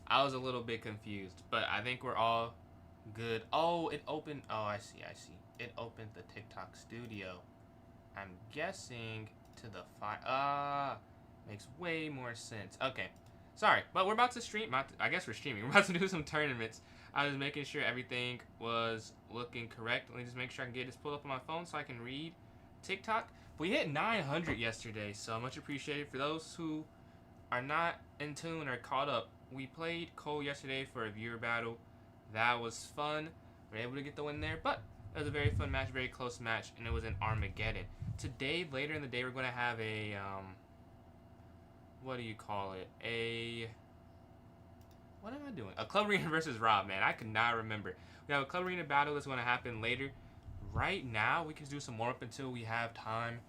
I was a little bit confused, but I think we're all good. Oh, it opened. Oh, I see. I see. It opened the TikTok studio. I'm guessing to the file. Makes way more sense. Okay. Sorry, but we're about to stream. I guess we're streaming. We're about to do some tournaments. I was making sure everything was looking correct. Let me just make sure I can get this pulled up on my phone so I can read TikTok. We hit 900 yesterday, so much appreciated. For those who are not in tune or caught up, we played Cole yesterday for a viewer battle. That was fun. We were able to get the win there, but it was a very fun match, very close match, and it was an Armageddon. Today, later in the day, we're going to have a, what do you call it? What am I doing? A Club Arena versus Rob, man. I could not remember. We have a Club Arena battle that's going to happen later. Right now, we can do some warm up until we have time.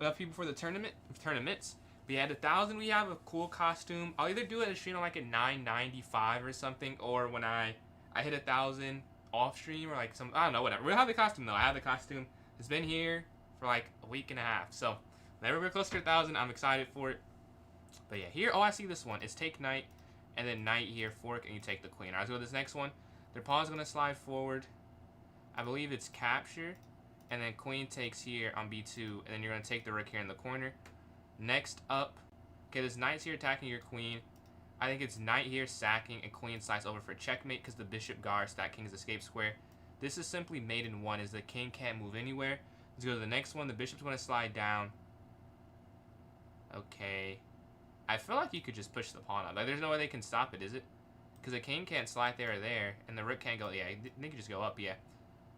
We have people for the tournaments. We had 1,000. We have a cool costume. I'll either do it at stream like at 995 or something, or when I hit 1,000 off stream or like some, I don't know, whatever. We'll have the costume though. I have the costume. It's been here for like a week and a half. So whenever we're close to 1,000, I'm excited for it. But yeah, here, oh, I see this one. It's take knight, and then knight here, fork, and you take the queen. All right, let's go to this next one. Their pawn's going to slide forward. I believe it's capture, and then queen takes here on b2, and then you're going to take the rook here in the corner. Next up, okay, this knight's here attacking your queen. I think it's knight here sacking, and queen slides over for checkmate because the bishop guards that king's escape square. This is simply mate in one, as the king can't move anywhere. Let's go to the next one. The bishop's going to slide down. Okay. I feel like you could just push the pawn up. Like, there's no way they can stop it, is it? Because the king can't slide there or there, and the rook can't go. Yeah, they can just go up, yeah.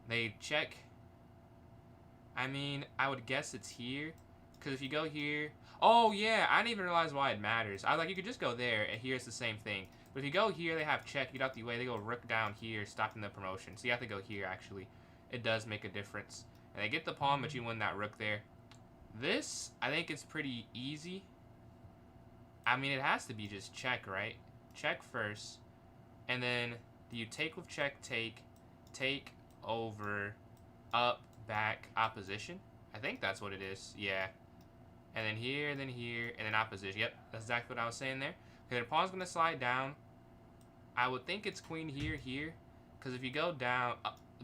They check. I mean, I would guess it's here. Because if you go here... Oh, yeah, I didn't even realize why it matters. I was like, you could just go there, and here's the same thing. But if you go here, they have check. Get out the way. They go rook down here, stopping the promotion. So you have to go here, actually. It does make a difference. And they get the pawn, but you win that rook there. This, I think it's pretty easy. I mean, it has to be just check, right? Check first. And then you take with check, take, over, up, back, opposition. I think that's what it is. Yeah. And then here, and then opposition. Yep, that's exactly what I was saying there. Okay, the pawn's going to slide down. I would think it's queen here. Because if you go down,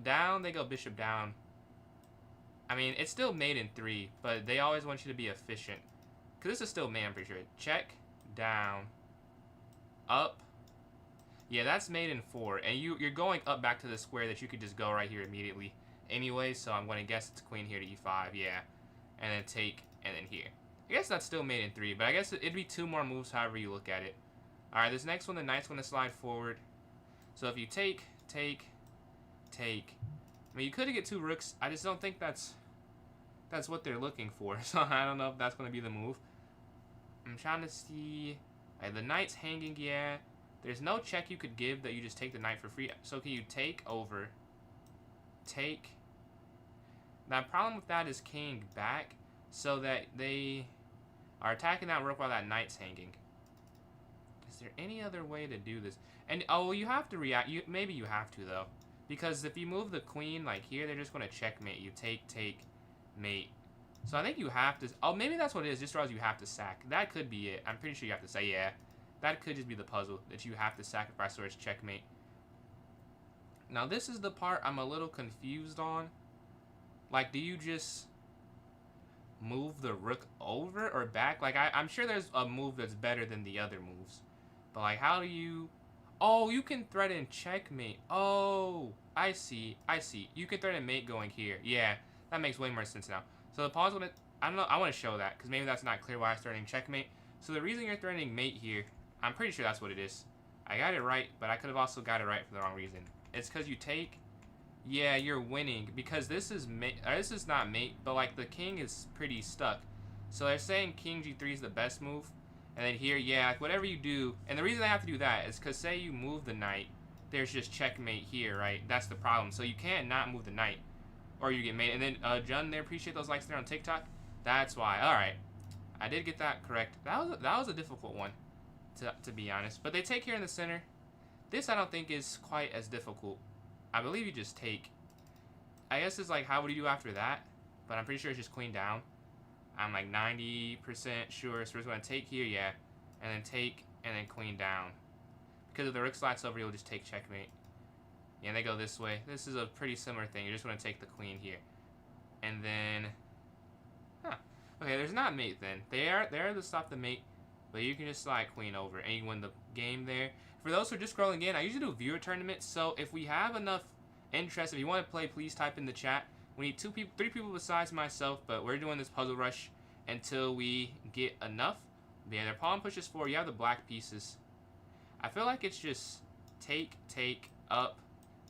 down, they go bishop down. I mean, it's still mate in 3, but they always want you to be efficient. Because this is still mate, I'm pretty sure. Check, down, up. Yeah, that's mate in 4. And you're going up back to the square that you could just go right here immediately anyway. So I'm going to guess it's queen here to e5, yeah. And then take, and then here. I guess that's still mate in 3, but I guess it'd be 2 more moves however you look at it. Alright, this next one, the knight's going to slide forward. So if you take. I mean, you could get 2 rooks. I just don't think that's what they're looking for. So I don't know if that's going to be the move. I'm trying to see. Right, the knight's hanging, yeah. There's no check you could give that you just take the knight for free. So can you take over? Take. Now, the problem with that is king back, so that they are attacking that rook while that knight's hanging. Is there any other way to do this? And, oh, you have to react. Maybe you have to, though. Because if you move the queen, like here, they're just going to checkmate you. Take, mate. So I think you have to... Oh, maybe that's what it is. Just realize you have to sack. That could be it. I'm pretty sure you have to say, yeah. That could just be the puzzle, that you have to sacrifice or it's checkmate. Now, this is the part I'm a little confused on. Like, do you just move the rook over or back? Like, I'm sure there's a move that's better than the other moves. But, like, how do you... Oh, you can threaten checkmate. Oh, I see. You can threaten mate going here. Yeah, that makes way more sense now. So the pawn's gonna... I don't know. I want to show that, because maybe that's not clear why I'm threatening checkmate. So the reason you're threatening mate here, I'm pretty sure that's what it is. I got it right, but I could have also got it right for the wrong reason. It's because you take... Yeah, you're winning, because this is mate. This is not mate, but like the king is pretty stuck. So they're saying king g3 is the best move. And then here, yeah, like whatever you do. And the reason I have to do that is because say you move the knight, there's just checkmate here, right? That's the problem. So you can't not move the knight, or you get mate. And then John, there, appreciate those likes there on TikTok. That's why. All right, I did get that correct. That was a difficult one, to be honest. But they take here in the center. This I don't think is quite as difficult. I believe you just take. I guess it's like, how would you do after that? But I'm pretty sure it's just queen down. I'm like 90% sure. So we're just going to take here, yeah. And then take, and then queen down. Because if the rook slides over, you'll just take checkmate. Yeah, and they go this way. This is a pretty similar thing. You're just going to take the queen here. And then... Huh. Okay, there's not mate then. They are to stop the mate, but you can just slide queen over and you win the game there. For those who are just scrolling in, I usually do viewer tournaments, so if we have enough interest, if you want to play, please type in the chat. We need 3 people besides myself, but we're doing this puzzle rush until we get enough. But yeah, their pawn pushes forward. You have the black pieces. I feel like it's just take, up,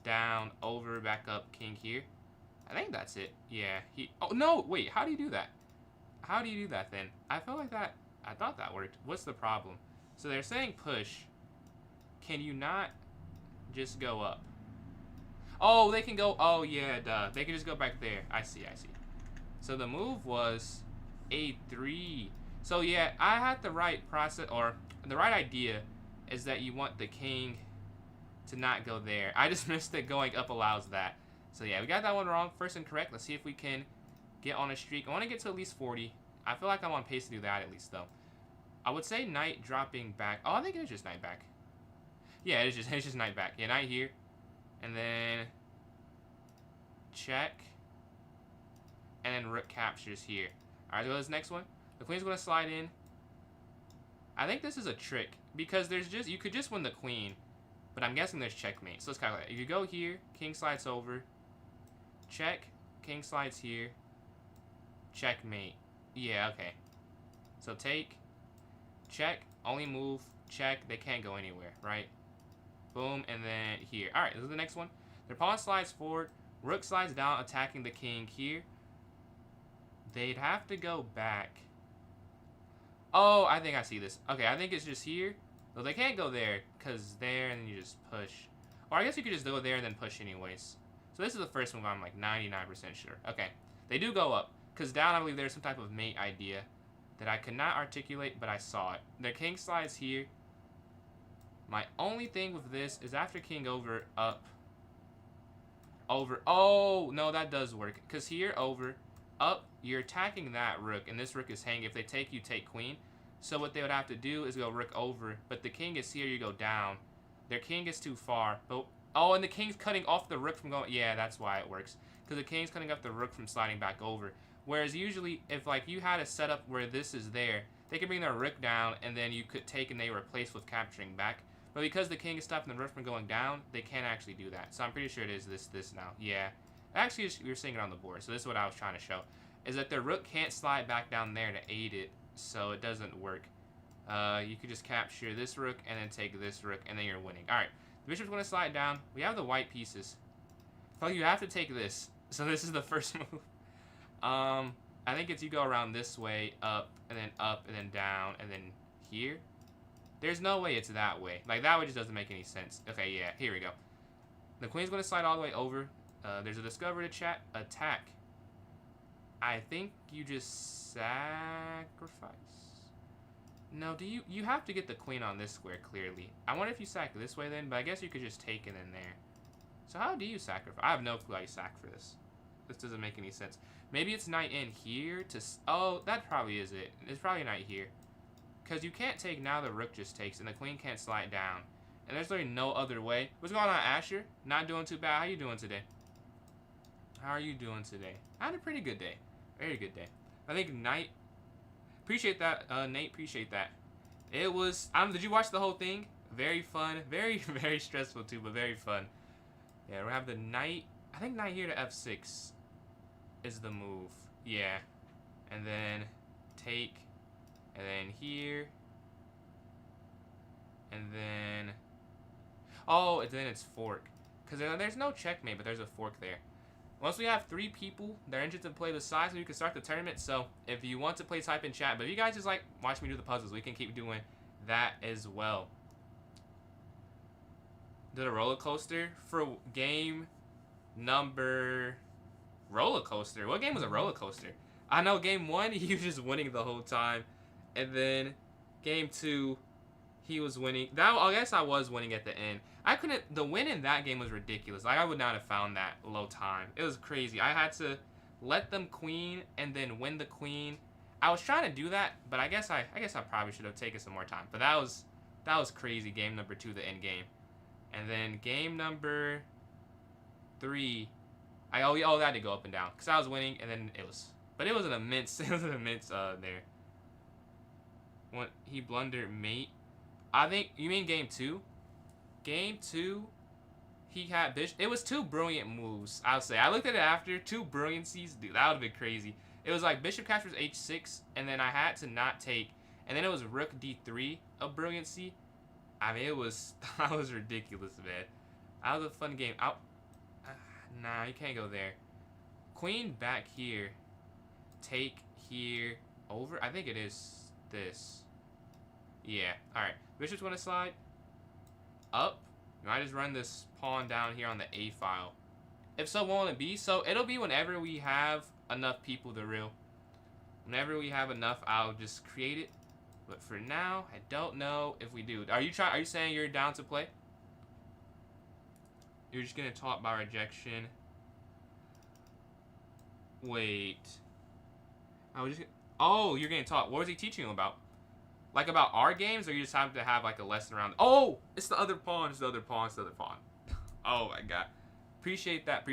down, over, back up, king here. I think that's it. Yeah. Oh, no. Wait. How do you do that? How do you do that then? I feel like that. I thought that worked. What's the problem? So they're saying push. Can you not just go up? Oh, they can go. Oh, yeah, duh. They can just go back there. I see. So the move was a3. So, yeah, I had the right process, or the right idea is that you want the king to not go there. I just missed that going up allows that. So, yeah, we got that one wrong. First incorrect. Let's see if we can get on a streak. I want to get to at least 40. I feel like I'm on pace to do that at least, though. I would say knight dropping back. Oh, I think it is just knight back. Yeah, it's just knight back. Yeah, knight here. And then check. And then rook captures here. All right, so this next one. The queen's going to slide in. I think this is a trick because you could just win the queen, but I'm guessing there's checkmate. So let's calculate. If you go here, king slides over. Check. King slides here. Checkmate. Yeah, okay. So take. Check. Only move. Check. They can't go anywhere, right? Boom, and then here. All right, this is the next one. Their pawn slides forward. Rook slides down, attacking the king here. They'd have to go back. Oh, I think I see this. Okay, I think it's just here. Though they can't go there, because there, and then you just push. Or I guess you could just go there and then push anyways. So this is the first move I'm like 99% sure. Okay, they do go up. Because down, I believe there's some type of mate idea that I could not articulate, but I saw it. Their king slides here. My only thing with this is after king over, up, over. Oh, no, that does work. Because here, over, up, you're attacking that rook, and this rook is hanging. If they take, you take queen. So what they would have to do is go rook over, but the king is here, you go down. Their king is too far. But oh, and the king's cutting off the rook from going. Yeah, that's why it works. Because the king's cutting off the rook from sliding back over. Whereas usually, if like you had a setup where this is there, they could bring their rook down, and then you could take and they replace with capturing back. But because the king is stopping the rook from going down, they can't actually do that. So I'm pretty sure it is this now. Yeah. Actually, you're seeing it on the board. So this is what I was trying to show. Is that their rook can't slide back down there to aid it. So it doesn't work. You could just capture this rook and then take this rook, and then you're winning. Alright. The bishop's going to slide down. We have the white pieces. So you have to take this. So this is the first move. I think it's you go around this way, up, and then down, and then here. There's no way it's that way. Like, that way just doesn't make any sense. Okay, yeah, here we go. The queen's going to slide all the way over. There's a discover to chat. Attack. I think you just sacrifice. No, you have to get the queen on this square, clearly. I wonder if you sack this way then, but I guess you could just take it in there. So how do you sacrifice? I have no clue how you sack for this. This doesn't make any sense. Maybe it's knight in here to... Oh, that probably is it. It's probably knight here. Because you can't take now, the rook just takes, and the queen can't slide down. And there's literally no other way. What's going on, Asher? Not doing too bad. How you doing today? How are you doing today? I had a pretty good day. Very good day. I think knight... Appreciate that, Nate. Appreciate that. It was... did you watch the whole thing? Very fun. Very, very stressful too, but very fun. Yeah, we have the knight... I think knight here to f6 is the move. Yeah. And then take... And then here. And then... Oh, and then it's fork. Because there's no checkmate, but there's a fork there. Once we have 3 people that are interested to play the size, we can start the tournament. So if you want to play, type in chat. But if you guys just like watch me do the puzzles, we can keep doing that as well. Did a roller coaster for game number... Roller coaster? What game was a roller coaster? I know game 1, he was just winning the whole time. And then game 2, he was winning. I guess I was winning at the end. I couldn't... The win in that game was ridiculous. Like, I would not have found that low time. It was crazy. I had to let them queen and then win the queen. I was trying to do that, but I guess I probably should have taken some more time. But that was That was crazy. Game number 2, the end game. And then game number 3, that had to go up and down because I was winning, and then but it was an immense, there. What he blundered mate. I think you mean game 2. Game 2, he had bishop. It was 2 brilliant moves. I'll say. I looked at it after 2 brilliancies. Dude, that would have been crazy. It was like bishop captures h6, and then I had to not take, and then it was rook d3 of brilliancy. I mean, that was ridiculous, man. That was a fun game. Nah, you can't go there. Queen back here. Take here. Over. I think it is this. Yeah. Alright. Bishop's going to slide. Up. You might just run this pawn down here on the A file. If so, won't it be? So it'll be whenever we have enough people to reel. Whenever we have enough, I'll just create it. But for now, I don't know if we do. Are you saying you're down to play? You're just gonna talk by rejection. Wait. Oh, you're gonna talk. What was he teaching you about? Like about our games, or you just have to have like a lesson around? Oh, it's the other pawn. It's the other pawn. It's the other pawn. Oh my god. Appreciate that,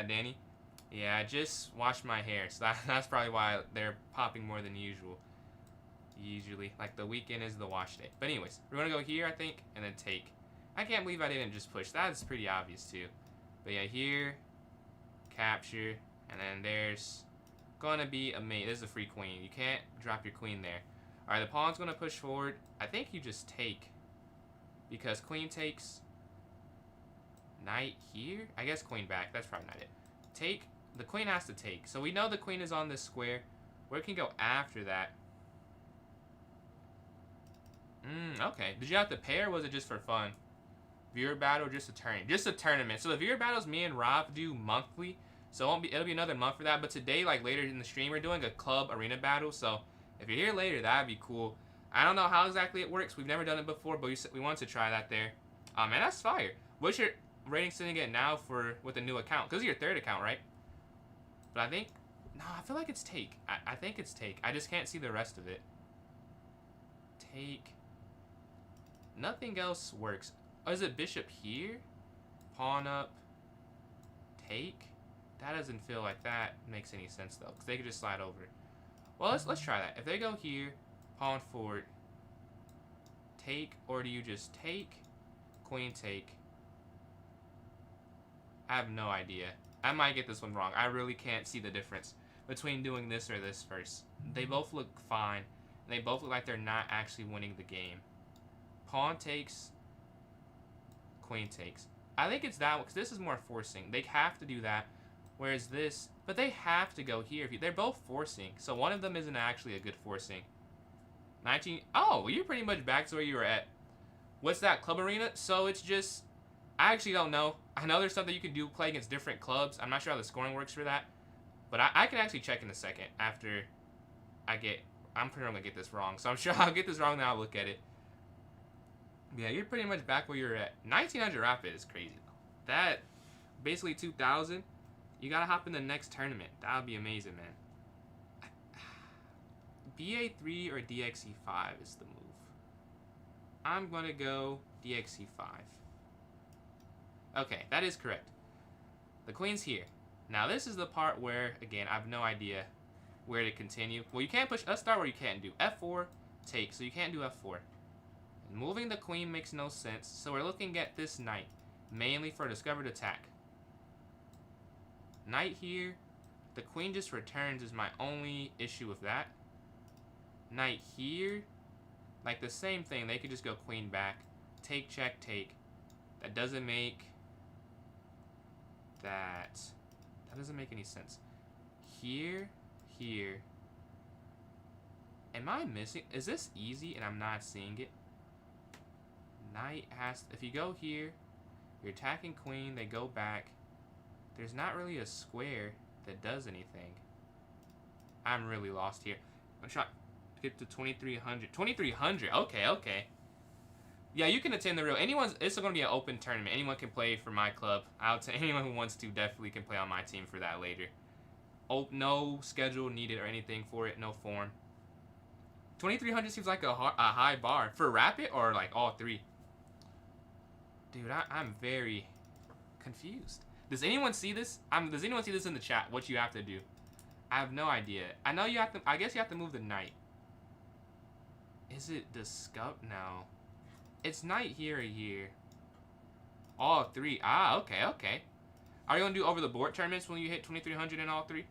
Danny. Yeah, I just washed my hair, so that's probably why they're popping more than usual. Usually, like the weekend is the wash day. But anyways, we're gonna go here, I think, and then take. I can't believe I didn't just push. That's pretty obvious too. But yeah, here, capture, and then there's gonna be a mate. This is a free queen. You can't drop your queen there. All right, the pawn's gonna push forward. I think you just take, because queen takes. Knight here. I guess queen back. That's probably not it. Take. The queen has to take. So we know the queen is on this square. Where can go after that? Okay. Did you have to pay, or was it just for fun? Viewer battle, just a tournament. Just a tournament. So the viewer battles me and Rob do monthly. So it'll be another month for that. But today, like later in the stream, we're doing a club arena battle. So if you're here later, that'd be cool. I don't know how exactly it works. We've never done it before, but we wanted to try that there. Man, that's fire. What's your rating sitting at now with a new account? Because it's your 3rd account, right? But I think, no, I feel like it's take. I think it's take. I just can't see the rest of it. Take. Nothing else works. Oh, is it bishop here? Pawn up. Take? That doesn't feel like that makes any sense, though, because they could just slide over. Well, let's try that. If they go here, pawn forward, take, or do you just take, queen take? I have no idea. I might get this one wrong. I really can't see the difference between doing this or this first. They both look fine, and they both look like they're not actually winning the game. Pawn takes, queen takes. I think it's that one, because this is more forcing. They have to do that, whereas this, but they have to go here. They're both forcing, so one of them isn't actually a good forcing. 19, oh, you're pretty much back to where you were at. What's that, club arena? So it's just, I actually don't know. I know there's something you can do, play against different clubs. I'm not sure how the scoring works for that, but I can actually check in a second after I'm pretty sure I'm going to get this wrong, so I'm sure I'll get this wrong, then I'll look at it. Yeah, you're pretty much back where you're at. 1900 rapid is crazy, though. That, basically 2000, you got to hop in the next tournament. That would be amazing, man. BA3 or DXE5 is the move. I'm going to go DXE5. Okay, that is correct. The queen's here. Now, this is the part where, again, I have no idea where to continue. Well, you can't push. Let's start where you can't do. F4, take. So you can't do F4. Moving the queen makes no sense, so we're looking at this knight, mainly for a discovered attack. Knight here, the queen just returns is my only issue with that. Knight here, like the same thing, they could just go queen back, take, check, take. That doesn't make any sense. Here, here. Am I missing? Is this easy and I'm not seeing it? Knight has, if you go here, you're attacking queen, they go back. There's not really a square that does anything. I'm really lost here. I'm trying to get to 2300. 2300, okay. Yeah, you can attend the real. It's going to be an open tournament. Anyone can play for my club. Anyone who wants to definitely can play on my team for that later. Oh, no schedule needed or anything for it, no form. 2300 seems like a high bar. For rapid or like all three? Dude, I'm very confused. Does anyone see this? Does anyone see this in the chat? What you have to do? I have no idea. I know you have to. I guess you have to move the knight. Is it discover? No. It's knight here or here. All three. Ah, okay, okay. Are you gonna do over the board tournaments when you hit 2300 in all three?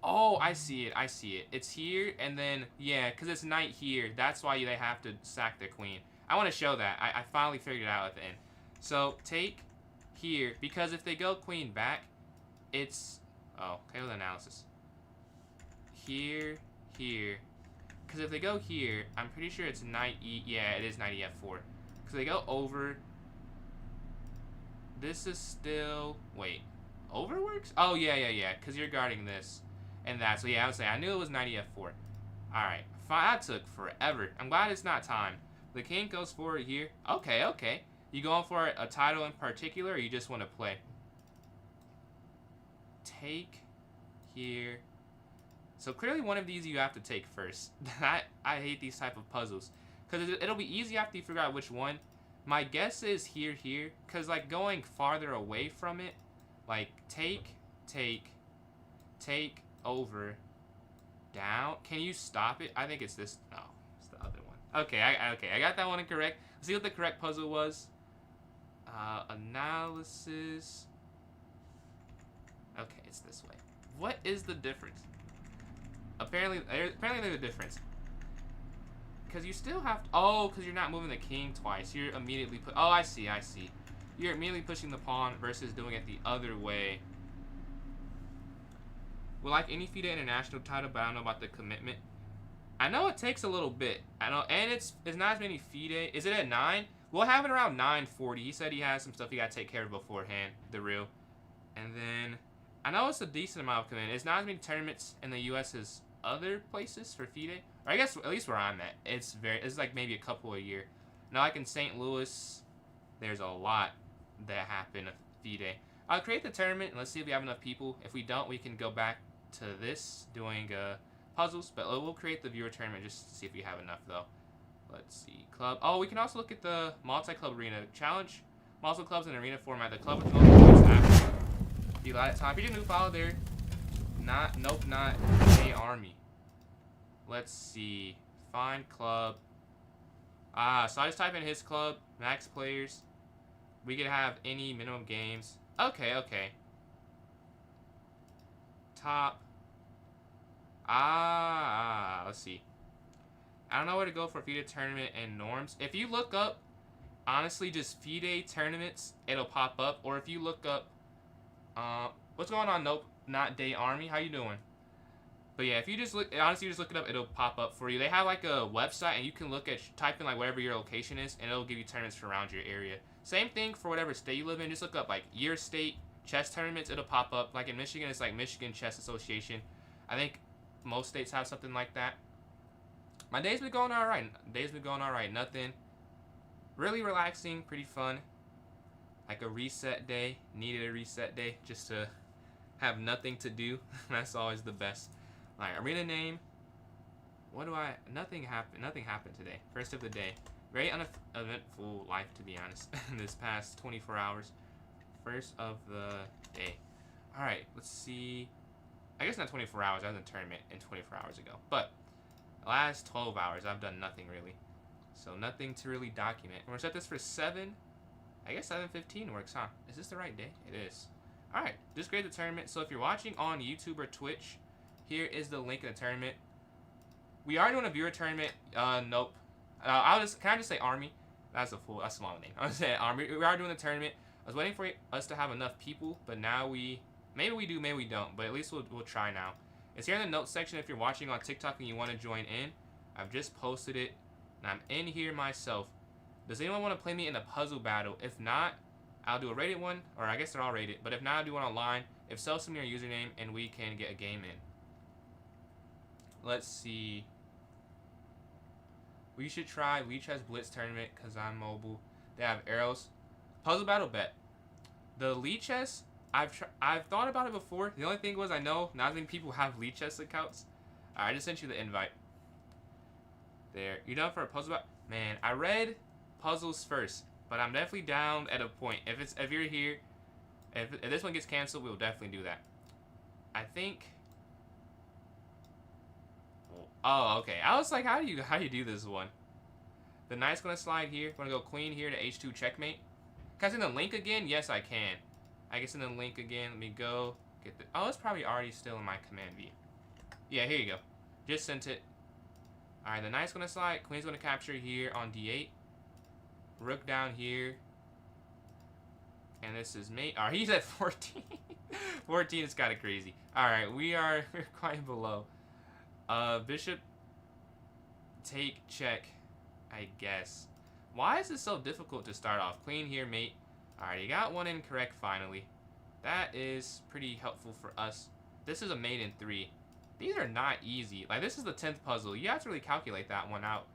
Oh, I see it. I see it. It's here and then yeah, because it's knight here. That's why they have to sack their queen. I want to show that. I finally figured it out at the end. So take here because if they go queen back, it's okay with analysis. Here, here. Because if they go here, I'm pretty sure it's knight e. Yeah, it is knight ef4. Because they go over. This is still wait. Over works? Oh yeah, yeah, yeah. Because you're guarding this and that. So yeah, I would say I knew it was knight ef4. All right, that took forever. I'm glad it's not time. The king goes forward here. Okay, okay. You going for a title in particular, or you just want to play? Take here. So clearly one of these you have to take first. I hate these type of puzzles. Because it'll be easy after you figure out which one. My guess is here, here. Because like going farther away from it. Like take, over, down. Can you stop it? I think it's this. No, it's the other one. Okay, I got that one incorrect. Let's see what the correct puzzle was. Analysis. Okay, it's this way. What is the difference? Apparently there's a difference. Because you still have to... Oh, because you're not moving the king twice. You're immediately... Oh, I see, I see. You're immediately pushing the pawn versus doing it the other way. Well, like any FIDE international title, but I don't know about the commitment. I know it takes a little bit. I know, and it's not as many FIDE. Is it at 9? We'll have it around 9:40. He said he has some stuff he got to take care of beforehand. The real. And then... I know it's a decent amount of commitment. It's not as many tournaments in the U.S. as other places for FIDE. Or I guess at least where I'm at, it's like maybe a couple a year. Now like in St. Louis, there's a lot that happen at FIDE. I'll create the tournament and let's see if we have enough people. If we don't, we can go back to this doing puzzles. But we'll create the viewer tournament just to see if we have enough though. Let's see, club. Oh, we can also look at the multi-club arena challenge. Multiple clubs in arena format. The club with the most points after. You got it, Tom. You did new follow there. Nope, not a army. Let's see. Find club. So I just type in his club, max players. We could have any minimum games. Okay, okay. Top. Let's see. I don't know where to go for FIDE tournament and norms. If you look up, honestly, just FIDE tournaments, it'll pop up. Or if you look up, what's going on? Nope, not Day Army. How you doing? But yeah, if you just look, honestly, you just look it up, it'll pop up for you. They have like a website, and you can look at, type in like whatever your location is, and it'll give you tournaments for around your area. Same thing for whatever state you live in. Just look up like your state chess tournaments. It'll pop up. Like in Michigan, it's like Michigan Chess Association. I think most states have something like that. My day's been going all right. Nothing really relaxing, pretty fun. Like a reset day. Needed a reset day just to have nothing to do. That's always the best. Alright, arena name. Nothing happened today. First of the day. Very uneventful life, to be honest. This past 24 hours. First of the day. Alright, let's see. I guess not 24 hours. I was in a tournament in 24 hours ago. But the last 12 hours, I've done nothing really. So nothing to really document. We're going to set this for 7. I guess 7:15 works, huh? Is this the right day? It is. Alright, just create the tournament. So if you're watching on YouTube or Twitch, here is the link in the tournament. We are doing a viewer tournament. Nope. Can I just say Army? That's a long name. I was saying Army. We are doing the tournament. I was waiting for us to have enough people, but now maybe we do, maybe we don't. But at least we'll try now. It's here in the notes section if you're watching on TikTok and you want to join in. I've just posted it, and I'm in here myself. Does anyone want to play me in a puzzle battle? If not, I'll do a rated one, or I guess they're all rated. But if not, I'll do one online. If so, send me your username, and we can get a game in. Let's see. We should try Lichess Blitz tournament because I'm mobile. They have arrows. Puzzle battle bet. The Lichess, I've thought about it before. The only thing was I know not many people have Lee chess accounts. Alright, I just sent you the invite. There. You done for a puzzle? Man, I read puzzles first, but I'm definitely down at a point. If you're here, if this one gets canceled, we'll definitely do that. I think. Oh, okay. I was like, how do you do this one? The knight's gonna slide here. Gonna go queen here to h2 checkmate. Can I send the link again? Yes, I can. I can send the link again. Let me go get the. Oh, it's probably already still in my command view. Yeah, here you go. Just sent it. All right, the knight's gonna slide. Queen's gonna capture here on d8. Rook down here. And this is mate. All right, he's at 14. 14 is kind of crazy. All right, we're quite below. Bishop take check, I guess. Why is it so difficult to start off? Queen here, mate. All right, you got one incorrect finally. That is pretty helpful for us. This is a mate in 3. These are not easy. Like, this is the 10th puzzle. You have to really calculate that one out.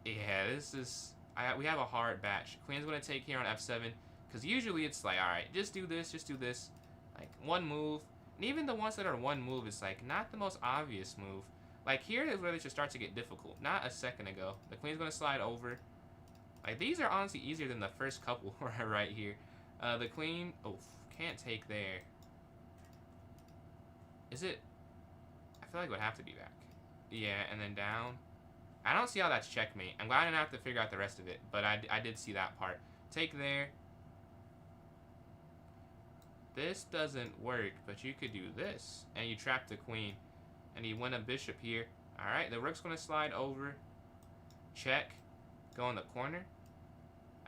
Yeah, this is... we have a hard batch. Queen's going to take here on f7. Because usually it's like, alright, just do this, just do this. Like, one move. And even the ones that are one move, it's like, not the most obvious move. Like, here is where they should start to get difficult. Not a second ago. The queen's going to slide over. Like, these are honestly easier than the first couple right here. The queen... Oh, can't take there. Is it... I feel like it would have to be back. Yeah, and then down. I don't see how that's checkmate. I'm glad I didn't have to figure out the rest of it, but I did see that part. Take there. This doesn't work, but you could do this, and you trap the queen, and you win a bishop here. All right, the rook's gonna slide over. Check. Go in the corner.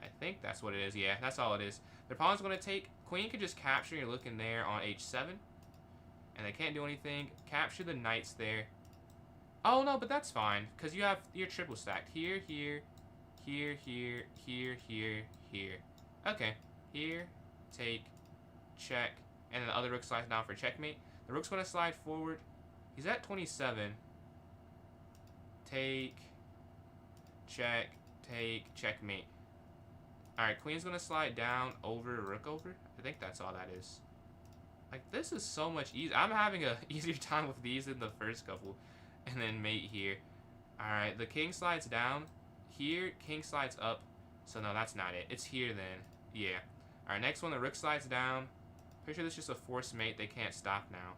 I think that's what it is. Yeah, that's all it is. The pawn's gonna take. Queen could just capture. You're looking there on h7. And they can't do anything. Capture the knights there. Oh, no, but that's fine. Because you have your triple stacked. Here, here, here, here, here, here, here. Okay. Here, take, check. And then the other rook slides down for checkmate. The rook's going to slide forward. He's at 27. Take, check, take, checkmate. Alright, queen's going to slide down over, rook over. I think that's all that is. Like, this is so much easier. I'm having a easier time with these than the first couple. And then mate here. Alright, the king slides down. Here, king slides up. So, no, that's not it. It's here then. Yeah. Alright, next one, the rook slides down. Pretty sure this is just a forced mate. They can't stop now.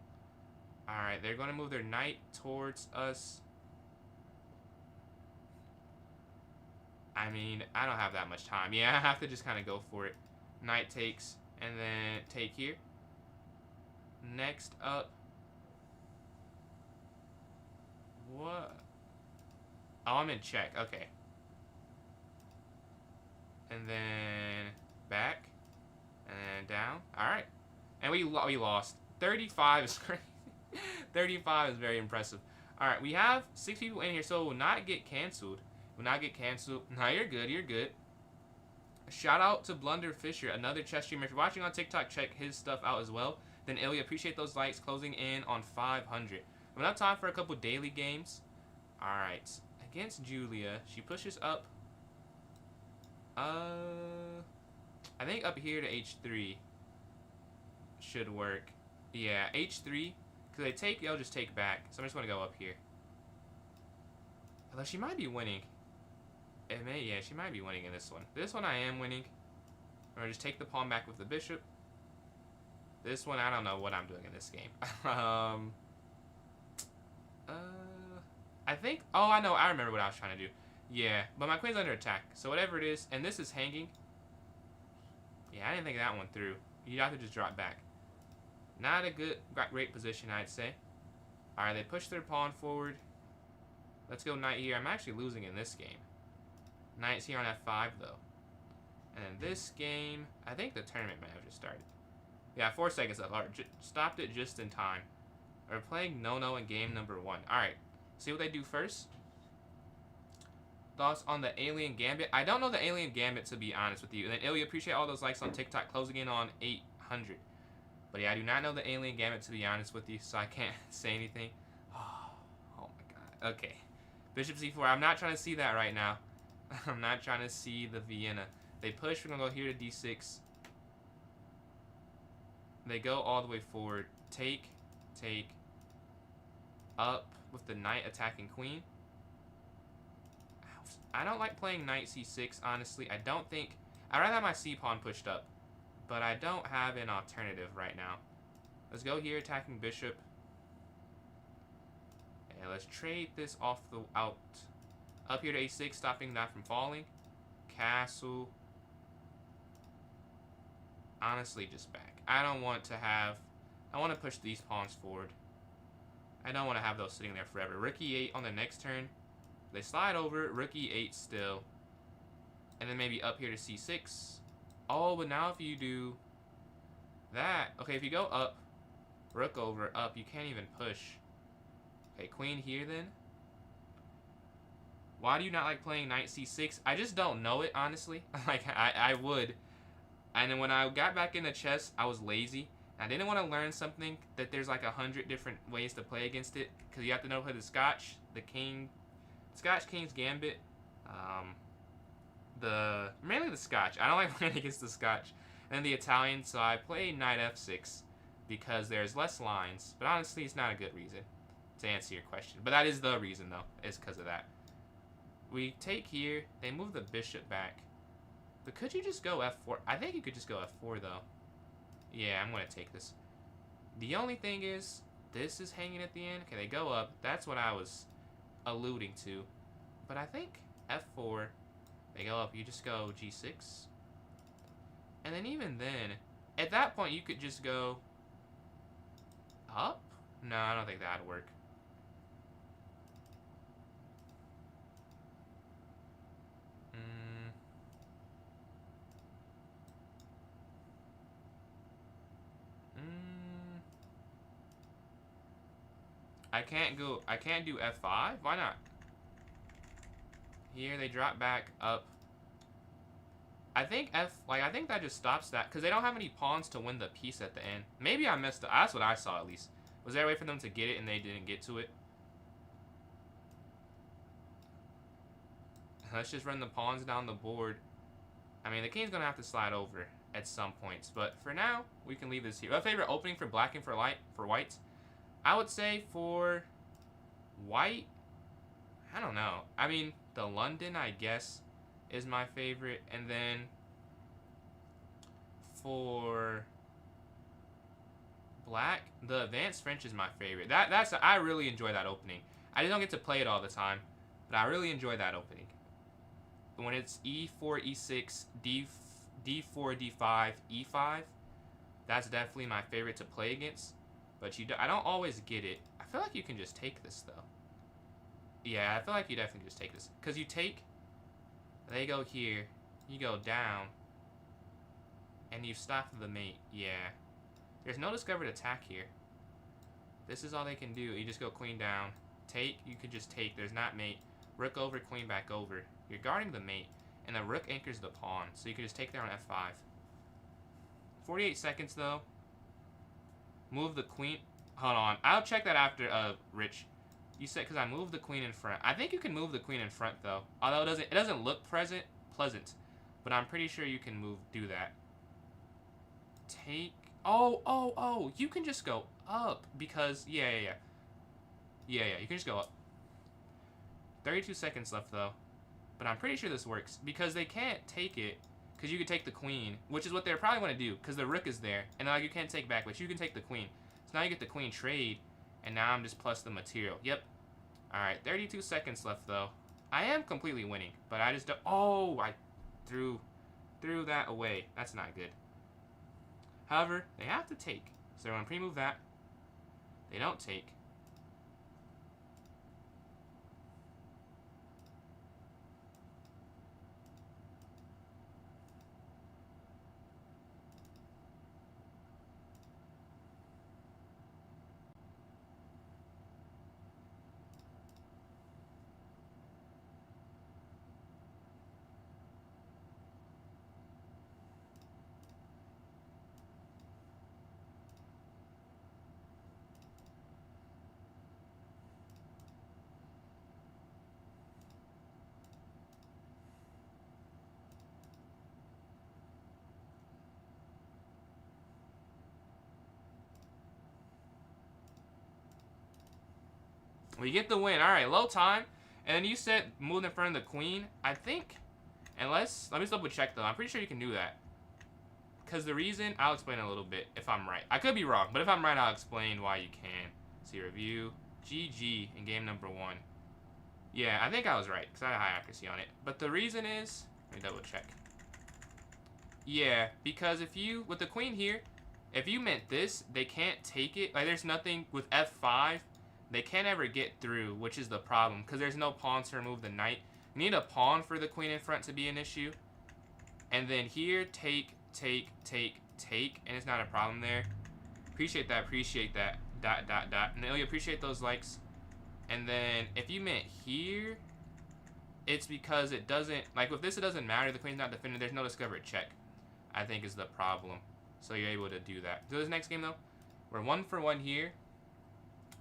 Alright, they're going to move their knight towards us. I mean, I don't have that much time. Yeah, I have to just kind of go for it. Knight takes, and then take here. Next up. What? Oh, I'm in check. Okay. And then back. And then down. Alright. And we lost. 35 is crazy. 35 is very impressive. Alright, we have 6 people in here, so it will not get canceled. Will not get canceled. No, you're good. You're good. Shout out to Blunder Fisher, another chess streamer. If you're watching on TikTok, check his stuff out as well. Then Ilya, appreciate those likes. Closing in on 500. We have time for a couple daily games. Alright. Against Julia. She pushes up. I think up here to h3 should work. Yeah, h3. Because they take, they'll just take back. So I'm just going to go up here. Although she might be winning. It may, yeah, she might be winning in this one. This one I am winning. I'm going to just take the pawn back with the bishop. This one, I don't know what I'm doing in this game. I think... Oh, I know. I remember what I was trying to do. Yeah, but my queen's under attack. So whatever it is... And this is hanging. Yeah, I didn't think that one through. You'd have to just drop back. Not a good, great position, I'd say. Alright, they push their pawn forward. Let's go knight here. I'm actually losing in this game. Knight's here on f5, though. And in this game... I think the tournament may have just started. Yeah, 4 seconds left. Alright, stopped it just in time. We're playing no-no in game number 1. Alright. See what they do first. Thoughts on the Alien Gambit? I don't know the Alien Gambit, to be honest with you. And then Ilya, appreciate all those likes on TikTok, closing in on 800. But yeah, I do not know the Alien Gambit, to be honest with you, so I can't say anything. Oh my god. Okay. Bishop c4. I'm not trying to see that right now. I'm not trying to see the Vienna. They push. We're going to go here to d6. They go all the way forward. Take, take, up with the knight attacking queen. I don't like playing knight c6, honestly. I don't think... I'd rather have my c-pawn pushed up, but I don't have an alternative right now. Let's go here, attacking bishop. And let's trade this off the out. Up here to a6, stopping that from falling. Castle. Honestly, just back. I don't want to have... I want to push these pawns forward. I don't want to have those sitting there forever. Rook e8 on the next turn. They slide over. Rook e8 still. And then maybe up here to c6. Oh, but now if you do that... Okay, if you go up, rook over, up, you can't even push. Okay, queen here then. Why do you not like playing knight c6? I just don't know it, honestly. Like, I would. And then when I got back into chess, I was lazy. I didn't want to learn something that there's like 100 different ways to play against it. Because you have to know how to play the Scotch, the King... Scotch King's Gambit. Mainly the Scotch. I don't like playing against the Scotch. And the Italian, so I play knight f6. Because there's less lines. But honestly, it's not a good reason to answer your question. But that is the reason, though. Is because of that. We take here. They move the bishop back. But could you just go f4? I think you could just go f4, though. Yeah, I'm going to take this. The only thing is, this is hanging at the end. Okay, they go up. That's what I was alluding to. But I think f4, they go up. You just go g6. And then even then, at that point, you could just go up? No, I don't think that would work. I can't do f5? Why not? Here, they drop back up. I think I think that just stops that, because they don't have any pawns to win the piece at the end. Maybe I missed it. That's what I saw, at least. Was there a way for them to get it and they didn't get to it? Let's just run the pawns down the board. I mean, the king's going to have to slide over at some points. But for now, we can leave this here. A favorite opening for black and for white? I would say for white, I don't know. I mean, the London, I guess, is my favorite. And then for black, the Advanced French is my favorite. I really enjoy that opening. I just don't get to play it all the time, but I really enjoy that opening. When it's e4, e6, d4, d5, e5, that's definitely my favorite to play against. But I don't always get it. I feel like you can just take this, though. Yeah, I feel like you definitely just take this. Because you take, they go here, you go down, and you stop the mate. Yeah. There's no discovered attack here. This is all they can do. You just go queen down. Take, you could just take. There's not mate. Rook over, queen back over. You're guarding the mate, and the rook anchors the pawn, so you can just take there on f5. 48 seconds, though. Move the queen. Hold on. I'll check that after, Rich. You said, because I moved the queen in front. I think you can move the queen in front, though. Although it doesn't look pleasant, but I'm pretty sure you can do that. Take. Oh, you can just go up, because, yeah, you can just go up. 32 seconds left, though. But I'm pretty sure this works, because they can't take it, because you could take the queen, which is what they're probably going to do, because the rook is there, and now you can't take back, but you can take the queen. So now you get the queen trade, and now I'm just plus the material. Yep. Alright, 32 seconds left, though. I am completely winning, but I just don't... Oh, I threw that away. That's not good. However, they have to take, so they're going to pre-move that. They don't take. We get the win. All right, low time. And then you said move in front of the queen. I think, unless, let me double check though. I'm pretty sure you can do that. Because the reason, I'll explain a little bit if I'm right. I could be wrong, but if I'm right, I'll explain why you can. See review. GG in game number 1. Yeah, I think I was right because I had high accuracy on it. But the reason is, let me double check. Yeah, because if you, with the queen here, if you meant this, they can't take it. Like, there's nothing with F5. They can't ever get through, which is the problem. Because there's no pawn to remove the knight. You need a pawn for the queen in front to be an issue. And then here, take. And it's not a problem there. Appreciate that. And then you appreciate those likes. And then, if you meant here, it's because it doesn't, like with this, it doesn't matter. The queen's not defended. There's no discovered check, I think is the problem. So you're able to do that. So this next game, though, we're 1 for 1 here.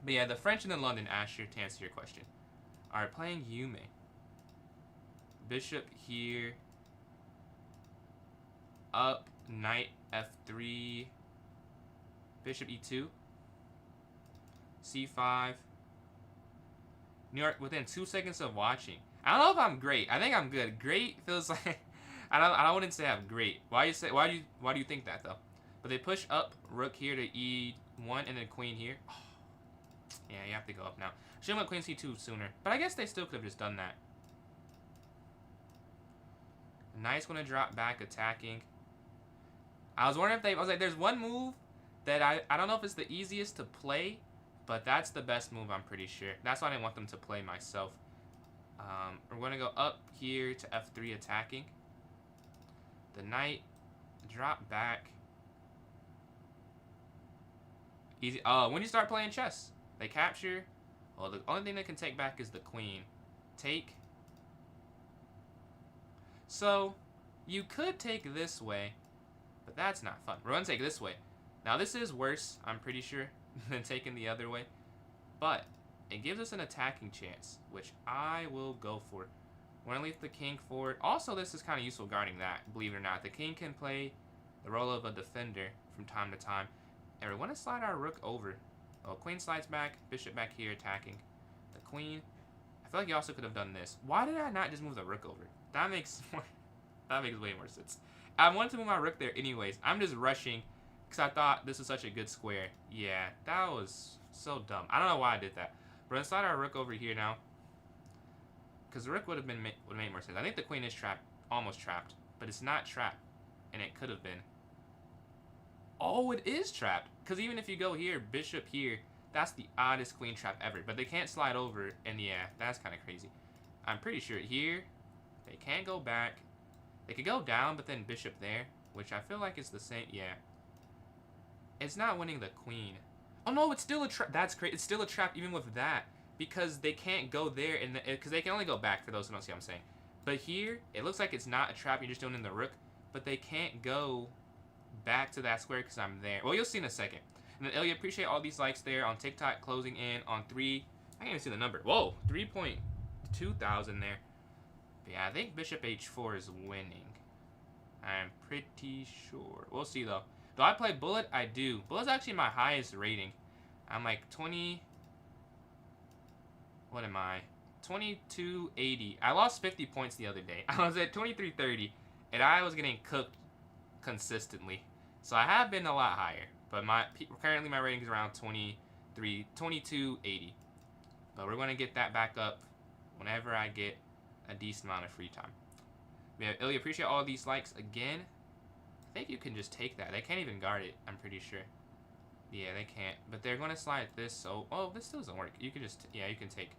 But yeah, the French and the London, Asher, to answer your question, are playing Yume. Bishop here. Up, knight F3. Bishop E2. C5. New York within 2 seconds of watching. I don't know if I'm great. I think I'm good. Great feels like I wouldn't say I'm great. Why do you think that though? But they push up rook here to E1 and then queen here. Oh, yeah, you have to go up now. Should have went queen C2 sooner. But I guess they still could have just done that. Knight's gonna drop back attacking. I was wondering if I was like, there's one move that I don't know if it's the easiest to play, but that's the best move, I'm pretty sure. That's why I didn't want them to play myself. We're going to go up here to F3 attacking. The knight, drop back. Easy. When you start playing chess, they capture. Well, the only thing they can take back is the queen. Take. So, you could take this way, but that's not fun. We're going to take this way. Now, this is worse, I'm pretty sure, than taking the other way. But it gives us an attacking chance, which I will go for. We're going to leave the king forward. Also, this is kind of useful guarding that, believe it or not. The king can play the role of a defender from time to time. And we want to slide our rook over. Well, queen slides back, bishop back here attacking. The queen. I feel like you also could have done this. Why did I not just move the rook over? That makes way more sense. I wanted to move my rook there anyways. I'm just rushing because I thought this was such a good square. Yeah, that was so dumb. I don't know why I did that. We're going to slide our rook over here now. Because the rook would have made more sense. I think the queen is trapped, almost trapped. But it's not trapped. And it could have been. Oh, it is trapped. Because even if you go here, bishop here, that's the oddest queen trap ever. But they can't slide over. And yeah, that's kind of crazy. I'm pretty sure here, they can't go back. They could go down, but then bishop there. Which I feel like is the same. Yeah. It's not winning the queen. Oh no, it's still a trap. That's crazy. It's still a trap even with that. Because they can't go there. Because they can only go back for those who don't see what I'm saying. But here, it looks like it's not a trap. You're just doing it in the rook. But they can't go back to that square because I'm there. Well, you'll see in a second. And then, Ilya, appreciate all these likes there on TikTok. Closing in on 3. I can't even see the number. Whoa, 3.2 thousand there. But yeah, I think bishop h4 is winning. I'm pretty sure. We'll see, though. Do I play bullet? I do. Bullet's actually my highest rating. I'm like 20... What am I? 2280. I lost 50 points the other day. I was at 2330, and I was getting cooked consistently. So I have been a lot higher, but currently my rating is around 2280. But we're going to get that back up whenever I get a decent amount of free time. Yeah, Ilya, appreciate all these likes again. I think you can just take that. They can't even guard it, I'm pretty sure. Yeah, they can't. But they're going to slide this, so... Oh, this still doesn't work. You can just... Yeah, you can take...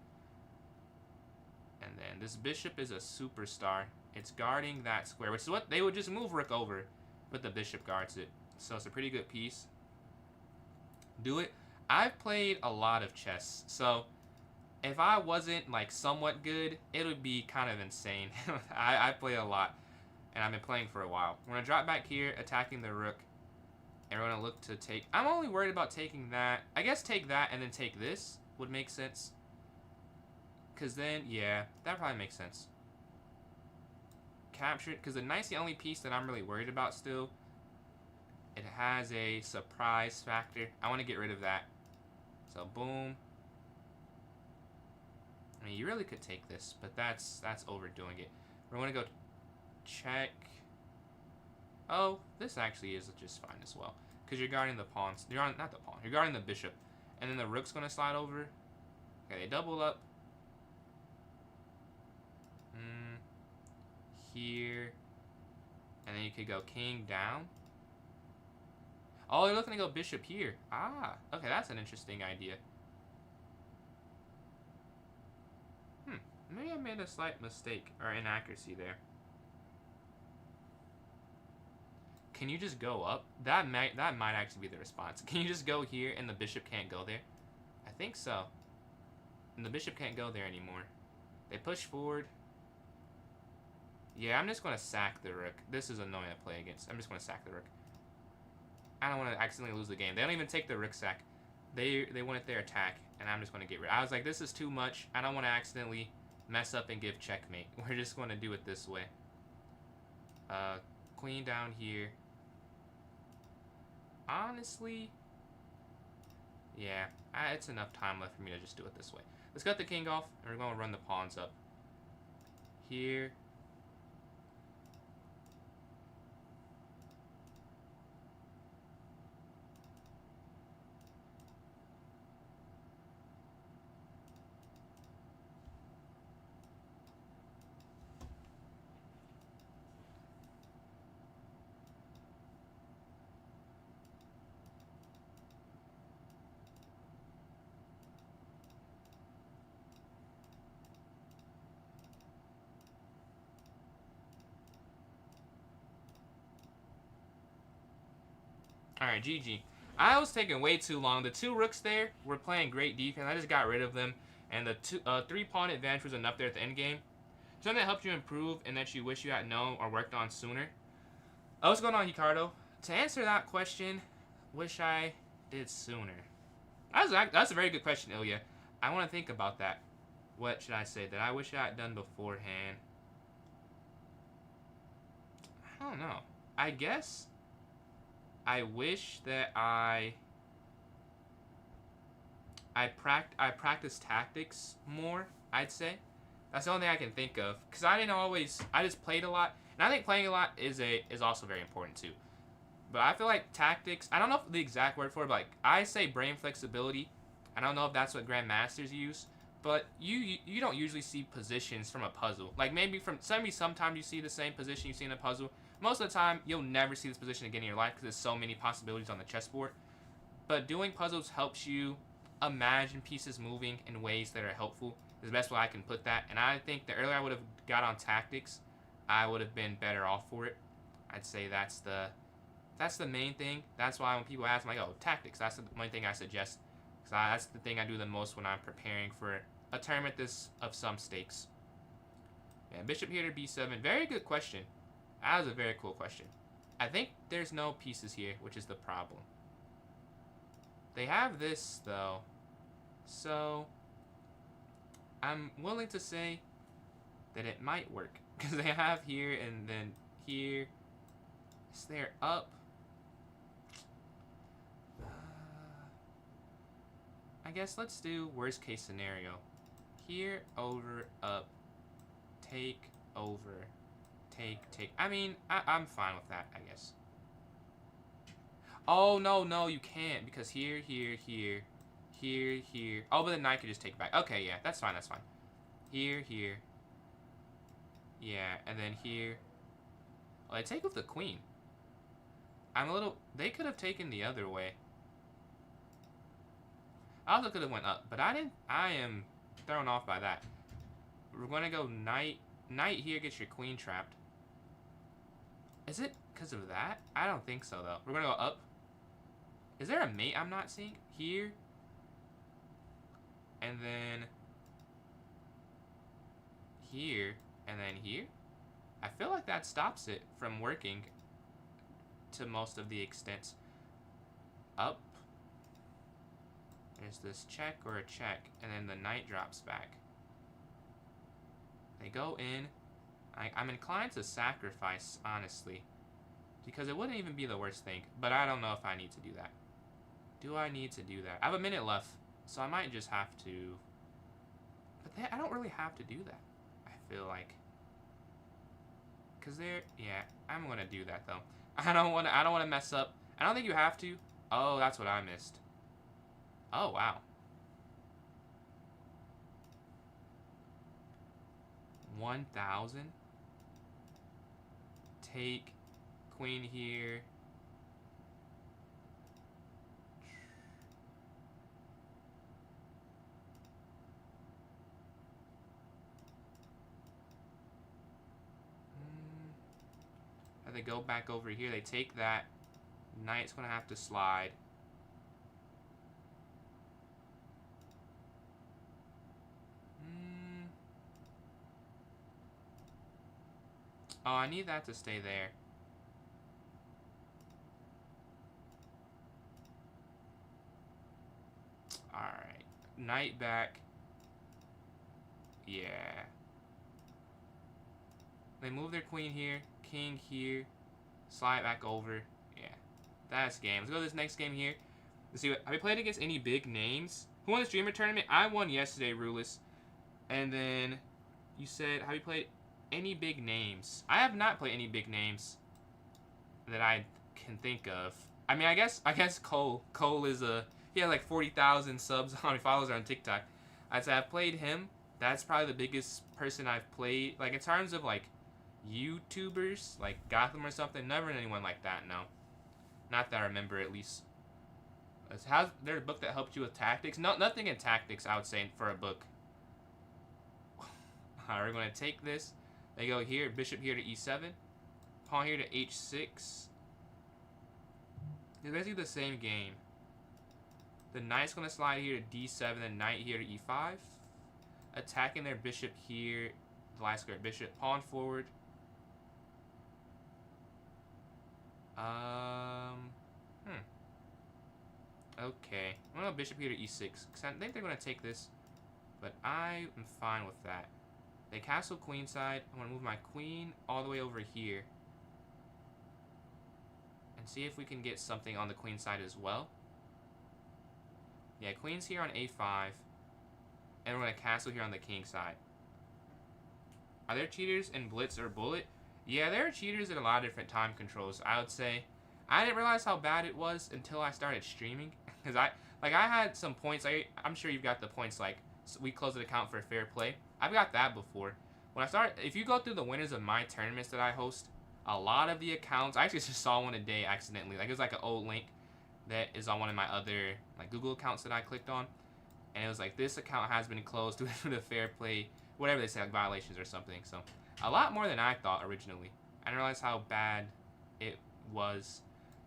And then this bishop is a superstar. It's guarding that square, which is what... They would just move rook over, but the bishop guards it. So it's a pretty good piece. Do it. I've played a lot of chess, so... If I wasn't, like, somewhat good, it would be kind of insane. I play a lot, and I've been playing for a while. We're going to drop back here, attacking the rook. And we're going to look to take... I'm only worried about taking that. I guess take that and then take this would make sense. Because then, yeah, that probably makes sense. Capture it, because the knight's the only piece that I'm really worried about still. It has a surprise factor. I want to get rid of that. So, boom. I mean, you really could take this, but that's overdoing it. We're going to go check. Oh, this actually is just fine as well. Because you're guarding the pawns. You're on, not the pawn. You're guarding the bishop. And then the rook's going to slide over. Okay, they double up. Here. And then you could go king down. Oh, you're looking to go bishop here. Ah, okay, that's an interesting idea. Maybe I made a slight mistake or inaccuracy there. Can you just go up? That might actually be the response. Can you just go here and the bishop can't go there? I think so. And the bishop can't go there anymore. They push forward. Yeah, I'm just going to sack the rook. This is annoying to play against. I'm just going to sack the rook. I don't want to accidentally lose the game. They don't even take the rook sack. They wanted their attack, and I'm just going to get rid. I was like, this is too much. I don't want to accidentally mess up and give checkmate. We're just going to do it this way. Queen down here. Honestly, yeah, it's enough time left for me to just do it this way. Let's cut the king off, and we're going to run the pawns up. Here. Alright, GG. I was taking way too long. The two rooks there were playing great defense. I just got rid of them. And the three-pawn advantage was enough there at the end game. Something that helped you improve and that you wish you had known or worked on sooner. What's going on, Ricardo? To answer that question, wish I did sooner. That's a very good question, Ilya. I want to think about that. What should I say that I wish I had done beforehand? I don't know. I guess I wish that I practiced tactics more, I'd say. That's the only thing I can think of. Because I just played a lot. And I think playing a lot is also very important too. But I feel like tactics, I don't know if the exact word for it, but like I say brain flexibility. I don't know if that's what grandmasters use. But you don't usually see positions from a puzzle. Like maybe sometimes you see the same position you see in a puzzle. Most of the time, you'll never see this position again in your life because there's so many possibilities on the chessboard. But doing puzzles helps you imagine pieces moving in ways that are helpful. Is the best way I can put that. And I think the earlier I would have got on tactics, I would have been better off for it. I'd say that's the main thing. That's why when people ask me, like, oh, tactics, that's the main thing I suggest. Because that's the thing I do the most when I'm preparing for a tournament of some stakes. Yeah, bishop here to b7. Very good question. That was a very cool question. I think there's no pieces here, which is the problem. They have this, though. So, I'm willing to say that it might work. Because they have here and then here. Is there up? I guess let's do worst case scenario. Here, over, up, take, over, take. I mean, I'm fine with that, I guess. Oh, no, you can't. Because here. Oh, but the knight could just take back. Okay, yeah, that's fine. Here. Yeah, and then here. Oh, they take with the queen. They could have taken the other way. I also could have went up, but I didn't. I am thrown off by that. We're going to go knight. Knight here gets your queen trapped. Is it because of that? I don't think so, though. We're going to go up. Is there a mate I'm not seeing? Here. And then here. And then here. I feel like that stops it from working to most of the extent. Up. There's this check or a check. And then the knight drops back. They go in. I'm inclined to sacrifice, honestly. Because it wouldn't even be the worst thing. But I don't know if I need to do that. Do I need to do that? I have a minute left. So I might just have to But I don't really have to do that, I feel like. Because they're... Yeah, I'm going to do that, though. I don't want to mess up. I don't think you have to. Oh, that's what I missed. Oh, wow. 1,000. Take queen here. They go back over here. They take that. Knight's going to have to slide. Oh, I need that to stay there. Alright. Knight back. Yeah. They move their queen here. King here. Slide back over. Yeah. That's game. Let's go to this next game here. Let's see. Have we played against any big names? Who won the streamer tournament? I won yesterday, Rulus. And then you said, have you played any big names? I have not played any big names that I can think of. I mean, I guess Cole. Cole is he has like 40,000 subs on followers on TikTok. I'd say I've played him. That's probably the biggest person I've played. Like in terms of like YouTubers, like Gotham or something. Never anyone like that. No, not that I remember at least. How's there a book that helped you with tactics? No, nothing in tactics. I would say for a book. Alright, we're going to take this. They go here, bishop here to e7. Pawn here to h6. It's basically the same game. The knight's going to slide here to d7, then knight here to e5. Attacking their bishop here. The light square bishop. Pawn forward. Okay. I'm going to go bishop here to e6. Because I think they're going to take this. But I am fine with that. They castle queenside. I'm going to move my queen all the way over here. And see if we can get something on the queen side as well. Yeah, queen's here on a5. And we're going to castle here on the king side. Are there cheaters in Blitz or Bullet? Yeah, there are cheaters in a lot of different time controls, I would say. I didn't realize how bad it was until I started streaming. Because I had some points. I'm sure you've got the points like, we closed an account for fair play. I've got that before. When I start, if you go through the winners of my tournaments that I host, a lot of the accounts, I actually just saw one today accidentally. Like it was like an old link that is on one of my other like Google accounts that I clicked on. And it was like, this account has been closed due to the fair play, whatever they say, like violations or something. So a lot more than I thought originally. I didn't realize how bad it was.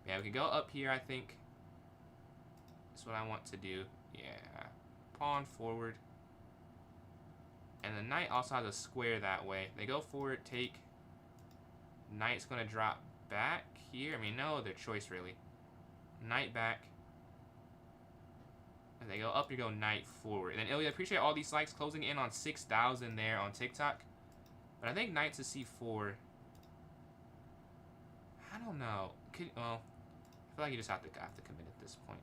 Yeah, we can go up here, I think. That's what I want to do. Yeah. Pawn forward. And the knight also has a square that way. They go forward, take. Knight's going to drop back here. I mean, no other choice, really. Knight back. And they go up, you go knight forward. And then, Ilya, I appreciate all these likes closing in on 6,000 there on TikTok. But I think knight to c4. I don't know. Well, I feel like you just have to commit at this point.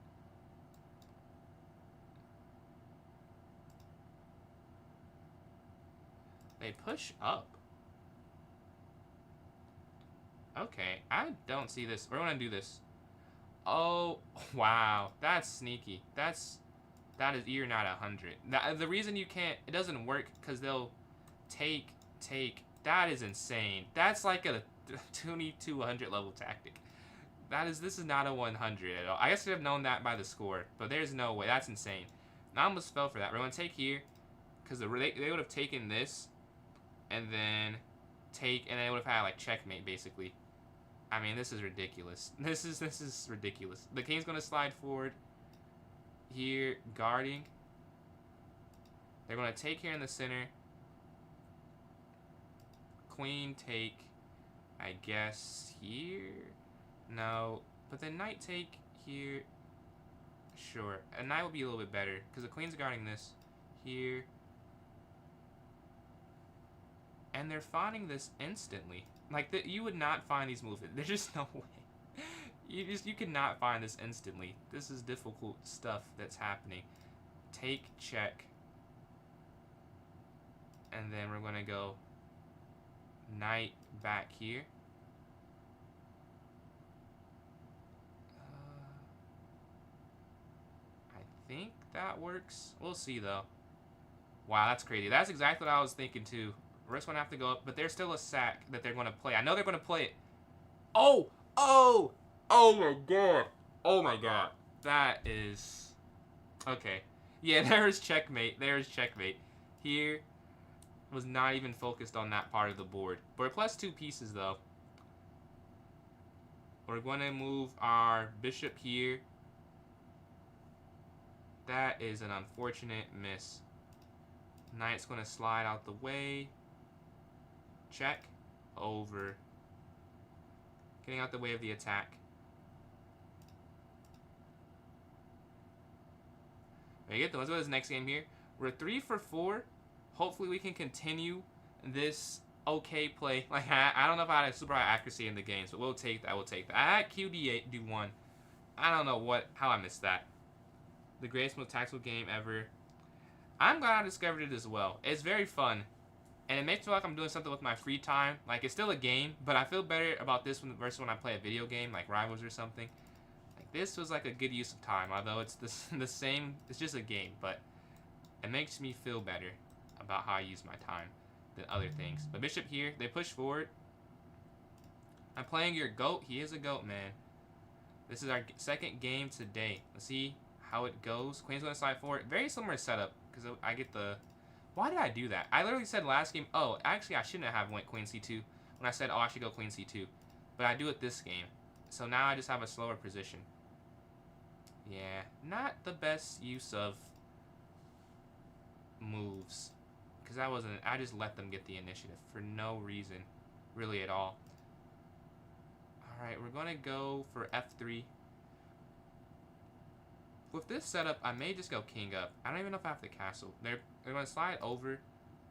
They push up. Okay, I don't see this. We're gonna do this. Oh, wow. That's sneaky. that is, you're not 100. The reason you can't, it doesn't work because they'll take. That is insane. That's like a 2200 level tactic. This is not a 100 at all. I guess I have known that by the score, but there's no way. That's insane. I almost fell for that. We're gonna take here because they would have taken this and then take, and they would have had like checkmate basically. I mean, this is ridiculous. This is ridiculous. The king's gonna slide forward here, guarding. They're gonna take here in the center. Queen take, I guess here. No, but the knight take here. Sure, a knight would be a little bit better because the queen's guarding this here. And they're finding this instantly. Like, you would not find these moves. There's just no way. You cannot find this instantly. This is difficult stuff that's happening. Take, check. And then we're going to go knight back here. I think that works. We'll see, though. Wow, that's crazy. That's exactly what I was thinking, too. Rook's going to have to go up, but there's still a sack that they're going to play. I know they're going to play it. Oh! Oh! Oh, my God. Oh, my God. That is... Okay. Yeah, there's checkmate. There's checkmate. Here was not even focused on that part of the board. We're plus 2 pieces, though. We're going to move our bishop here. That is an unfortunate miss. Knight's going to slide out the way. Check. Over. Getting out the way of the attack. There you go. Let's go to this next game here. We're 3 for 4. Hopefully we can continue this okay play. Like, I don't know if I had a super high accuracy in the games, but we'll take that. We'll take that. I had QD8 do 1. I don't know how I missed that. The greatest, most tactical game ever. I'm glad I discovered it as well. It's very fun. And it makes me feel like I'm doing something with my free time. Like, it's still a game, but I feel better about this one versus when I play a video game, like Rivals or something. Like, this was like a good use of time, although it's the same, it's just a game, but it makes me feel better about how I use my time than other things. But bishop here, they push forward. I'm playing your GOAT. He is a GOAT, man. This is our second game today. Let's see how it goes. Queen's going to slide forward. Very similar setup, because I get the... Why did I do that? I literally said last game, oh, actually I shouldn't have went queen c2 when I said, oh, I should go queen c2. But I do it this game. So now I just have a slower position. Yeah, not the best use of moves. Because I just let them get the initiative for no reason, really at all. Alright, we're going to go for f3. With this setup, I may just go king up. I don't even know if I have the castle. They're going to slide over,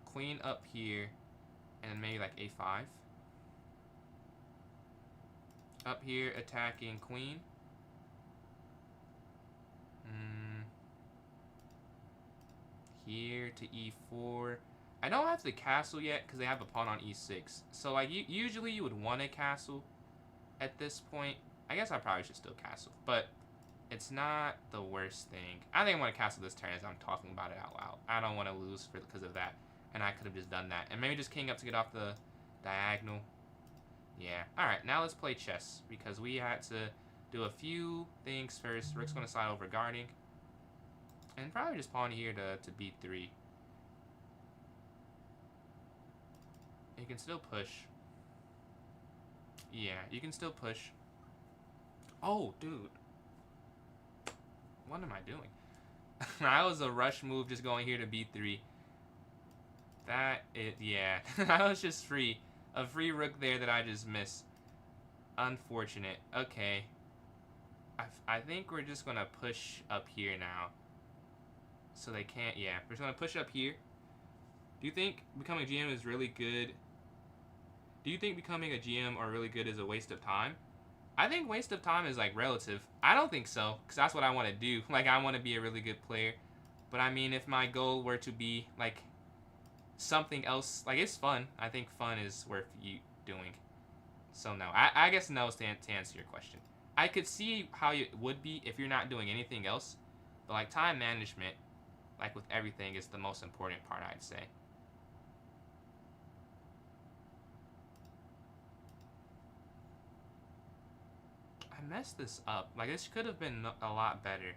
queen up here, and then maybe like a5. Up here, attacking queen. Here to e4. I don't have the castle yet because they have a pawn on e6. So like usually you would want a castle at this point. I guess I probably should still castle, but it's not the worst thing. I think I want to castle this turn as I'm talking about it out loud. I don't want to lose because of that, and I could have just done that. And maybe just king up to get off the diagonal. Yeah. All right, now let's play chess because we had to do a few things first. Rook's going to slide over guarding. And probably just pawn here to b3. You can still push. Yeah, you can still push. Oh, dude. What am I doing? That was a rush move just going here to b3. Yeah. That was just free. A free rook there that I just missed. Unfortunate. Okay. I think we're just going to push up here now. So they can't, yeah. We're just going to push up here. Do you think becoming a GM is really good? Do you think becoming a GM or really good is a waste of time? I think waste of time is like relative. I don't think so, because that's what I want to do. Like, I want to be a really good player. But I mean, if my goal were to be like something else, like it's fun. I think fun is worth you doing. So no, I guess no is to answer your question. I could see how it would be if you're not doing anything else. But like time management, like with everything, is the most important part, I'd say. I messed this up. Like, this could have been a lot better.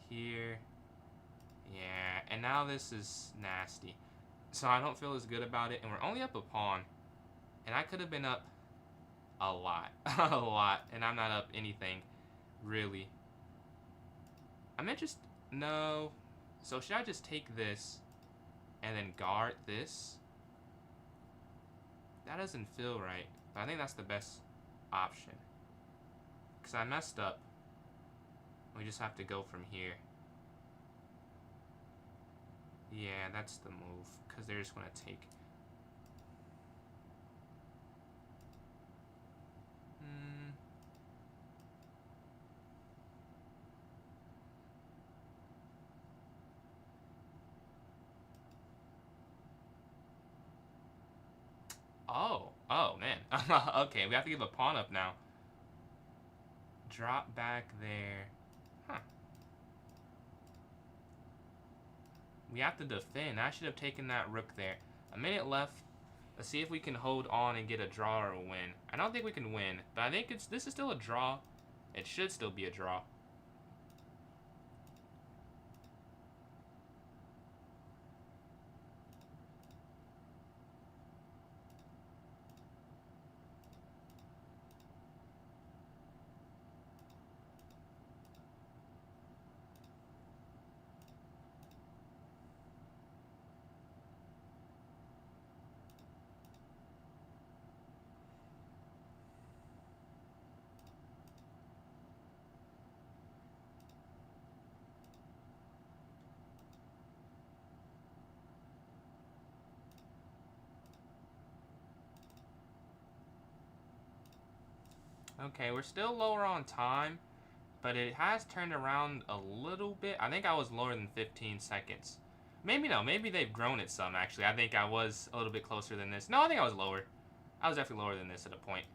Here. Yeah, and now this is nasty. So I don't feel as good about it, and we're only up a pawn. And I could have been up a lot. A lot. And I'm not up anything, really. I'm interested. No. So should I just take this and then guard this? That doesn't feel right. But I think that's the best option. Because I messed up. We just have to go from here. Yeah, that's the move. Because they're just going to take. Oh, man. Okay, we have to give a pawn up now. Drop back there. Huh. We have to defend. I should have taken that rook there. A minute left. Let's see if we can hold on and get a draw or a win. I don't think we can win, but I think this is still a draw. It should still be a draw. Okay, we're still lower on time, but it has turned around a little bit. I think I was lower than 15 seconds. Maybe no, maybe they've grown it some, actually. I think I was a little bit closer than this. No, I think I was lower. I was definitely lower than this at a point.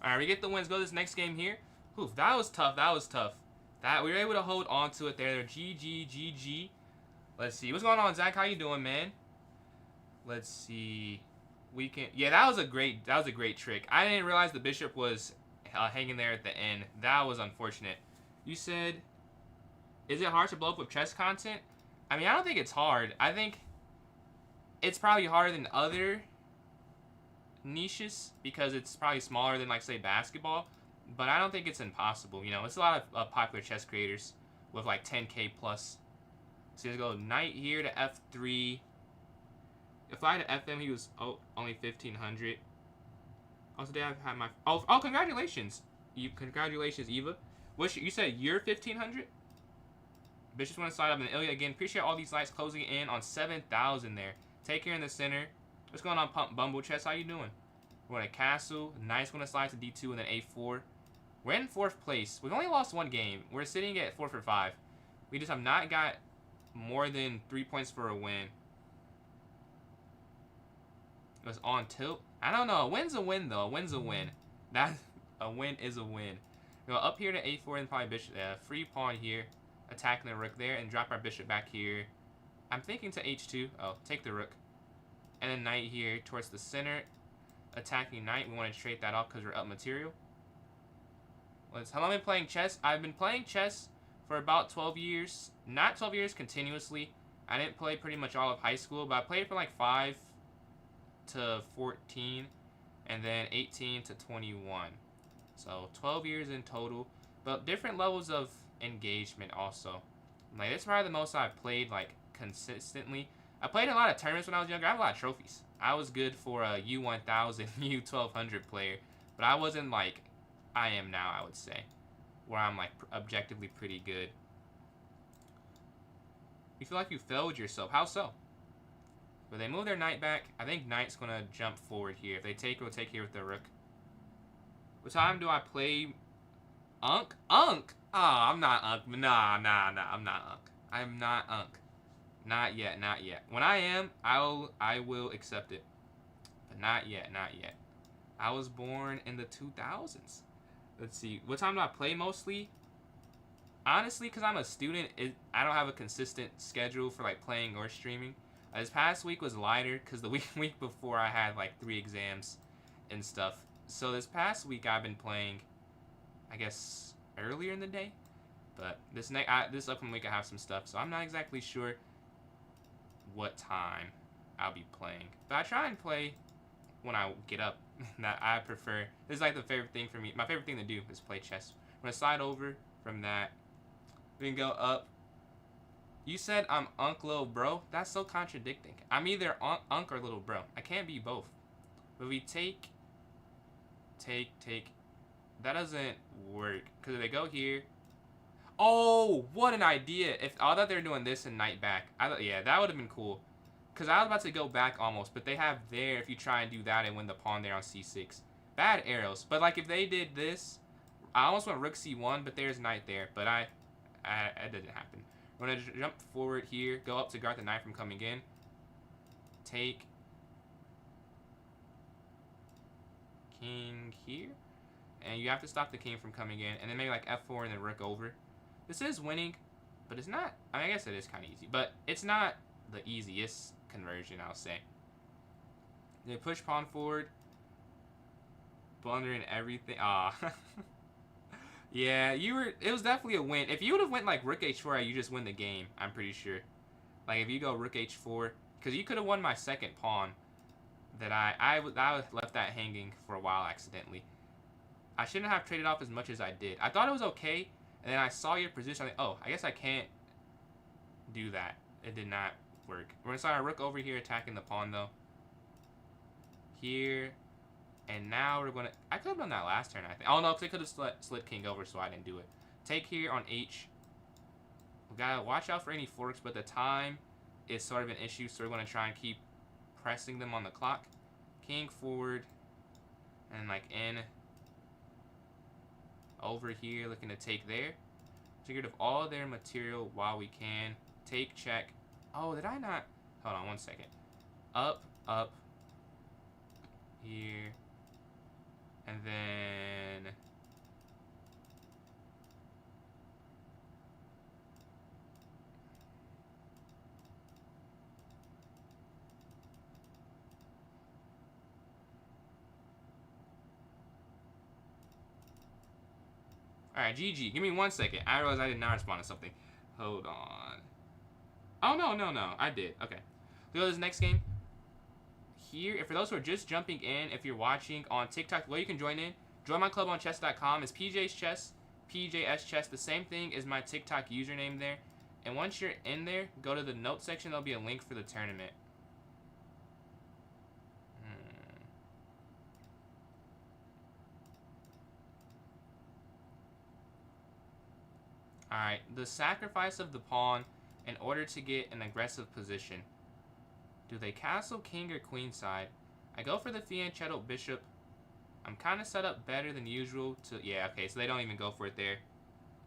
All right, we get the wins. Go to this next game here. Oof, that was tough. That was tough. That we were able to hold on to it there. GG, GG. Let's see. What's going on, Zach? How you doing, man? Let's see. We can. Yeah, that was a great trick. I didn't realize the bishop was hanging there at the end. That was unfortunate. You said, is it hard to blow up with chess content? I mean, I don't think it's hard. I think it's probably harder than other niches because it's probably smaller than, like, say, basketball. But I don't think it's impossible. You know, it's a lot of popular chess creators with like 10K plus. So let's go knight here to F3. If I had FM, he was only 1500. Also, today I've had my congratulations, congratulations, Eva. You said you're 1500? Bishops want to slide up, and Ilya again. Appreciate all these lights closing in on 7,000 there. Take care in the center. What's going on, Bumble Chess? How you doing? We're in a castle. Knight's going to slide to D2 and then A4. We're in 4th place. We've only lost one game. We're sitting at 4 for 5. We just have not got more than 3 points for a win. It was on tilt. I don't know. A win's a win, though. A win's a win. A win is a win. We go up here to A4 and probably bishop. Free pawn here. Attacking the rook there and drop our bishop back here. I'm thinking to H2. Oh, take the rook. And then knight here towards the center. Attacking knight. We want to trade that off because we're up material. How long have I been playing chess? I've been playing chess for about 12 years. Not 12 years continuously. I didn't play pretty much all of high school, but I played for like 5 to 14 and then 18 to 21. So 12 years in total, but different levels of engagement also. Like, this is probably the most I've played like consistently. I played in a lot of tournaments when I was younger. I have a lot of trophies. I was good for a U1000, U1200 player, but I wasn't like I am now, I would say, where I'm like objectively pretty good. You feel like you failed yourself. How so? But they move their knight back. I think knight's going to jump forward here. If they take, we'll take here with the rook. What time do I play Unk? Unk? Oh, I'm not Unk. Nah, I'm not Unk. I'm not Unk. Not yet, not yet. When I am, I will accept it. But not yet, not yet. I was born in the 2000s. Let's see. What time do I play mostly? Honestly, because I'm a student, I don't have a consistent schedule for like playing or streaming. This past week was lighter because the week before I had like 3 exams and stuff. So this past week I've been playing, I guess, earlier in the day. But this upcoming week I have some stuff, so I'm not exactly sure. what time I'll be playing. But I try and play when I get up. That I prefer. This is like the favorite thing for me. My favorite thing to do is play chess. I'm gonna slide over from that. We can go up. You said I'm Unk little bro. That's so contradicting. I'm either Unk or little bro. I can't be both. But we take. That doesn't work. Because if they go here. Oh, what an idea. If I thought they were doing this and knight back. Yeah, that would have been cool. Because I was about to go back almost. But they have there if you try and do that and win the pawn there on c6. Bad arrows. But like if they did this. I almost went rook c1. But there's knight there. But it didn't happen. We're going to jump forward here. Go up to guard the knight from coming in. Take. King here. And you have to stop the king from coming in. And then maybe like f4 and then rook over. This is winning. But it's not. I mean, I guess it is kind of easy. But it's not the easiest conversion, I'll say. They push pawn forward. Blundering everything. Ah. Yeah, it was definitely a win. If you would have went like rook h4, you just win the game, I'm pretty sure. Like if you go rook h4, because you could have won my second pawn that I left that hanging for a while accidentally. I shouldn't have traded off as much as I did. I thought it was okay, and then I saw your position. I'm like, oh, I guess I can't do that. It did not work. We're going to start a rook over here attacking the pawn, though. Here. And now we're going to... I could have done that last turn, I think. Oh, no, because I could have slid king over, so I didn't do it. Take here on h. We got to watch out for any forks, but the time is sort of an issue, so we're going to try and keep pressing them on the clock. King forward. And, like, in... Over here, looking to take there. To get rid of all their material while we can. Take, check. Oh, did I not? Hold on 1 second. Up, up. Here. And then... Alright, GG. Give me 1 second. I realized I did not respond to something. Hold on. Oh, no. I did. Okay. Let's go to this next game. Here, and for those who are just jumping in, if you're watching on TikTok, well, you can join in. Join my club on chess.com. It's PJ's Chess, PJS Chess. The same thing is my TikTok username there. And once you're in there, go to the notes section. There'll be a link for the tournament. Alright, the sacrifice of the pawn in order to get an aggressive position. Do they castle king or queen side? I go for the fianchetto bishop. I'm kind of set up better than usual to... Yeah, okay, so they don't even go for it there.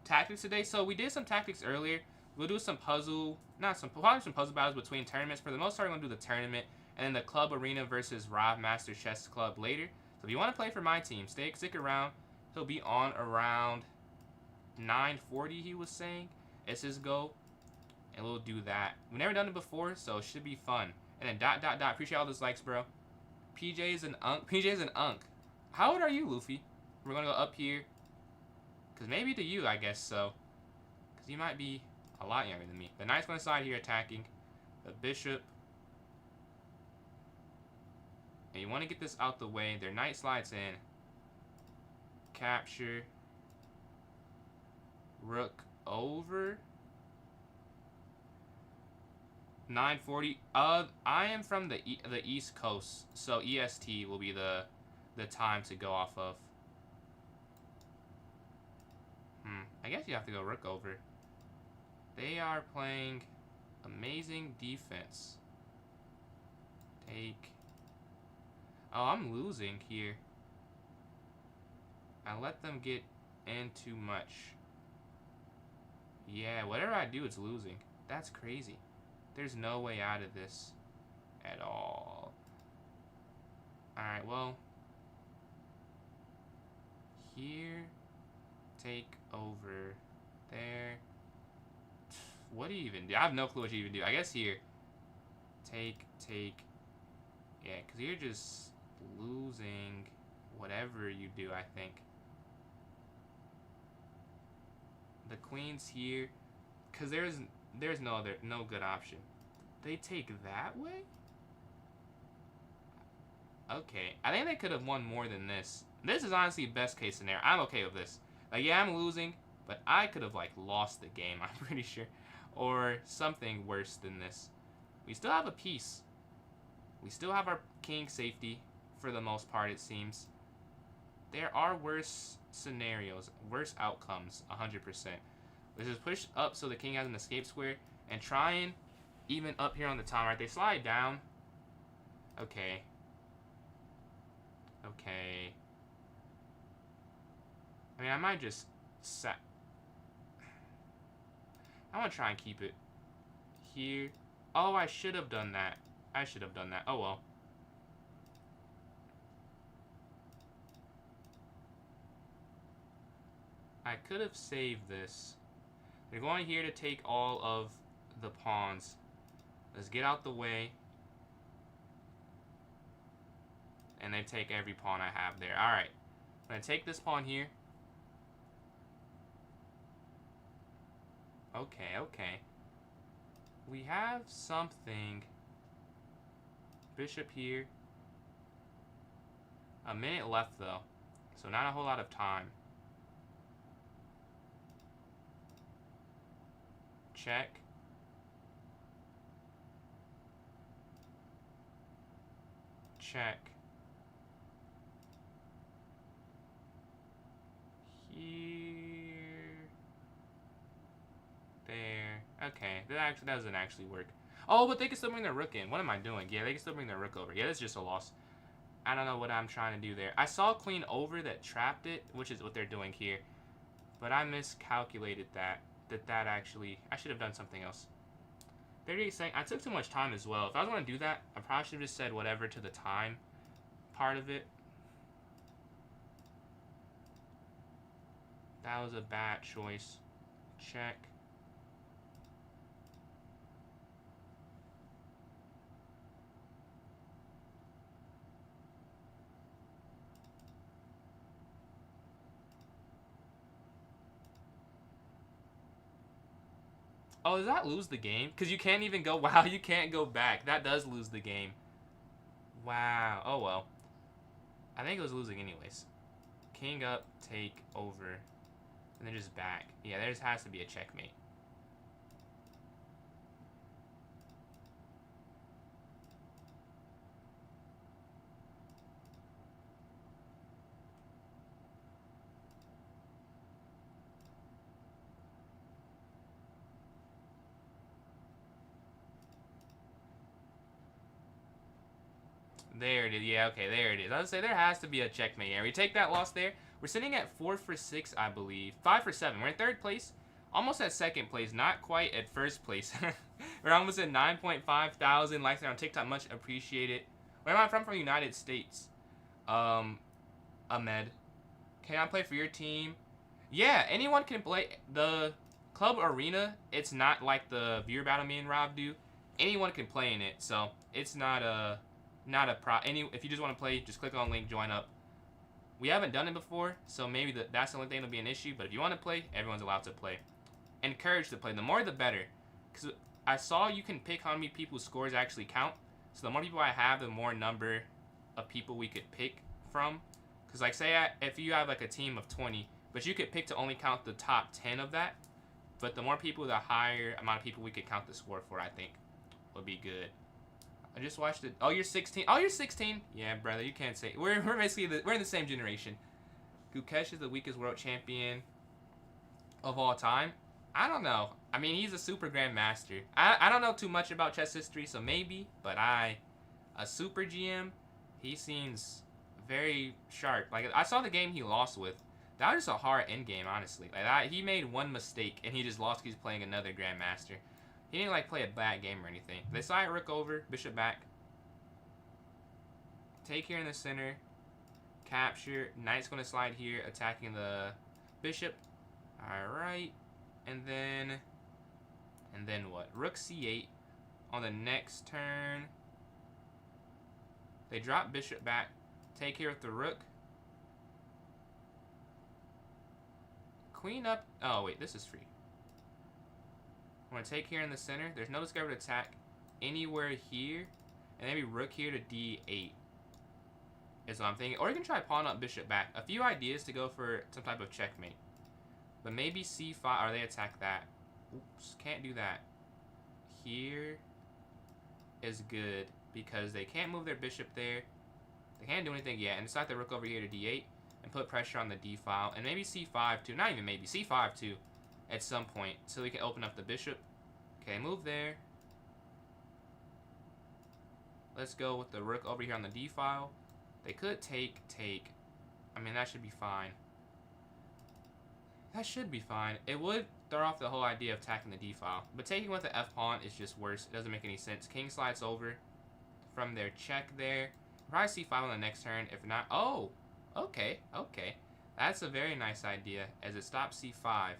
Tactics today. So we did some tactics earlier. We'll do some puzzle... Probably some puzzle battles between tournaments. For the most part, we're going to do the tournament. And then the club arena versus Rob Master Chess Club later. So if you want to play for my team, stick around. He'll be on around 9:40, he was saying. It's his goal. And we'll do that. We've never done it before, so it should be fun. And then ... Appreciate all those likes, bro. PJ's an unk. How old are you, Luffy? We're going to go up here. Because maybe to you, I guess so. Because you might be a lot younger than me. The knight's going to side here attacking. The bishop. And you want to get this out the way. Their knight slides in. Capture. Rook over. 9:40. I am from the East Coast, so EST will be the time to go off of. I guess you have to go rook over. They are playing amazing defense. Take. Oh, I'm losing here. I let them get in too much. Yeah, whatever I do, it's losing. That's crazy. There's no way out of this at all. Alright, well. Here. Take over there. What do you even do? I have no clue what you even do. I guess here. Take. Yeah, because you're just losing whatever you do, I think. The queen's here. Because there's no good option. They take that way? Okay. I think they could have won more than this. This is honestly best case scenario. I'm okay with this. Like, yeah, I'm losing, but I could have, like, lost the game, I'm pretty sure. Or something worse than this. We still have a piece. We still have our king safety, for the most part, it seems. There are worse scenarios, worse outcomes, 100%. Let's just push up so the king has an escape square, and try and even up here on the top, right? They slide down. Okay. Okay. I mean, I might just I want to try and keep it here. Oh, I should have done that. I should have done that. Oh, well. I could have saved this. They're going here to take all of the pawns. Let's get out the way. And they take every pawn I have there. Alright. I'm going to take this pawn here. Okay, okay. We have something. Bishop here. A minute left, though. So not a whole lot of time. Check. Check. Here. There. Okay. That doesn't actually work. Oh, but they can still bring their rook in. What am I doing? Yeah, they can still bring their rook over. Yeah, that's just a loss. I don't know what I'm trying to do there. I saw queen over that trapped it, which is what they're doing here. But I miscalculated that. That actually... I should have done something else. 38 seconds. I took too much time as well. If I was going to do that, I probably should have just said whatever to the time part of it. That was a bad choice. Check. Oh, does that lose the game? Because you can't even go... Wow, you can't go back. That does lose the game. Wow. Oh, well. I think it was losing anyways. King up, take over, and then just back. Yeah, there just has to be a checkmate. There it is. Yeah, okay, there it is. I would say there has to be a checkmate here. We take that loss there. We're sitting at 4 for 6, I believe. 5 for 7. We're in 3rd place. Almost at 2nd place. Not quite at 1st place. We're almost at 9.5 thousand likes on TikTok. Much appreciated. Where am I from? From the United States. Ahmed. Can I play for your team? Yeah, anyone can play. The club arena, it's not like the viewer battle me and Rob do. Anyone can play in it, so it's not a if you just want to play, just click on link, join up. We haven't done it before, so maybe that's the only thing that'll be an issue. But if you want to play, everyone's allowed to play. Encouraged to play. The more, the better. Because I saw you can pick how many people's scores actually count. So the more people I have, the more number of people we could pick from. Because like say if you have like a team of 20, but you could pick to only count the top 10 of that. But the more people, the higher amount of people we could count the score for, I think, would be good. I just watched it. Oh, you're 16. Oh, you're 16. Yeah, brother, you can't say. We're basically we're in the same generation. Gukesh is the weakest world champion of all time. I don't know. I mean, he's a super grandmaster. I don't know too much about chess history, so maybe. But a super GM, he seems very sharp. Like I saw the game he lost with. That was just a hard endgame, honestly. Like he made one mistake and he just lost because he's playing another grandmaster. He didn't like play a bad game or anything. They slide rook over, bishop back. Take here in the center. Capture. Knight's going to slide here, attacking the bishop. Alright. And then what? Rook c8 on the next turn. They drop bishop back. Take here with the rook. Queen up. Oh, wait. This is free. I'm going to take here in the center. There's no discovered attack. anywhere here, and maybe rook here to d8 is what I'm thinking. Or you can try pawn up, bishop back. A few ideas to go for some type of checkmate. But maybe c5, or they attack that. Oops, can't do that. Here is good because they can't move their bishop there. They can't do anything yet, and decide the rook over here to d8 and put pressure on the d file, and maybe c5 too. Not even maybe, c5 too at some point, so we can open up the bishop. Okay, move there. Let's go with the rook over here on the d file. They could take. I mean, that should be fine. That should be fine. It would throw off the whole idea of attacking the d file, but taking with the f pawn is just worse. It doesn't make any sense. King slides over from their check there. Probably c5 on the next turn. If not, oh, okay. That's a very nice idea, as it stops c5.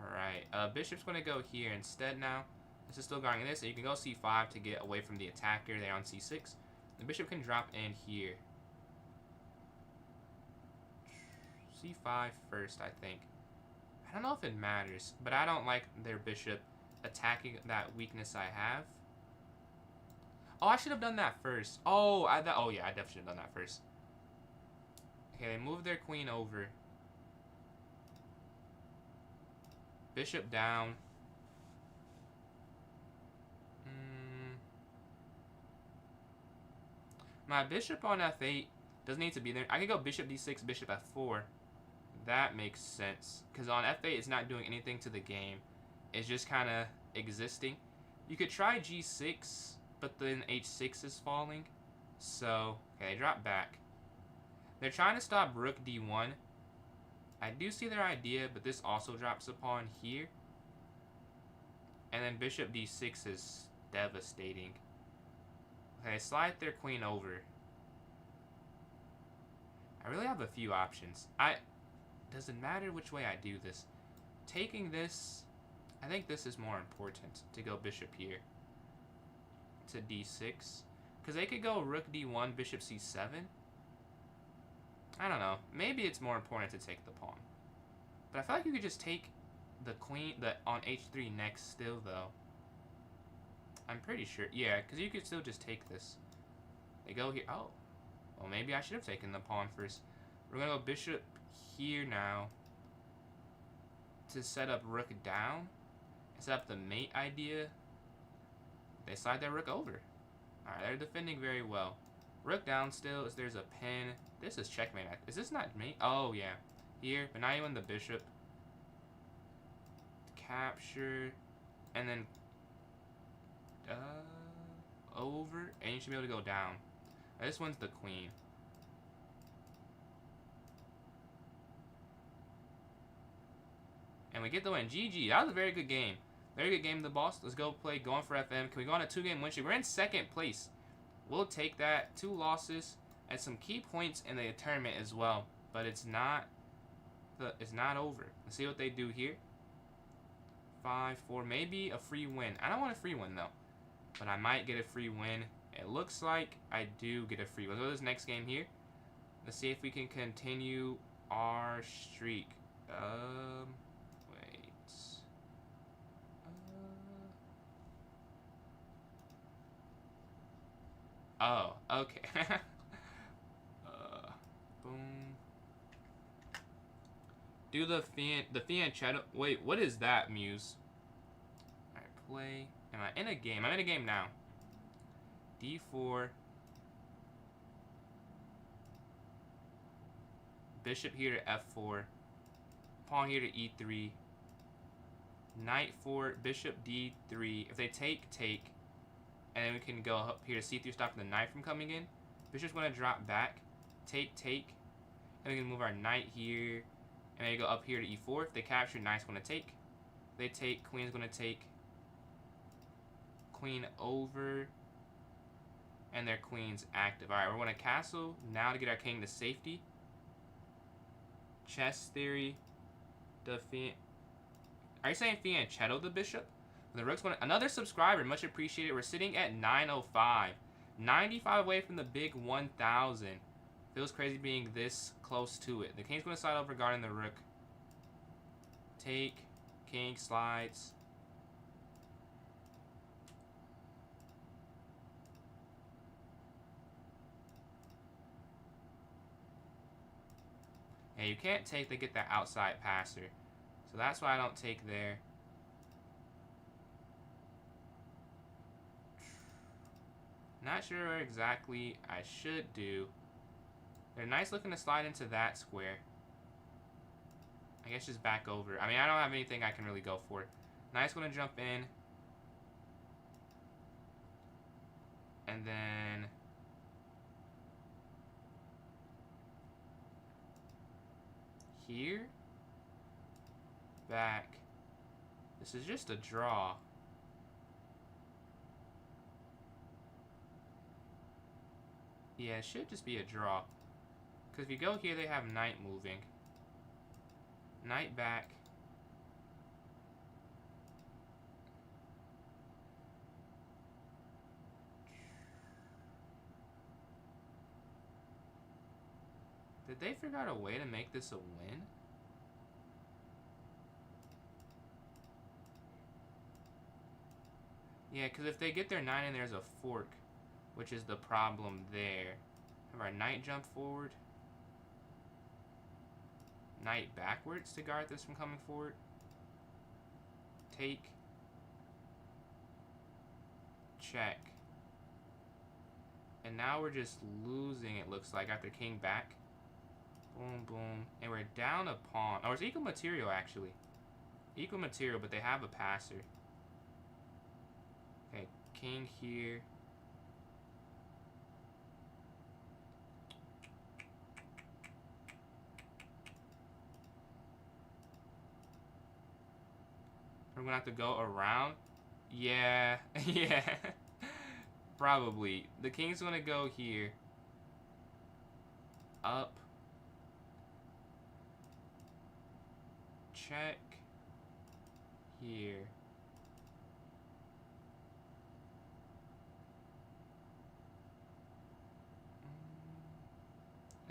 Alright, bishop's going to go here instead now. This is still guarding this, so you can go c5 to get away from the attacker there on c6. The bishop can drop in here. c5 first, I think. I don't know if it matters, but I don't like their bishop attacking that weakness I have. Oh, I should have done that first. Oh, yeah, I definitely should have done that first. Okay, they moved their queen over. Bishop down. My bishop on f8 doesn't need to be there. I could go bishop d6, bishop f4. That makes sense. Because on f8, it's not doing anything to the game. It's just kind of existing. You could try g6, but then h6 is falling. So, okay, drop back. They're trying to stop rook d1. I do see their idea, but this also drops a pawn here. And then bishop d6 is devastating. Okay, slide their queen over. I really have a few options. Doesn't matter which way I do this. Taking this, I think this is more important to go bishop here to d6. Because they could go rook d1, bishop c7. I don't know. Maybe it's more important to take the pawn. But I feel like you could just take the queen on h3 next still, though. I'm pretty sure. Yeah, because you could still just take this. They go here. Oh. Well, maybe I should have taken the pawn first. We're going to go bishop here now to set up rook down. Set up the mate idea. They slide their rook over. Alright, they're defending very well. Rook down still. There's a pin. This is checkmate. Is this not mate? Oh, yeah. Here, but now you win the bishop. Capture. And then over, and you should be able to go down. This one's the queen. And we get the win. GG. That was a very good game. Very good game, the boss. Let's go play Going for FM. Can we go on a 2-game win streak? We're in second place. We'll take that. 2 losses and some key points in the tournament as well. But it's not over. Let's see what they do here. 5-4. Maybe a free win. I don't want a free win though. But I might get a free win. It looks like I do get a free win. Let's go to this next game here. Let's see if we can continue our streak. Wait. Oh, okay. Boom. Do the fianchetto. Wait, what is that, Muse? Alright, play. Am I in a game? I'm in a game now. D4. Bishop here to F4. Pawn here to E3. Knight 4. Bishop D3. If they take. And then we can go up here to C3, stopping the knight from coming in. Bishop's going to drop back. Take. And we can move our knight here. And then go up here to E4. If they capture, knight's going to take. If they take, queen's going to take. Queen over. And their queen's active. Alright, we're going to castle now to get our king to safety. Chess theory. Are you saying fianchetto the bishop? The rook's going to... Another subscriber, much appreciated. We're sitting at 905. 95 away from the big 1,000. Feels crazy being this close to it. The king's going to slide over guarding the rook. Take. King slides. Yeah, you can't take to get that outside passer. So that's why I don't take there. Not sure what exactly I should do. They're nice looking to slide into that square. I guess just back over. I mean, I don't have anything I can really go for. Nice one to jump in. And then... here. Back. This is just a draw. Yeah, it should just be a draw. Because if you go here, they have knight moving. Knight back. Did they figure out a way to make this a win? Yeah, because if they get their knight in, there's a fork, which is the problem there. Have our knight jump forward. Knight backwards to guard this from coming forward. Take. Check. And now we're just losing, it looks like, after king back. Boom, boom. And we're down a pawn. Oh, it's equal material, actually. Equal material, but they have a passer. Okay, king here. We're gonna have to go around. Yeah, yeah. Probably. The king's gonna go here. Up. Check. Here.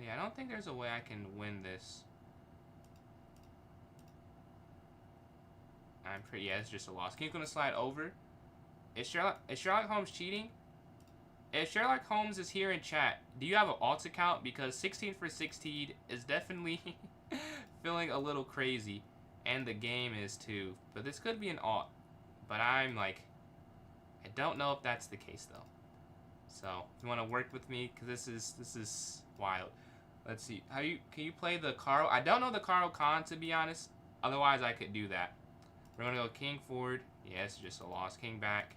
Yeah, I don't think there's a way I can win this. I'm pretty, yeah, it's just a loss. King's gonna slide over. Is Sherlock Holmes cheating? If Sherlock Holmes is here in chat, do you have an alt account? Because 16 for 16 is definitely feeling a little crazy. And the game is too. But this could be an alt. But I'm like, I don't know if that's the case though. So, if you want to work with me, because this is wild. Let's see. Can you play the Carl? I don't know the Carl Khan, to be honest. Otherwise, I could do that. We're going to go king forward. Yeah, it's just a loss. King back.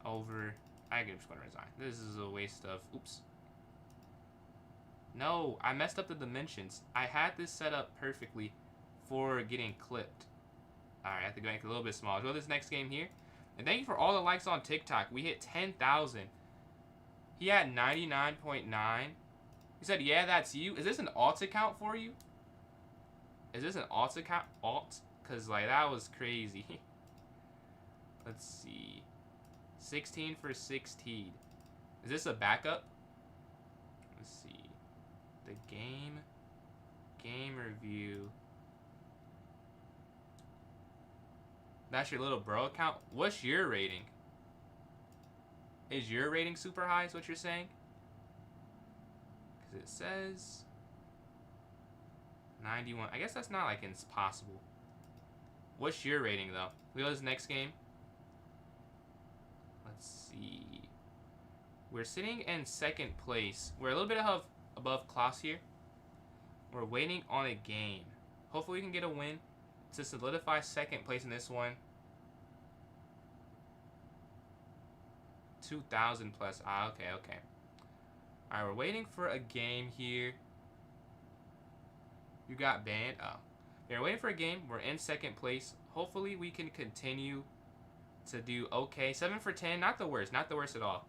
Over. I'm just going to resign. This is a waste of... Oops. No, I messed up the dimensions. I had this set up perfectly for getting clipped. Alright, I have to make it a little bit smaller. Let's go to this next game here. And thank you for all the likes on TikTok. We hit 10,000. He had 99.9. He said, yeah, that's you. Is this an alt account for you? Is this an alt account? Alt? Because, like, that was crazy. Let's see. 16 for 16. Is this a backup? Let's see. The game. Game review. That's your little bro account? What's your rating? Is your rating super high is what you're saying? Because it says 91. I guess that's not like it's possible. What's your rating though? We go to this next game. Let's see. We're sitting in second place. We're a little bit above Klaus here. We're waiting on a game. Hopefully we can get a win to solidify second place in this one. 2,000 plus. Ah, okay. Alright, we're waiting for a game here. You got banned? Oh. Yeah, we're waiting for a game. We're in second place. Hopefully we can continue to do okay. 7 for 10. Not the worst. Not the worst at all.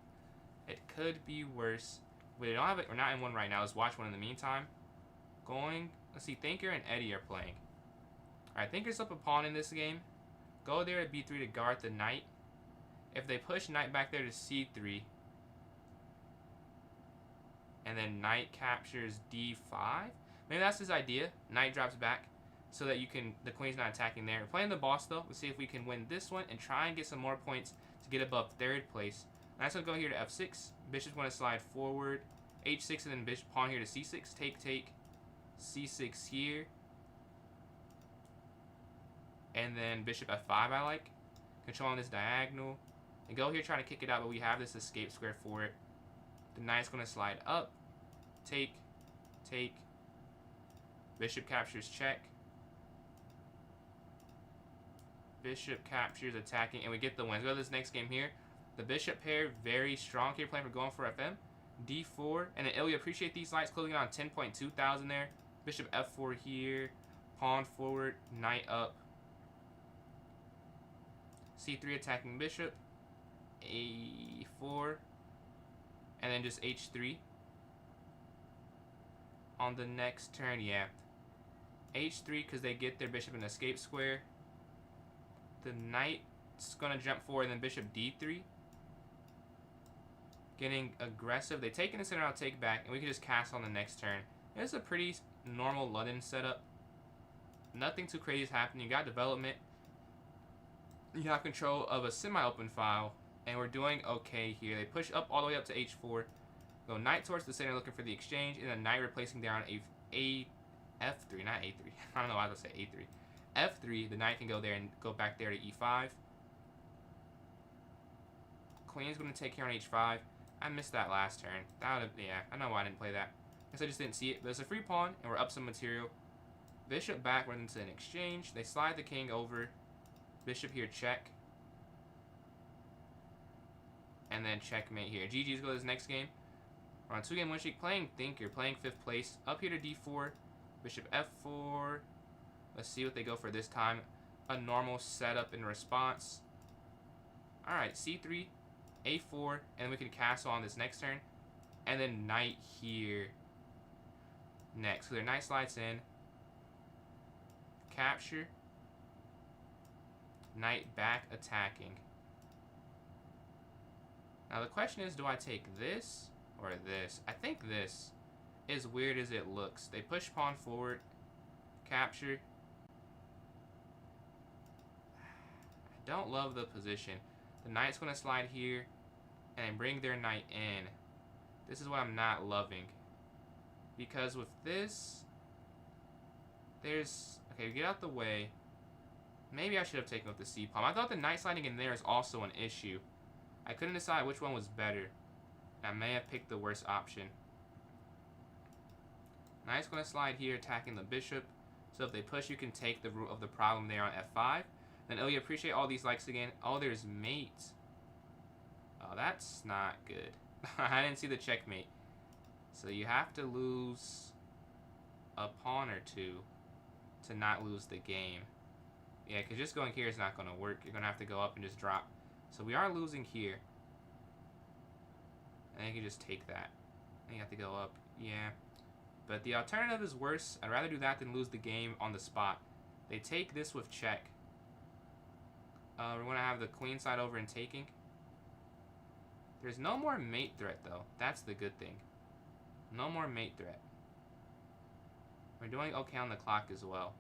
It could be worse. We don't have it. We're not in one right now. Let's watch one in the meantime. Let's see. Thinker and Eddie are playing. Alright, Thinker's up a pawn in this game. Go there at b3 to guard the knight. If they push knight back there to c3, and then knight captures d5, maybe that's his idea. Knight drops back so that the queen's not attacking there. We're playing the boss though. Let's see if we can win this one and try and get some more points to get above third place. Nice one, go here to f6. Bishop's going to slide forward. h6 and then bishop pawn here to c6. Take. c6 here. And then bishop f5 I like. Controlling this diagonal. And go here trying to kick it out, but we have this escape square for it. The knight's going to slide up. Take. Take. Bishop captures check. Bishop captures attacking, and we get the win. Let's go to this next game here. The bishop pair, very strong here, playing for going for FM. D4, and then Ilya, appreciate these lights, closing on 10.2 thousand there. Bishop F4 here. Pawn forward, knight up. C3 attacking bishop. A4. And then just H3. On the next turn, yeah. H3 because they get their bishop in escape square. The knight's going to jump forward, and then bishop D3. Getting aggressive. They take in the center, I'll take back, and we can just castle on the next turn. It's a pretty normal London setup. Nothing too crazy is happening. You got development. You have control of a semi-open file, and we're doing okay here. They push up all the way up to H4. Go knight towards the center looking for the exchange, and then knight replacing down F3, not A3. I don't know why I say A3. F3, the knight can go there and go back there to E5. Queen's going to take here on H5. I missed that last turn. That would have, yeah, I know why I didn't play that. I guess I just didn't see it. But it's a free pawn, and we're up some material. Bishop back runs into an exchange. They slide the king over. Bishop here, check. And then checkmate here. GG's go to this next game. We're on 2-game win streak, playing Thinker, playing 5th place. Up here to D4. Bishop F4. Let's see what they go for this time. A normal setup in response. Alright, C3, A4, and we can castle on this next turn. And then knight here. Next. So their knight slides in. Capture. Knight back attacking. Now the question is, do I take this or this? I think this, as weird as it looks. They push pawn forward. Capture. I don't love the position. The knight's going to slide here and bring their knight in. This is what I'm not loving. Because with this, there's... Okay, get out the way. Maybe I should have taken with the c-pawn. I thought the knight sliding in there is also an issue. I couldn't decide which one was better. I may have picked the worst option. Knight's going to slide here, attacking the bishop. So if they push, you can take the root of the problem there on F5. Then Ilya, appreciate all these likes again. Oh, there's mate. Oh, that's not good. I didn't see the checkmate. So you have to lose a pawn or two to not lose the game. Yeah, because just going here is not going to work. You're going to have to go up and just drop. So we are losing here. And you can just take that. And you have to go up. Yeah. But the alternative is worse. I'd rather do that than lose the game on the spot. They take this with check. We're going to have the queen side over and taking. There's no more mate threat, though. That's the good thing. No more mate threat. We're doing okay on the clock as well.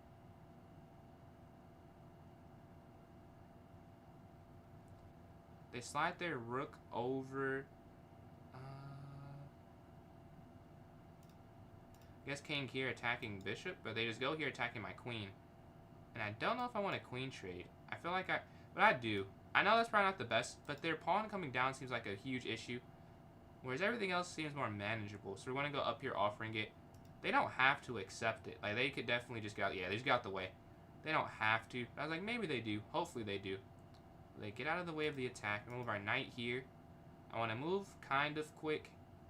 They slide their rook over. I guess king here attacking bishop, but they just go here attacking my queen. And I don't know if I want a queen trade. I feel like but I do. I know that's probably not the best, but their pawn coming down seems like a huge issue. Whereas everything else seems more manageable. So we're going to go up here offering it. They don't have to accept it. Like, they could definitely just get out. Yeah, they just got out the way. They don't have to. I was like, maybe they do. Hopefully they do. They get out of the way of the attack. Move our knight here. I want to move kind of quick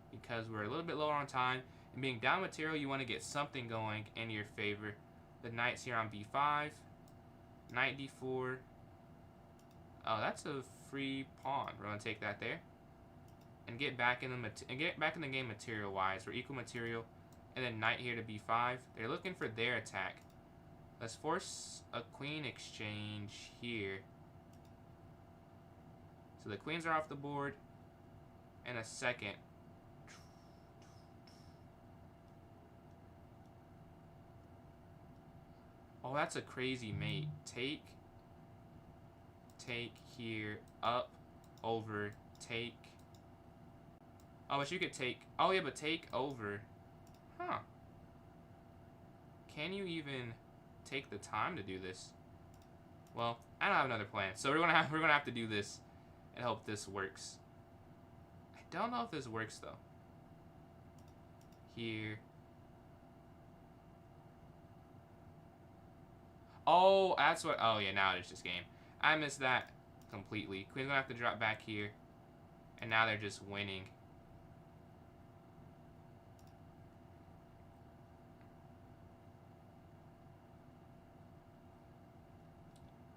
because we're a little bit lower on time. And being down material, you want to get something going in your favor. The knight's here on b5. Knight d4. Oh, that's a free pawn. We're going to take that there. And get back in the game material-wise. We're equal material. And then knight here to b5. They're looking for their attack. Let's force a queen exchange here. So the queens are off the board. And a second. Oh, that's a crazy mate. Take here, up, over, take. Oh, but you could take. Oh, yeah, but take over. Huh. can you even take the time to do this? Well, I don't have another plan, so we're gonna have to do this and hope this works. I don't know if this works though. Here. Oh, that's what. Oh yeah, now it's just game. I missed that completely. Queen's gonna have to drop back here, and now they're just winning.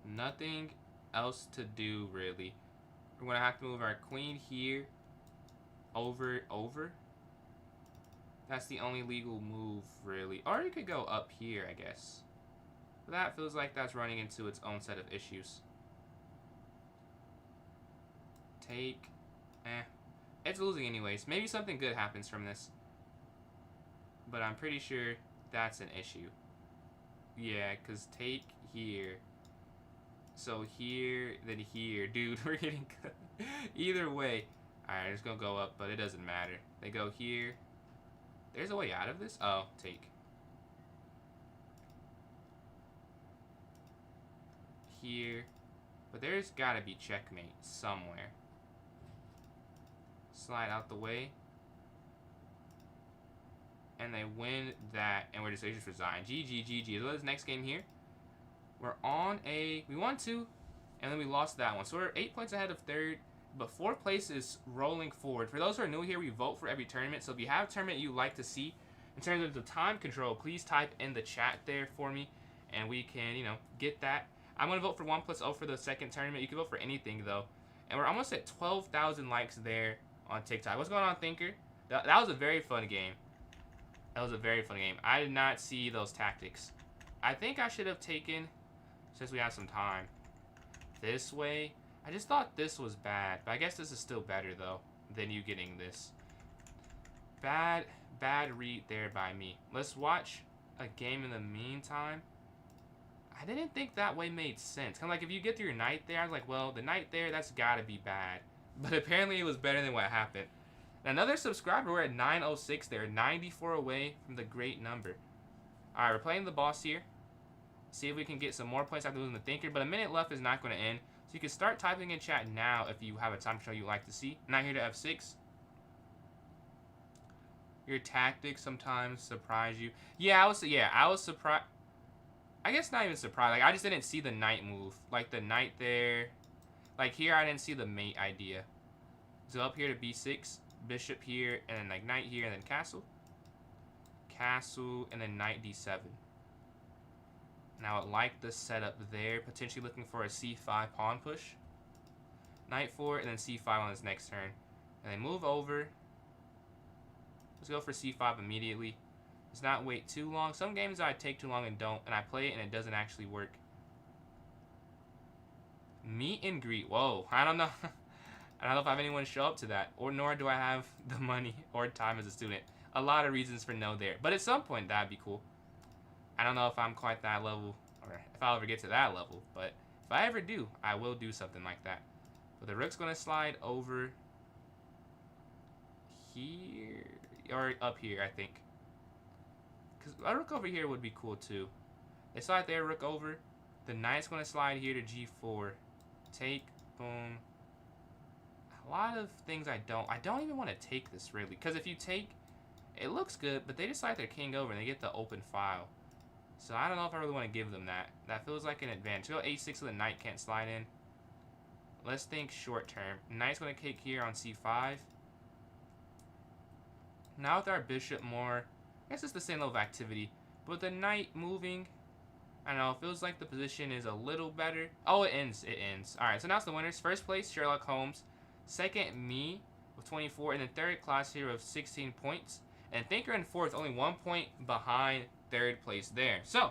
Nothing else to do really. We're gonna have to move our queen here. Over. That's the only legal move really. Or you could go up here, I guess. But that feels like that's running into its own set of issues. Take. It's losing anyways. Maybe something good happens from this. But I'm pretty sure that's an issue. Yeah, because take here. So here, then here. Dude, we're getting either way. Alright, it's gonna go up, but it doesn't matter. They go here. There's a way out of this? Oh, take. Here. But there's gotta be checkmate somewhere. Slide out the way. And they win that, and they just resign. GG. So this next game here. We're on a... We won 2, and then we lost that one. So we're 8 points ahead of third, but 4th place is rolling forward. For those who are new here, we vote for every tournament. So if you have a tournament you like to see, in terms of the time control, please type in the chat there for me, and we can, you know, get that. I'm going to vote for 1+0 for the second tournament. You can vote for anything, though. And we're almost at 12,000 likes there on TikTok. What's going on, Thinker? That was a very fun game. That was a very fun game. I did not see those tactics. I think I should have taken... Since we have some time. This way. I just thought this was bad. But I guess this is still better, though, than you getting this. Bad read there by me. Let's watch a game in the meantime. I didn't think that way made sense. Kind of like if you get your knight there, I was like, well, the knight there, that's got to be bad. But apparently it was better than what happened. And another subscriber, we're at 906 there. 94 away from the great number. Alright, we're playing the boss here. See if we can get some more points after losing the Thinker. But a minute left is not going to end. So you can start typing in chat now if you have a time control you like to see. Not here to F6. Your tactics sometimes surprise you. Yeah, I was surprised. I guess not even surprised. Like, I just didn't see the knight move. Like, the knight there. Like, here I didn't see the mate idea. So up here to B6. Bishop here. And then, like, knight here. And then castle. Castle. And then knight D7. Now, I like the setup there. Potentially looking for a C5 pawn push. Knight 4, and then C5 on his next turn. And they move over. Let's go for C5 immediately. Let's not wait too long. Some games I take too long and don't, and I play it and it doesn't actually work. Meet and greet. Whoa, I don't know. I don't know if I have anyone show up to that, or nor do I have the money or time as a student. A lot of reasons for no there. But at some point, that'd be cool. I don't know if I'm quite that level, or if I'll ever get to that level, but if I ever do, I will do something like that. But the rook's going to slide over here, or up here, I think. Because a rook over here would be cool, too. They slide there, rook over. The knight's going to slide here to G4. Take, boom. A lot of things I don't even want to take this, really. Because if you take, it looks good, but they just slide their king over and they get the open file. So I don't know if I really want to give them that. That feels like an advantage. Go A6 so the knight can't slide in. Let's think short term. Knight's going to kick here on C5. Now with our bishop more, I guess it's the same level of activity. But with the knight moving, I don't know, it feels like the position is a little better. Oh, it ends. It ends. Alright, so now it's the winners. First place, Sherlock Holmes. Second, me with 24. And then third, Class Hero with 16 points. And Thinker in fourth, only 1 point behind third place there. So,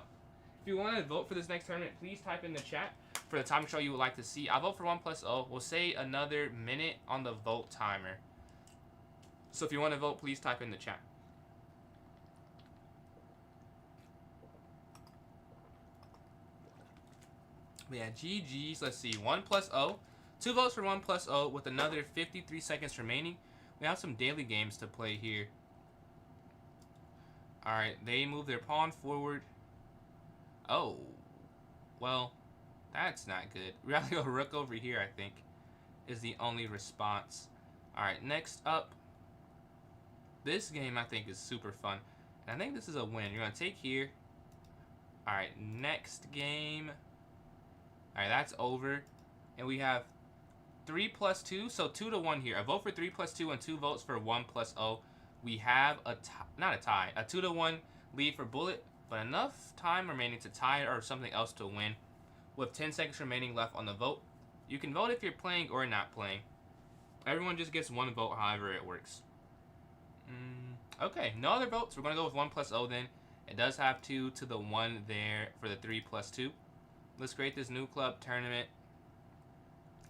if you want to vote for this next tournament, please type in the chat for the time control you would like to see. I'll vote for 1+0. We'll say another minute on the vote timer. So if you want to vote, please type in the chat. But yeah, GG's. Let's see. 1+0. 2 votes for 1+0 with another 53 seconds remaining. We have some daily games to play here. Alright, they move their pawn forward. Oh, well, that's not good. We have to go rook over here, I think, is the only response. Alright, next up. This game, I think, is super fun. And I think this is a win. You're going to take here. Alright, next game. Alright, that's over. And we have 3 plus 2, so 2 to 1 here. A vote for 3 plus 2 and 2 votes for 1 plus 0. We have a not a tie, a 2 to 1 lead for Bullet, but enough time remaining to tie or something else to win. With 10 seconds remaining left on the vote. You can vote if you're playing or not playing. Everyone just gets 1 vote, however it works. Okay, no other votes. We're going to go with 1 plus 0 then. It does have 2 to the 1 there for the 3 plus 2. Let's create this new club tournament.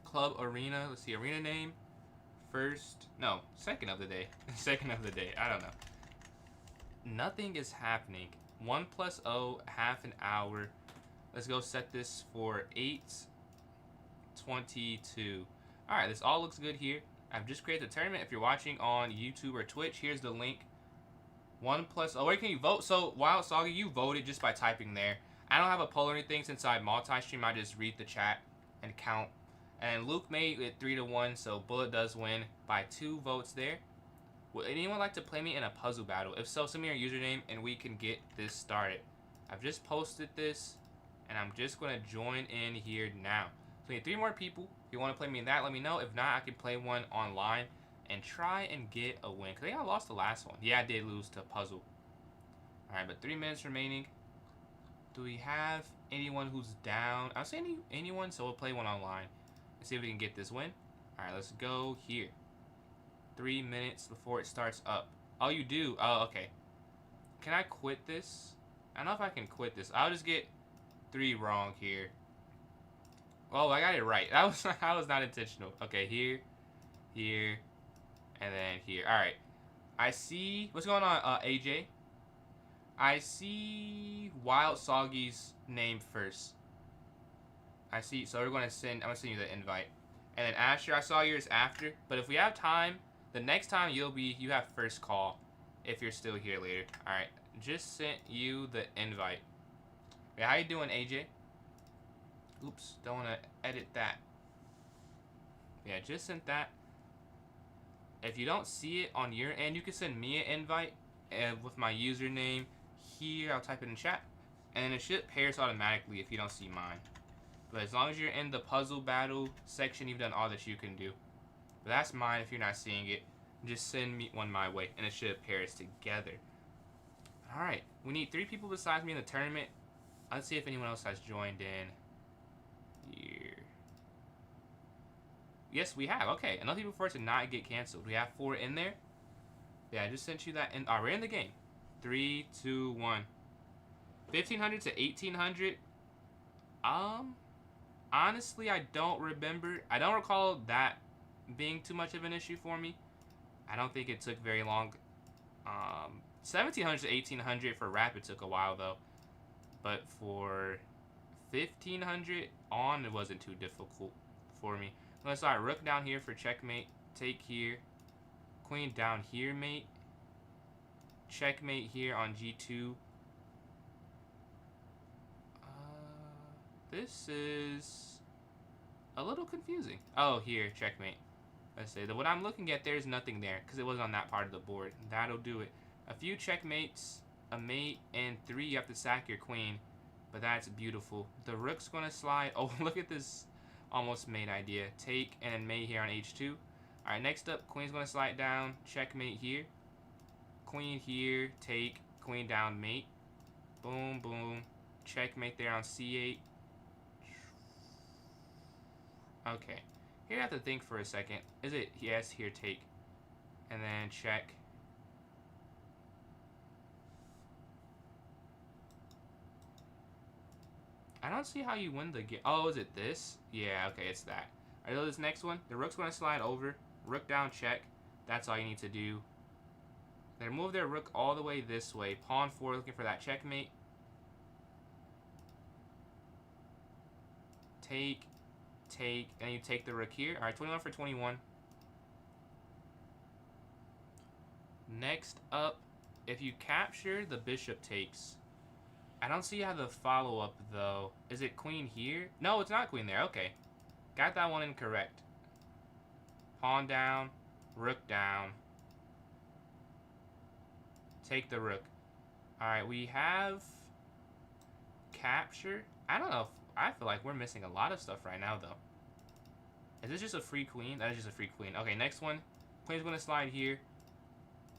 Club Arena. Let's see, arena name. Second of the day. Second of the day. I don't know. Nothing is happening. 1 plus 0, half an hour. Let's go set this for 8:22. Alright, this all looks good here. I've just created the tournament. If you're watching on YouTube or Twitch, here's the link. 1 plus 0. Where can you vote? So, Wild Saga, you voted just by typing there. I don't have a poll or anything since I multi-stream. I just read the chat and count. And Luke made it 3 to 1, so Bullet does win by 2 votes there. Would anyone like to play me in a puzzle battle? If so, send me your username and we can get this started. I've just posted this, and I'm just going to join in here now. So we need 3 more people. If you want to play me in that, let me know. If not, I can play one online and try and get a win. Because I think I lost the last one. Yeah, I did lose to puzzle. Alright, but 3 minutes remaining. Do we have anyone who's down? I don't see anyone, so we'll play one online. Let's see if we can get this win. Alright, let's go here. 3 minutes before it starts up. Oh, you do? Oh, okay. Can I quit this? I don't know if I can quit this. I'll just get 3 wrong here. Oh, I got it right. That was not intentional. Okay, here, here, and then here. Alright. I see... What's going on, AJ? I see Wild Soggy's name first. I see... So we're going to send... I'm going to send you the invite. And then Asher, I saw yours after. But if we have time... The next time you have first call if you're still here later. Alright, just sent you the invite. Hey, how you doing, AJ? Oops, don't want to edit that. Yeah, just sent that. If you don't see it on your end, you can send me an invite with my username here. I'll type it in chat. And it should pairs automatically if you don't see mine. But as long as you're in the puzzle battle section, you've done all that you can do. But that's mine if you're not seeing it. Just send me one my way, and it should pair us together. Alright, we need 3 people besides me in the tournament. Let's see if anyone else has joined in here. Yes, we have. Okay, enough people for it to not get canceled. We have 4 in there. Yeah, I just sent you that. And we're in the game. 3, 2, 1. 1500 to 1800. Honestly, I don't remember. I don't recall that being too much of an issue for me. I don't think it took very long. 1700 to 1800 for Rapid took a while though. But for 1500 on, it wasn't too difficult for me. Let's start rook down here for checkmate. Take here. Queen down here, mate. Checkmate here on g2. This is a little confusing. Oh, here, checkmate. Let's say that what I'm looking at, there's nothing there because it wasn't on that part of the board. That'll do it. A few checkmates, a mate, and 3 you have to sack your queen. But that's beautiful. The rook's going to slide. Oh, look at this almost mate idea. Take and then mate here on h2. Alright, next up, queen's going to slide down. Checkmate here. Queen here. Take. Queen down, mate. Boom, boom. Checkmate there on c8. Okay. Here I have to think for a second. Is it yes, here, take. And then check. I don't see how you win the game. Oh, is it this? Yeah, okay, it's that. Alright, so this next one, the rook's going to slide over. Rook down, check. That's all you need to do. They move their rook all the way this way. Pawn 4 looking for that checkmate. Take, take, and you take the rook here. Alright, 21 for 21. Next up, if you capture, the bishop takes. I don't see how the follow-up, though. Is it queen here? No, it's not queen there. Okay. Got that one incorrect. Pawn down. Rook down. Take the rook. Alright, we have capture. I don't know if, I feel like we're missing a lot of stuff right now, though. Is this just a free queen? That is just a free queen. Okay, next one. Queen's going to slide here.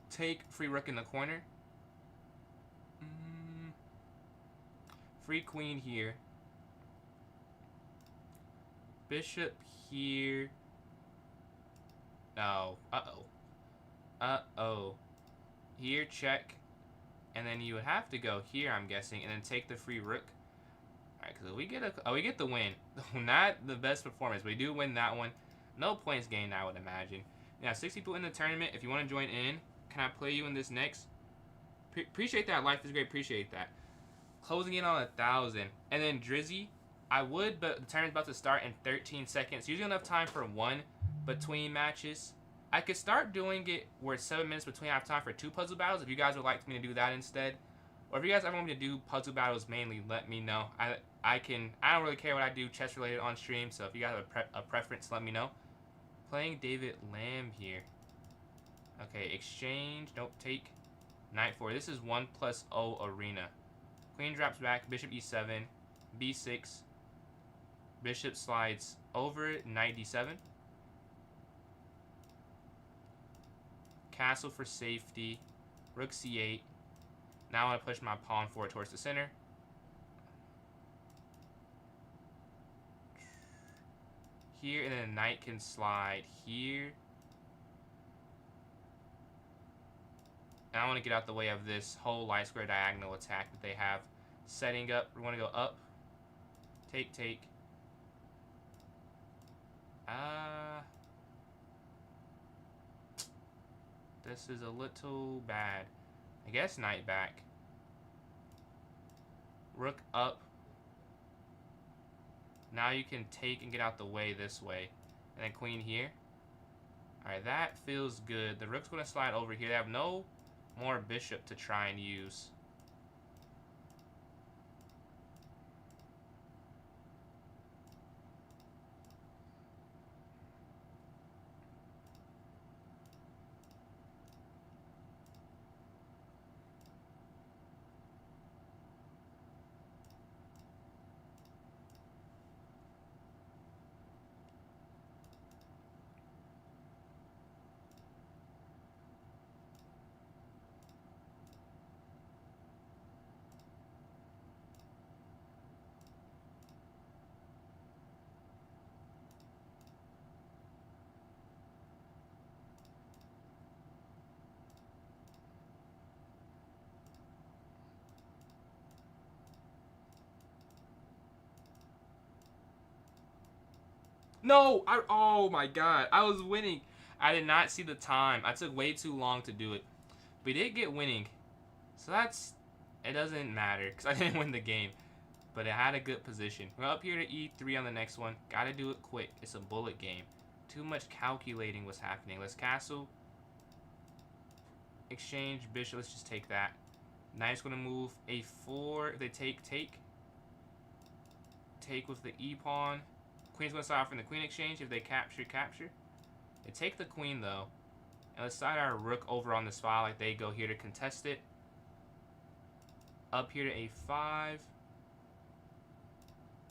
Take free rook in the corner. Free queen here. Bishop here. No. Uh-oh. Uh-oh. Here, check. And then you would have to go here, I'm guessing, and then take the free rook. Alright, because we get the win. Not the best performance, but we do win that one. No points gained, I would imagine. Now, 6 people in the tournament. If you want to join in, can I play you in this next? Appreciate that. Life is great. Appreciate that. Closing in on 1,000. And then Drizzy, I would, but the tournament's about to start in 13 seconds. Usually enough time for one between matches. I could start doing it where it's 7 minutes between. I have time for 2 puzzle battles. If you guys would like me to do that instead. Or if you guys ever want me to do puzzle battles mainly, let me know. I don't really care what I do chess related on stream. So if you guys have a preference, let me know. Playing David Lamb here. Okay, exchange. Nope, take. Knight 4. This is 1+0 arena. Queen drops back. Bishop e7. b6. Bishop slides over. Knight d7. Castle for safety. Rook c8. Now I want to push my pawn forward towards the center. Here, and then the knight can slide here. And I want to get out the way of this whole light square diagonal attack that they have setting up. We want to go up. Take, take. This is a little bad. I guess knight back. Rook up. Now you can take and get out the way this way. And then queen here. Alright, that feels good. The rook's going to slide over here. They have no more bishop to try and use. No! Oh my god. I was winning. I did not see the time. I took way too long to do it. We did get winning. So that's... It doesn't matter. Because I didn't win the game. But it had a good position. We're up here to e3 on the next one. Gotta do it quick. It's a bullet game. Too much calculating was happening. Let's castle. Exchange. Bishop. Let's just take that. Knight's going to move a4. If they take, take. Take with the e-pawn. Queen's going to slide off in the queen exchange. If they capture, capture. They take the queen, though. And let's slide our rook over on this file like they go here to contest it. Up here to a5.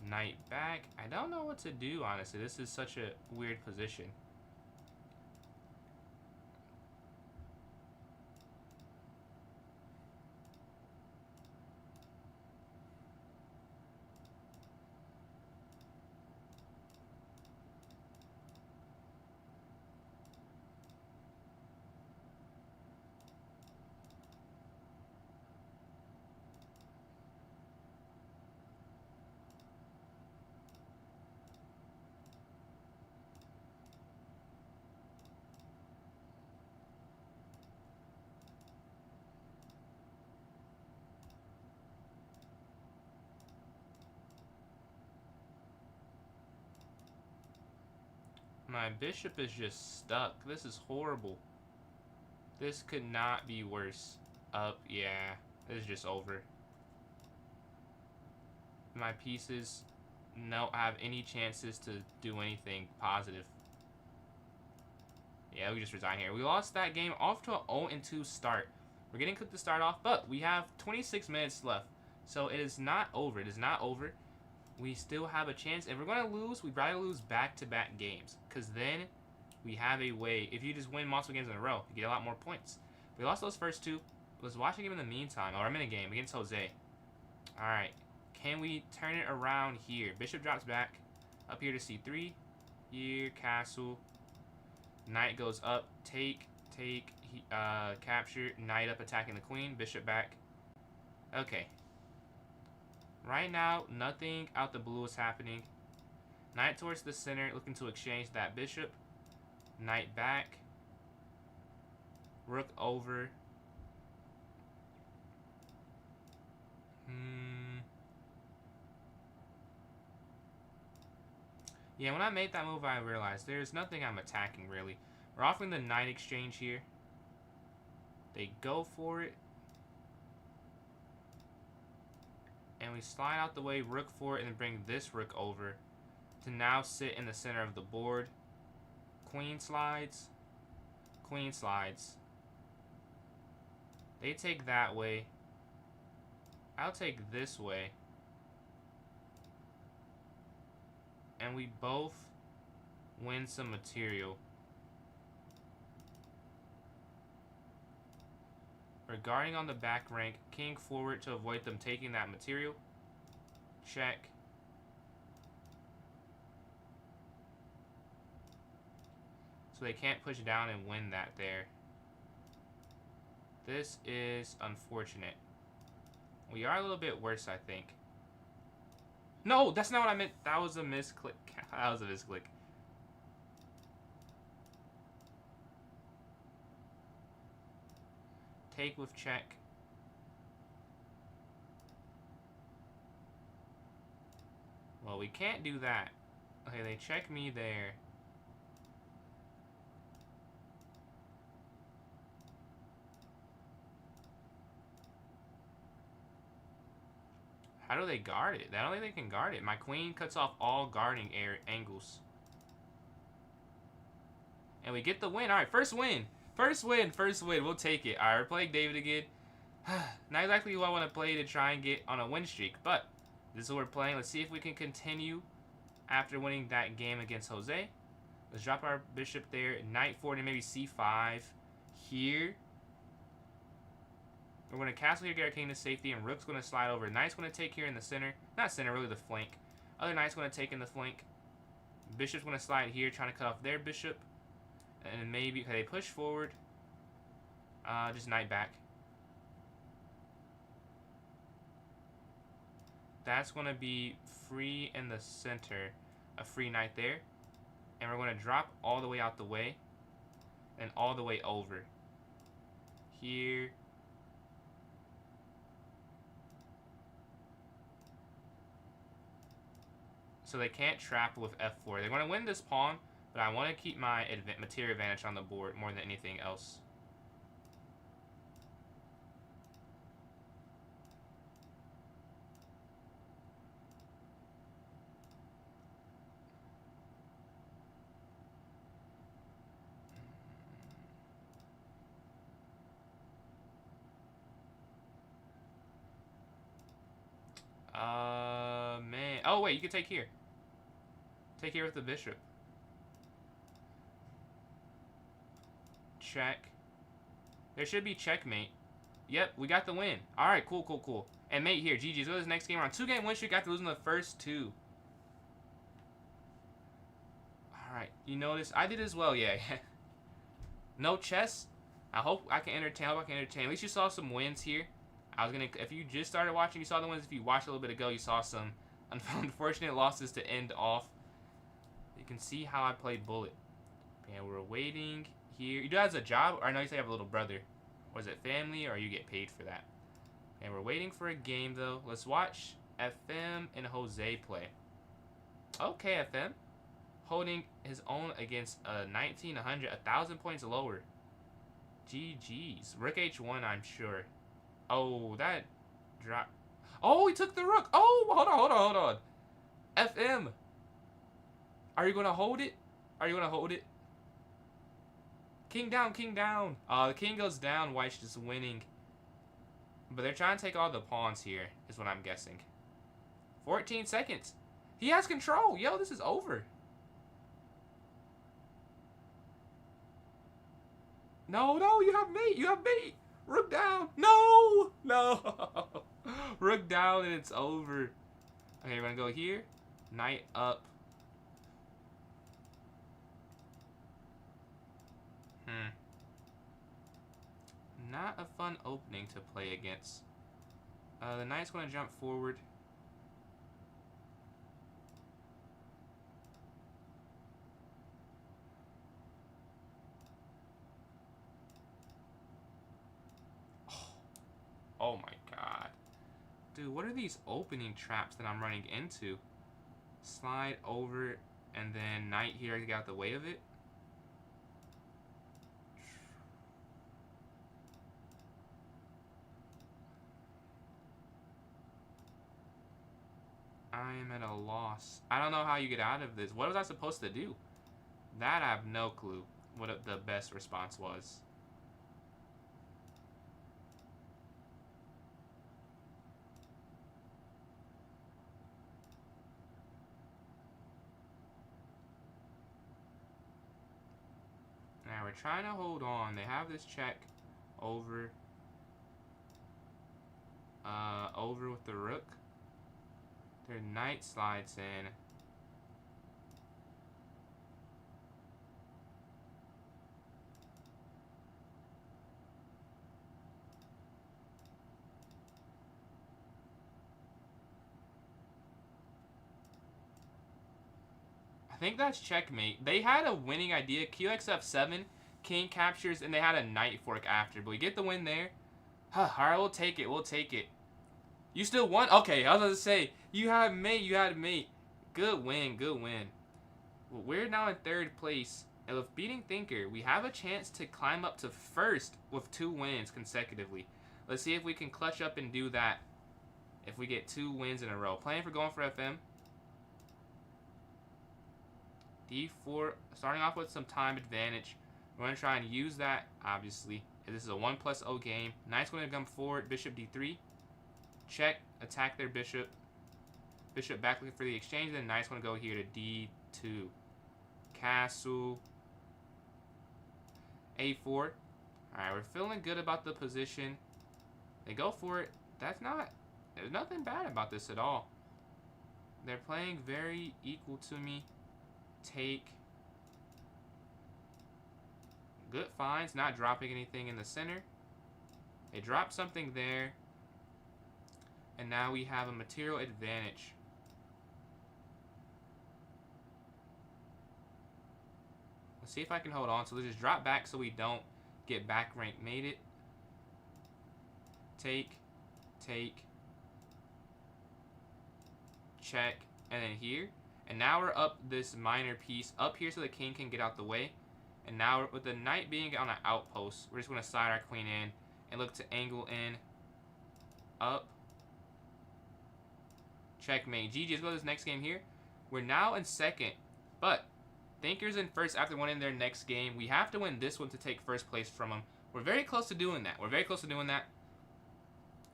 Knight back. I don't know what to do, honestly. This is such a weird position. My bishop is just stuck. This is horrible. This could not be worse. Up, yeah. This is just over. my pieces don't have any chances to do anything positive. Yeah, we just resign here. We lost that game off to an 0-2 start. We're getting cooked to start off, but we have 26 minutes left. So it is not over. It is not over. We still have a chance. If we're going to lose, we'd rather lose back-to-back games. Because then we have a way. If you just win multiple games in a row, you get a lot more points. We lost those first two. Let's watch a game in the meantime. Or I'm in a game against Jose. Alright. Can we turn it around here? Bishop drops back. Up here to c3. Here, castle. Knight goes up. Take, capture. Knight up attacking the queen. Bishop back. Okay. Right now, nothing out the blue is happening. Knight towards the center, looking to exchange that bishop. Knight back. Rook over. Yeah, when I made that move, I realized there's nothing I'm attacking, really. We're offering the knight exchange here. They go for it. And we slide out the way, rook for it, and then bring this rook over to now sit in the center of the board. Queen slides. Queen slides. They take that way. I'll take this way. And we both win some material. Regarding on the back rank, king forward to avoid them taking that material. Check. So they can't push down and win that there. This is unfortunate. We are a little bit worse, I think. No, that's not what I meant. That was a misclick. That was a misclick. Take with check. Well, we can't do that. Okay, they check me there. How do they guard it? I don't think they can guard it. My queen cuts off all guarding angles. And we get the win. All right, first win. First win. We'll take it. All right, we're playing David again. Not exactly who I want to play to try and get on a win streak, but this is what we're playing. Let's see if we can continue after winning that game against Jose. Let's drop our bishop there. Knight forward and maybe c5 here. We're going to castle here, get our king to safety, and rook's going to slide over. Knight's going to take here in the center. Not center, really the flank. Other knight's going to take in the flank. Bishop's going to slide here, trying to cut off their bishop. And then maybe, okay, they push forward. Just knight back. That's going to be free in the center. A free knight there. And we're going to drop all the way out the way. And all the way over. Here. So they can't trap with f4. They're going to win this pawn, but I want to keep my material advantage on the board more than anything else. Man. Oh, wait, you can take here. Take here with the bishop. Check. There should be checkmate. Yep, we got the win. Alright, cool. And mate here, GG's. Go to this next game. We're on 2-game win streak after losing the first 2. Alright, you notice? I did as well, yeah. No chess. I hope I can entertain. At least you saw some wins here. If you just started watching, you saw the wins. If you watched a little bit ago, you saw some unfortunate losses to end off. You can see how I played bullet. And we're waiting here. You do that as a job, or I know you say you have a little brother. Was it family, or you get paid for that? And we're waiting for a game, though. Let's watch FM and Jose play. Okay, FM. Holding his own against a 1900, 1,000 points lower. GG's. Rook H1, I'm sure. Oh, that drop. Oh, he took the rook. Oh, hold on. FM. Are you going to hold it? Are you going to hold it? King down, king down. The king goes down. White's just winning. But they're trying to take all the pawns here, is what I'm guessing. 14 seconds. He has control. Yo, this is over. No, you have mate. You have mate. Rook down. No. Rook down and it's over. Okay, we're going to go here. Knight up. Not a fun opening to play against. The knight's going to jump forward. Oh my god. Dude, what are these opening traps that I'm running into? Slide over and then knight here to get out the way of it. I am at a loss. I don't know how you get out of this. What was I supposed to do? That I have no clue what the best response was. Now we're trying to hold on. They have this check over. Over with the rook. Their knight slides in. I think that's checkmate. They had a winning idea. QXF7, king captures, and they had a knight fork after. But we get the win there. Alright, we'll take it. We'll take it. You still won? Okay, I was going to say, you had mate. You had mate. Good win. Good win. Well, we're now in third place. And with beating Thinker, we have a chance to climb up to first with 2 wins consecutively. Let's see if we can clutch up and do that if we get 2 wins in a row. Playing for going for FM. D4, starting off with some time advantage. We're going to try and use that, obviously. This is a 1+0 game. Knight's going to come forward, bishop D3. Check, attack their bishop. Bishop back looking for the exchange. Then knight's going to go here to D2. Castle. A4. Alright, we're feeling good about the position. They go for it. There's nothing bad about this at all. They're playing very equal to me. Take. Good finds, not dropping anything in the center. They drop something there. And now we have a material advantage. Let's see if I can hold on. So let's just drop back so we don't get back rank mated. Take. Check. And then here. And now we're up this minor piece up here so the king can get out the way. And now with the knight being on an outpost, we're just going to slide our queen in and look to angle in. Up. Checkmate. GG. Let's go to this next game here. We're now in second. But Thinker's in first after winning their next game. We have to win this one to take first place from them. We're very close to doing that.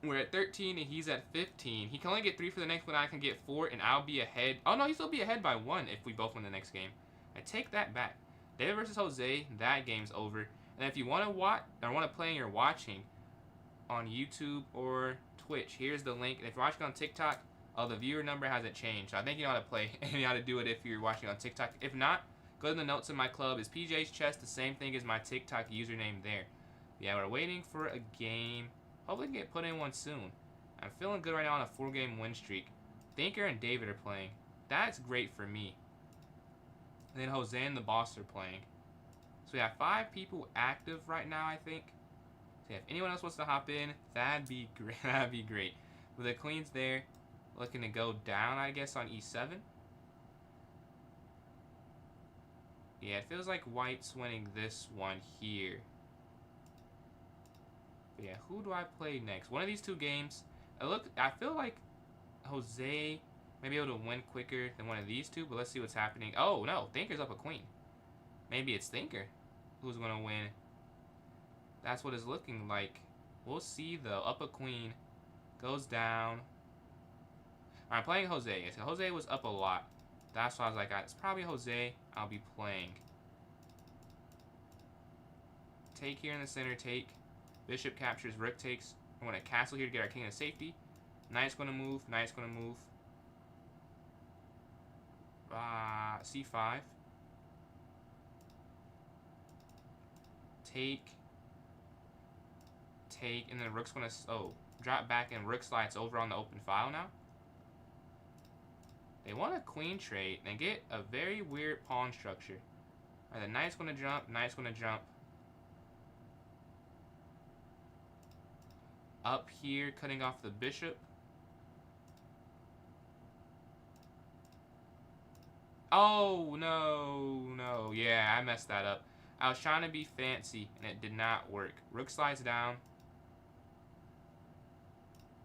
We're at 13 and he's at 15. He can only get 3 for the next one. I can get 4 and I'll be ahead. Oh no, he'll still be ahead by 1 if we both win the next game. I take that back. David versus Jose, that game's over. And if you want to watch or want to play and you're watching on YouTube or Twitch, here's the link. And if you're watching on TikTok, the viewer number hasn't changed. So I think you know how to play and you know how to do it if you're watching on TikTok. If not, go to the notes in my club. Is PJ's Chess the same thing as my TikTok username there? Yeah, we're waiting for a game. Hopefully we can get put in one soon. I'm feeling good right now on a 4-game win streak. Thinker and David are playing. That's great for me. And then Jose and the boss are playing. So we have 5 people active right now, I think. So if anyone else wants to hop in, that'd be great. That'd be great. With the queen's there, looking to go down, I guess, on E7. Yeah, it feels like White's winning this one here. But yeah, who do I play next? One of these 2 games. I feel like Jose may be able to win quicker than one of these two, but let's see what's happening. Oh no, Thinker's up a queen. Maybe it's Thinker who's gonna win. That's what it's looking like. We'll see though. Up a queen. Goes down. Alright, playing Jose. So Jose was up a lot. That's why I was like, it's probably Jose I'll be playing. Take here in the center, take. Bishop captures, rook takes. I'm going to castle here to get our king to safety. Knight's going to move, knight's going to move. C5. Take. Take, and then rook's going to, drop back and rook slides over on the open file now. They want a queen trade and get a very weird pawn structure. Alright, the knight's going to jump, knight's going to jump. Up here, cutting off the bishop. Oh, no. Yeah, I messed that up. I was trying to be fancy, and it did not work. Rook slides down.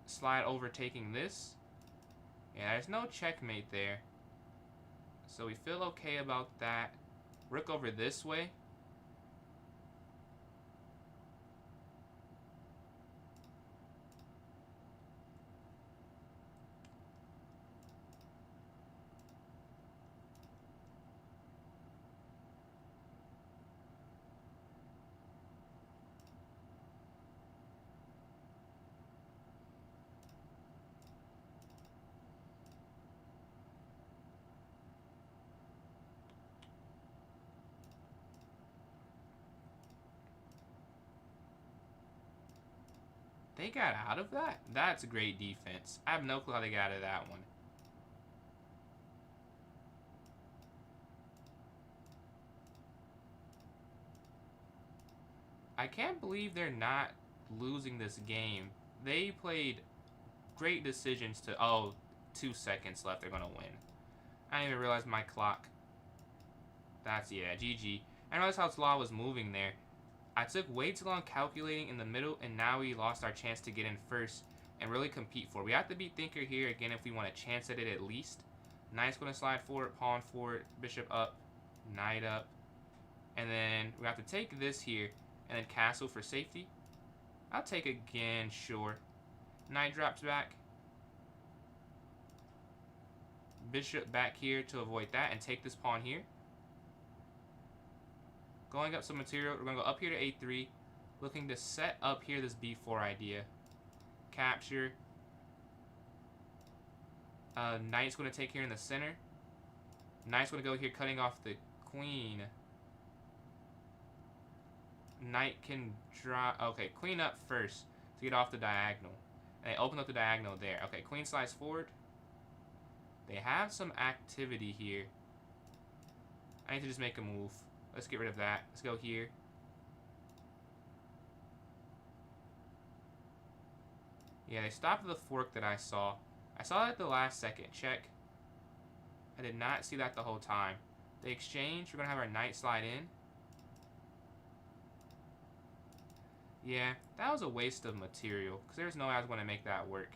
Slide over, taking this. Yeah, there's no checkmate there. So we feel okay about that. Rook over this way. They got out of that? That's great defense. I have no clue how they got out of that one. I can't believe they're not losing this game. They played great decisions to... Oh, 2 seconds left. They're going to win. I didn't even realize my clock. That's, yeah, GG. I didn't realize how Salah was moving there. I took way too long calculating in the middle, and now we lost our chance to get in first and really compete for it. We have to beat Thinker here again if we want a chance at it at least. Knight's going to slide forward, pawn forward, bishop up, knight up. And then we have to take this here and then castle for safety. I'll take again, sure. Knight drops back. Bishop back here to avoid that and take this pawn here. Going up some material. We're going to go up here to a3. Looking to set up here this b4 idea. Capture. Knight's going to take here in the center. Knight's going to go here cutting off the queen. Knight can draw... Okay, queen up first to get off the diagonal. And they open up the diagonal there. Okay, queen slides forward. They have some activity here. I need to just make a move. Let's get rid of that. Let's go here. Yeah, they stopped the fork that I saw. I saw that at the last second. Check. I did not see that the whole time. They exchange. We're going to have our knight slide in. Yeah, that was a waste of material, because there's no way I was going to make that work.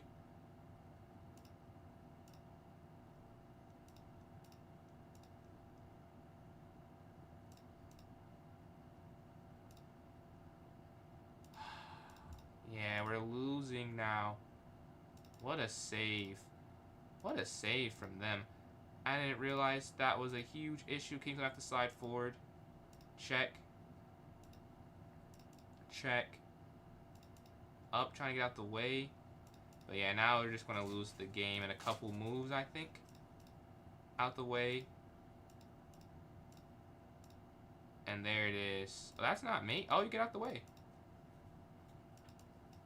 Yeah, we're losing now. What a save. What a save from them. I didn't realize that was a huge issue. King's gonna have to slide forward. Check. Check. Up, trying to get out the way. But yeah, now we're just gonna lose the game in a couple moves, I think. Out the way. And there it is. Oh, that's not me. Oh, you get out the way.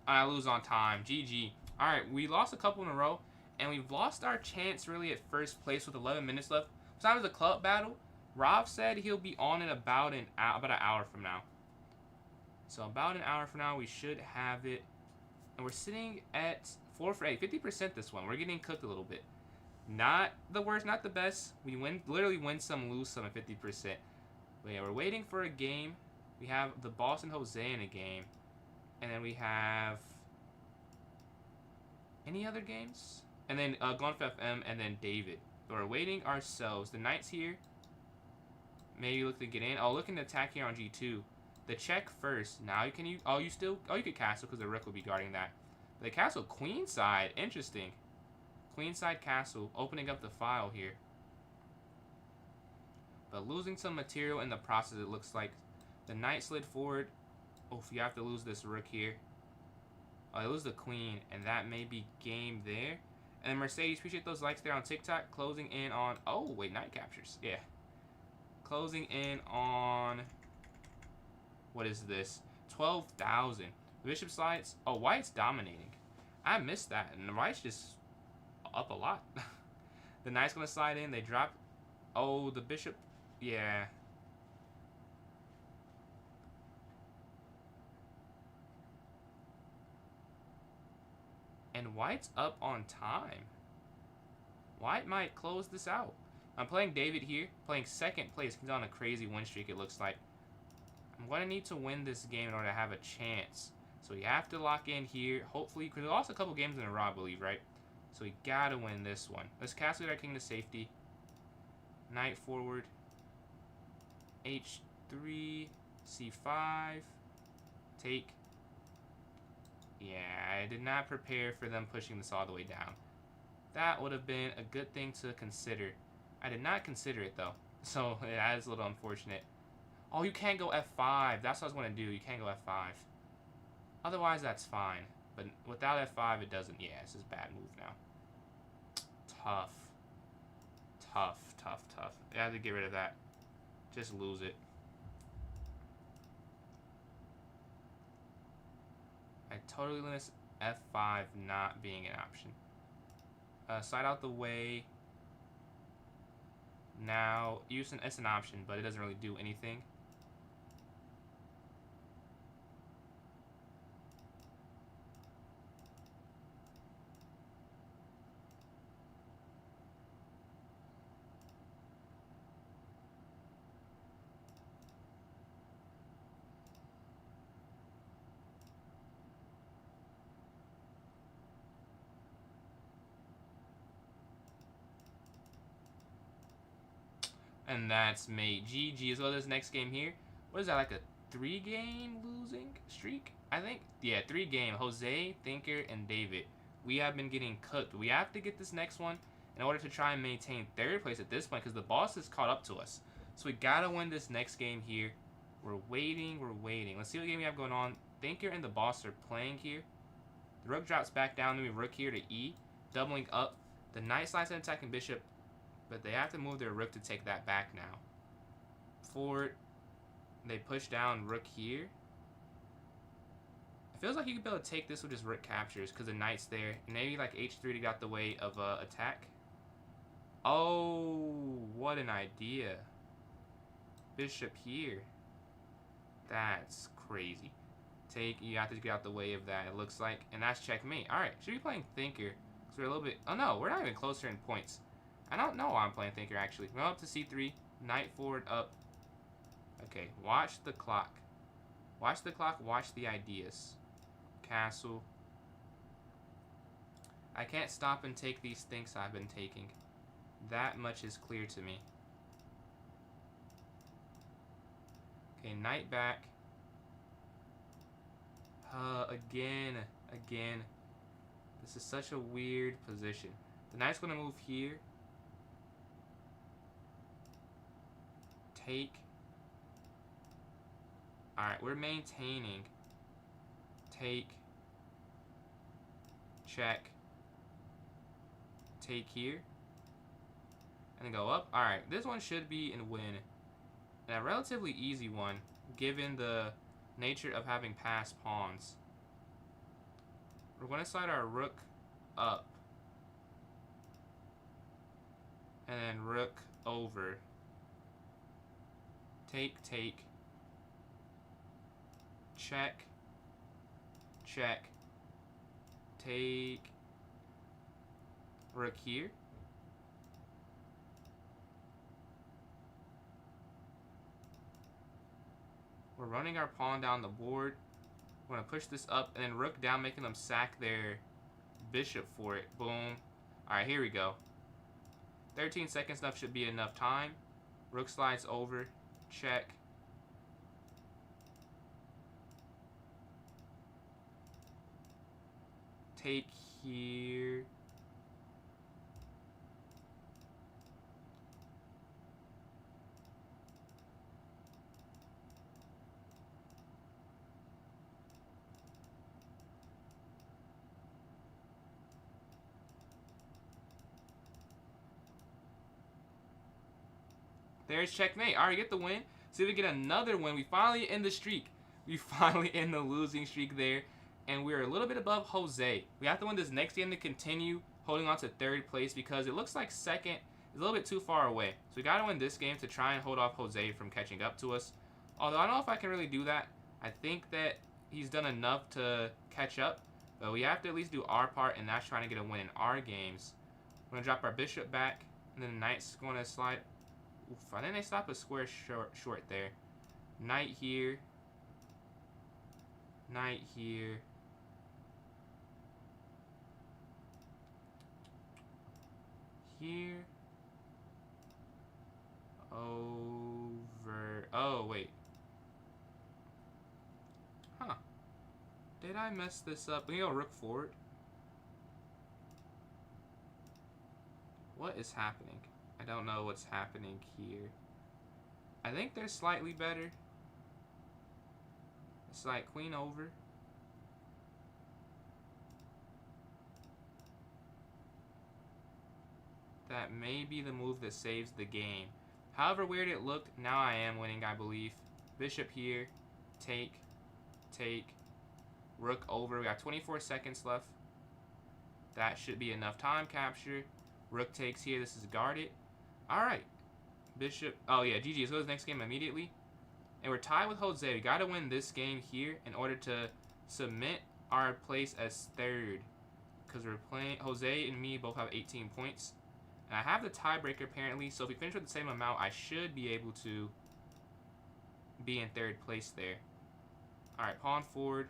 I lose on time. GG. Alright, we lost a couple in a row. And we've lost our chance really at first place with 11 minutes left. Besides the club battle, Rob said he'll be on in about an hour from now. So about an hour from now, we should have it. And we're sitting at 4 for 8. 50% this one. We're getting cooked a little bit. Not the worst, not the best. We literally win some, lose some at 50%. But yeah, we're waiting for a game. We have the Boston Jose in a game. And then we have Any other games? And then going for FM and then David. So we're waiting ourselves. The knight's here. Maybe look to get in. Oh, looking to attack here on G2. The check first. Now you can you you could castle because the rook will be guarding that. But the castle queenside. Interesting. Queenside castle opening up the file here. But losing some material in the process, it looks like. The knight slid forward. Oh, you have to lose this rook here. Oh, I lose the queen, and that may be game there. And then Mercedes, appreciate those likes there on TikTok. Closing in on... Oh, wait, knight captures. Yeah. Closing in on... What is this? 12,000. Bishop slides. Oh, white's dominating. I missed that. And the white's just up a lot. The knight's going to slide in. They drop... Oh, the bishop... Yeah. And white's up on time. White might close this out. I'm playing David here. Playing second place. He's on a crazy win streak, it looks like. I'm going to need to win this game in order to have a chance. So we have to lock in here. Hopefully, because we lost a couple games in a row, I believe, right? So we got to win this one. Let's castle our king to safety. Knight forward. H3. C5. Take. Yeah, I did not prepare for them pushing this all the way down. That would have been a good thing to consider. I did not consider it, though. So, that is a little unfortunate. Oh, you can't go F5. That's what I was going to do. You can't go F5. Otherwise, that's fine. But without F5, it doesn't. Yeah, this is a bad move now. Tough. Tough, tough, tough. I have to get rid of that. Just lose it. I totally miss F5 not being an option. Slide out the way. Now, it's an option, but it doesn't really do anything. And that's made GG as well. This next game here. What is that, like a 3-game losing streak? I think. Yeah, 3-game. Jose, Thinker, and David. We have been getting cooked. We have to get this next one in order to try and maintain 3rd place at this point because the boss has caught up to us. So we gotta win this next game here. We're waiting. We're waiting. Let's see what game we have going on. Thinker and the boss are playing here. The rook drops back down. Then we rook here to E. Doubling up. The knight slides and attacking bishop. But they have to move their rook to take that back now. Forward. They push down rook here. It feels like you could be able to take this with just rook captures because the knight's there. And maybe like H3 to get out the way of attack. Oh, what an idea. Bishop here. That's crazy. Take, you have to get out the way of that, it looks like. And that's checkmate. Alright, should be playing Thinker. Because we're a little bit... Oh no, we're not even closer in points. I don't know why I'm playing Thinker, actually. Go up to C3. Knight forward, up. Okay, watch the clock. Watch the clock, watch the ideas. Castle. I can't stop and take these things I've been taking. That much is clear to me. Okay, knight back. Again. This is such a weird position. The knight's going to move here. Take. Alright, we're maintaining. Take. Check. Take here. And then go up. Alright, this one should be a win. And a relatively easy one, given the nature of having passed pawns. We're going to slide our rook up. And then rook over. Take, take. Check. Check. Take. Rook here. We're running our pawn down the board. We're going to push this up and then rook down, making them sack their bishop for it. Boom. Alright, here we go. 13 seconds left should be enough time. Rook slides over. Check. Take here. There's checkmate. Alright, get the win. See if we get another win. We finally end the streak. We finally end the losing streak there. And we're a little bit above Jose. We have to win this next game to continue holding on to third place because it looks like second is a little bit too far away. So we got to win this game to try and hold off Jose from catching up to us. Although I don't know if I can really do that. I think that he's done enough to catch up. But we have to at least do our part, and that's trying to get a win in our games. We're going to drop our bishop back, and then the knight's going to slide. Oof, I think they stop a square short there. Knight here. Knight here. Here. Over. Oh, wait. Huh. Did I mess this up? We go rook forward. What is happening? I don't know what's happening here. I think they're slightly better. It's like queen over. That may be the move that saves the game. However weird it looked, now I am winning, I believe. Bishop here. Take. Take. Rook over. We got 24 seconds left. That should be enough time capture. Rook takes here. This is guarded. Alright. Bishop. Oh, yeah. GG. Let's go to the next game immediately. And we're tied with Jose. We got to win this game here in order to cement our place as third. Because we're playing... Jose and me both have 18 points. And I have the tiebreaker, apparently. So if we finish with the same amount, I should be able to be in third place there. Alright. Pawn forward.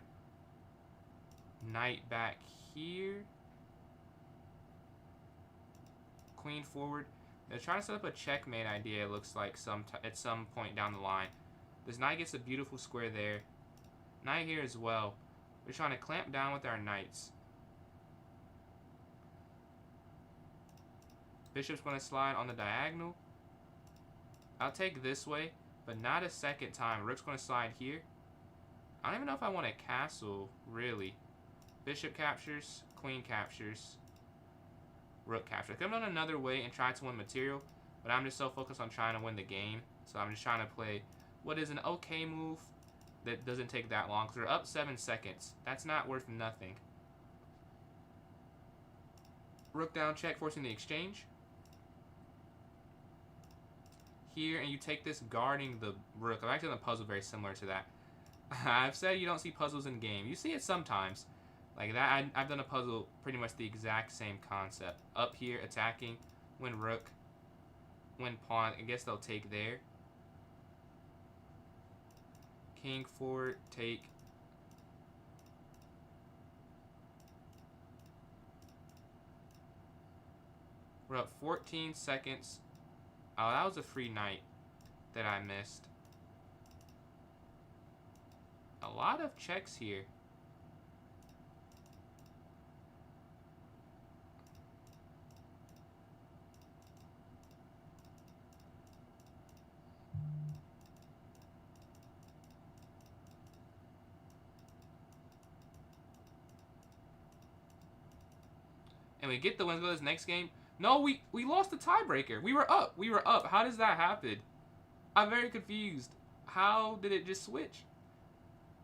Knight back here. Queen forward. They're trying to set up a checkmate idea, it looks like, at some point down the line. This knight gets a beautiful square there. Knight here as well. We're trying to clamp down with our knights. Bishop's going to slide on the diagonal. I'll take this way, but not a second time. Rook's going to slide here. I don't even know if I want a castle, really. Bishop captures, queen captures. Rook capture. I could have done another way and tried to win material, but I'm just so focused on trying to win the game. So I'm just trying to play what is an okay move that doesn't take that long, because we're up 7 seconds. That's not worth nothing. Rook down check, forcing the exchange. Here, and you take this guarding the rook. I've actually done a puzzle very similar to that. I've said you don't see puzzles in game. You see it sometimes. Like that, I've done a puzzle pretty much the exact same concept. Up here, attacking, win rook, win pawn. I guess they'll take there. King forward, take. We're up 14 seconds. Oh, that was a free knight that I missed. A lot of checks here. And we get the win. Go to this next game. No, we lost the tiebreaker. We were up. We were up. How does that happen? I'm very confused. How did it just switch?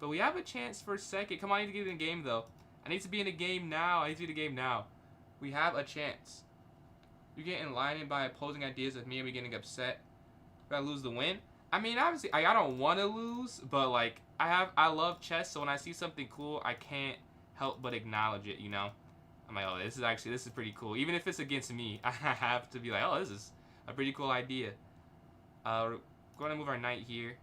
But we have a chance for second. Come on, I need to get in the game, though. I need to be in the game now. I need to be in the game now. We have a chance. You get enlightened by opposing ideas of me and me getting upset. If I lose the win. I mean, obviously, I don't want to lose, but, like, I love chess, so when I see something cool, I can't help but acknowledge it, you know? I'm like, oh, this is pretty cool. Even if it's against me, I have to be like, oh, this is a pretty cool idea. We're going to move our knight here.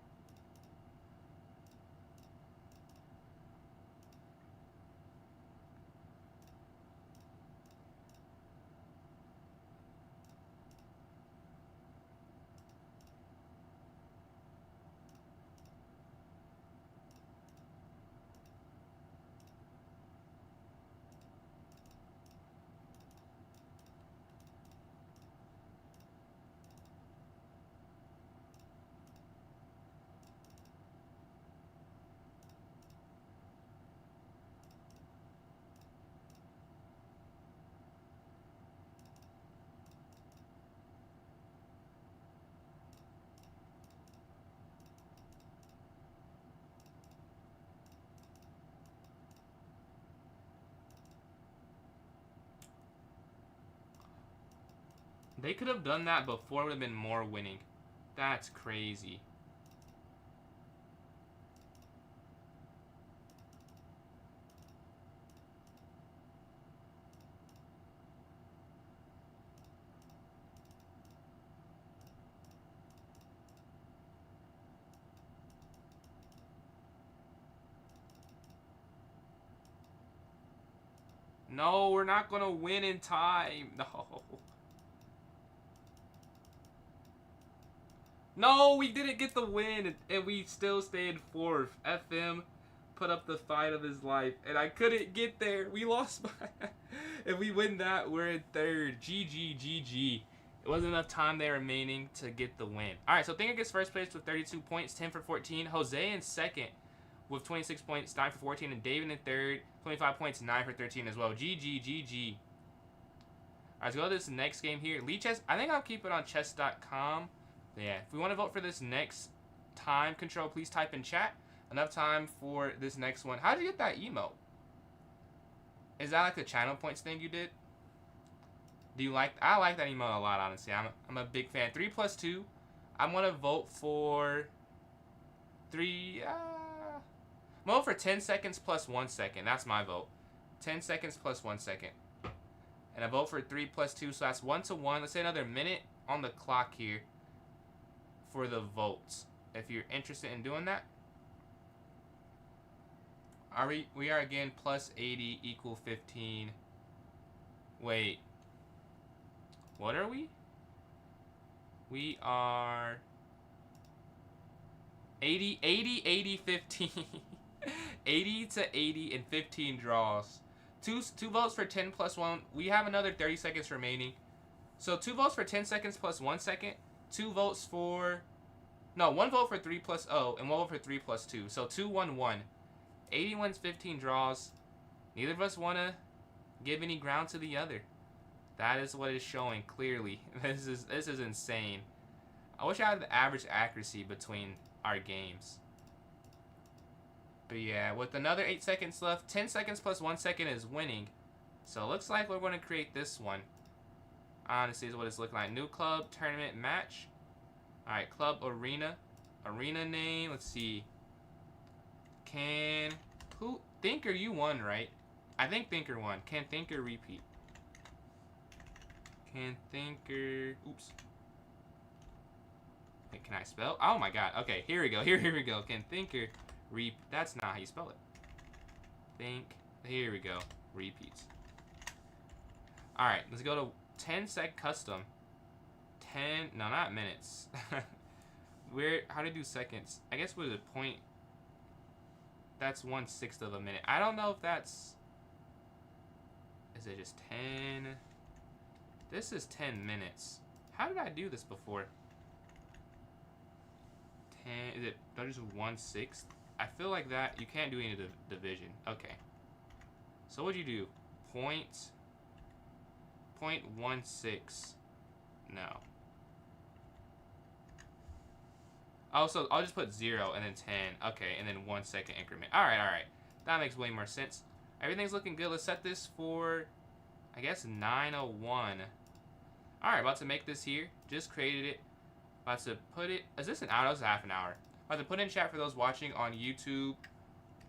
They could have done that before. It would have been more winning. That's crazy. No, we're not going to win in time. No. No, we didn't get the win, and we still stayed fourth. FM put up the fight of his life, and I couldn't get there. We lost by... If we win that, we're in third. GG, GG. It wasn't enough time there remaining to get the win. All right, so Thinker gets first place with 32 points, 10 for 14. Jose in second with 26 points, 9 for 14. And David in third, 25 points, 9 for 13 as well. GG, GG. All right, let's go to this next game here. Lead Chess. I think I'll keep it on chess.com. Yeah, if we want to vote for this next time control, please type in chat. Enough time for this next one. How did you get that emote? Is that like the channel points thing you did? Do you like? I like that emote a lot, honestly. I'm a big fan. 3 plus 2. I'm gonna vote for 3. I'm gonna vote for 10 seconds plus 1 second. That's my vote. 10 seconds plus 1 second. And I vote for 3 plus 2, so that's 1 to 1. Let's say another minute on the clock here for the votes. If you're interested in doing that. We are again plus 80 equal 15. Wait. What are we? We are 80, 80, 80, 15. 80 to 80 and 15 draws. Two votes for 10 plus 1. We have another 30 seconds remaining. So 2 votes for 10 seconds plus 1 second. 2 votes for... No, 1 vote for 3 plus 0 and 1 vote for 3 plus 2. So 2, 1, 1. 80 wins, 15 draws. Neither of us want to give any ground to the other. That is what is showing clearly. This is insane. I wish I had the average accuracy between our games. But yeah, with another 8 seconds left, 10 seconds plus 1 second is winning. So it looks like we're going to create this one. Honestly, is what it's looking like. New club, tournament, match. Alright, club, arena. Arena name, let's see. Thinker, you won, right? I think Thinker won. Can Thinker repeat? Can Thinker... Oops. Wait, can I spell? Oh my god. Okay, here we go. Here we go. Can Thinker That's not how you spell it. Here we go. Repeats. Alright, let's go to 10 sec custom. 10... No, not minutes. How do you do seconds? I guess with a point... That's 1/6 of a minute. I don't know if that's... Is it just 10? This is 10 minutes. How did I do this before? 10... Is it just 1/6? I feel like that... You can't do any division. Okay. So what'd you do? Point 0.16. No. Oh, so I'll just put 0 and then 10. Okay, and then 1 second increment. Alright. That makes way more sense. Everything's looking good. Let's set this for, I guess, 9:01. Alright, about to make this here. Just created it. About to put it... Is this an hour? That was half an hour. About to put in chat for those watching on YouTube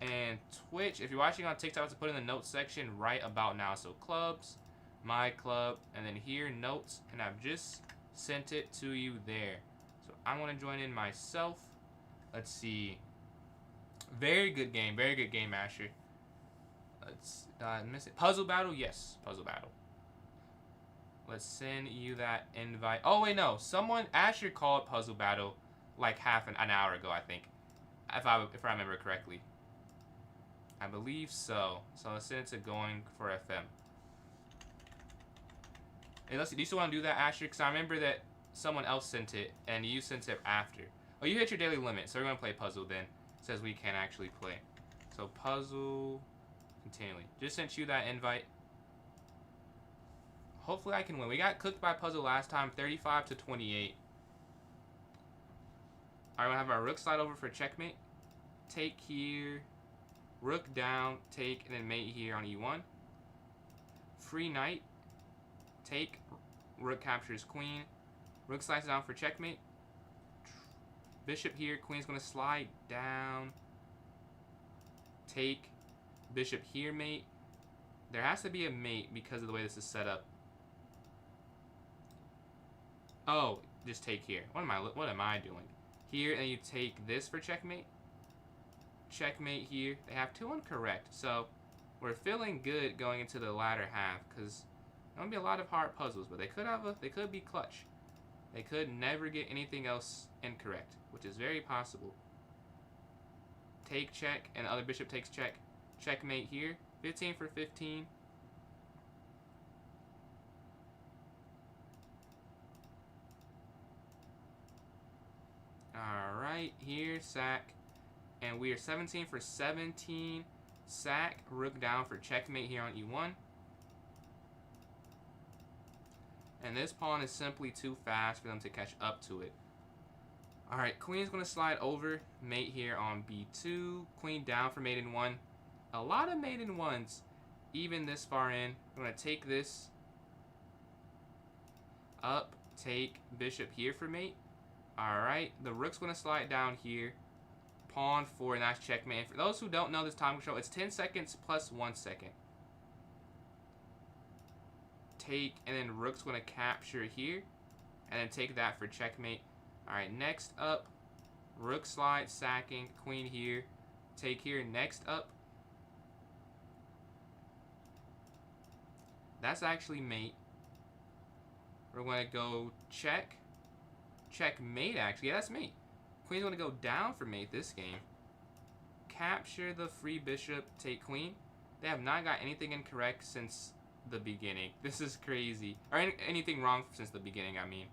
and Twitch. If you're watching on TikTok, to put in the notes section right about now. So clubs, my club, and then here, notes. And I've just sent it to you there. I want to join in myself. Let's see. Very good game, Asher. Let's miss it. Puzzle battle, yes, puzzle battle. Let's send you that invite. Oh wait, no. Asher called puzzle battle like half an hour ago, I think. If I remember correctly. I believe so. So let's send it to going for FM. Hey, do you still want to do that, Asher? Because I remember that someone else sent it, and you sent it after. Oh, you hit your daily limit, so we're going to play puzzle then. It says we can actually play. So puzzle, continually. Just sent you that invite. Hopefully I can win. We got cooked by puzzle last time, 35 to 28. Alright, we'll have our rook slide over for checkmate. Take here. Rook down, take, and then mate here on e1. Free knight. Take. Rook captures queen. Rook slides down for checkmate. Bishop here. Queen's going to slide down. Take. Bishop here, mate. There has to be a mate because of the way this is set up. Oh, just take here. What am I doing? Here, and you take this for checkmate. Checkmate here. They have 2 incorrect, so we're feeling good going into the latter half because there's gonna be a lot of hard puzzles, but they could be clutch. They could never get anything else incorrect, which is very possible. Take check, and the other bishop takes check. Checkmate here. 15 for 15. Alright, here, sack. And we are 17 for 17. Sack, rook down for checkmate here on e1. And this pawn is simply too fast for them to catch up to it. Alright, queen's going to slide over. Mate here on b2. Queen down for mate in 1. A lot of mate in 1s, even this far in. I'm going to take this. Up, take bishop here for mate. Alright, the rook's going to slide down here. Pawn 4, and that's checkmate. And for those who don't know this time control, it's 10 seconds plus 1 second. Take, and then rook's going to capture here. And then take that for checkmate. Alright, next up, rook slide, sacking, queen here. Take here, next up. That's actually mate. We're going to go check. Checkmate, actually. Yeah, that's mate. Queen's going to go down for mate this game. Capture the free bishop, take queen. They have not got anything incorrect since the beginning. This is crazy. Or anything wrong since the beginning, I mean.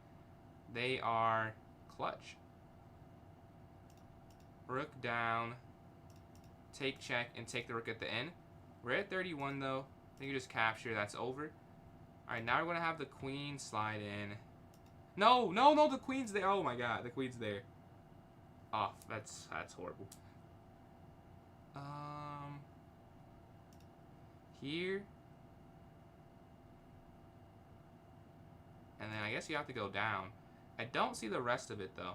They are clutch. Rook down. Take check and take the rook at the end. We're at 31 though. I think you just capture. That's over. Alright, now we're going to have the queen slide in. No, no, no, the queen's there. Oh my god, the queen's there. Oh, that's horrible. Here. And then I guess you have to go down. I don't see the rest of it though.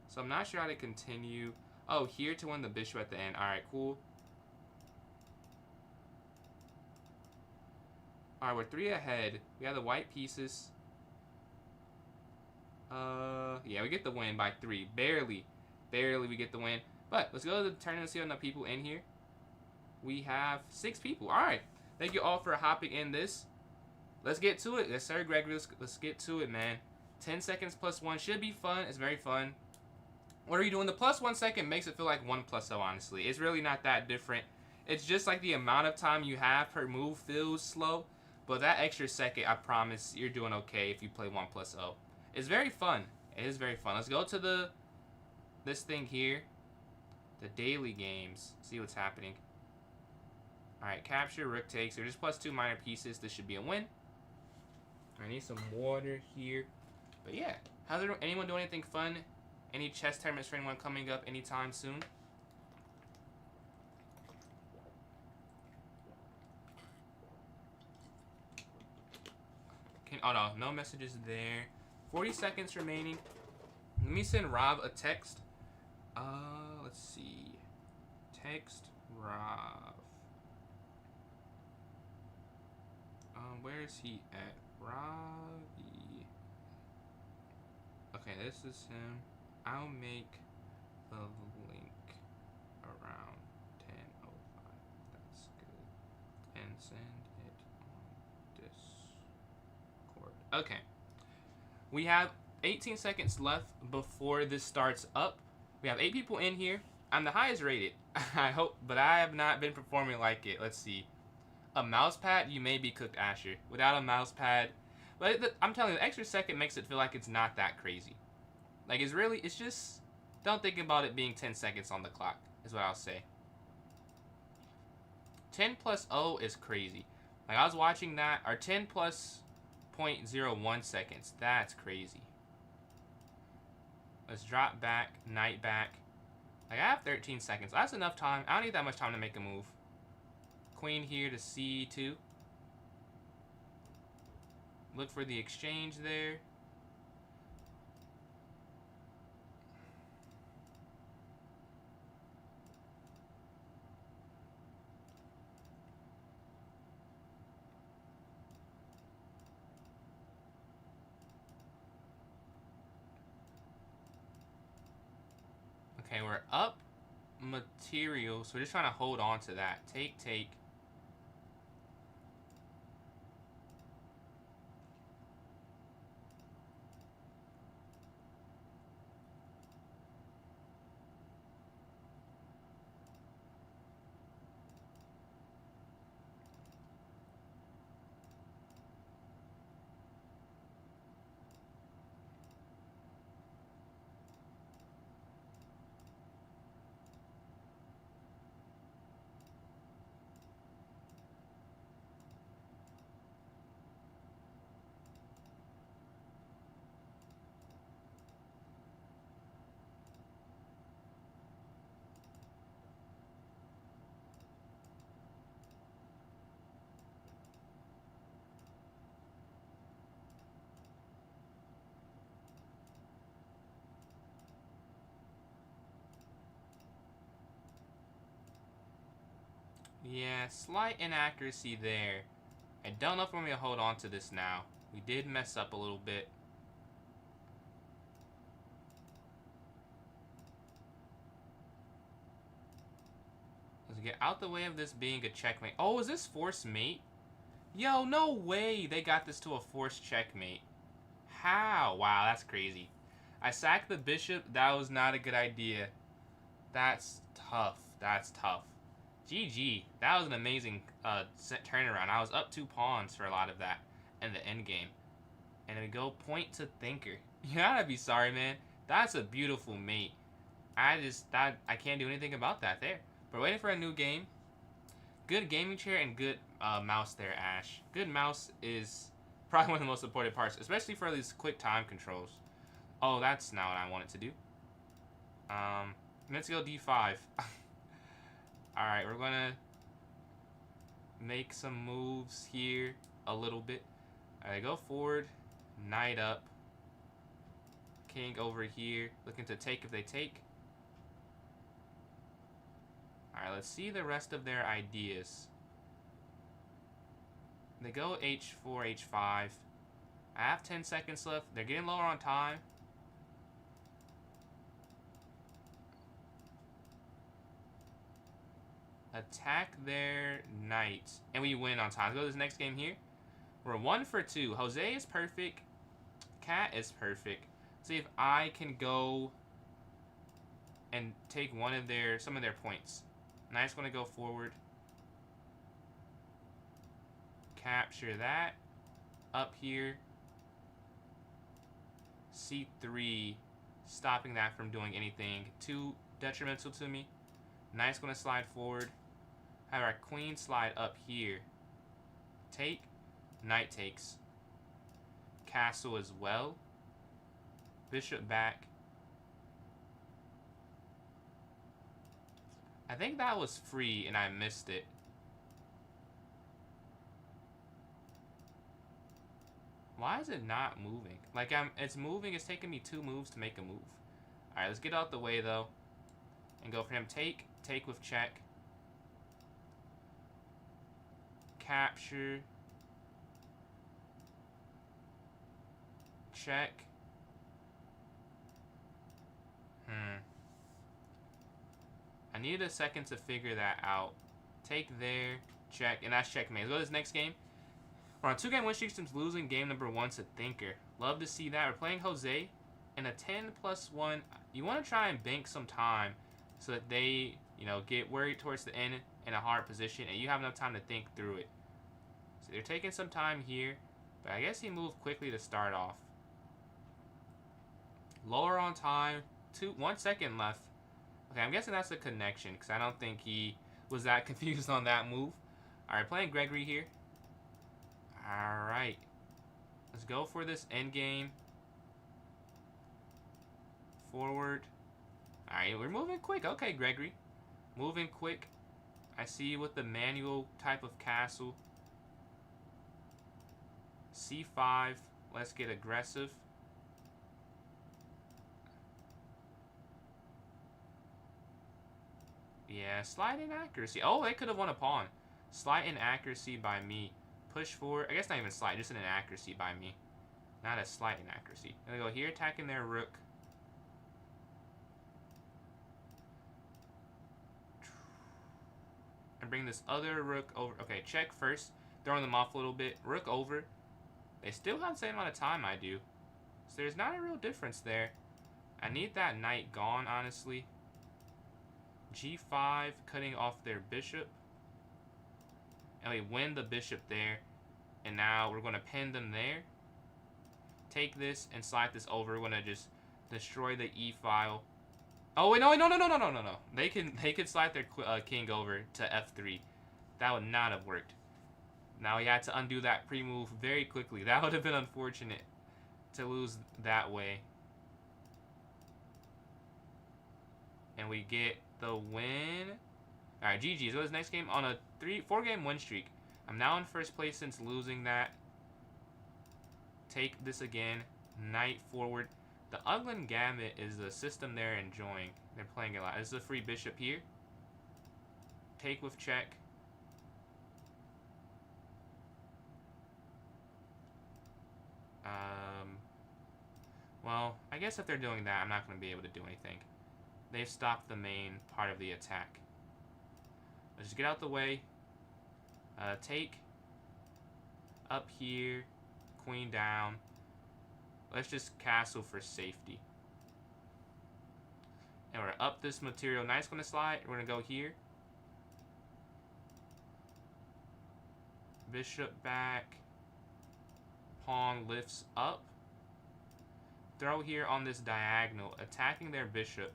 So I'm not sure how to continue. Oh, here to win the bishop at the end. Alright, cool. Alright, we're 3 ahead. We have the white pieces. Yeah, we get the win by 3. Barely we get the win. But let's go to the tournament and see how many people in here. We have 6 people. Alright. Thank you all for hopping in this. Let's get to it. Yes, sir, Gregory. Let's get to it, man. 10 seconds plus 1 should be fun. It's very fun. What are you doing? The plus 1 second makes it feel like 1 plus 0, honestly. It's really not that different. It's just like the amount of time you have per move feels slow. But that extra second, I promise, you're doing okay if you play 1 plus 0. It's very fun. It is very fun. Let's go to this thing here. The daily games. See what's happening. Alright, capture, rook takes. They're just plus 2 minor pieces. This should be a win. I need some water here. But yeah. How's anyone doing anything fun? Any chess tournaments for anyone coming up anytime soon? Oh no, no messages there. 40 seconds remaining. Let me send Rob a text. Let's see. Text Rob. Where is he at? Robbie. Okay, this is him. I'll make the link around 10:05. That's good. And send it on Discord. Okay. We have 18 seconds left before this starts up. We have 8 people in here. I'm the highest rated. I hope, but I have not been performing like it. Let's see. A mouse pad, you may be cooked, Asher. Without a mouse pad, but I'm telling you, the extra second makes it feel like it's not that crazy. Like it's just, don't think about it being 10 seconds on the clock, is what I'll say. 10 plus 0 is crazy. Like I was watching that, or 10 plus 0.01 seconds. That's crazy. Let's drop back, knight back. Like I have 13 seconds. That's enough time. I don't need that much time to make a move. Queen here to c2. Look for the exchange there. Okay, we're up material, so we're just trying to hold on to that. Take, take. Yeah, slight inaccuracy there. I don't know if I'm going to hold on to this now. We did mess up a little bit. Let's get out the way of this being a checkmate. Oh, is this forced mate? Yo, no way they got this to a forced checkmate. How? Wow, that's crazy. I sacked the bishop. That was not a good idea. That's tough. That's tough. GG. That was an amazing turnaround. I was up 2 pawns for a lot of that in the endgame. And we go point to thinker. You gotta be sorry, man. That's a beautiful mate. I can't do anything about that there. We're waiting for a new game. Good gaming chair and good mouse there, Ash. Good mouse is probably one of the most important parts, especially for these quick time controls. Oh, that's not what I wanted to do. Let's go D5. Alright, we're gonna make some moves here a little bit. Alright, go forward. Knight up. King over here. Looking to take if they take. Alright, let's see the rest of their ideas. They go H4, H5. I have 10 seconds left. They're getting lower on time. Attack their knight. And we win on time. Let's go to this next game here. We're 1 for 2. Jose is perfect. Cat is perfect. See if I can go and take some of their points. Knight's going to go forward. Capture that. Up here. C3. Stopping that from doing anything too detrimental to me. Knight's going to slide forward. Have our queen slide up here. Take. Knight takes. Castle as well. Bishop back. I think that was free and I missed it. Why is it not moving? Like, it's moving. It's taking me 2 moves to make a move. Alright, let's get out the way, though. And go for him. Take. Take with check. Capture. Check. I needed a second to figure that out. Take there. Check. And that's checkmate. Let's go to this next game. We're on 2-game win streak since losing game number 1 to Thinker. Love to see that. We're playing Jose. And a 10+1. You want to try and bank some time so that they, get worried towards the end in a hard position and you have enough time to think through it. So they're taking some time here. But I guess he moved quickly to start off. Lower on time. 1 second left. Okay, I'm guessing that's a connection because I don't think he was that confused on that move. Alright, playing Gregory here. Alright. Let's go for this endgame. Forward. Alright, we're moving quick. Okay, Gregory. Moving quick. I see you with the manual type of castle. C5. Let's get aggressive. Yeah, slight inaccuracy. Oh, they could have won a pawn. Slight inaccuracy by me. Push forward. I guess not even slight, just an inaccuracy by me. Not a slight inaccuracy. I'm gonna go here, attacking their rook. And bring this other rook over. Okay, check first. Throwing them off a little bit. Rook over. They still have the same amount of time I do. So there's not a real difference there. I need that knight gone, honestly. G5, cutting off their bishop. And we win the bishop there. And now we're going to pin them there. Take this and slide this over. We're going to just destroy the E file. Oh, wait, no. They could slide their king over to F3. That would not have worked. Now he had to undo that pre-move very quickly. That would have been unfortunate to lose that way. And we get the win. Alright, GG. So this next game on a 4-game win streak. I'm now in first place since losing that. Take this again. Knight forward. The Ugland Gambit is the system they're enjoying. They're playing it a lot. This is a free bishop here. Take with check. Well, I guess if they're doing that, I'm not going to be able to do anything. They've stopped the main part of the attack. Let's just get out the way. Take. Up here. Queen down. Let's just castle for safety. And we're up this material. Knight's going to slide. We're going to go here. Bishop back. Pawn lifts up. Throw here on this diagonal, attacking their bishop.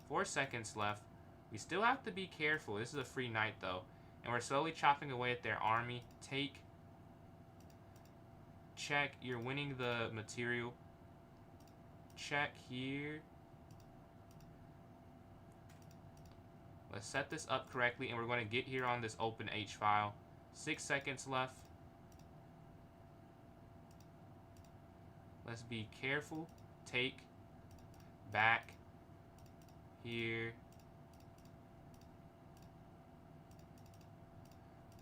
4 seconds left. We still have to be careful. This is a free knight, though. And we're slowly chopping away at their army. Take. Check. You're winning the material. Check here. Let's set this up correctly, and we're going to get here on this open H file. 6 seconds left. Let's be careful. Take. Back. Here.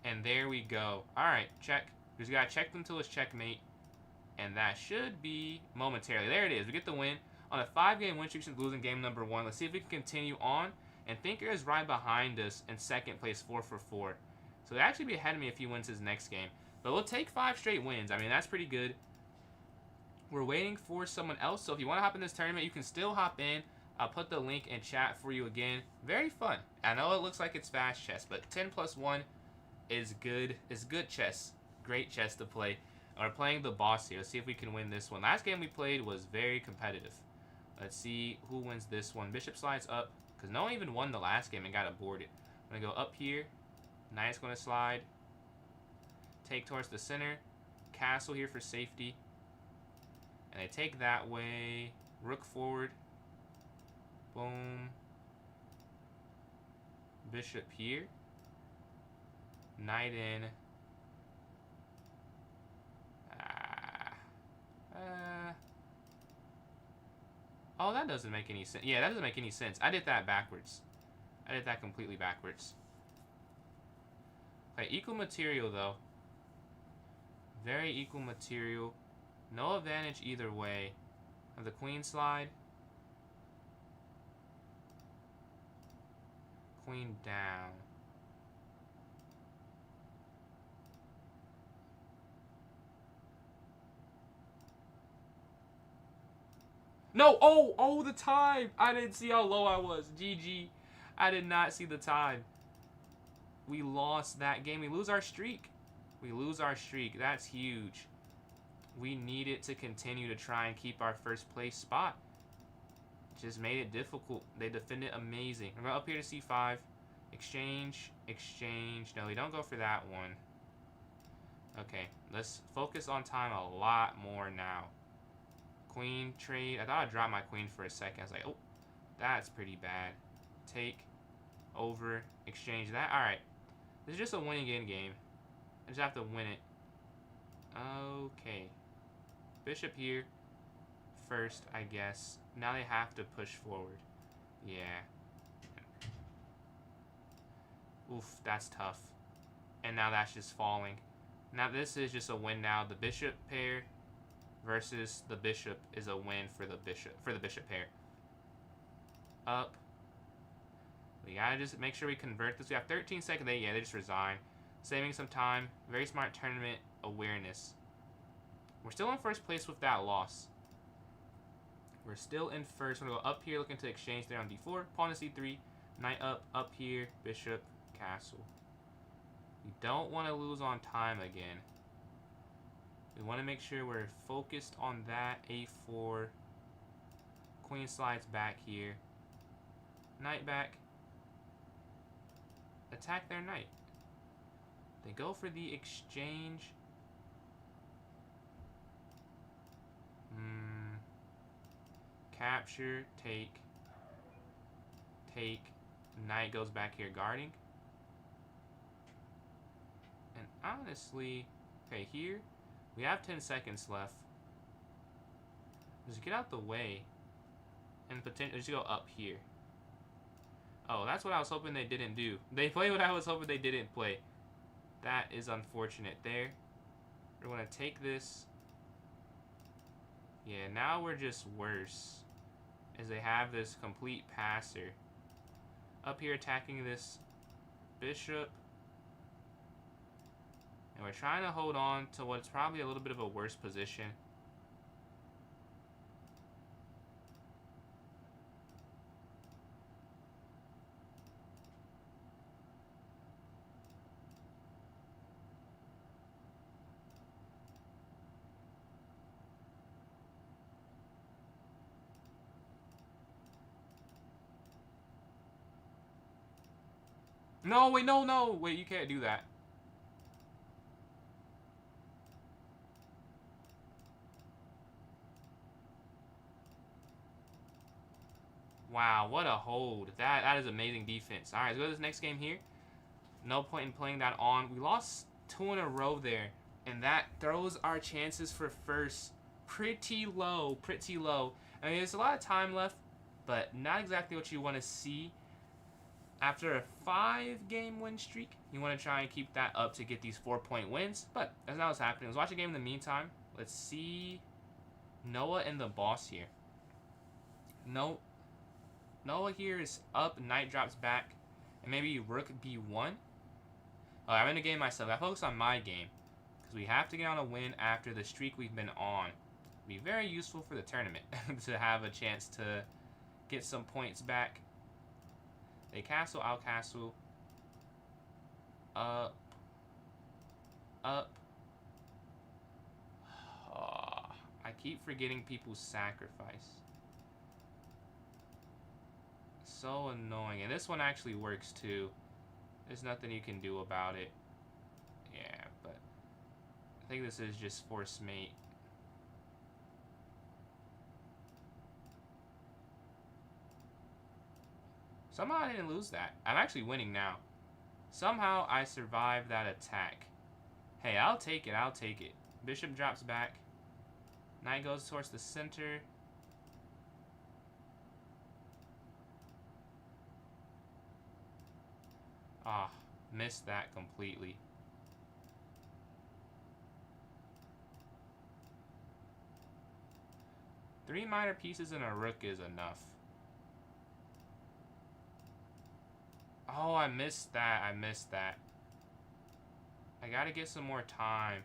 And there we go. Alright, check. We just gotta check them till it's checkmate. And that should be momentarily. There it is. We get the win. On a 5-game win streak since losing game number 1. Let's see if we can continue on. And Thinker is right behind us in second place, 4 for 4. So he'll actually be ahead of me if he wins his next game. But we'll take 5 straight wins. I mean, that's pretty good. We're waiting for someone else. So if you want to hop in this tournament, you can still hop in. I'll put the link in chat for you again. Very fun. I know it looks like it's fast chess, but 10+1 is good. It's good chess. Great chess to play. And we're playing the boss here. Let's see if we can win this one. Last game we played was very competitive. Let's see who wins this one. Bishop slides up, because no one even won the last game and got aborted. I'm going to go up here. Knight's going to slide. Take towards the center. Castle here for safety. And I take that way. Rook forward. Boom. Bishop here. Knight in. Oh, that doesn't make any sense. Yeah, that doesn't make any sense. I did that backwards. I did that completely backwards. Okay, equal material, though. Very equal material. No advantage either way. Have the queen slide. Queen down. No! Oh, the time! I didn't see how low I was. GG. I did not see the time. We lost that game. We lose our streak. We lose our streak. That's huge. We needed to continue to try and keep our first place spot. Just made it difficult. They defended amazing. I'm going up here to C5. Exchange. Exchange. No, we don't go for that one. Okay. Let's focus on time a lot more now. Queen trade. I thought I dropped my queen for a second. I was like, oh, that's pretty bad. Take. Over. Exchange that. Alright. This is just a winning end game. I just have to win it. Okay. Bishop here. First, I guess. Now they have to push forward. Yeah. Oof, that's tough. And now that's just falling. Now this is just a win now. The bishop pair versus the bishop is a win for the bishop pair. Up. We gotta just make sure we convert this. We have 13 seconds. Yeah, they just resign. Saving some time. Very smart tournament awareness. We're still in first place with that loss. We're still in first. We're gonna go up here, looking to exchange there on d4. Pawn to c3. Knight up here. Bishop, castle. We don't want to lose on time again. We want to make sure we're focused on that. a4. Queen slides back here. Knight back. Attack their knight. They go for the exchange. Capture, take. Knight goes back here guarding. And honestly, okay, here, we have 10 seconds left. Just get out the way. And potentially just go up here. Oh, that's what I was hoping they didn't do. They played what I was hoping they didn't play. That is unfortunate there. We're going to take this. Yeah, now we're just worse. As they have this complete passer. Up here attacking this bishop. And we're trying to hold on to what's probably a little bit of a worse position. No, wait, no. Wait, you can't do that. Wow, what a hold. That is amazing defense. All right, let's go to this next game here. No point in playing that on. We lost 2 in a row there, and that throws our chances for first pretty low. I mean, there's a lot of time left, but not exactly what you want to see. After a 5-game win streak, you want to try and keep that up to get these 4-point wins, but that's not what's happening. Let's watch a game in the meantime. Let's see Noah and the boss here. Noah here is up, knight drops back, and maybe rook b1. Oh, I'm in the game myself. I focus on my game, because we have to get on a win after the streak we've been on. It'll be very useful for the tournament to have a chance to get some points back. They castle, I'll castle. Up. Oh, I keep forgetting people's sacrifice. So annoying. And this one actually works too. There's nothing you can do about it. Yeah, but I think this is just force mate. Somehow I didn't lose that. I'm actually winning now. Somehow I survived that attack. Hey, I'll take it. Bishop drops back. Knight goes towards the center. Ah, missed that completely. Three minor pieces and a rook is enough. Oh, I missed that. I gotta get some more time.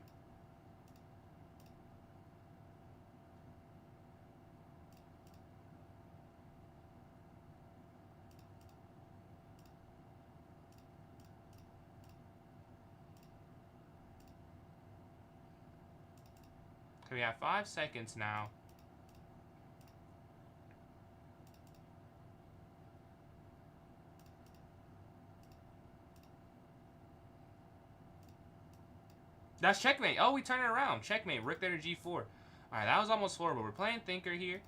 Okay, we have 5 seconds now. That's checkmate. Oh, we turn it around. Checkmate. Rook there to g4. Alright, that was almost horrible. We're playing Thinker here.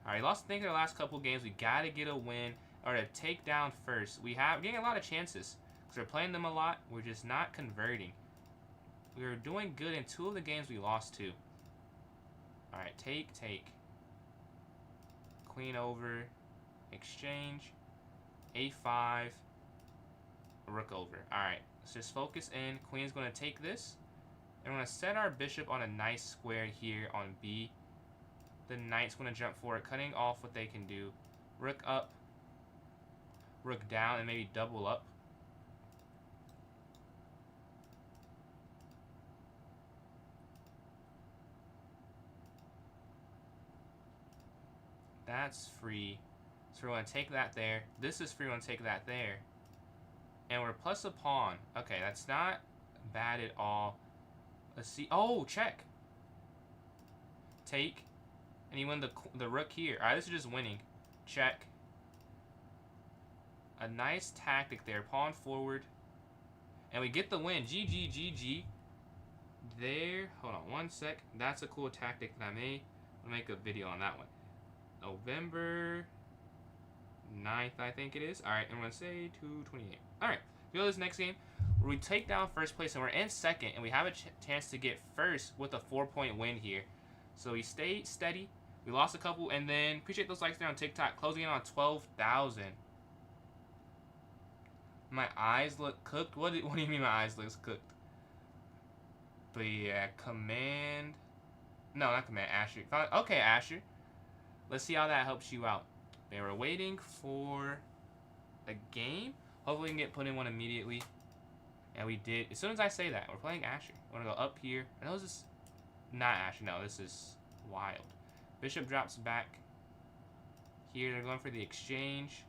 Alright, lost Thinker the last couple games. We gotta get a win or to take down first. We're getting a lot of chances because we're playing them a lot. We're just not converting. We were doing good in 2 of the games we lost to. Alright, take. Queen over. Exchange. A5. Rook over. Alright, let's just focus in. Queen's going to take this. And we're going to set our bishop on a nice square here on B. The knight's going to jump forward, cutting off what they can do. Rook up. Rook down, and maybe double up. That's free. So we're going to take that there. This is free. We're going to take that there. And we're plus a pawn. Okay, that's not bad at all. Let's see. Oh, check. Take. And you win the rook here. Alright, this is just winning. Check. A nice tactic there. Pawn forward. And we get the win. GG. There. Hold on one sec. That's a cool tactic that I made. I'll make a video on that one. November 9th, I think it is. Alright, I'm going to say 228. Alright, go to this next game where we take down first place and we're in second and we have a chance to get first with a 4-point win here. So we stayed steady. We lost a couple, and then appreciate those likes there on TikTok. Closing in on 12,000. My eyes look cooked? What do you mean my eyes look cooked? But yeah, Command. No, not Command, Asher. Okay, Asher. Let's see how that helps you out. They were waiting for a game. Hopefully we can get put in one immediately. And we did. As soon as I say that, we're playing Asher. We're going to go up here. I know this is not Asher. No, this is wild. Bishop drops back. Here, they're going for the exchange.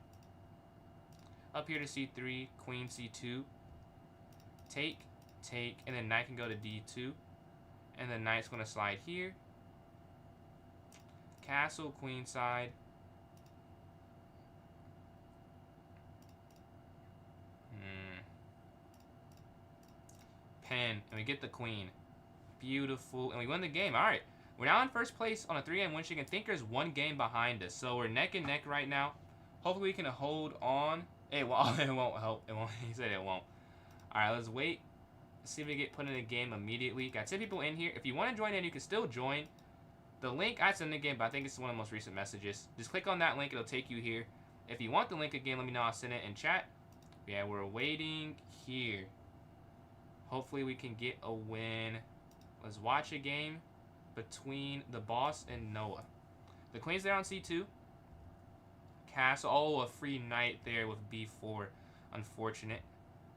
Up here to C3. Queen C2. Take. And then knight can go to D2. And then knight's going to slide here. Castle, queen side. Pen, and we get the queen. Beautiful, and we win the game. All right, we're now in first place on a 3-game win streak, and Thinker's 1 game behind us. So we're neck and neck right now. Hopefully we can hold on. It won't help. It won't. He said it won't. All right, let's wait. Let's see if we get put in a game immediately. Got 10 people in here. If you want to join in, you can still join. The link I sent in the game, but I think it's one of the most recent messages. Just click on that link. It'll take you here. If you want the link again, let me know. I'll send it in chat. Yeah, we're waiting here. Hopefully we can get a win. Let's watch a game between the boss and Noah. The queen's there on C2. Castle. Oh, a free knight there with B4. Unfortunate.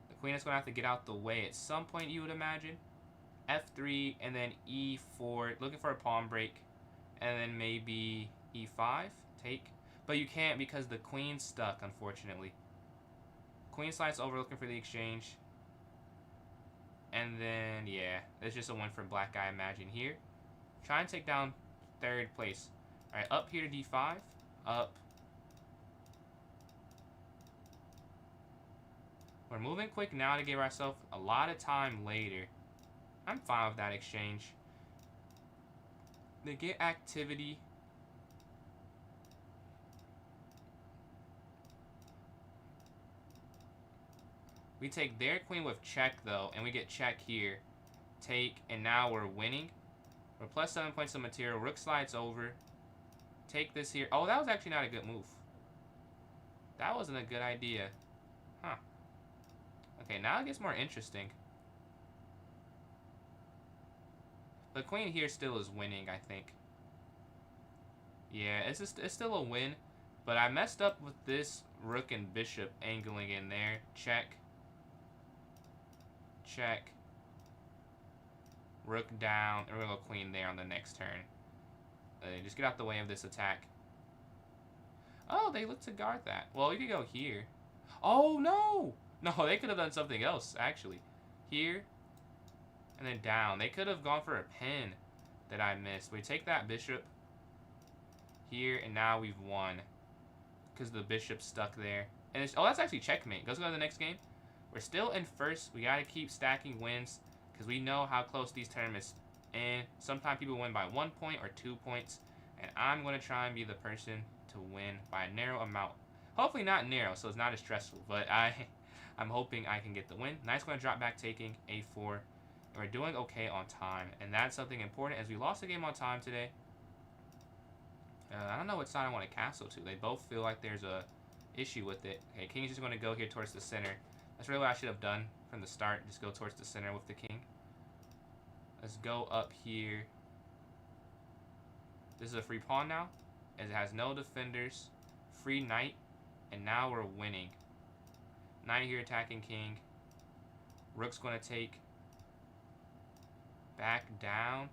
The queen is going to have to get out the way at some point, you would imagine. F3 and then E4. Looking for a pawn break. And then maybe E5. Take. But you can't because the queen's stuck, unfortunately. Queen slides over looking for the exchange. And then, yeah, it's just a win for black, I imagine, here. Try and take down 3rd place. Alright, up here to D5. Up. We're moving quick now to give ourselves a lot of time later. I'm fine with that exchange. They get activity. We take their queen with check, though, and we get check here. Take, and now we're winning. We're plus 7 points of material. Rook slides over. Take this here. Oh, that was actually not a good move. That wasn't a good idea. Huh. Okay, now it gets more interesting. The queen here still is winning, I think. Yeah, it's still a win. But I messed up with this rook and bishop angling in there. Check. Check. Rook down. And we're going to go queen there on the next turn. Just get out the way of this attack. Oh, they look to guard that. Well, we could go here. Oh, no! No, they could have done something else, actually. Here. And then down. They could have gone for a pin that I missed. We take that bishop here, and now we've won. Because the bishop's stuck there. And it's, oh, that's actually checkmate. Let's go to the next game. We're still in first. We got to keep stacking wins because we know how close these tournaments. And sometimes people win by 1 point or 2 points. And I'm going to try and be the person to win by a narrow amount. Hopefully not narrow, so it's not as stressful. But I'm hoping I can get the win. Knight's going to drop back, taking A4. And we're doing okay on time. And that's something important as we lost the game on time today. I don't know what side I want to castle to. They both feel like there's a issue with it. Okay, King's just going to go here towards the center. That's really what I should have done from the start. Just go towards the center with the king. Let's go up here. This is a free pawn now, as it has no defenders. Free knight, and now we're winning. Knight here attacking king. Rook's going to take back down.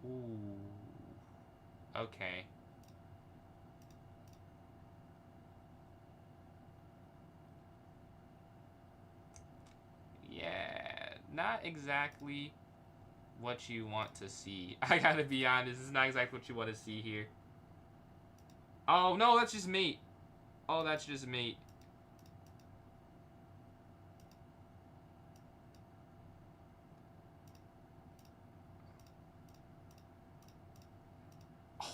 Ooh. Okay. Yeah, not exactly what you want to see. I gotta be honest, this is not exactly what you want to see here. Oh, no, that's just mate. Oh, that's just mate. Oh,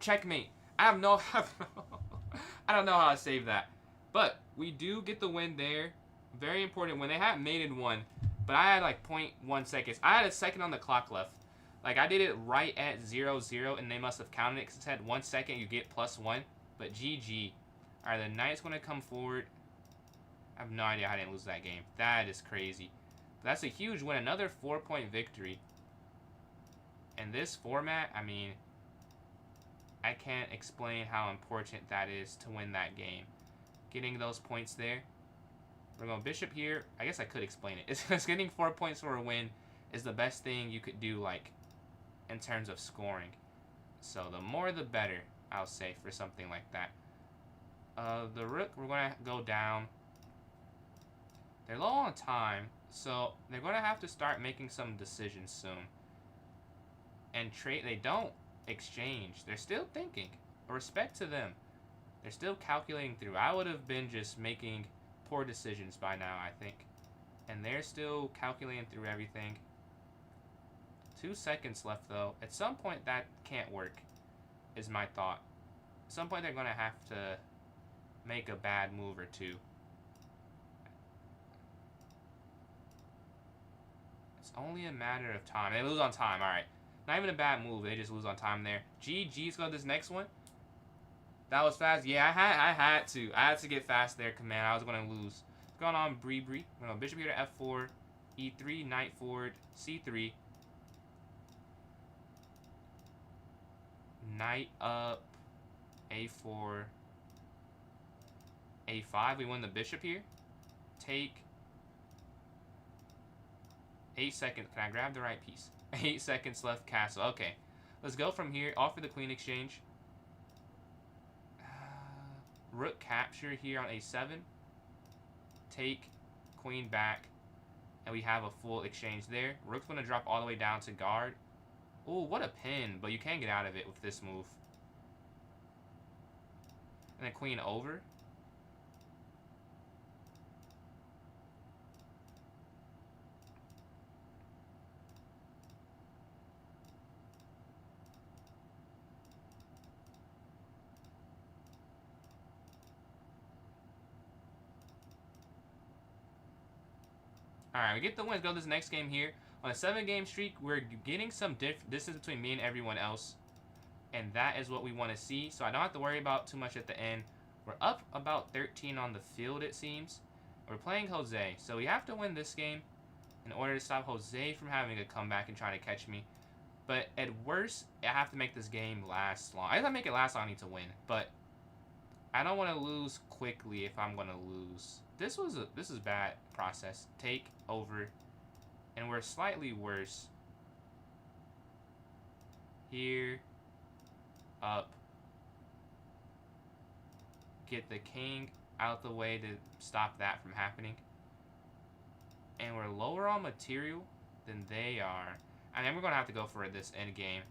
checkmate. I don't know how to save that. But we do get the win there. Very important win. They had mated one, but I had like 0.1 seconds. I had a second on the clock left. Like, I did it right at 0-0, and they must have counted it because it said 1 second, you get +1. But GG. All right, the knight's going to come forward. I have no idea how I didn't lose that game. That is crazy. But that's a huge win. Another 4-point victory. In this format, I mean, I can't explain how important that is to win that game. Getting those points there. We're going bishop here. I guess I could explain it. It's getting 4 points for a win is the best thing you could do, like, in terms of scoring. So the more the better, I'll say, for something like that. The rook, we're going to go down. They're low on time, so they're going to have to start making some decisions soon. And they don't exchange. They're still thinking. Respect to them. They're still calculating through. I would have been just making poor decisions by now, I think. And they're still calculating through everything. 2 seconds left, though. At some point, that can't work, is my thought. At some point, they're going to have to make a bad move or two. It's only a matter of time. They lose on time, all right. Not even a bad move. They just lose on time there. GG's go this next one. That was fast. Yeah, I had to. I had to get fast there, command. I was going to lose. What's going on, Bree? We're going to bishop here to F4. E3, knight forward, C3. Knight up, A4, A5. We win the bishop here. Take. 8 seconds. Can I grab the right piece? 8 seconds left, castle. Okay. Let's go from here. Offer the queen exchange. Rook capture here on A7. Take. Queen back. And we have a full exchange there. Rook's going to drop all the way down to guard. Oh, what a pin. But you can't get out of it with this move. And then queen over. Alright, we get the win. Let's go to this next game here. On a 7-game streak, we're getting some distance between me and everyone else. And that is what we want to see. So I don't have to worry about too much at the end. We're up about 13 on the field, it seems. We're playing Jose. So we have to win this game in order to stop Jose from having a comeback and trying to catch me. But at worst, I have to make this game last long. If I make it last long, I need to win. But I don't want to lose quickly if I'm going to lose. This is bad process. Take over. And we're slightly worse. Here. Up. Get the king out the way to stop that from happening. And we're lower on material than they are. I mean, we're going to have to go for this end game.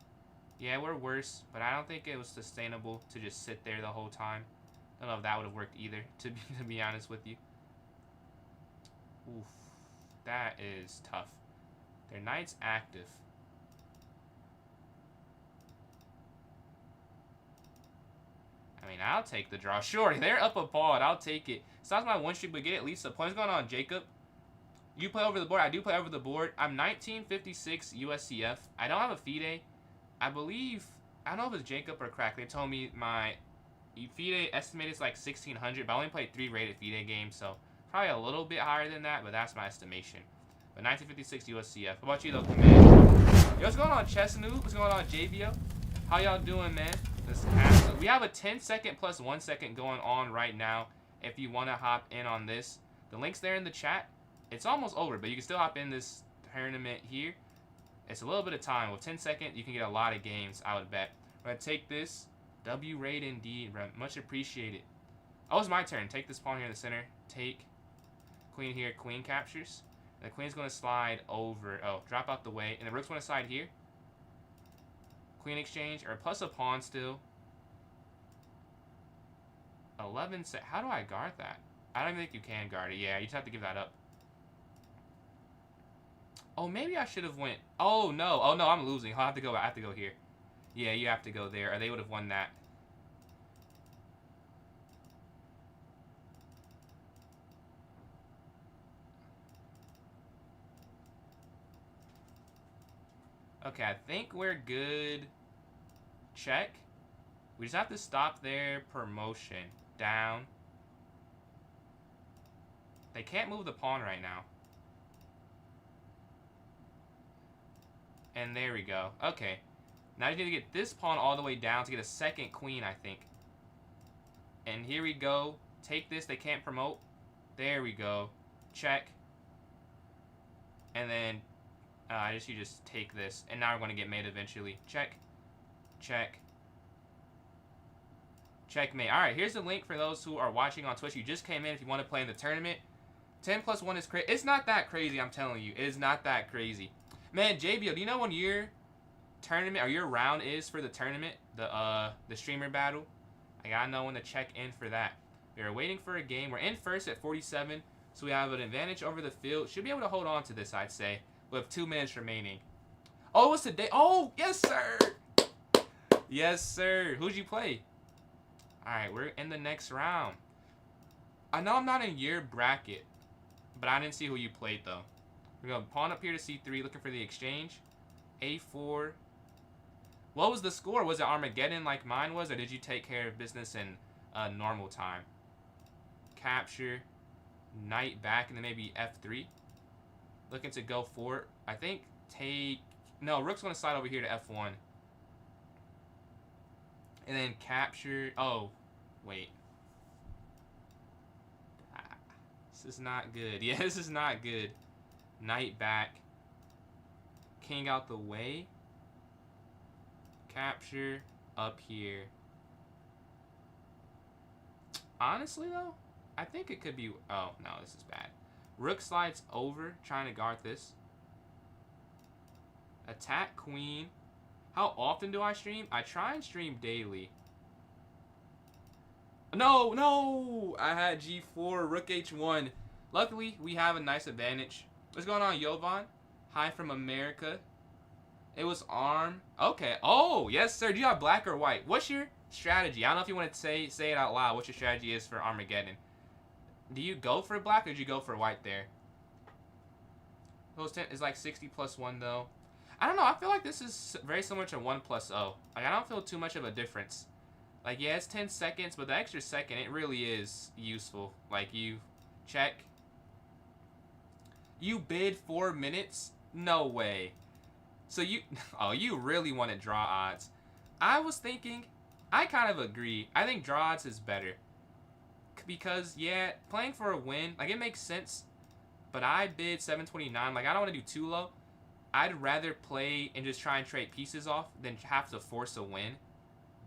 Yeah, we're worse, but I don't think it was sustainable to just sit there the whole time. I don't know if that would have worked either, to be honest with you. Oof. That is tough. Their knight's active. I mean, I'll take the draw. Sure, they're up a pawn. I'll take it. Stops my one streak, but get at least a point. What's going on, Jacob? You play over the board? I do play over the board. I'm 1956 USCF. I don't have a FIDE. I believe, I don't know if it's Jacob or Crack. They told me my FIDE estimated is like 1600, but I only played 3 rated FIDE games, so probably a little bit higher than that, but that's my estimation. But 1956 USCF. What about you, though, Command? Yo, what's going on, Chess Noob? What's going on, JVO? How y'all doing, man? We have a 10-second plus 1 second going on right now. If you want to hop in on this, the link's there in the chat. It's almost over, but you can still hop in this tournament here. It's a little bit of time. With 10 seconds, you can get a lot of games, I would bet. I'm going to take this. W raid indeed. Much appreciated. Oh, it's my turn. Take this pawn here in the center. Take. Queen here. Queen captures. And the queen's going to slide over. Oh, drop out the way. And the rook's going to slide here. Queen exchange. Or plus a pawn still. 11 set. How do I guard that? I don't even think you can guard it. Yeah, you just have to give that up. Oh, maybe I should have went. Oh no! Oh no! I'm losing. I have to go. I have to go here. Yeah, you have to go there, or they would have won that. Okay, I think we're good. Check. We just have to stop their promotion. Down. They can't move the pawn right now. And there we go. Okay. Now you need to get this pawn all the way down to get a second queen, I think. And here we go. Take this. They can't promote. There we go. Check. And then you just take this. And now we're going to get mate eventually. Check. Check. Checkmate. Alright, here's the link for those who are watching on Twitch. You just came in if you want to play in the tournament. 10 plus 1 is crazy. It's not that crazy, I'm telling you. It is not that crazy. Man, JBO, do you know when your tournament or your round is for the tournament? The streamer battle? I gotta know when to check in for that. We are waiting for a game. We're in first at 47, so we have an advantage over the field. Should be able to hold on to this, I'd say, with 2 minutes remaining. Oh, it's the day. Oh, yes, sir. Yes, sir. Who'd you play? All right, we're in the next round. I know I'm not in your bracket, but I didn't see who you played, though. We're going to pawn up here to c3, looking for the exchange. a4. What was the score? Was it Armageddon like mine was, or did you take care of business in normal time? Capture. Knight back, and then maybe f3. Looking to go for it. I think take... No, rook's going to slide over here to f1. And then capture... Oh, wait. This is not good. Yeah, this is not good. Knight back. King out the way. Capture up here. Honestly, though, I think it could be... Oh, no, this is bad. Rook slides over, trying to guard this. Attack queen. How often do I stream? I try and stream daily. No, no! I had g4, rook h1. Luckily, we have a nice advantage. What's going on, Jovan? Hi from America. It was arm. Okay. Oh, yes, sir. Do you have black or white? What's your strategy? I don't know if you want to say it out loud what your strategy is for Armageddon. Do you go for black or did you go for white there? Those 10 is like 60 plus 1, though. I don't know. I feel like this is very similar to 1 plus 0. Like, I don't feel too much of a difference. Like, yeah, it's 10 seconds, but the extra second, it really is useful. Like, you check. You bid 4 minutes? No way. So you... Oh, you really want to draw odds. I was thinking... I kind of agree. I think draw odds is better. Because, yeah, playing for a win, like, it makes sense. But I bid 729. Like, I don't want to do too low. I'd rather play and just try and trade pieces off than have to force a win.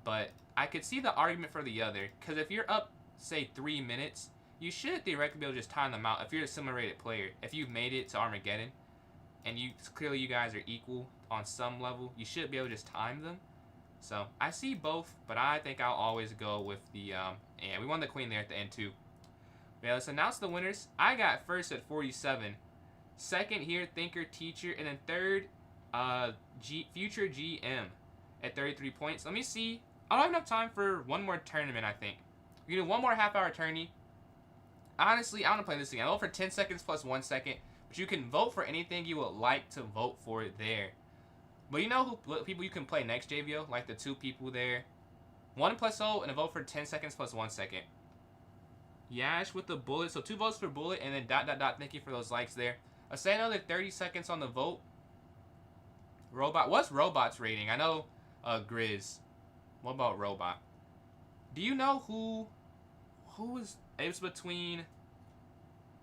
But I could see the argument for the other. Because if you're up, say, 3 minutes, you should theoretically be able to just time them out. If you're a similar rated player, if you've made it to Armageddon, and clearly you guys are equal on some level, you should be able to just time them. So I see both, but I think I'll always go with the, and we won the queen there at the end too. Yeah, let's announce the winners. I got first at 47. Second here, Thinker Teacher, and then third, Future GM at 33 points. Let me see. I don't have enough time for one more tournament, I think. We can do one more half-hour tourney. Honestly, I want to play this again. I vote for 10 seconds plus 1 second. But you can vote for anything you would like to vote for there. But you know what people you can play next, JVO? Like the 2 people there. 1 plus 0 and a vote for 10 seconds plus 1 second. Yash with the bullet. So 2 votes for bullet and then ... Thank you for those likes there. I'll say another 30 seconds on the vote. Robot. What's Robot's rating? I know Grizz. What about Robot? Do you know who was... It was between...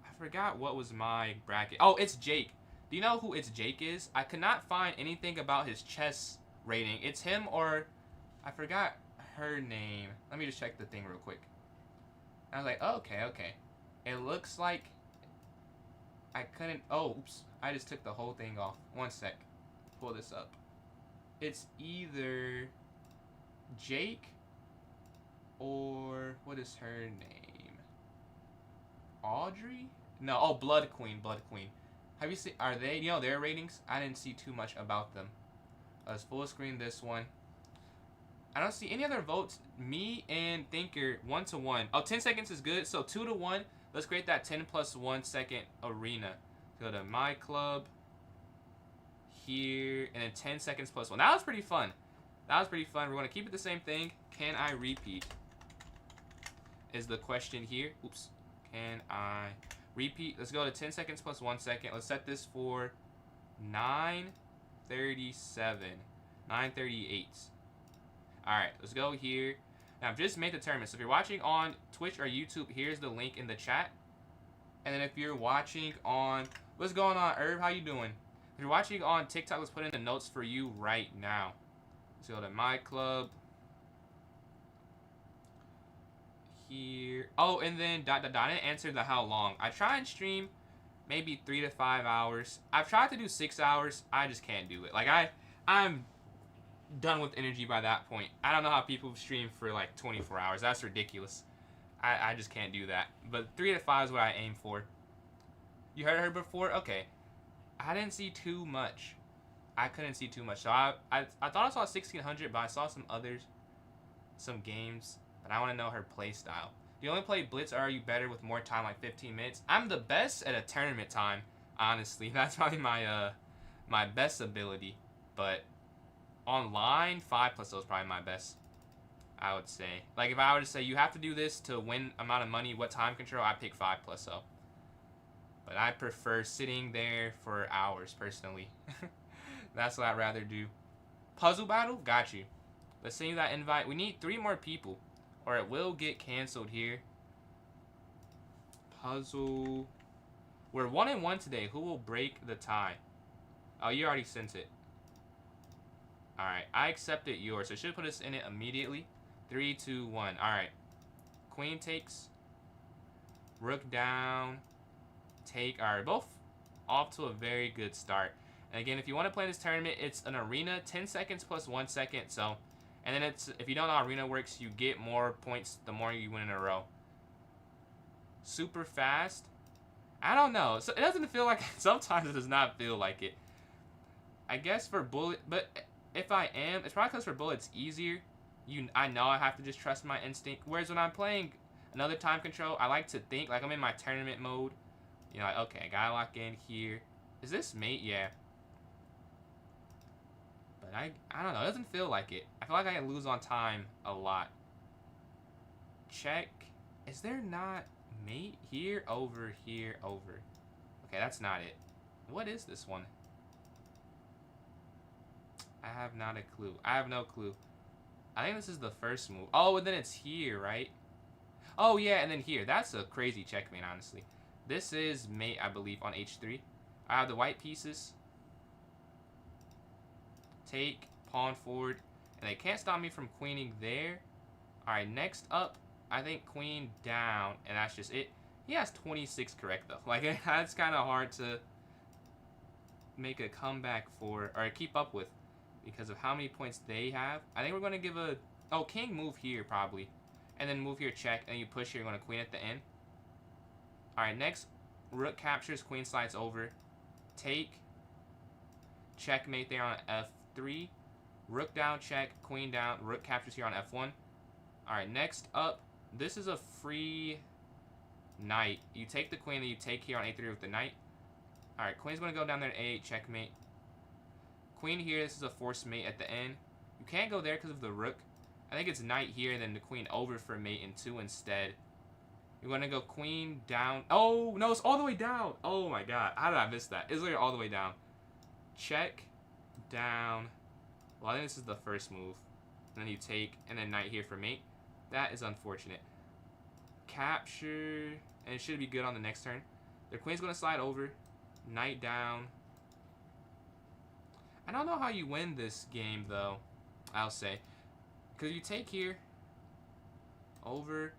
I forgot what was my bracket. Oh, it's Jake. Do you know who It's Jake is? I could not find anything about his chess rating. It's him or... I forgot her name. Let me just check the thing real quick. I was like, oh, okay. It looks like... I couldn't... Oh, oops. I just took the whole thing off. 1 sec. Pull this up. It's either Jake or... What is her name? Audrey? No, oh, Blood Queen. Have you seen... Are they... You know their ratings? I didn't see too much about them. Let's full screen this one. I don't see any other votes. Me and Thinker, 1-1. Oh, 10 seconds is good. So 2-1. Let's create that 10 plus 1 second arena. Go to my club. Here. And then 10 seconds plus 1. That was pretty fun. We're going to keep it the same thing. Can I repeat? Is the question here. Oops. Can I repeat? Let's go to 10 seconds plus 1 second. Let's set this for 9:37. 9:38. Alright, let's go here. Now, I've just made the tournament. So if you're watching on Twitch or YouTube, here's the link in the chat. And then if you're watching on... What's going on, Herb? How you doing? If you're watching on TikTok, let's put in the notes for you right now. Let's go to my club. Here. Oh, and then ... I didn't answer the how long. I try and stream maybe 3 to 5 hours. I've tried to do 6 hours. I just can't do it. Like, I'm... done with energy by that point. I don't know how people stream for like 24 hours. That's ridiculous. I just can't do that. But 3 to 5 is what I aim for. You heard her before? Okay. I didn't see too much. I couldn't see too much. So I thought I saw 1600, but I saw some others, some games. But I want to know her play style. Do you only play Blitz, or are you better with more time, like 15 minutes? I'm the best at a tournament time, honestly. That's probably my my best ability. But online, 5 plus 0 is probably my best, I would say. Like, if I were to say, you have to do this to win amount of money, what time control, I pick 5 plus 0. But I prefer sitting there for hours, personally. That's what I'd rather do. Puzzle battle? Got you. Let's send you that invite. We need 3 more people, or it will get canceled here. Puzzle. We're 1-1 today. Who will break the tie? Oh, you already sent it. Alright, I accepted yours. So it should put us in it immediately. 3, 2, 1. Alright. Queen takes. Rook down. Take. Alright, both off to a very good start. And again, if you want to play this tournament, it's an arena. 10 seconds plus 1 second. So, and then it's, if you don't know how arena works, you get more points the more you win in a row. Super fast. I don't know. So it doesn't feel like, sometimes it does not feel like it. I guess for bullet, but... If I am, it's probably because for bullets easier. I know I have to just trust my instinct. Whereas when I'm playing another time control, I like to think, like I'm in my tournament mode. You know, like, okay, I gotta lock in here. Is this mate? Yeah. But I don't know. It doesn't feel like it. I feel like I can lose on time a lot. Check. Is there not mate here, over, here, over? Okay, that's not it. What is this one? I have not a clue. I have no clue. I think this is the first move. Oh, and then it's here, right? Oh, yeah, and then here. That's a crazy checkmate, honestly. This is mate, I believe, on h3. I have the white pieces. Take, pawn forward. And they can't stop me from queening there. Alright, next up, I think queen down. And that's just it. He has 26 correct, though. Like, that's kind of hard to make a comeback for, or keep up with, because of how many points they have. I think we're going to give a... Oh, king move here, probably. And then move here, check. And you push here, you're going to queen at the end. Alright, next. Rook captures, queen slides over. Take. Checkmate there on f3. Rook down, check. Queen down. Rook captures here on f1. Alright, next up. This is a free knight. You take the queen, and you take here on a3 with the knight. Alright, queen's going to go down there to a8, checkmate. Queen here, this is a forced mate at the end. You can't go there because of the rook. I think it's knight here, and then the queen over for mate in 2 instead. You're going to go queen down. Oh, no, it's all the way down. Oh, my God. How did I miss that? It's literally all the way down. Check, down. Well, I think this is the first move. And then you take, and then knight here for mate. That is unfortunate. Capture, and it should be good on the next turn. Their queen's going to slide over. Knight down. I don't know how you win this game, though, I'll say. Because you take here. Over.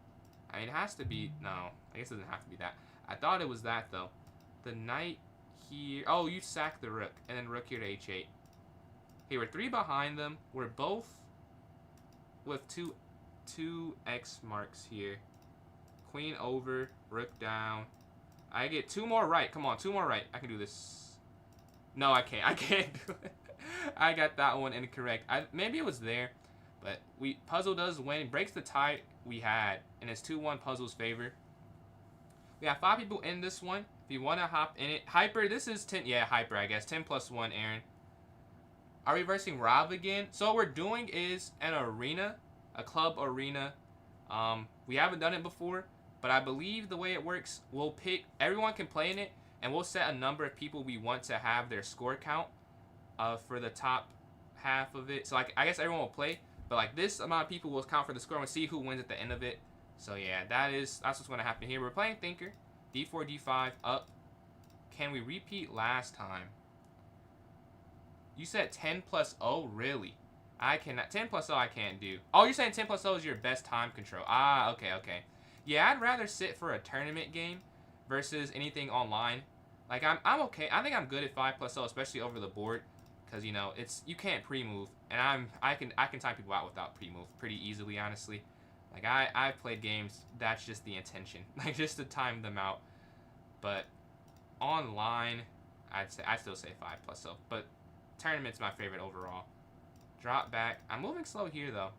I mean, it has to be... No, I guess it doesn't have to be that. I thought it was that, though. The knight here... Oh, you sack the rook. And then rook here to h8. Okay, we're 3 behind them. We're both with two X marks here. Queen over, rook down. I get 2 more right. Come on, 2 more right. I can do this. No, I can't. I can't do it. I got that one incorrect. Maybe it was there, but puzzle does win. It breaks the tie we had, and it's 2-1 puzzle's favor. We have 5 people in this one. If you want to hop in it, hyper. This is 10. Yeah, hyper. I guess 10 plus 1. Aaron. Are we versing Rob again? So what we're doing is an arena, a club arena. We haven't done it before, but I believe the way it works, we'll pick, everyone can play in it, and we'll set a number of people we want to have their score count for the top half of it. So like, I guess everyone will play, but like this amount of people will count for the score and we'll see who wins at the end of it. So yeah, that's what's going to happen here. We're playing Thinker, d4, d5, up. Can we repeat last time? You said 10 plus 0? Really? I cannot. 10 plus 0 I can't do. Oh, you're saying 10 plus 0 is your best time control. Ah, okay, okay. Yeah, I'd rather sit for a tournament game versus anything online. Like, I'm okay. I think I'm good at 5 plus 0, especially over the board. Because, you know, you can't pre-move. And I can time people out without pre-move pretty easily, honestly. Like, I've played games, that's just the intention. Like, just to time them out. But online, I'd still say 5 plus 0. But tournament's my favorite overall. Drop back. I'm moving slow here, though.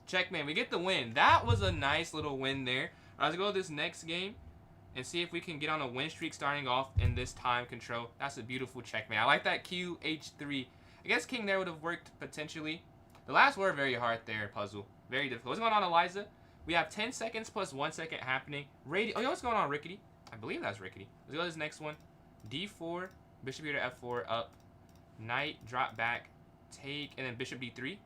Checkmate. We get the win. That was a nice little win there. All right, let's go to this next game and see if we can get on a win streak starting off in this time control. That's a beautiful checkmate. I like that QH3. I guess king there would have worked potentially. The last were very hard there, puzzle. Very difficult. What's going on, Eliza? We have 10 seconds plus 1 second happening. Oh, yeah, what's going on, Rickety? I believe that's Rickety. Let's go to this next one. D4, bishop here to F4, up. Knight, drop back, take, and then bishop D3.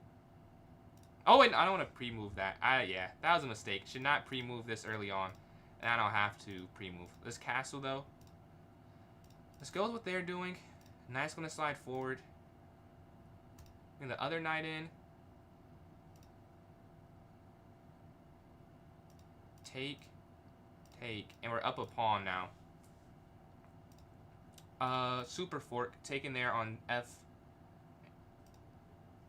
Oh, wait, I don't want to pre-move that. Yeah, that was a mistake. Should not pre-move this early on. And I don't have to pre-move. This castle, though. Let's go with what they're doing. Knight's going to slide forward. Bring the other knight in. Take. Take. And we're up a pawn now. Super fork. Taken there on F.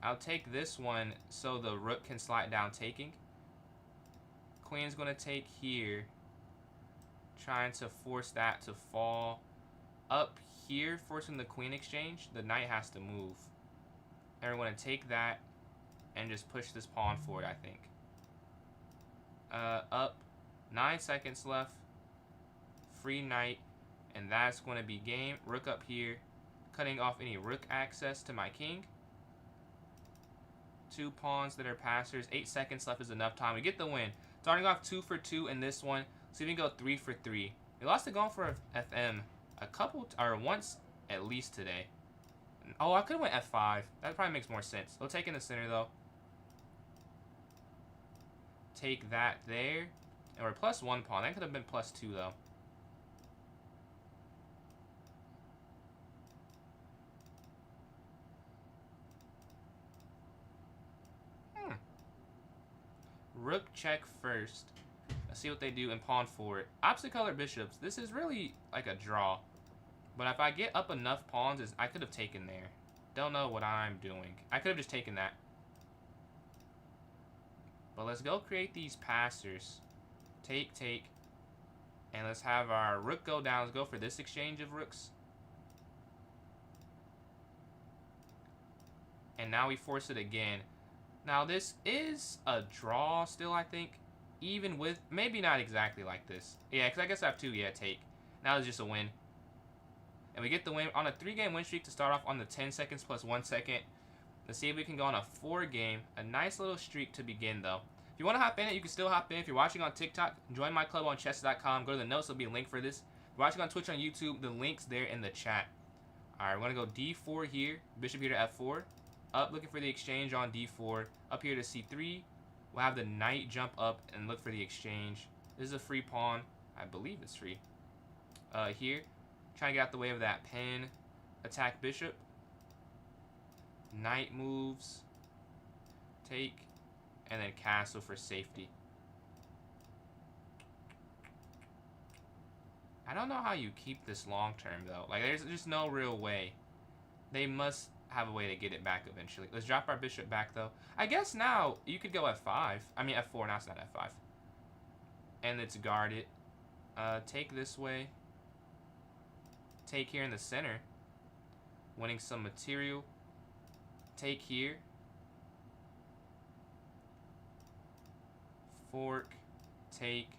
I'll take this one so the rook can slide down taking. Queen's going to take here. Trying to force that to fall. Up here, forcing the queen exchange. The knight has to move. And we're going to take that and just push this pawn forward, I think. Up. 9 seconds left. Free knight. And that's going to be game. Rook up here. Cutting off any rook access to my king. 2 pawns that are passers. 8 seconds left is enough time. We get the win. Starting off 2 for 2 in this one. See if we can go 3 for 3. We lost to going for FM once at least today. Oh, I could have went F5. That probably makes more sense. We'll take in the center though. Take that there. And we're plus 1 pawn. That could have been plus 2 though. rook check first. Let's see what they do and pawn forward. Opposite color bishops. This is really like a draw. But if I get up enough pawns, I could have taken there. Don't know what I'm doing. I could have just taken that. But let's go create these passers. Take, take. And let's have our rook go down. Let's go for this exchange of rooks. And now we force it again. Now this is a draw still, I think. Even with, maybe not exactly like this. Yeah, because I guess I have two, yeah, take. Now it's just a win. And we get the win on a 3-game win streak to start off on the 10 seconds plus 1 second. Let's see if we can go on a 4-game. A nice little streak to begin, though. If you want to hop in it, you can still hop in. If you're watching on TikTok, join my club on chess.com. Go to the notes. There'll be a link for this. If you're watching on Twitch on YouTube, the link's there in the chat. All right, we're going to go d4 here. Bishop here to f4. Up, looking for the exchange on d4. Up here to c3. We'll have the knight jump up and look for the exchange. This is a free pawn. I believe it's free. Here. Trying to get out the way of that pin. Attack bishop. Knight moves. Take. And then castle for safety. I don't know how you keep this long term, though. Like, there's just no real way. They must have a way to get it back eventually. Let's drop our bishop back, though. I guess now you could go f5. I mean, f4. Now it's not f5. And it's guarded. Take this way. Take here in the center. Winning some material. Take here. Fork. Take.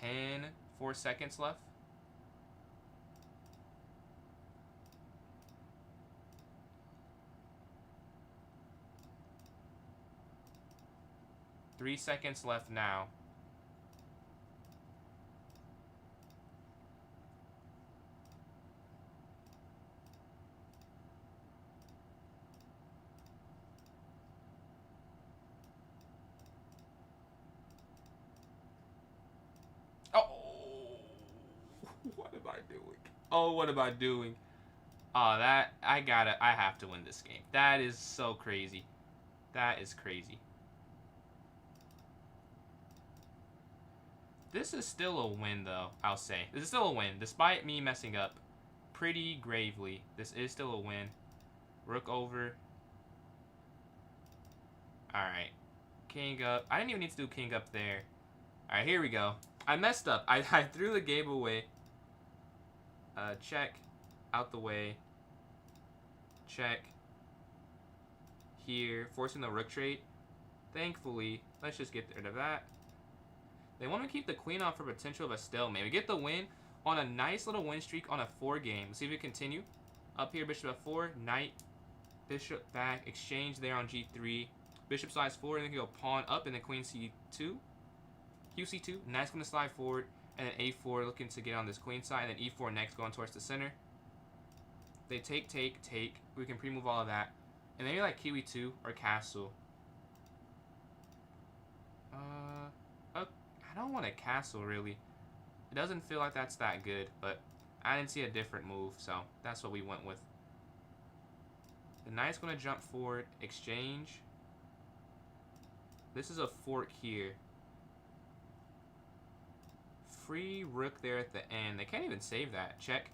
Pin. 4 seconds left. Three seconds left now. What am I doing? Oh, what am I doing? Oh, I have to win this game. That is so crazy. That is crazy. This is still a win, though, I'll say. This is still a win, despite me messing up pretty gravely. This is still a win. Rook over. Alright. King up. I didn't even need to do king up there. Alright, here we go. I messed up. I threw the game away. Check. Out the way. Check. Here. Forcing the rook trade. Thankfully, let's just get rid of that. They want to keep the queen on for potential of a stalemate. We get the win on a nice little win streak on a 4-game. Let's see if we continue. Up here, bishop f4. Knight. Bishop back. Exchange there on g3. Bishop slides forward. And then we go pawn up and then queen c2. qc2. Knight's going to slide forward. And then a4 looking to get on this queen side. And then e4 next going towards the center. They take, take, take. We can pre-move all of that. And maybe like kiwi 2 or castle. I don't want a castle, really. It doesn't feel like that's that good, but I didn't see a different move, so that's what we went with. The knight's going to jump forward, exchange. This is a fork here. Free rook there at the end. They can't even save that. Check.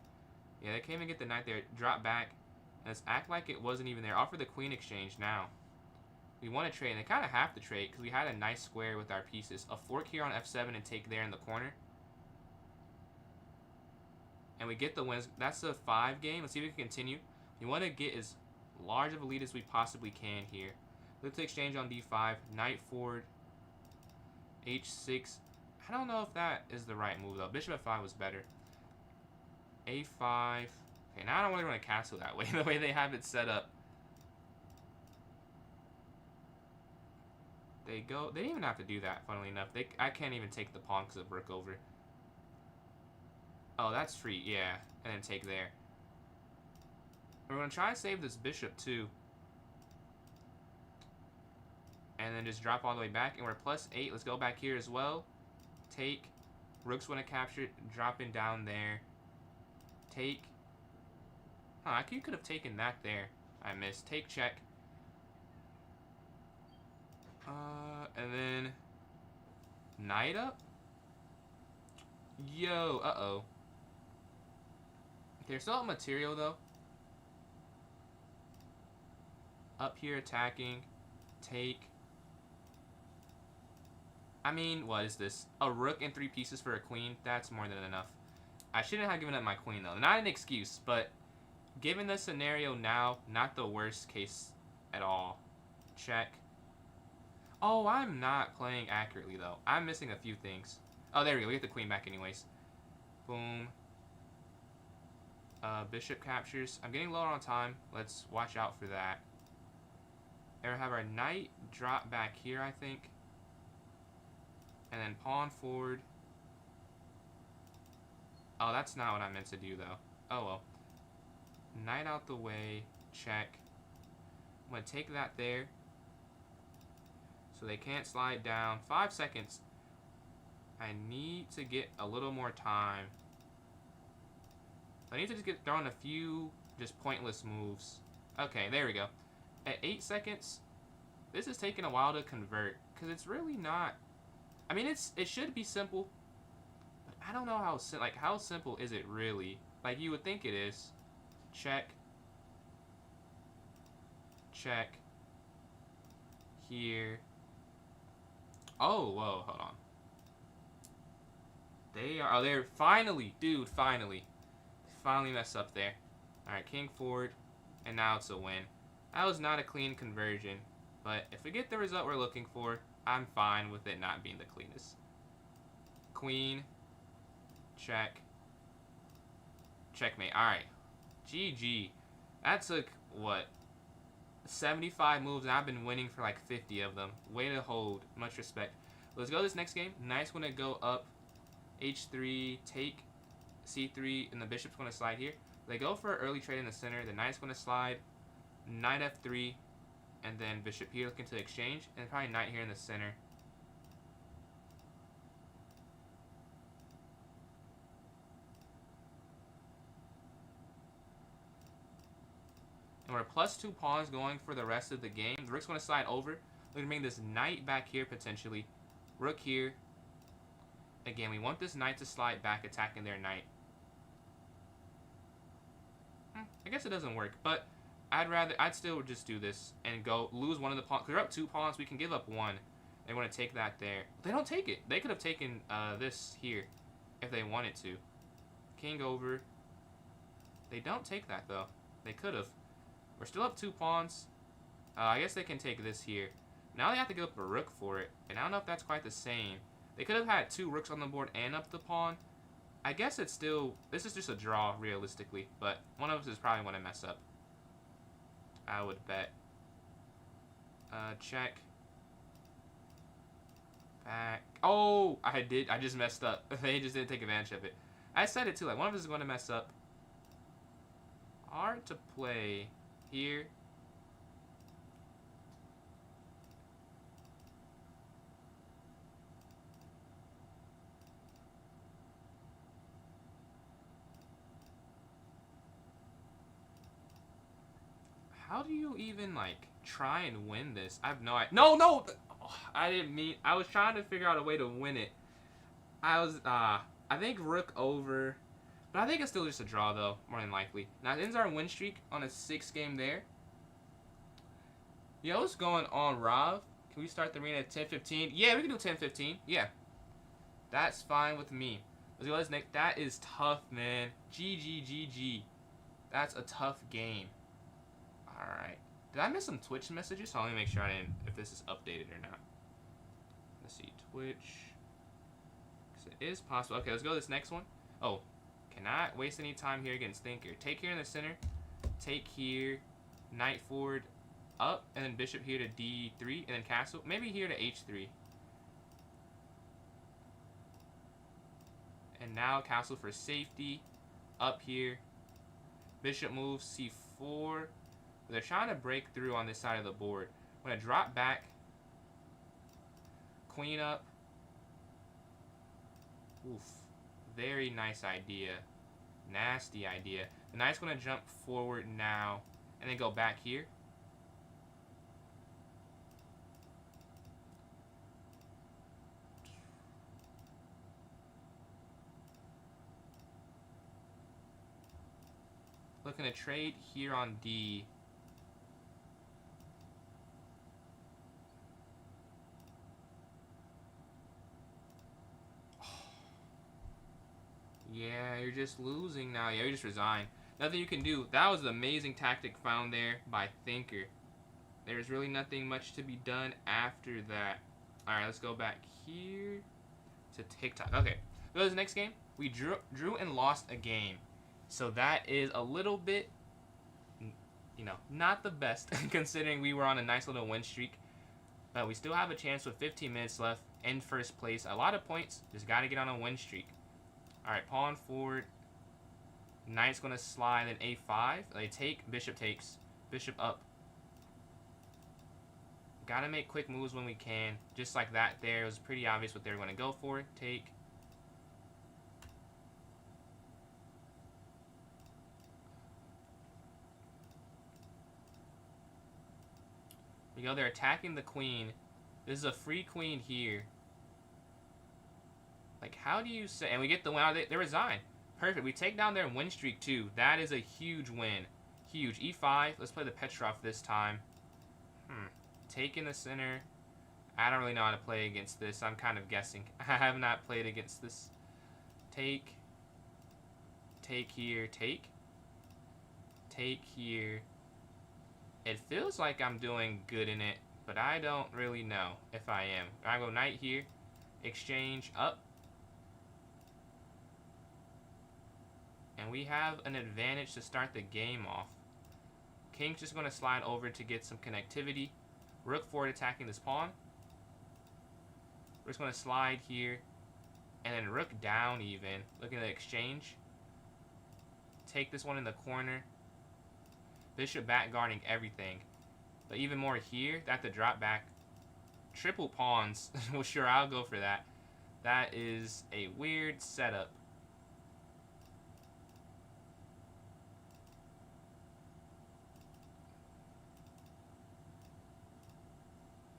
Yeah, they can't even get the knight there. Drop back. Let's act like it wasn't even there. Offer the queen exchange now. We want to trade, and they kind of have to trade because we had a nice square with our pieces. A fork here on f7 and take there in the corner. And we get the wins. That's a 5-game. Let's see if we can continue. You want to get as large of a lead as we possibly can here. Let's exchange on d5. Knight forward. h6. I don't know if that is the right move, though. Bishop f5 was better. a5. Okay, now I don't really want to castle that way, the way they have it set up. They go. They didn't even have to do that, funnily enough. I can't even take the pawn because of rook over. Oh, that's free, yeah. And then take there. We're going to try and save this bishop, too. And then just drop all the way back. And we're +8. Let's go back here as well. Take. Rook's want to capture it. Dropping down there. Take. Huh, you could have taken that there. I missed. Take, check. And then knight up. Yo, uh-oh. There's still material, though. Up here attacking. Take. I mean, what is this? A rook and 3 pieces for a queen? That's more than enough. I shouldn't have given up my queen, though. Not an excuse, but given the scenario now, not the worst case at all. Check. Oh, I'm not playing accurately, though. I'm missing a few things. Oh, there we go. We get the queen back anyways. Boom. Bishop captures. I'm getting lower on time. Let's watch out for that. And we have our knight drop back here, I think. And then pawn forward. Oh, that's not what I meant to do, though. Oh, well. Knight out the way. Check. I'm going to take that there. So they can't slide down. 5 seconds. I need to get a little more time. I need to just get thrown a few just pointless moves. Okay, there we go. At 8 seconds, this is taking a while to convert. Because it's really not... I mean, it should be simple. But I don't know how simple is it really? Like, you would think it is. Check. Check. Here. Oh, whoa, hold on. They're finally, dude, finally. Finally messed up there. Alright, king forward. And now it's a win. That was not a clean conversion. But if we get the result we're looking for, I'm fine with it not being the cleanest. Queen. Check. Checkmate. Alright. GG. That took, what? 75 moves, and I've been winning for like 50 of them. Way to hold. Much respect. Let's go to this next game. Knight's going to go up. H3, take, C3, and the bishop's going to slide here. They go for an early trade in the center. The knight's going to slide. Knight F3, and then bishop here looking to exchange, and probably knight here in the center. And we're +2 pawns going for the rest of the game. The rook's going to slide over. We're going to bring this knight back here potentially. Rook here. Again, we want this knight to slide back, attacking their knight. I guess it doesn't work, but I'd still just do this and go lose one of the pawns. Because we're up 2 pawns, we can give up 1. They want to take that there. They don't take it. They could have taken this here if they wanted to. King over. They don't take that, though. They could have. We're still up 2 pawns. I guess they can take this here. Now they have to give up a rook for it, and I don't know if that's quite the same. They could have had 2 rooks on the board and up the pawn. I guess it's still... This is just a draw, realistically. But one of us is probably going to mess up. I would bet. Check. Back. Oh! I just messed up. They just didn't take advantage of it. I said it too. Like, one of us is going to mess up. Hard to play here. How do you even, like, try and win this? I have no idea. No! Oh, I didn't mean... I was trying to figure out a way to win it. I think rook over. But I think it's still just a draw, though, more than likely. Now, it ends our win streak on a 6-game there. Yo, what's going on, Rob? Can we start the arena at 10:15? Yeah, we can do 10:15. Yeah. That's fine with me. Let's go. Next. That is tough, man. GG. That's a tough game. Alright. Did I miss some Twitch messages? So let me make sure if this is updated or not. Let's see. Twitch. Because it is possible. Okay, let's go to this next one. Oh. Cannot waste any time here against Thinker. Take here in the center. Take here. Knight forward. Up. And then bishop here to D3. And then castle. Maybe here to H3. And now castle for safety. Up here. Bishop moves C4. They're trying to break through on this side of the board. I'm going to drop back. Queen up. Oof. Very nice idea. Nasty idea. The knight's going to jump forward now. And then go back here. looking to trade here on D. Yeah, you're just losing now. Yeah, you just resign. Nothing you can do. That was an amazing tactic found there by Thinker. There's really nothing much to be done after that. Alright, let's go back here to TikTok. Okay, go to the next game. We drew and lost a game. So that is a little bit, you know, not the best considering we were on a nice little win streak. But we still have a chance with 15 minutes left in first place. A lot of points. Just got to get on a win streak. Alright, pawn forward. Knight's going to slide in a5. They take. Bishop takes. Bishop up. Gotta make quick moves when we can. Just like that there. It was pretty obvious what they were going to go for. Take. We go. They're attacking the queen. This is a free queen here. Like, how do you say... And we get the win. They resign. Perfect. We take down their win streak, too. That is a huge win. Huge. E5. Let's play the Petrov this time. Take in the center. I don't really know how to play against this. I'm kind of guessing. I have not played against this. Take. Take here. Take. Take here. It feels like I'm doing good in it, but I don't really know if I am. I go knight here. Exchange up. And we have an advantage to start the game off. King's just going to slide over to get some connectivity. Rook forward attacking this pawn. We're just going to slide here. And then rook down even. Looking at the exchange. Take this one in the corner. Bishop back guarding everything. But even more here, that the drop back. Triple pawns. Well, sure, I'll go for that. That is a weird setup.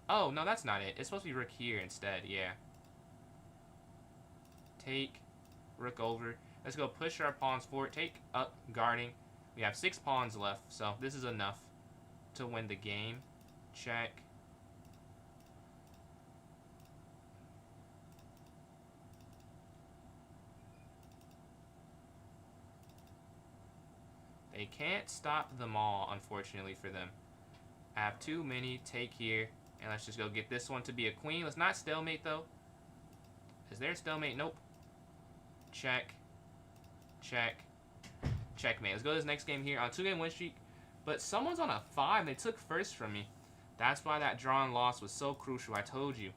Oh, no, that's not it. It's supposed to be rook here instead, yeah. Take, rook over. Let's go push our pawns forward. Take, up, guarding. We have 6 pawns left, so this is enough to win the game. Check. They can't stop them all, unfortunately for them. I have too many. Take here. And let's just go get this one to be a queen. Let's not stalemate, though. Is there a stalemate? Nope. Check. Check. Checkmate. Let's go to this next game here on a 2-game win streak. But someone's on a 5. They took first from me. That's why that draw and loss was so crucial. I told you.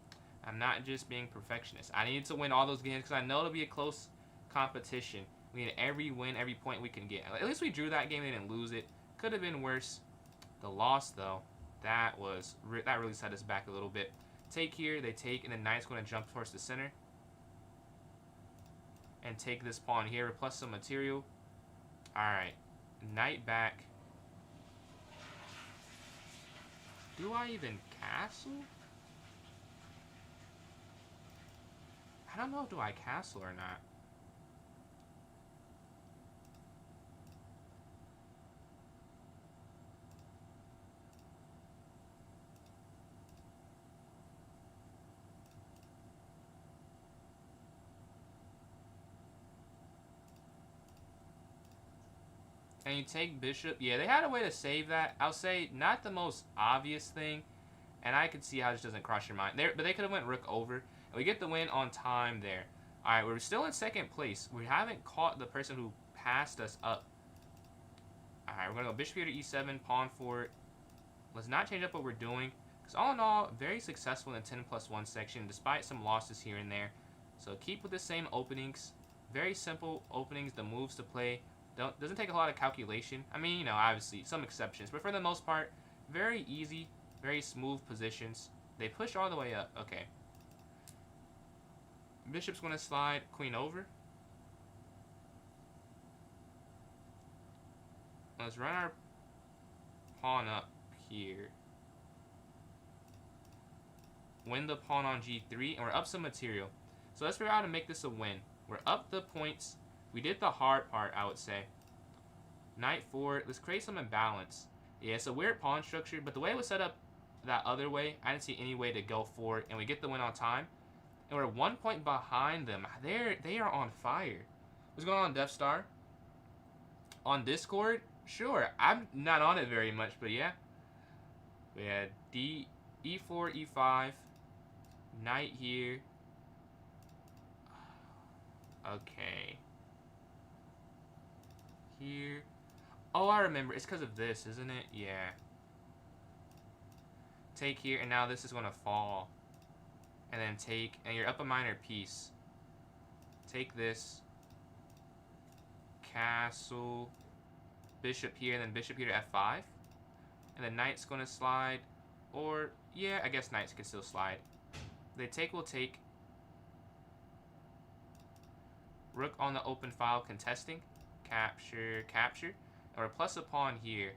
I'm not just being perfectionist. I needed to win all those games because I know it'll be a close competition. We need every win, every point we can get. At least we drew that game. They didn't lose it. Could have been worse. The loss, though. That really set us back a little bit. Take here, they take, and then knight's going to jump towards the center. And take this pawn here, plus some material. Alright. Knight back. Do I even castle? I don't know if do I castle or not. And you take bishop. Yeah, they had a way to save that. I'll say not the most obvious thing. And I could see how this doesn't cross your mind. But they could have went rook over. And we get the win on time there. Alright, we're still in second place. We haven't caught the person who passed us up. Alright, we're going to go bishop here to e7, pawn forward. Let's not change up what we're doing. Because all in all, very successful in the 10+1 section, despite some losses here and there. So keep with the same openings. Very simple openings, the moves to play. Doesn't take a lot of calculation. I mean, you know, obviously, some exceptions. But for the most part, very easy, very smooth positions. They push all the way up. Okay. Bishop's going to slide queen over. Let's run our pawn up here. Win the pawn on g3, and we're up some material. So let's figure out how to make this a win. We're up the points. We did the hard part, I would say. Knight 4. Let's create some imbalance. Yeah, it's a weird pawn structure, but the way it was set up that other way, I didn't see any way to go for it, and we get the win on time. And we're 1 point behind them. They are on fire. What's going on, Death Star? On Discord? Sure. I'm not on it very much, but yeah. We had E4, E5. Knight here. Okay. Here. Oh, I remember. It's because of this, isn't it? Yeah. Take here, and now this is going to fall. And then take, and you're up a minor piece. Take this. Castle. Bishop here, and then bishop here to F5. And then knight's going to slide. Or, yeah, I guess knights can still slide. They take will take. Rook on the open file contesting. Capture, capture. And we're plus a pawn here.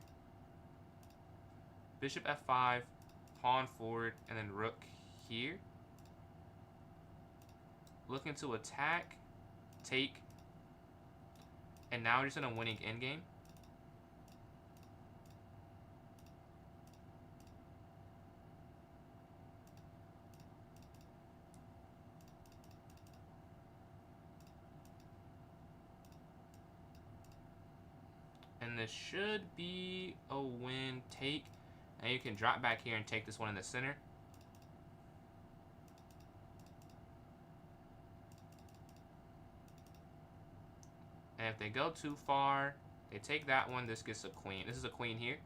Bishop F5. Pawn forward, and then rook here. Looking to attack. Take. And now we're just in a winning endgame. And this should be a win. Take. And you can drop back here and take this one in the center. And if they go too far, they take that one. This gets a queen. This is a queen here.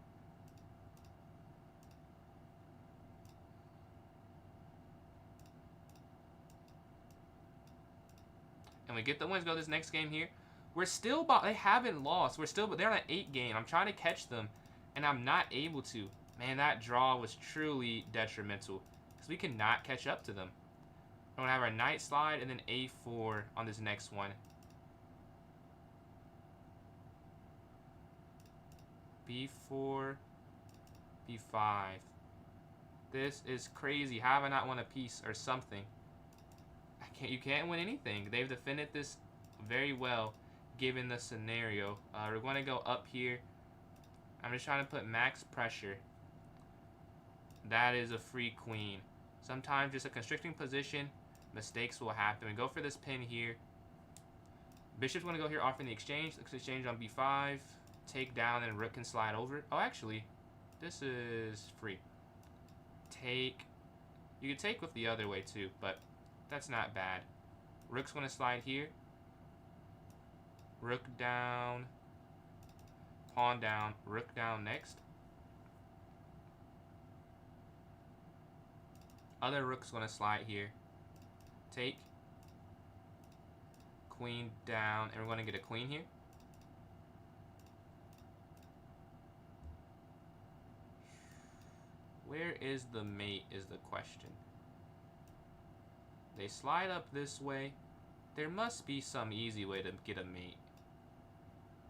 And we get the wins. Go this next game here. We're still, they haven't lost. We're still, but they're on an 8 game. I'm trying to catch them, and I'm not able to. Man, that draw was truly detrimental because we cannot catch up to them. We're going to have our knight slide and then A4 on this next one. B4, B5. This is crazy. How have I not won a piece or something? You can't win anything. They've defended this very well given the scenario. We're going to go up here. I'm just trying to put max pressure. That is a free queen. Sometimes just a constricting position, mistakes will happen. We go for this pin here. Bishop's going to go here offering the exchange. Let's exchange on B5. Take down and rook can slide over. Oh, actually, this is free. Take. You can take with the other way too, but that's not bad. Rook's going to slide here. Rook down. Pawn down. Rook down next. Other rook's going to slide here. Take. Queen down. And we're going to get a queen here. Where is the mate is the question. They slide up this way. There must be some easy way to get a mate.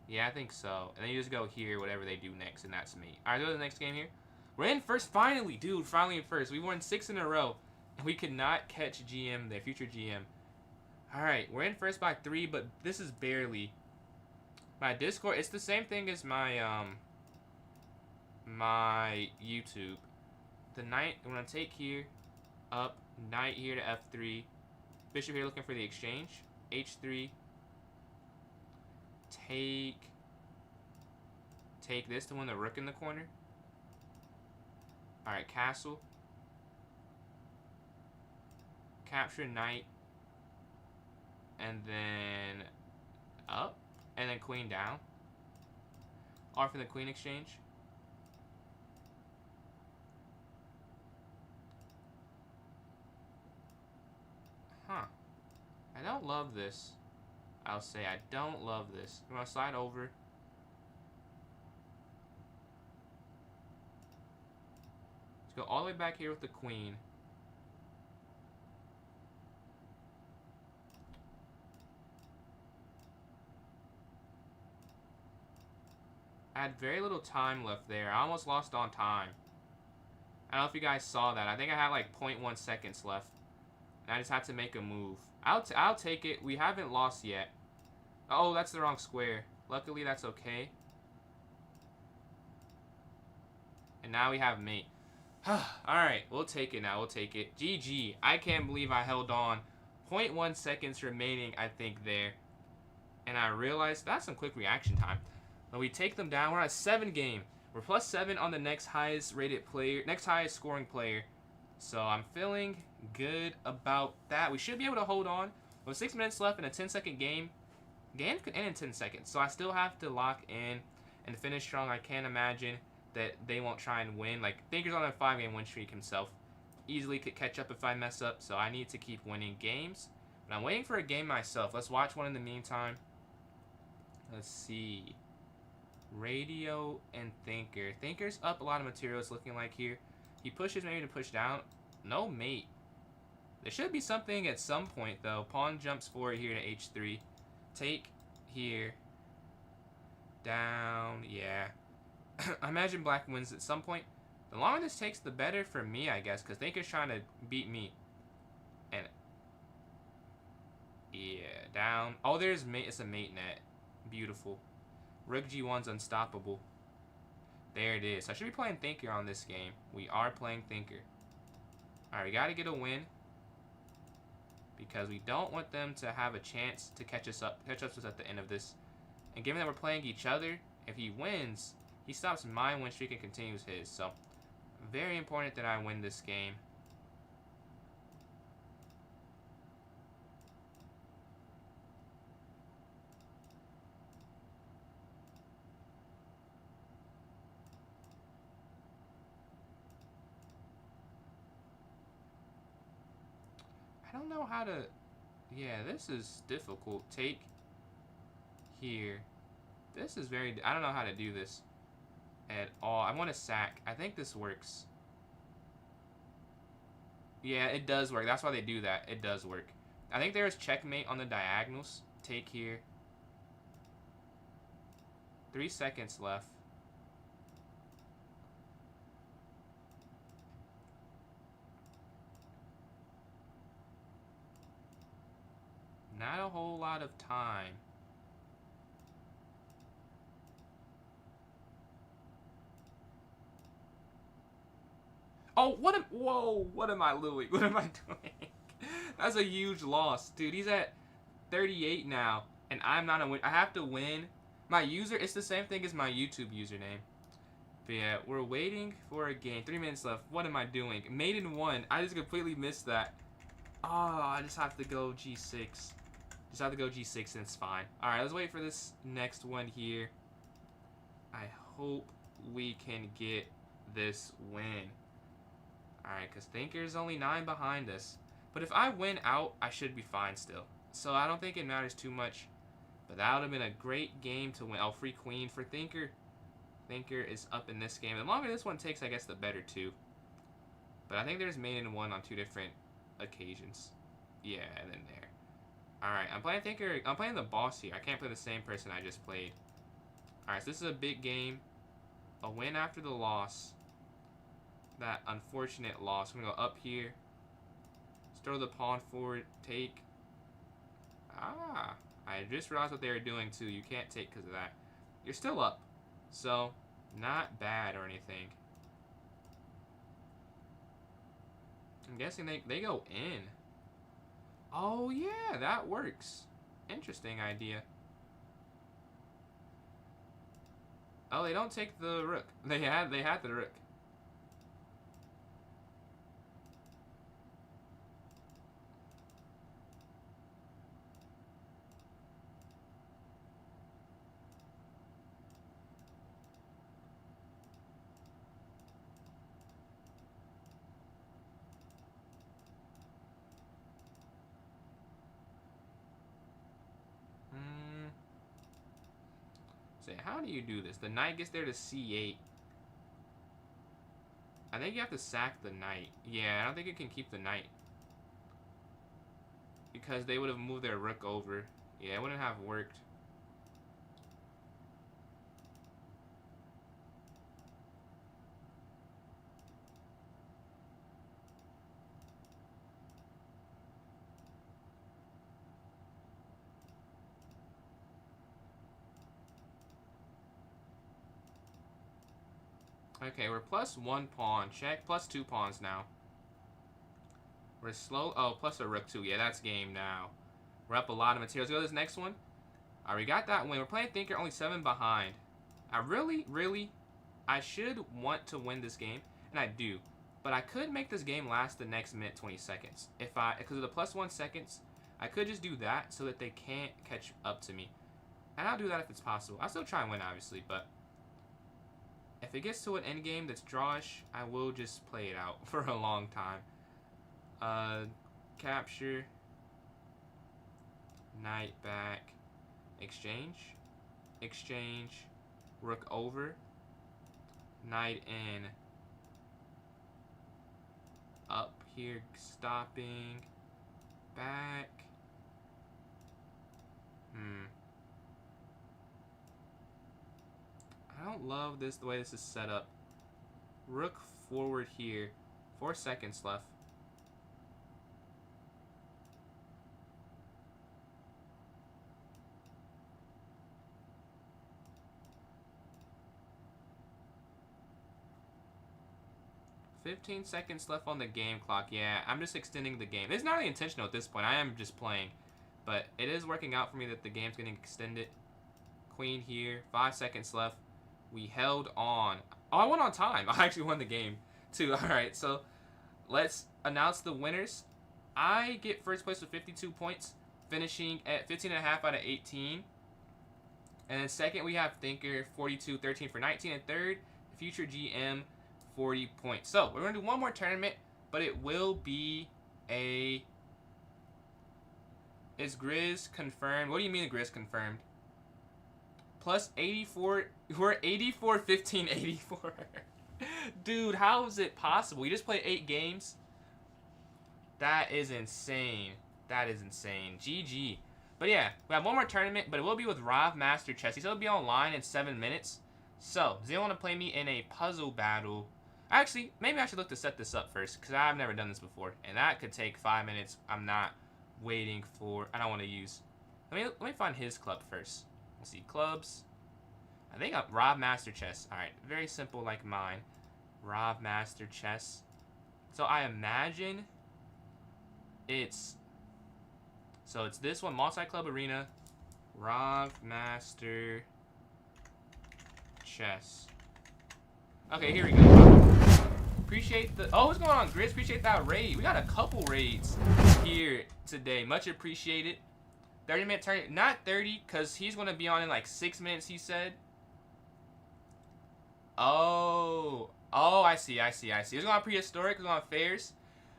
Yeah, I think so. And then you just go here, whatever they do next, and that's mate. Alright, go to the next game here. We're in first, finally, dude, finally in first. We won 6 in a row, and we could not catch GM, their future GM. Alright, we're in first by 3, but this is barely. My Discord, it's the same thing as my, my YouTube. The knight, I'm going to take here, up, knight here to F3. Bishop here looking for the exchange. H3. Take this to win the rook in the corner. Alright, castle. Capture knight. And then up. And then queen down. Offer the queen exchange. Huh. I don't love this. I'll say I don't love this. I'm going to slide over. Let's go all the way back here with the queen. I had very little time left there. I almost lost on time. I don't know if you guys saw that. I think I had like 0.1 seconds left. And I just had to make a move. I'll take it. We haven't lost yet. Oh, that's the wrong square. Luckily, that's okay. And now we have mate. Alright, we'll take it now. We'll take it. GG. I can't believe I held on. 0.1 seconds remaining, I think, there. And I realized that's some quick reaction time. But we take them down. We're at 7 game. We're +7 on the next highest rated player, next highest scoring player. So I'm feeling good about that. We should be able to hold on. With 6 minutes left in a 10-second game, games could end in 10 seconds. So I still have to lock in and finish strong. I can't imagine that they won't try and win. Like, Thinker's on a 5-game win streak himself. Easily could catch up if I mess up. So I need to keep winning games. But I'm waiting for a game myself. Let's watch one in the meantime. Let's see. Radio and Thinker. Thinker's up a lot of material, it's looking like here. He pushes maybe to push down. No mate. There should be something at some point, though. Pawn jumps forward here to h3. Take here. Down. Yeah. I imagine black wins at some point. The longer this takes, the better for me, I guess, because Thinker's trying to beat me. And yeah, down. Oh, there's mate. It's a mate net. Beautiful. Rook G1's unstoppable. There it is. I should be playing Thinker on this game. We are playing Thinker. Alright, we got to get a win. Because we don't want them to have a chance to catch us up at the end of this. And given that we're playing each other, if he wins, he stops my win streak and continues his. So, very important that I win this game. I don't know how to... Yeah, this is difficult. Take here. This is very... I don't know how to do this at all. I want to sack. I think this works. Yeah, it does work. That's why they do that. It does work. I think there is checkmate on the diagonals. Take here. 3 seconds left. Not a whole lot of time. Oh, whoa, what am I doing? What am I doing? That's a huge loss. Dude, he's at 38 now, and I'm not a win. I have to win. My user, it's the same thing as my YouTube username. But yeah, we're waiting for a game. 3 minutes left. What am I doing? Maiden 1. I just completely missed that. Oh, I just have to go G6. Just have to go G6 and it's fine. Alright, let's wait for this next one here. I hope we can get this win. Alright, because Thinker's only 9 behind us. But if I win out, I should be fine still. So I don't think it matters too much. But that would have been a great game to win. Oh, free queen for Thinker. Thinker is up in this game. The longer this one takes, I guess the better too. But I think there's maiden 1 on 2 different occasions. Yeah, and then there. Alright, I'm playing Thinker. I'm playing the boss here. I can't play the same person I just played. Alright, so this is a big game. A win after the loss. That unfortunate loss. I'm going to go up here. Let's throw the pawn forward. Take. Ah. I just realized what they were doing too. You can't take because of that. You're still up. So, not bad or anything. I'm guessing they go in. Oh yeah, that works. Interesting idea. Oh, they don't take the rook. They had the rook. So how do you do this? The knight gets there to c8. I think you have to sack the knight. Yeah, I don't think you can keep the knight. Because they would have moved their rook over. Yeah, it wouldn't have worked. Okay, we're plus 1 pawn. Check. Plus 2 pawns now. We're slow. Oh, plus a rook too. Yeah, that's game now. We're up a lot of materials. Go to this next one. Alright, we got that win. We're playing Thinker, only 7 behind. I should want to win this game, and I do. But I could make this game last the next minute 20 seconds. Because of the plus 1 seconds, I could just do that so that they can't catch up to me. And I'll do that if it's possible. I'll still try and win, obviously, but if it gets to an endgame that's drawish, I will just play it out for a long time. Capture. Knight back. Exchange. Exchange. Rook over. Knight in. Up here, stopping. Back. I don't love this, the way this is set up. Rook forward here. 4 seconds left. $15 seconds left on the game clock. Yeah, I'm just extending the game. It's not really intentional at this point. I am just playing. But it is working out for me that the game's getting extended. Queen here. 5 seconds left. We held on. Oh, I won on time. I actually won the game, too. Alright, so let's announce the winners. I get first place with 52 points, finishing at 15.5 out of 18. And then second, we have Thinker, 42, 13 for 19. And third, Future GM, 40 points. So we're going to do one more tournament, but it will be a... Is Grizz confirmed? What do you mean Grizz confirmed? Plus 84. We're 84, 15, 84. Dude, how is it possible? We just played 8 games? That is insane. That is insane. GG. But yeah, we have one more tournament, but it will be with Rav Master Chess. He said it'll be online in 7 minutes. So, does anyone want to play me in a puzzle battle? Actually, maybe I should look to set this up first, because I've never done this before. And that could take 5 minutes. I'm not waiting for... I don't want to use... Let me find his club first. Let's see, clubs. I think Rav Master Chess. Alright, very simple like mine. Rav Master Chess. So I imagine it's... So it's this one, Multi-Club Arena. Rav Master Chess. Okay, here we go. Appreciate the... Oh, what's going on, Grizz? Appreciate that raid. We got a couple raids here today. Much appreciated. 30-minute tournament. Not 30, because he's going to be on in like 6 minutes, he said. Oh, I see. It's going on prehistoric, it's going on fairs.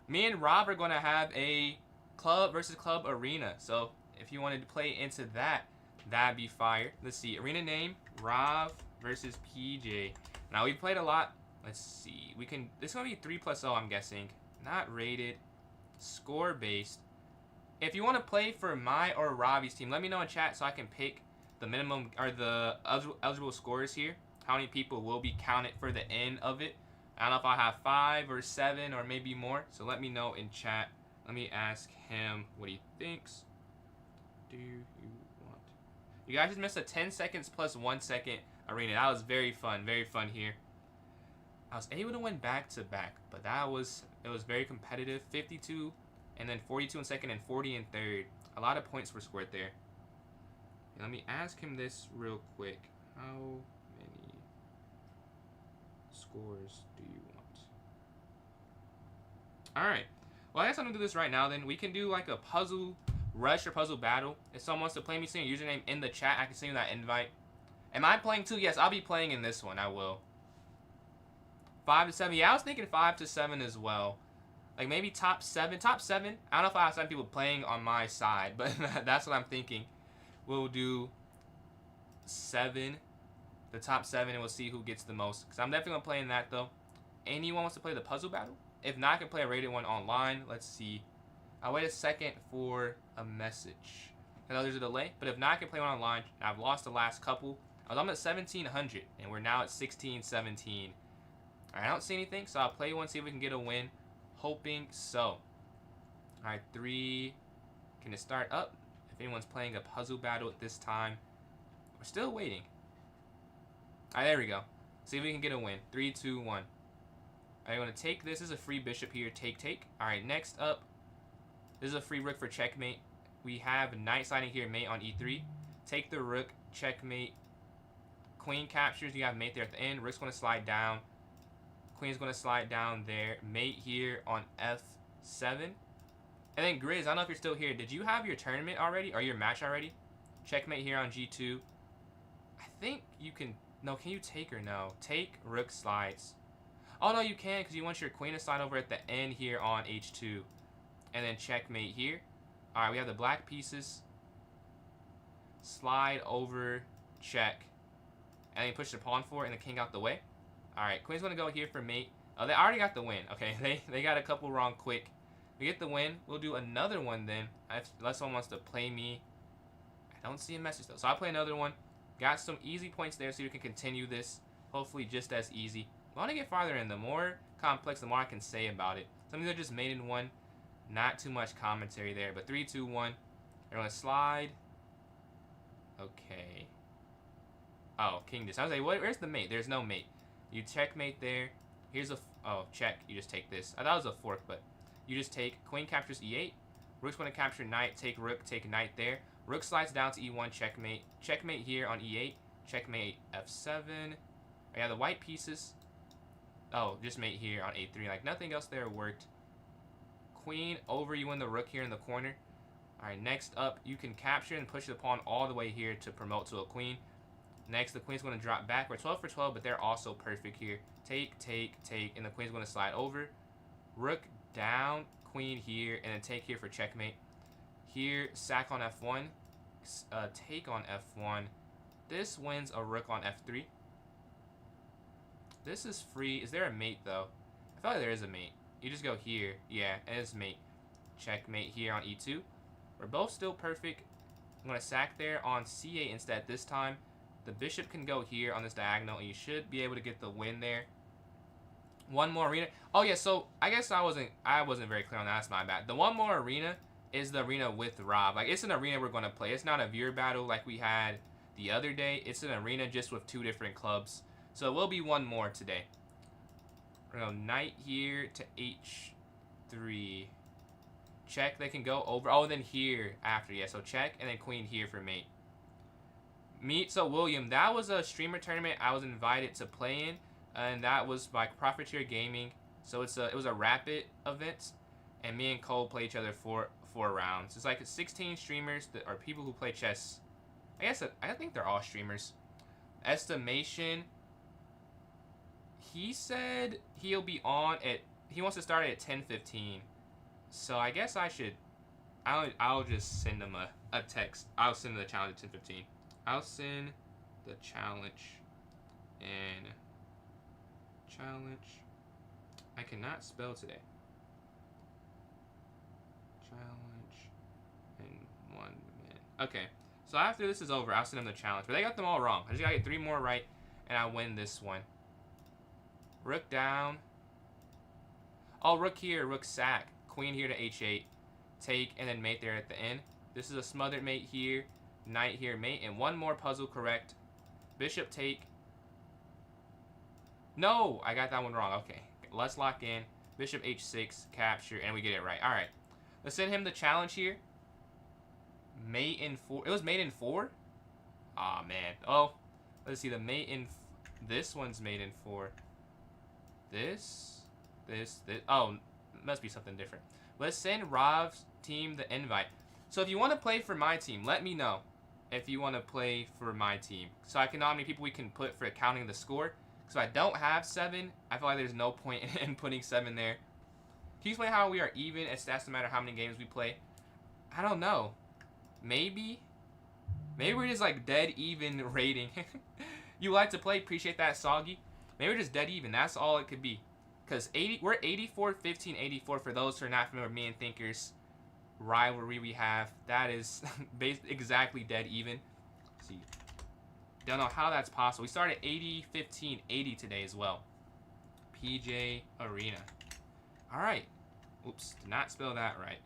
Me and Rob are going to have a club versus club arena. So if you wanted to play into that, that'd be fire. Let's see. Arena name, Rob versus PJ. Now, we played a lot. Let's see. We can... This is going to be 3+0, I'm guessing. Not rated. Score-based. If you want to play for my or Robbie's team, let me know in chat so I can pick the minimum or the eligible scores here. How many people will be counted for the end of it. I don't know if I have 5 or 7 or maybe more. So let me know in chat. Let me ask him what he thinks. Do you want... You guys just missed a 10 seconds plus 1 second arena. That was very fun here. I was able to win back-to-back, but it was very competitive. 52 and then 42 in second and 40 in third. A lot of points were scored there. And let me ask him this real quick. How many scores do you want? Alright. Well, I guess I'm going to do this right now then. We can do like a puzzle rush or puzzle battle. If someone wants to play me, send your username in the chat. I can send you that invite. Am I playing too? Yes, I'll be playing in this one. I will. 5 to 7. Yeah, I was thinking 5 to 7 as well. Like maybe top 7. Top 7. I don't know if I have 7 people playing on my side, but that's what I'm thinking. We'll do 7. The top 7, and we'll see who gets the most. Because I'm definitely going to play in that, though. Anyone wants to play the puzzle battle? If not, I can play a rated one online. Let's see. I'll wait a second for a message. I know there's a delay, but if not, I can play one online. I've lost the last couple. I'm at 1,700, and we're now at 1617. I don't see anything, so I'll play one, see if we can get a win. Hoping so. Alright, 3. Can it start up? If anyone's playing a puzzle battle at this time. We're still waiting. Alright, there we go. See if we can get a win. 3, 2, 1. I'm going to take this. This is a free bishop here. Take, take. All right, next up, this is a free rook for checkmate. We have knight sliding here, mate on e3. Take the rook, checkmate. Queen captures. You have mate there at the end. Rook's going to slide down. Queen's going to slide down there. Mate here on f7. And then Grizz, I don't know if you're still here. Did you have your tournament already or your match already? Checkmate here on g2. I think you can... No, can you take or no? Take, rook slides. Oh, no, you can because you want your queen to slide over at the end here on h2. And then checkmate here. All right, we have the black pieces. Slide over, check. And then push the pawn forward and the king out the way. All right, queen's going to go here for mate. Oh, they already got the win. Okay, they got a couple wrong quick. We get the win. We'll do another one then. Unless someone wants to play me. I don't see a message though. So I'll play another one. Got some easy points there so we can continue this. Hopefully just as easy. I want to get farther in. The more complex, the more I can say about it. Some of these are just made in one. Not too much commentary there. But 3, 2, 1. They're going to slide. Okay. Oh, king this. I was like, where's the mate? There's no mate. You checkmate there. Here's a... Oh, check. You just take this. I thought it was a fork, but... You just take. Queen captures e8. Rook's going to capture knight. Take rook. Take knight there. Rook slides down to e1. Checkmate. Checkmate here on e8. Checkmate f7. I got the white pieces. Oh, just mate here on a3. Like, nothing else there worked. Queen over. You win the rook here in the corner. Alright, next up, you can capture and push the pawn all the way here to promote to a queen. Next, the queen's going to drop back. We're 12 for 12, but they're also perfect here. Take, take, take, and the queen's going to slide over. Rook down, queen here, and then take here for checkmate. Here, sack on f1. Take on f1. This wins a rook on f3. This is free. Is there a mate, though? I feel like there is a mate. You just go here. Yeah, it is mate. Checkmate here on e2. We're both still perfect. I'm going to sack there on c8 instead this time. The bishop can go here on this diagonal, and you should be able to get the win there. One more arena. Oh, yeah, so I guess I wasn't very clear on that. That's my bad. The one more arena is the arena with Rob. Like, it's an arena we're going to play. It's not a viewer battle like we had the other day. It's an arena just with 2 different clubs. So it will be one more today. We're going to go knight here to h3. Check. They can go over. Oh, then here after. Yeah, so check, and then queen here for mate. So William, that was a streamer tournament I was invited to play in, and that was by Profiteer Gaming. So it was a rapid event, and me and Cole play each other for 4 rounds. It's like 16 streamers that are people who play chess. I think they're all streamers. Estimation. He said he'll be on at. He wants to start at 10:15. So I guess I should. I'll just send him a text. I'll send the challenge at 10:15. I'll send the challenge and challenge. I cannot spell today. Challenge in 1 minute. Okay, so after this is over, I'll send them the challenge. But they got them all wrong. I just gotta get 3 more right, and I win this one. Rook down. Oh, rook here, rook sack. Queen here to h8. Take, and then mate there at the end. This is a smothered mate here. Knight here, mate, and 1 more puzzle correct. Bishop take. No, I got that one wrong. Okay, let's lock in. Bishop h6, capture, and we get it right. All right, let's send him the challenge here. Mate in 4. It was mate in 4? Aw, man. Oh, let's see, the mate in... This one's mate in 4. This. Oh, must be something different. Let's send Rob's team the invite. So if you want to play for my team, let me know. If you want to play for my team, so I can know how many people we can put for counting the score. So I don't have 7. I feel like there's no point in putting 7 there. Can you explain how we are even? It doesn't matter how many games we play. I don't know. Maybe we're just like dead even rating. You like to play? Appreciate that, Soggy. Maybe we're just dead even. That's all it could be. Because we're 84, 15, 84 for those who are not familiar with me and Thinkers. Rivalry we have. That is exactly dead even. Let's see. Don't know how that's possible. We started 80, 15, 80 today as well. PJ Arena. Alright. Oops. Did not spell that right.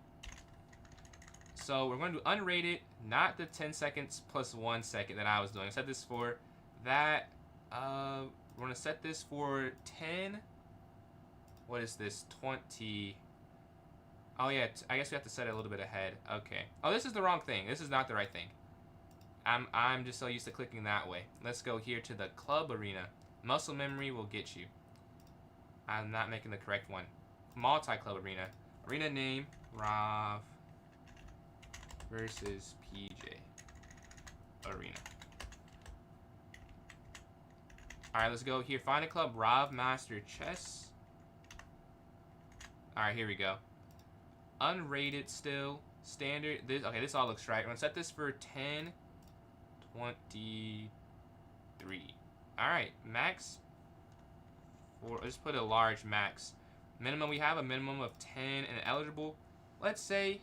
So we're going to do unrated, not the 10 seconds plus 1 second that I was doing. I said this for that. We're gonna set this for 10. What is this? 20. Oh yeah, I guess we have to set it a little bit ahead. Okay. Oh, this is the wrong thing. This is not the right thing. I'm just so used to clicking that way. Let's go here to the club arena. Muscle memory will get you. I'm not making the correct one. Multi-club arena. Arena name, Rav versus PJ Arena. Alright, let's go here. Find a club, Rav Master Chess. Alright, here we go. Unrated still. Standard. This all looks right. We're going to set this for 10. 23. Alright, max. Let's put a large max. Minimum, we have a minimum of 10 and eligible. Let's say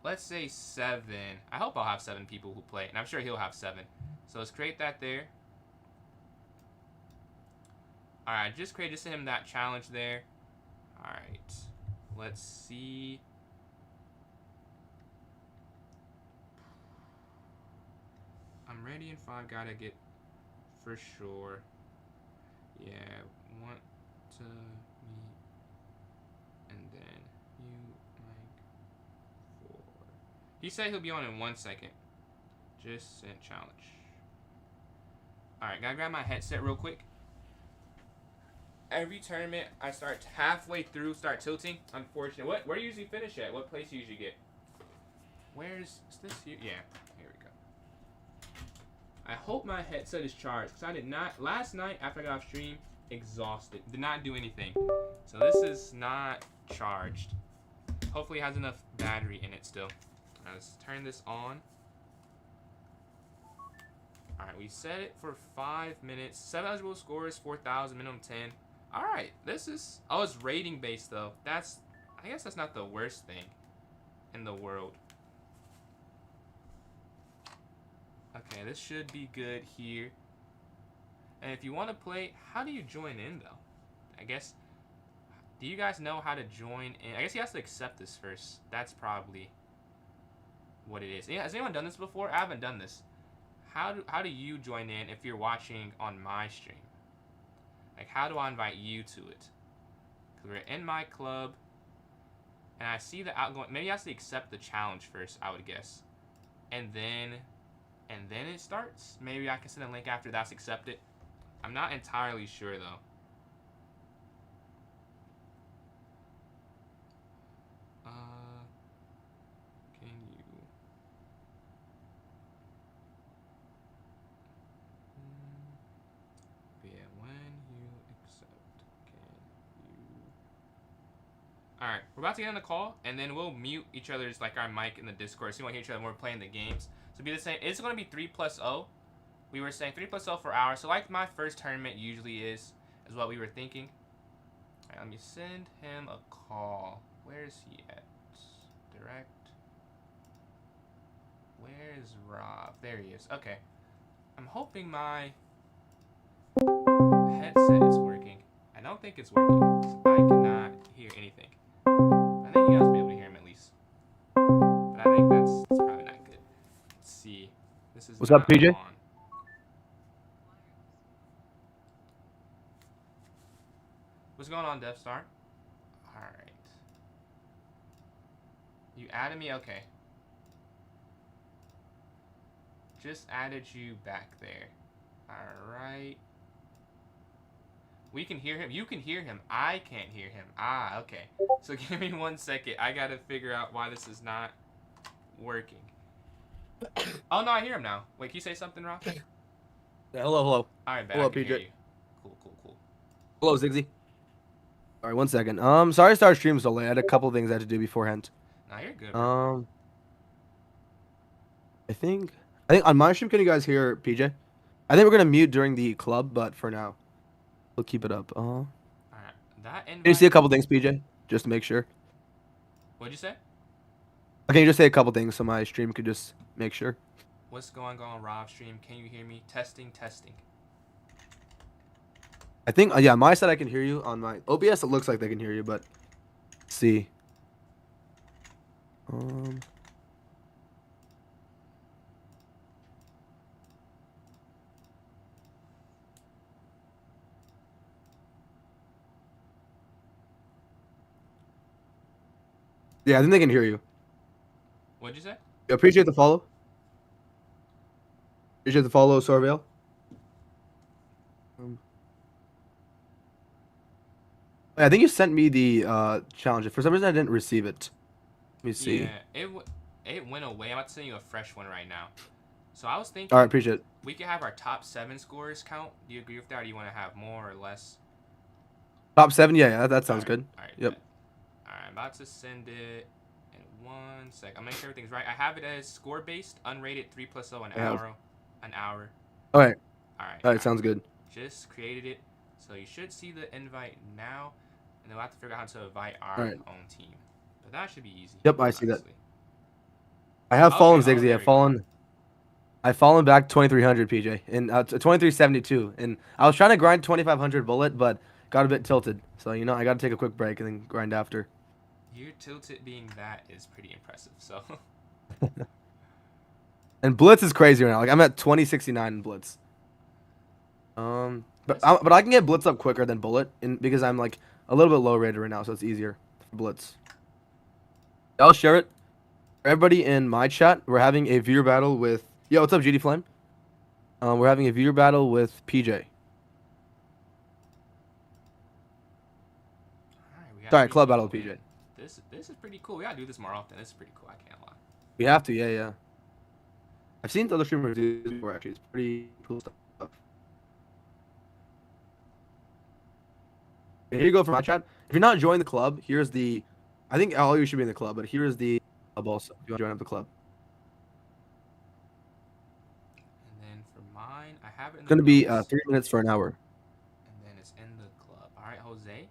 7. I hope I'll have 7 people who play, and I'm sure he'll have 7. So let's create that there. Alright, just send him that challenge there. Alright, let's see. I'm ready in 5, gotta get for sure. Yeah, want to meet, and then you like 4. He said he'll be on in 1 second. Just sent challenge. Alright, gotta grab my headset real quick. Every tournament I start halfway through, start tilting. Unfortunate. Where do you usually finish at? What place do you usually get? Is this here? Yeah, here we go. I hope my headset is charged, because I did not, last night after I got off stream, exhausted. Did not do anything. So this is not charged. Hopefully it has enough battery in it still. Now let's turn this on. Alright, we set it for 5 minutes. 7 eligible scores, 4,000, minimum 10. Alright, this is, oh, it's rating based though. I guess that's not the worst thing in the world. Okay, this should be good here. And if you want to play, how do you join in though? I guess, do you guys know how to join in? I guess he has to accept this first. That's probably what it is. Yeah, has anyone done this before? I haven't done this. How do you join in if you're watching on my stream? Like, how do I invite you to it? Because we're in my club, and I see the outgoing. Maybe he has to accept the challenge first, I would guess, and then it starts. Maybe I can send a link after that's accepted. I'm not entirely sure though. Can you? Yeah, when you accept, can you? All right, we're about to get on the call, and then we'll mute each other's, like, our mic in the Discord, so you won't hear each other when we're playing the games. So it'll be the same. It's gonna be 3+0. We were saying 3+0 for hours. So like my first tournament usually is what we were thinking. All right, let me send him a call. Where is he at? Direct. Where is Rob? There he is. Okay. I'm hoping my headset is working. I don't think it's working. I cannot hear anything. I think you guys will be able to hear him at least. But I think that's probably not good. Let's see. This is What's up, PJ? On. What's going on, Death Star? Alright. You added me? Okay. Just added you back there. Alright. We can hear him. You can hear him. I can't hear him. Ah, okay. So give me 1 second. I gotta figure out why this is not working. Oh, no, I hear him now. Wait, can you say something, Rob? Yeah, hello. Alright, bad. Hello, I can hear PJ. you. Cool. Hello, Zigzy. All right, 1 second. Sorry to start stream so late. I had a couple things I had to do beforehand. Nah, you're good, bro. I think on my stream, can you guys hear PJ? I think we're gonna mute during the club, but for now, we'll keep it up. Alright, that invite. Can you see a couple things, PJ? Just to make sure. What'd you say? Okay, you just say a couple things so my stream could just make sure. What's going on, Rob stream? Can you hear me? Testing. I think, yeah, my side I can hear you. On my OBS, it looks like they can hear you, but let's see. Yeah, I think they can hear you. What'd you say? Appreciate the follow. Appreciate the follow, Sorvale. Um, I think you sent me the challenge. For some reason, I didn't receive it. Let me see. Yeah, it went away. I'm about to send you a fresh one right now. So I was All right, thinking appreciate it. we could have our top 7 scorers count. Do you agree with that, or do you want to have more or less? Top 7. Yeah, yeah, that All sounds right, good. all right, Yep. bet. All right, I'm about to send it in 1 sec. I'll make sure everything's right. I have it as score based, unrated 3+0 an I have. hour, an hour. All right. All right, All all right. right. Sounds good. Just created it, so you should see the invite now, and then we'll have to figure out how to invite All our right. own team. But that should be easy, Yep, I see that. honestly. I have Okay, fallen oh Ziggy. there we go. I've fallen back 2300 PJ and 2372, and I was trying to grind 2500 bullet, but got a bit tilted. So I got to take a quick break and then grind after. Your tilted being that is pretty impressive. So And blitz is crazy right now. Like I'm at 2069 in blitz. let's see. But I can get blitz up quicker than bullet, because I'm like a little bit low rated right now, so it's easier for blitz. I'll share it. For everybody in my chat, we're having a viewer battle with. Yo, what's up, GD Flame? We're having a viewer battle with PJ. All right, we got Sorry, three club battle people with in. PJ. This is pretty cool. We gotta do this more often. This is pretty cool. I can't lie. We have to, yeah, yeah. I've seen other streamers do this before, actually. It's pretty cool stuff. Here you go for my chat. If you're not joining the club, here's the. I think all you should be in the club, but here's the club also. If you want to join up the club, And then for mine, I have it in it's the gonna be notes, 3 minutes for an hour. and then it's in the club. All right, Jose.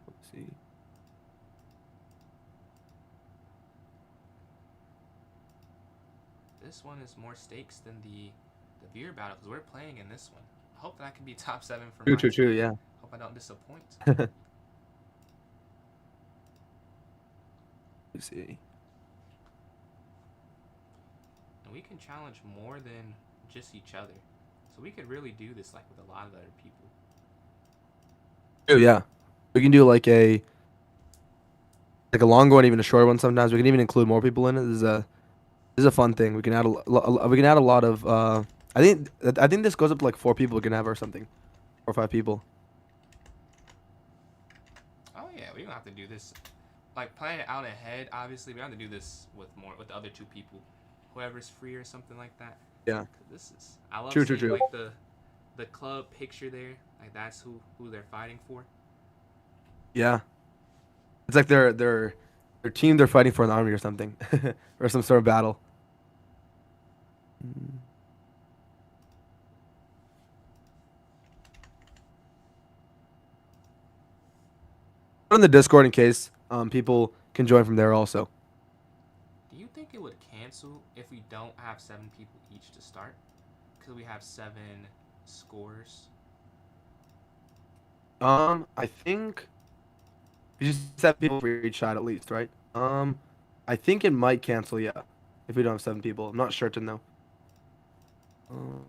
Let's see. This one is more stakes than the beer battle because we're playing in this one. I hope that I can be top 7 for True, my true, true. team. Yeah. Hope I don't disappoint. Let's see. And we can challenge more than just each other. So we could really do this like with a lot of other people. Oh yeah, we can do like a long one, even a short one. Sometimes we can even include more people in it. This is a fun thing. We can add we can add a lot of. I think this goes up to like 4 people we can have or something, 4 or 5 people. Oh yeah, we don't have to do this like plan it out ahead. Obviously, we have to do this with the other 2 people, whoever's free or something like that. Yeah. 'Cause this is I love True, true, seeing true. like the club picture there. Like that's who they're fighting for. Yeah. It's like their team they're fighting for an army or something, or some sort of battle. Put in the Discord in case people can join from there also. Do you think it would cancel if we don't have 7 people each to start? Because we have 7 scores. I think you just 7 people for each side at least, right? I think it might cancel, yeah, if we don't have 7 people. I'm not certain though. Um,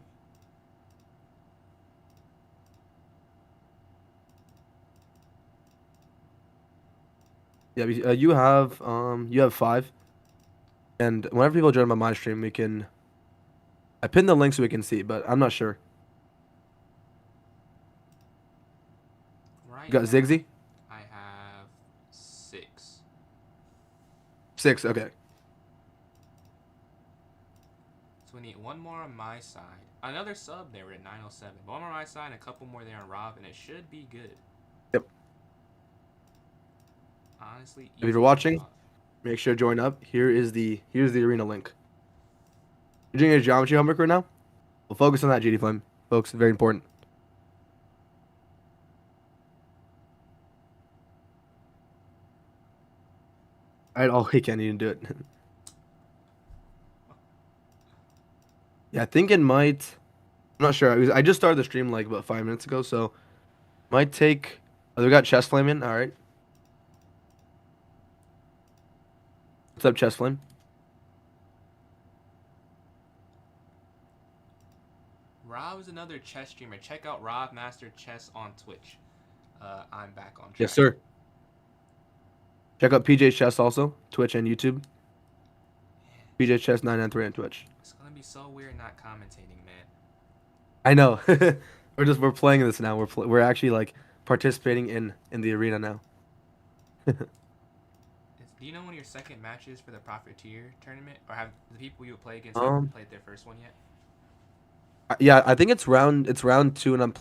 yeah, you have 5, and whenever people join my stream, we can. I pinned the link so we can see, but I'm not sure. Right You got now, Zigzy? I have 6. 6, okay. So we need 1 more on my side. Another sub there, we're at 907. 1 more on my side and a couple more there on Rob, and it should be good. Yep. Honestly, If you're watching, make sure to join up. Here's the arena link. You're doing a geometry homework right now? We'll focus on that, GD Flame. Folks, very important. Alright, oh, he can't even do it. Yeah, I think it might. I'm not sure. I just started the stream like about 5 minutes ago, so might take. Oh, we got Chest Flame in. All right. What's up, Chest Flame? Rob is another chess streamer. Check out Rob Master Chess on Twitch. I'm back on Yes, track. sir. Check out PJ's Chess also, Twitch and YouTube. PJ's Chess 993 on Twitch. It's gonna be so weird not commentating, man. I know. We're playing this now. We're actually like participating in the arena now. Do you know when your second match is for the Profiteer tournament, or have the people you play against Um, played their first one yet? yeah, I think it's round 2, and I'm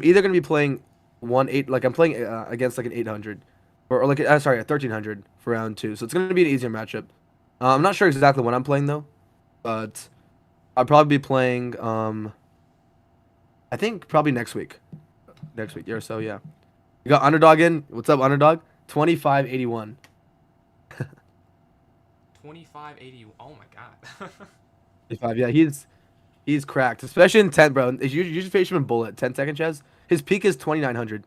either gonna be playing 1-8, like I'm playing against like an 800, or like sorry, a 1300 for round 2. So it's gonna be an easier matchup. I'm not sure exactly when I'm playing though, but I'll probably be playing I think probably next week. Next week, yeah, so yeah. You got Underdog in. What's up, Underdog? 2581. 2580. Oh my god. 25. Yeah, he's cracked, especially in 10, bro. You should face him in bullet 10-second chess. His peak is 2900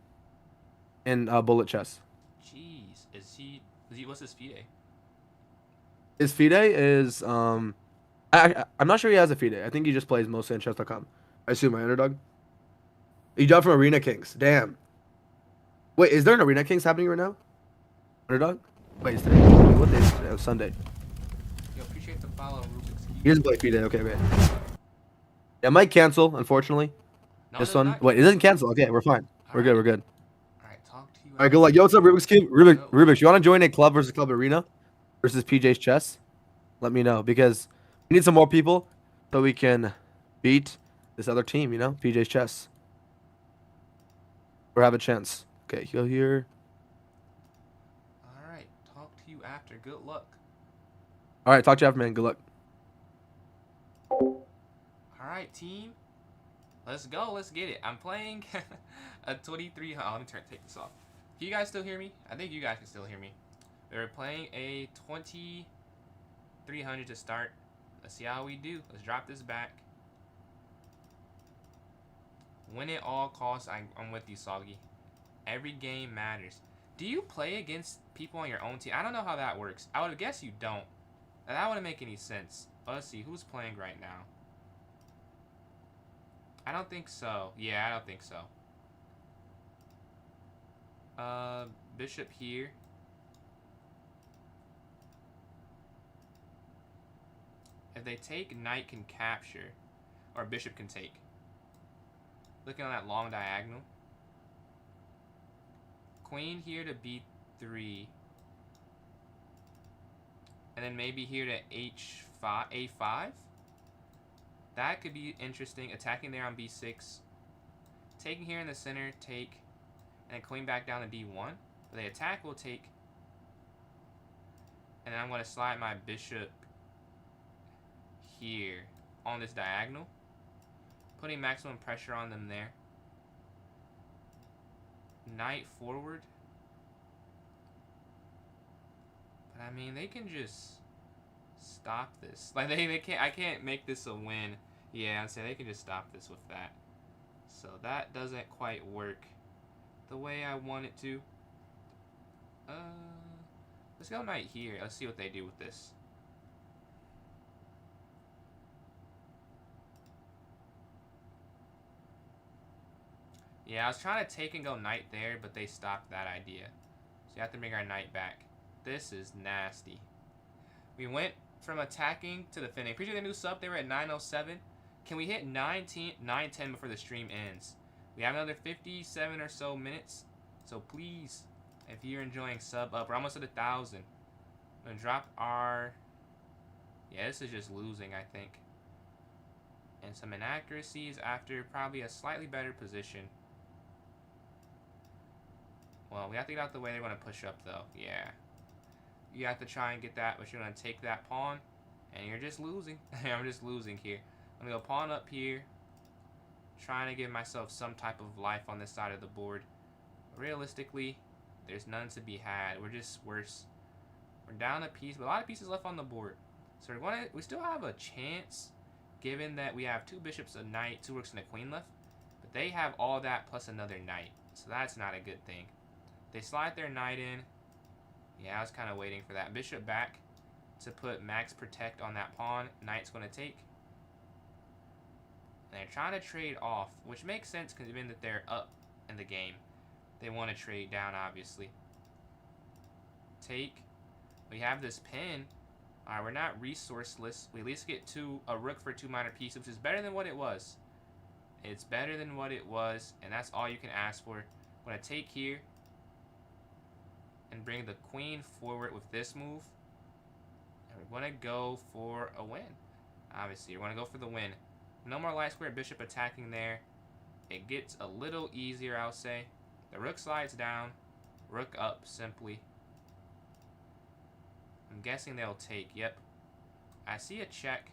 in bullet chess. Jeez, is he? What's his FIDE? His FIDE is I'm not sure he has a FIDE. I think he just plays mostly on chess.com. I assume my Underdog. He jumped from Arena Kings. Damn. Wait, is there an Arena Kings happening right now? Underdog? Wait, is today? What day is today? Oh, Sunday. Yo, appreciate the follow, Rubik's Cube. He doesn't play FIDE. Okay, okay. Yeah, might cancel, unfortunately. No, This does one. not Wait, it cancel. doesn't cancel. Okay, we're fine. We're good. Alright. We're good. Alright, talk to you All right, good luck. Yo, what's up, Rubik's Cube? Yo. Rubik's, you want to join a club versus club arena versus PJ's chess? Let me know because we need some more people so we can beat this other team. You know, PJ's chess. Or have a chance. Okay, go here. Alright, talk to you after. Good luck. All right, talk to you after, man. Good luck. Alright, team. Let's go. Let's get it. I'm playing a 23. Oh, let me take this off. Can you guys still hear me? I think you guys can still hear me. We're playing a 2300 to start. Let's see how we do. Let's drop this back. Win at all costs. I'm with you, Soggy. Every game matters. Do you play against people on your own team? I don't know how that works. I would guess you don't. That wouldn't make any sense. Let's see. Who's playing right now? I don't think so. Yeah, I don't think so. Bishop here. If they take, knight can capture. Or bishop can take. Looking on that long diagonal. Queen here to b3. And then maybe here to h5, a5. That could be interesting. Attacking there on b6. Taking here in the center, take. And then queen back down to d1. If they attack, we'll take. And then I'm going to slide my bishop here on this diagonal. Putting maximum pressure on them there. Knight forward. But I mean, they can just stop this. Like they can't. I can't make this a win. Yeah, I'd say they can just stop this with that. So that doesn't quite work the way I want it to. Let's go knight here. Let's see what they do with this. Yeah, I was trying to take and go knight there, but they stopped that idea. So you have to bring our knight back. This is nasty. We went from attacking to defending. Appreciate the new sub. They were at 907. Can we hit 9:10 before the stream ends? We have another 57 or so minutes. So please, if you're enjoying, sub up. We're almost at 1,000. I'm going to drop our... Yeah, this is just losing, I think. And some inaccuracies after probably a slightly better position. Well, we have to get out the way they're going to push up, though. Yeah. You have to try and get that, but you're going to take that pawn. And you're just losing. I'm just losing here. I'm going to go pawn up here. Trying to give myself some type of life on this side of the board. Realistically, there's none to be had. We're just worse. We're down a piece, but a lot of pieces left on the board. So we still have a chance, given that we have 2 bishops, a knight, 2 rooks, and a queen left. But they have all that plus another knight. So that's not a good thing. They slide their knight in. Yeah, I was kind of waiting for that. Bishop back to put max protect on that pawn. Knight's going to take. And they're trying to trade off, which makes sense given that they're up in the game. They want to trade down, obviously. Take. We have this pin. Alright, we're not resourceless. We at least get a rook for 2 minor pieces, which is better than what it was. It's better than what it was, and that's all you can ask for. I'm going to take here and bring the queen forward with this move. And we're going to go for a win. Obviously, we're going to go for the win. No more light square bishop attacking there. It gets a little easier, I'll say. The rook slides down. Rook up, simply. I'm guessing they'll take. Yep. I see a check.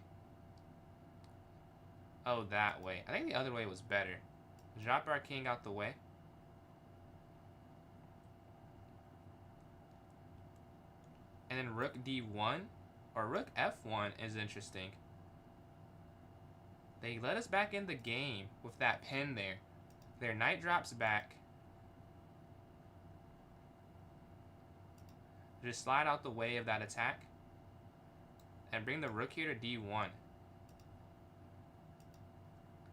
Oh, that way. I think the other way was better. Drop our king out the way. And then rook d1 or rook f1 is interesting. They let us back in the game with that pin there. Their knight drops back. Just slide out the way of that attack. And bring the rook here to d1.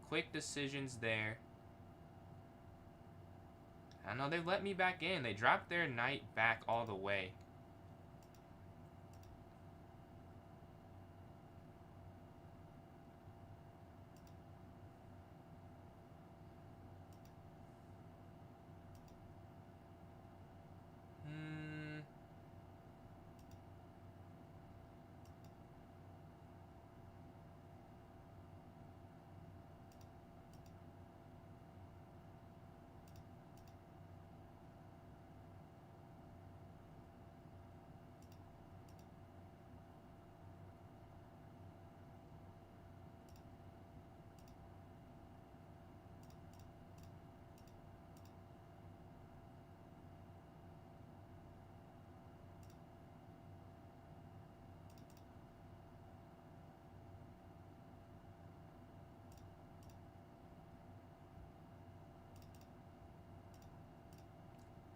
Quick decisions there. I know they've let me back in. They dropped their knight back all the way.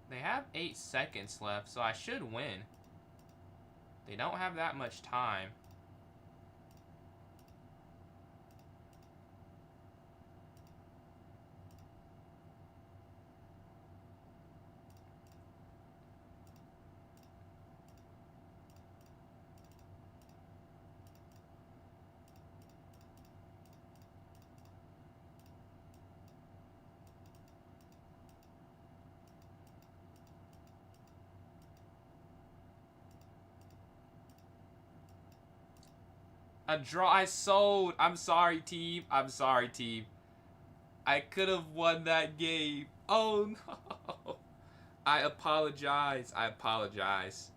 They have 8 seconds left, so I should win. They don't have that much time. A draw. I sold. I'm sorry, team. I'm sorry, team. I could have won that game. Oh, no. I apologize. I apologize.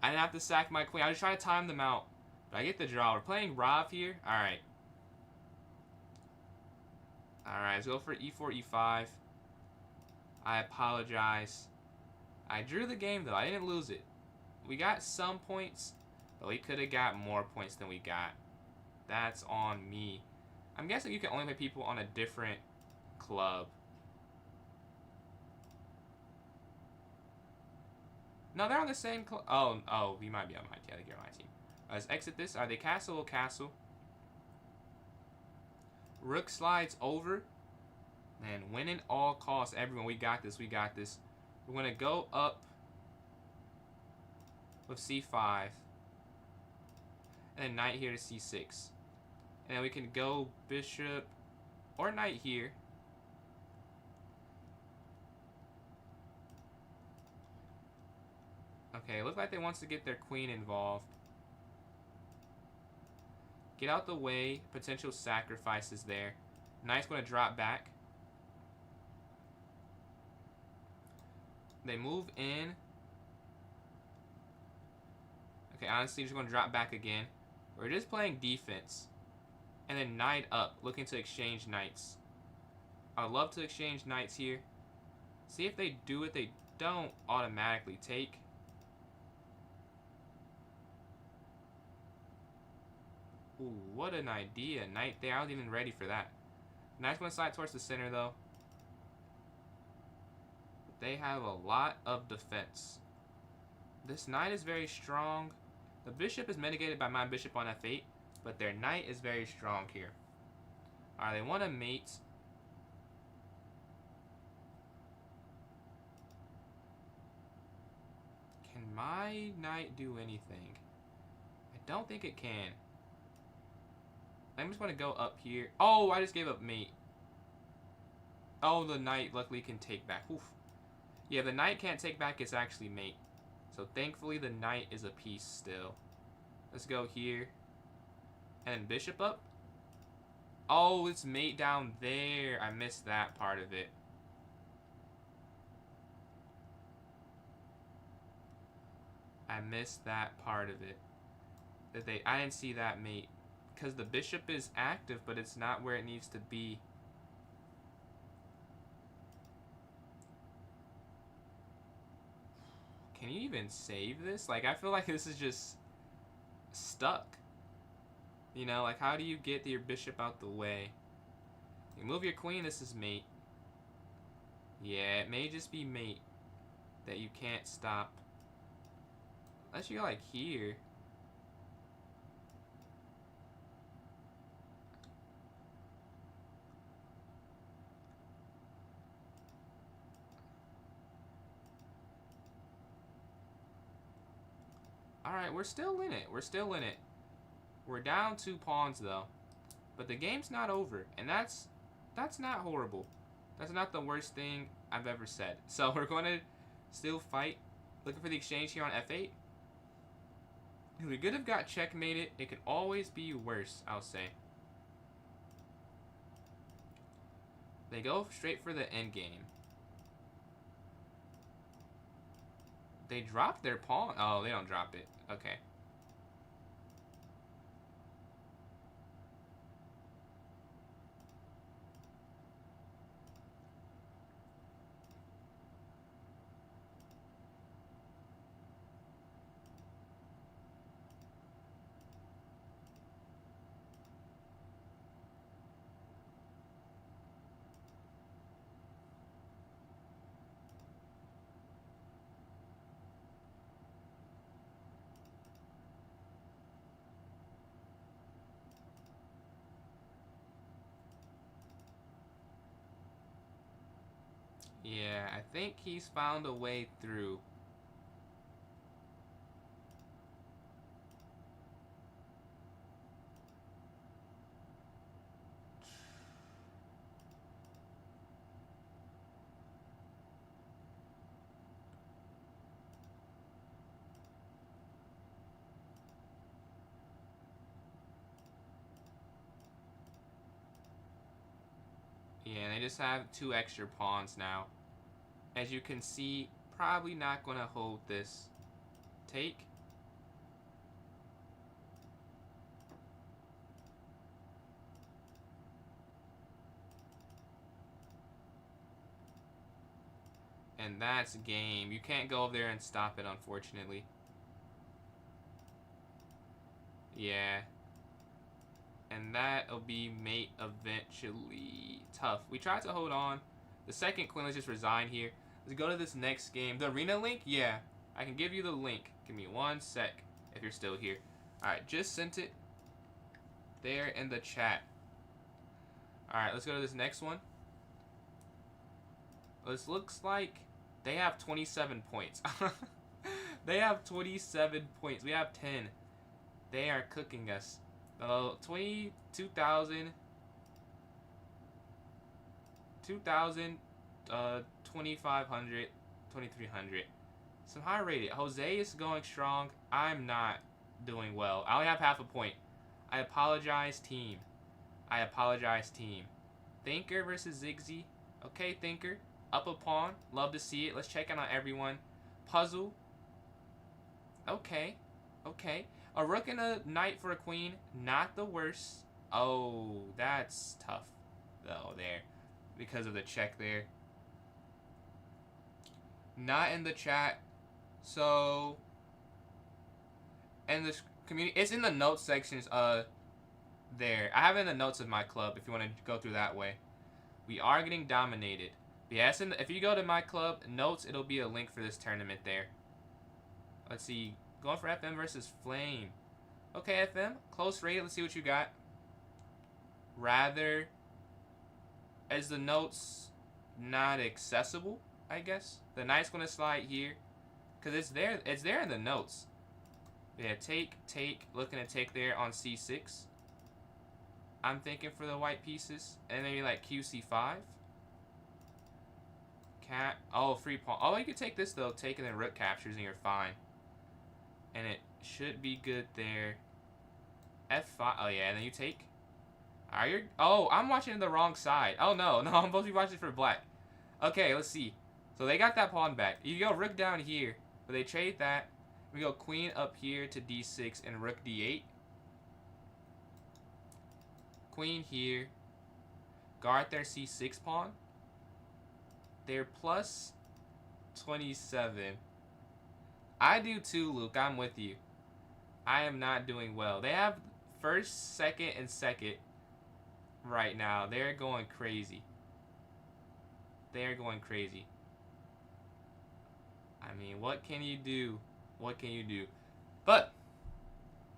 I didn't have to sack my queen. I was trying to time them out. But I get the draw. We're playing Rav here. Alright. Alright, let's go for e4, e5. I apologize. I drew the game, though. I didn't lose it. We got some points, but we could have got more points than we got. That's on me. I'm guessing you can only play people on a different club. No, they're on the same club. Oh, you might be on my team. I think you're on my team. Let's exit this. Are they castle or castle? Rook slides over. Man, win at all costs. Everyone, we got this. We got this. We're going to go up with c5. And then knight here to c6. And then we can go bishop or knight here. Okay, it looks like they want to get their queen involved. Get out the way. Potential sacrifices there. Knight's going to drop back. They move in. Okay, honestly, just going to drop back again. We're just playing defense. And then knight up, looking to exchange knights. I would love to exchange knights here. See if they do it. They don't automatically take. Ooh, what an idea. Knight there. I wasn't even ready for that. Knight's going to slide towards the center, though. They have a lot of defense. This knight is very strong. The bishop is mitigated by my bishop on f8. But their knight is very strong here. Alright, they want to mate. my knight do anything? I don't think it can. I'm just going to go up here. Oh, I just gave up mate. Oh, the knight luckily can take back. Oof. Yeah, the knight can't take back. It's actually mate. So thankfully the knight is a piece still. Let's go here. And then bishop up. Oh, it's mate down there. I missed that part of it. I missed that part of it. I didn't see that mate. Because the bishop is active, but it's not where it needs to be. Can you even save this? Like, I feel like this is just stuck. You know, like, how do you get your bishop out the way? You move your queen, this is mate. Yeah, it may just be mate that you can't stop. Unless you go, like, here. Alright, we're still in it. We're still in it. We're down 2 pawns, though. But the game's not over. And that's not horrible. That's not the worst thing I've ever said. So we're going to still fight. Looking for the exchange here on f8. We could have got checkmated. It could always be worse, I'll say. They go straight for the endgame. They drop their pawn. Oh, they don't drop it. Okay. Yeah, I think he's found a way through. Yeah, they just have 2 extra pawns now. As you can see, probably not going to hold this. Take. And that's game. You can't go over there and stop it, unfortunately. Yeah. And that'll be mate eventually. Tough. We tried to hold on. The second queen, let's just resign here. Let's go to this next game. The arena link? Yeah. I can give you the link. Give me 1 sec if you're still here. Alright, just sent it there in the chat. Alright, let's go to this next one. This looks like they have 27 points. They have 27 points. We have 10. They are cooking us. 22,000, 2,500, 2,300. Some high rated. Jose is going strong. I'm not doing well. I only have half a point. I apologize, team. I apologize, team. Thinker versus Zigzy. Okay, Thinker. Up a pawn. Love to see it. Let's check in on everyone. Puzzle. Okay. Okay. A rook and a knight for a queen. Not the worst. Oh, that's tough, though, there. Because of the check there. Not in the chat. So, and this community, it's in the notes sections, there. I have it in the notes of my club if you want to go through that way. We are getting dominated. Yes, and if you go to my club notes, it'll be a link for this tournament there. Let's see. Going for FM versus Flame. Okay, FM. Close rate. Let's see what you got. Rather, as the notes not accessible, I guess. The knight's going to slide here. Because it's there in the notes. Yeah, take, looking to take there on c6. I'm thinking for the white pieces. And maybe like qc5. Oh, free pawn. Oh, you could take this though. Take and then rook captures and you're fine. And it should be good there. f5. Oh yeah, and then you take. Oh, I'm watching the wrong side. Oh no, no, I'm supposed to be watching for black. Okay, let's see. So they got that pawn back. You go rook down here, but they trade that. We go queen up here to d6 and rook d8. Queen here. Guard their c6 pawn. They're plus 27. I do too, Luke. I'm with you. I am not doing well. They have first, second, and second right now. They're going crazy. They're going crazy. I mean, what can you do? What can you do? But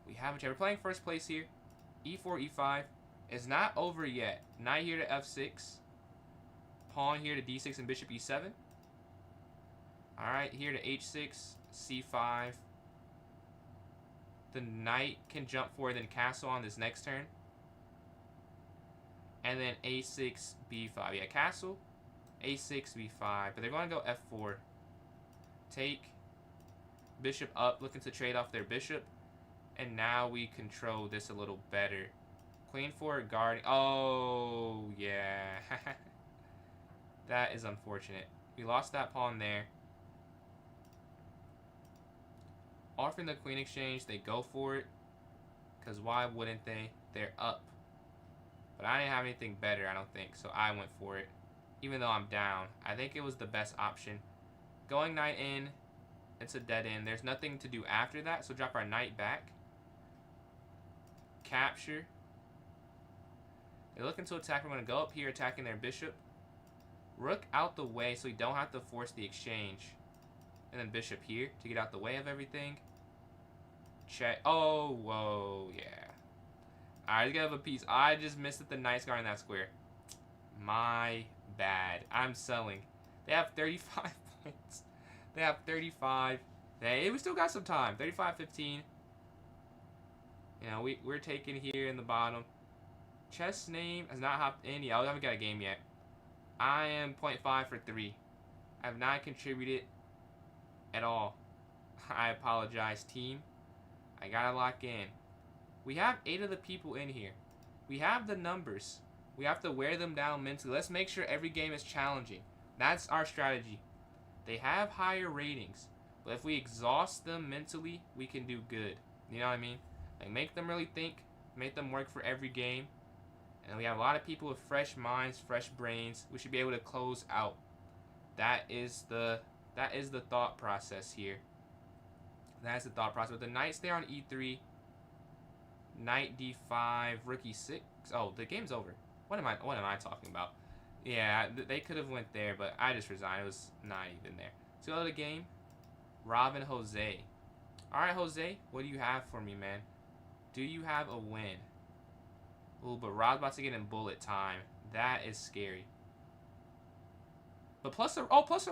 we have a chance. We're playing first place here. e4, e5. It's not over yet. Knight here to f6. Pawn here to d6 and bishop e7. Alright, here to h6, c5. The knight can jump forward, then castle on this next turn. And then a6, b5. Yeah, castle, a6, b5. But they're going to go f4. Take. Bishop up, looking to trade off their bishop. And now we control this a little better. Queen forward, guarding. Oh, yeah. That is unfortunate. We lost that pawn there. Offering the queen exchange, they go for it. Because why wouldn't they? They're up. But I didn't have anything better, I don't think. So I went for it. Even though I'm down. I think it was the best option. Going knight in. It's a dead end. There's nothing to do after that. So drop our knight back. Capture. They're looking to attack. We're going to go up here attacking their bishop. Rook out the way so we don't have to force the exchange. And then bishop here to get out the way of everything. Check. Oh, whoa, yeah. Alright, let's get up a piece. I just missed that the knight's guarding that square. My bad. I'm selling. They have 35 points. They have 35. Hey, we still got some time. 35-15. You know, we're taking here in the bottom. Chess name has not hopped in. Yeah, I haven't got a game yet. I am 0.5 for 3. I have not contributed at all. I apologize, team. I gotta lock in. We have 8 of the people in here. We have the numbers. We have to wear them down mentally. Let's make sure every game is challenging. That's our strategy. They have higher ratings, but if we exhaust them mentally, we can do good. You know what I mean? Like, make them really think, make them work for every game. And we have a lot of people with fresh minds, fresh brains. We should be able to close out. That is the thought process here. That's the thought process. But the knight's there on e3. Knight d5, rook e6. Oh, the game's over. What am I talking about? Yeah, they could have went there, but I just resigned. It was not even there. So go to the game. Robin Jose. Alright, Jose, what do you have for me, man? Do you have a win? Ooh, but Rob's about to get in bullet time. That is scary. But plus a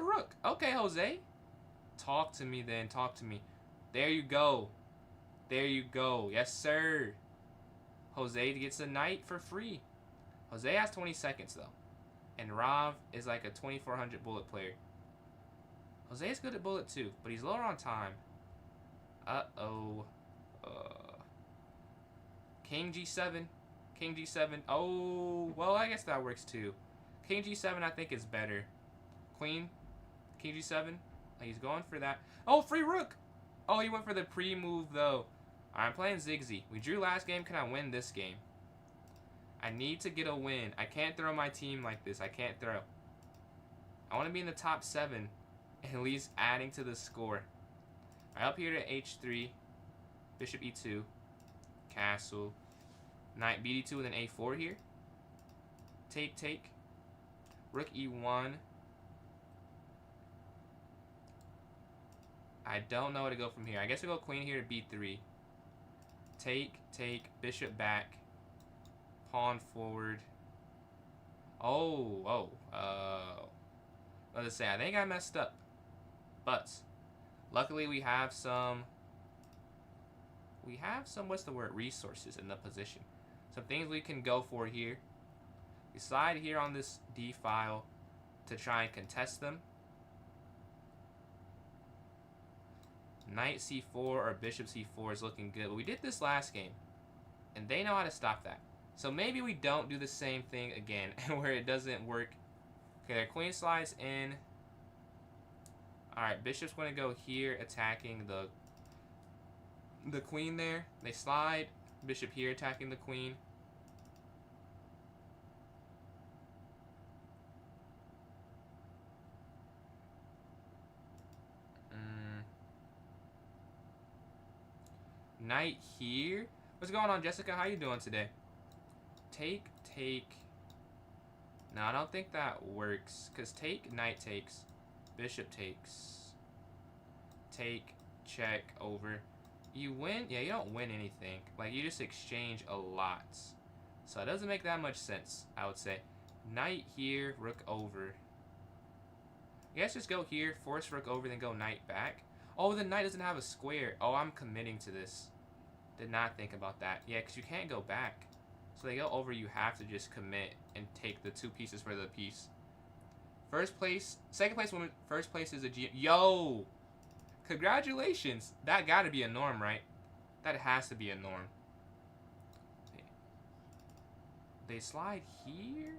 rook. Okay, Jose. Talk to me then. Talk to me. There you go. There you go. Yes, sir. Jose gets a knight for free. Jose has 20 seconds, though. And Rob is like a 2400 bullet player. Jose is good at bullet, too. But he's lower on time. Uh-oh. King G7. King G7. Oh, well, I guess that works, too. King G7, I think, is better. Queen. King G7. He's going for that. Oh, free rook. Oh, he went for the pre-move, though. I'm playing Zigzy. We drew last game. Can I win this game? I need to get a win. I can't throw my team like this. I can't throw. I want to be in the top 7. At least adding to the score. All right, up here to H3. Bishop E2. Castle. Knight BD2 and then A4 here. Take, take. Rook E1. I don't know where to go from here. I guess we go queen here to B3. Take, take, bishop back. Pawn forward. Let's say, I think I messed up. But Luckily, we have some... what's the word? Resources in the position. Some things we can go for here. We slide here on this D file to try and contest them. Knight c4 or bishop c4 is looking good. But we did this last game, and they know how to stop that. So maybe we don't do the same thing again, where it doesn't work. Okay, their queen slides in. Alright, bishop's going to go here, attacking the queen there. They slide. Bishop here, attacking the queen. Knight here. What's going on, Jessica? How you doing today? Take. No, I don't think that works. Because take, knight takes. Bishop takes. Take, check, over. You win? Yeah, you don't win anything. Like, you just exchange a lot. So it doesn't make that much sense, I would say. Knight here, rook over. You guys just go here, force rook over, then go knight back. Oh, the knight doesn't have a square. Oh, I'm committing to this. Did not think about that. Yeah, because you can't go back. So they go over, you have to just commit and take the 2 pieces for the piece. First place, second place woman, first place is a GM. Yo! Congratulations! That gotta be a norm, right? That has to be a norm. They slide here?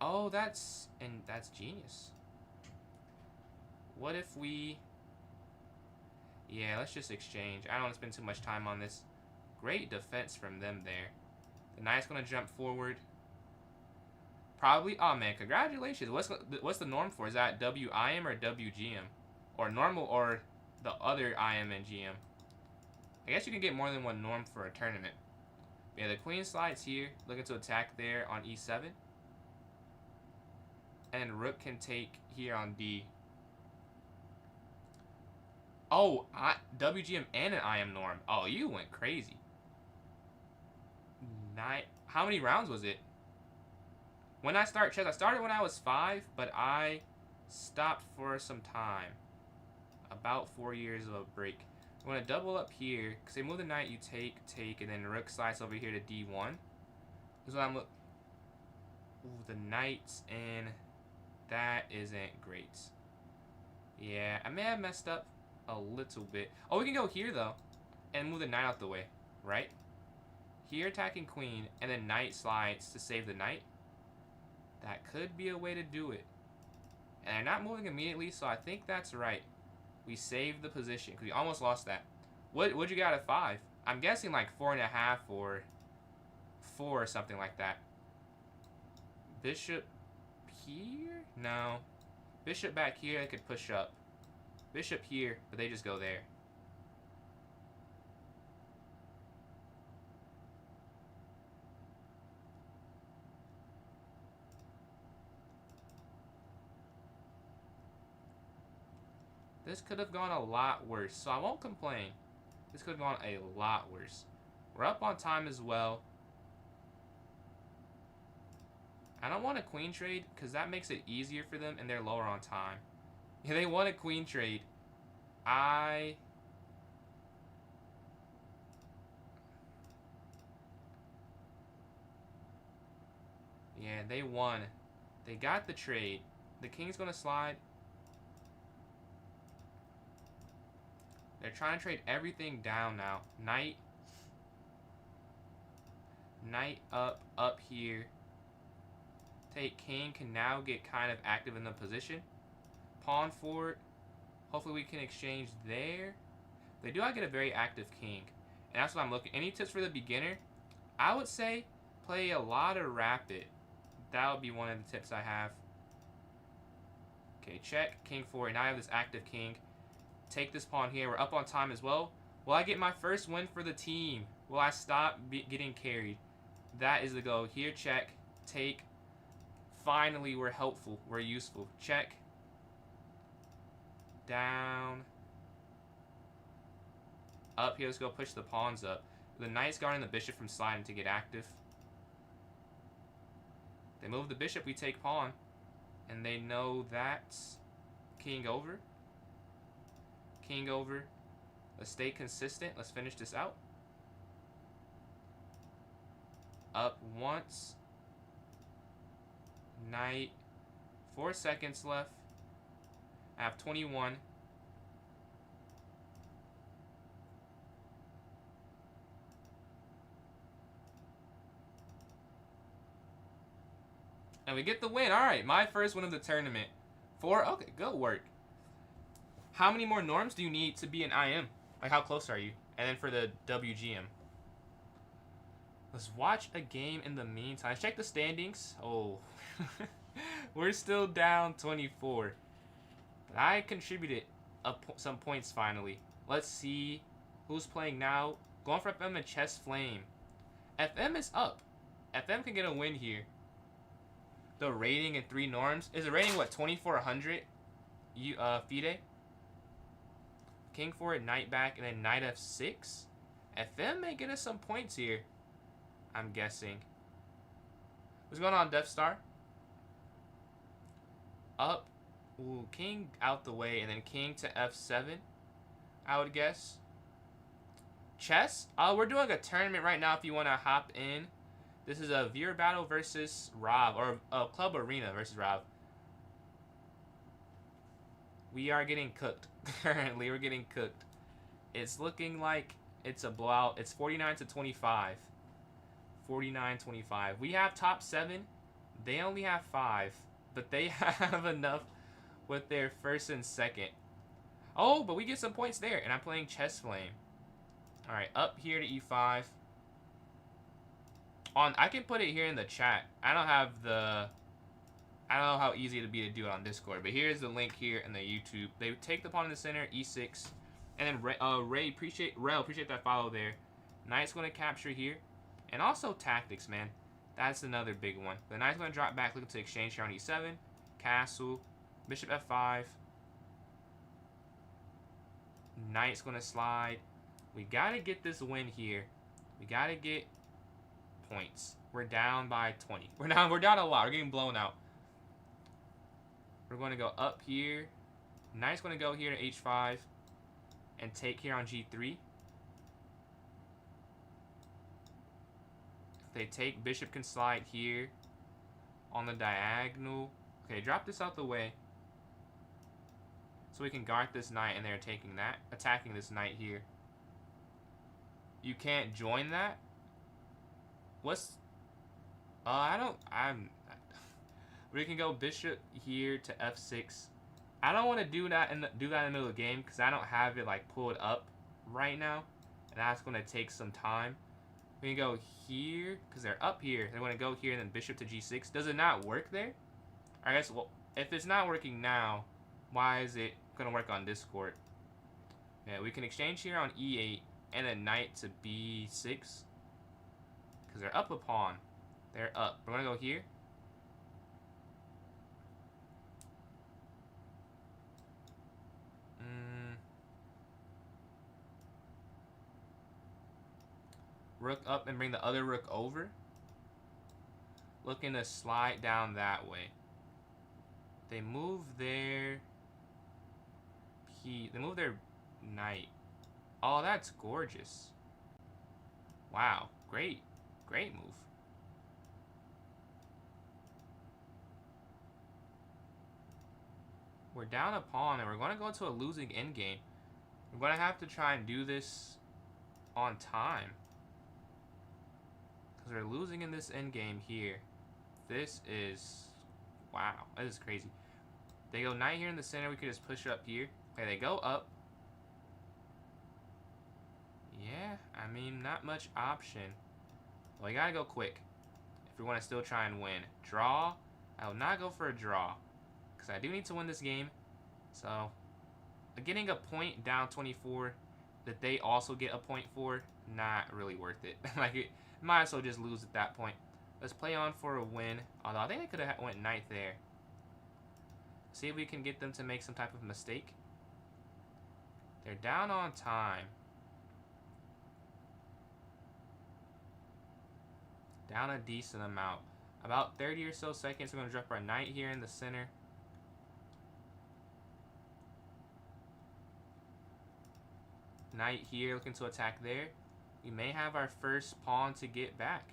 Oh, that's genius. What if we... Yeah, let's just exchange. I don't want to spend too much time on this. Great defense from them there. The knight's going to jump forward. Probably... Oh, man, congratulations. What's the norm for? Is that WIM or WGM? Or normal or the other IM and GM? I guess you can get more than one norm for a tournament. Yeah, the queen slides here. Looking to attack there on E7. And rook can take here on D. Oh, WGM and an IM norm. Oh, you went crazy. How many rounds was it? When I start chess, I started when I was 5, but I stopped for some time. About 4 years of a break. I'm going to double up here, because they move the knight, you take, and then rook slides over here to D1. This is what I'm looking... Ooh, the knight's in. That isn't great. Yeah, I may have messed up a little bit. Oh, we can go here, though, and move the knight out the way, right? Here, attacking queen, and then knight slides to save the knight. That could be a way to do it. And they're not moving immediately, so I think that's right. We saved the position, because we almost lost that. What'd you got at 5? I'm guessing like 4.5 or 4 or something like that. Bishop here? No. Bishop back here, they could push up. Bishop here, but they just go there. This could have gone a lot worse, so I won't complain. This could have gone a lot worse. We're up on time as well. I don't want a queen trade, because that makes it easier for them, and they're lower on time. Yeah, they want a queen trade. Yeah, they won. They got the trade. The king's going to slide. They're trying to trade everything down now. Knight up here. Take king can now get kind of active in the position. Pawn forward. Hopefully we can exchange there. They do get a very active king. And that's what I'm looking. Any tips for the beginner? I would say play a lot of rapid. That would be one of the tips I have. Okay, check. King forward. Now I have this active king. Take this pawn here. We're up on time as well. Will I get my first win for the team? Will I stop getting carried? That is the goal. Here, check. Take. Finally, we're helpful. We're useful. Check. Down. Up here. Let's go push the pawns up. The knight's guarding the bishop from sliding to get active. They move the bishop. We take pawn. And they know that's king over. king over. Let's stay consistent. Let's finish this out. Up once. Knight. 4 seconds left. I have 21. And we get the win. All right, my first win of the tournament. 4. Okay, good work. How many more norms do you need to be an IM? Like, how close are you? And then for the WGM. Let's watch a game in the meantime. Let's check the standings. Oh, we're still down 24. But I contributed some points finally. Let's see who's playing now. Going for FM and Chess Flame. FM is up. FM can get a win here. The rating in 3 norms. Is the rating, what, 2400? FIDE? King forward, knight back, and then knight f6. FM may get us some points here, I'm guessing. What's going on, Death Star? Up. Ooh, king out the way, and then king to f7, I would guess. Chess? We're doing a tournament right now if you want to hop in. This is a viewer battle versus Rob, or a club arena versus Rob. We are getting cooked. Currently, we're getting cooked. It's looking like it's a blowout. It's 49-25. 49-25. We have top 7. They only have 5. But they have enough with their first and second. Oh, but we get some points there. And I'm playing Chess Flame. Alright, up here to e5. I can put it here in the chat. I don't know how easy it'd be to do it on Discord, but here's the link here in the YouTube. They take the pawn in the center, e6, and then Ray, appreciate that follow there. Knight's going to capture here, and also tactics, man. That's another big one. The knight's going to drop back, looking to exchange here on e7, castle, bishop f5. Knight's going to slide. We got to get this win here. We got to get points. We're down by 20. We're down a lot. We're getting blown out. We're going to go up here. Knight's going to go here to h5 and take here on g3. If they take, bishop can slide here on the diagonal. Okay, drop this out the way so we can guard this knight, and they're taking that, attacking this knight here. You can't join that. What's we can go bishop here to f6. I don't want to do that in the middle of the game because I don't have it like pulled up right now, and that's going to take some time. We can go here because they're up here. They want to go here and then bishop to g6. Does it not work there? I guess, well, if it's not working now, why is it going to work on Discord? Yeah, we can exchange here on e8 and then knight to b6 because they're up a pawn. They're up. We're going to go here. Rook up and bring the other rook over. Looking to slide down that way. They move their they move their knight. Oh, that's gorgeous. Wow, great move. We're down a pawn and we're going to go into a losing endgame. We're going to have to try and do this on time. Because we're losing in this endgame here. This is... wow, that is crazy. They go knight here in the center. We could just push up here. Okay, they go up. Yeah, I mean, not much option. Well, you gotta go quick if we want to still try and win. Draw. I will not go for a draw because I do need to win this game. So, getting a point down 24 that they also get a point for, not really worth it. Like, it might as well just lose at that point. Let's play on for a win. Although, I think I could have went knight there. See if we can get them to make some type of mistake. They're down on time. Down a decent amount. About 30 or so seconds. We're going to drop our knight here in the center. Knight here, looking to attack there. We may have our first pawn to get back.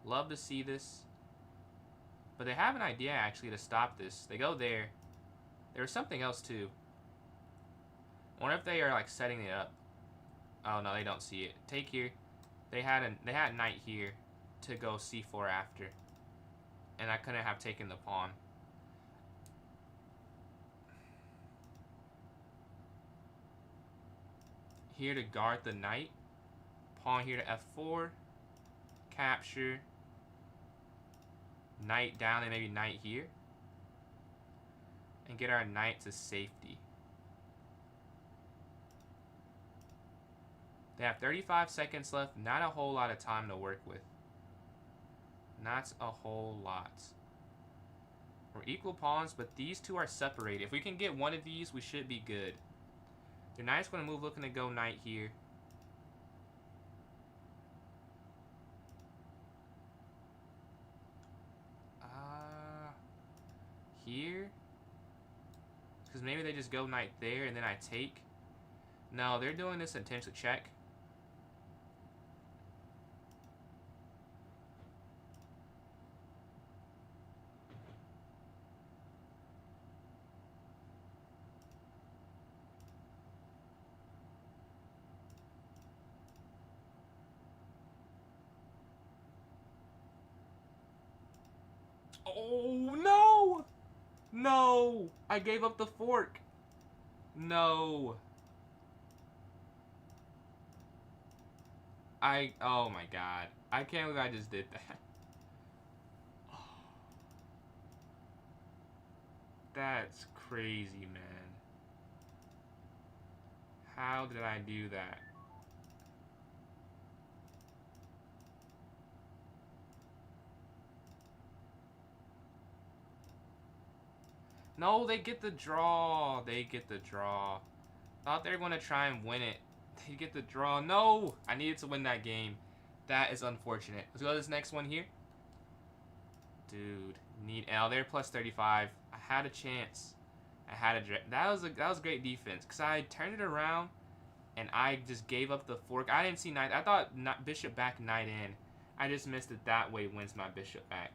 Love to see this. But they have an idea, actually, to stop this. They go there. There was something else, too. I wonder if they are, like, setting it up. Oh, no, they don't see it. Take here. They had knight here to go c4 after. And I couldn't have taken the pawn. Here to guard the knight. Pawn here to f4. Capture. Knight down and maybe knight here. And get our knight to safety. They have 35 seconds left. Not a whole lot of time to work with. Not a whole lot. We're equal pawns, but these two are separated. If we can get one of these, we should be good. Their knight's going to move, looking to go knight here. Here? Because maybe they just go knight there and then I take. No, they're doing this intentionally. Check. Oh, no! No! I gave up the fork. No. Oh my god. I can't believe I just did that. That's crazy, man. How did I do that? No, they get the draw. They get the draw. Thought they were going to try and win it. They get the draw. No! I needed to win that game. That is unfortunate. Let's go to this next one here. Dude. They're plus 35. I had a chance. That was great defense. Because I turned it around. And I just gave up the fork. I didn't see knight. I thought bishop back, knight in. I just missed it. That way wins my bishop back.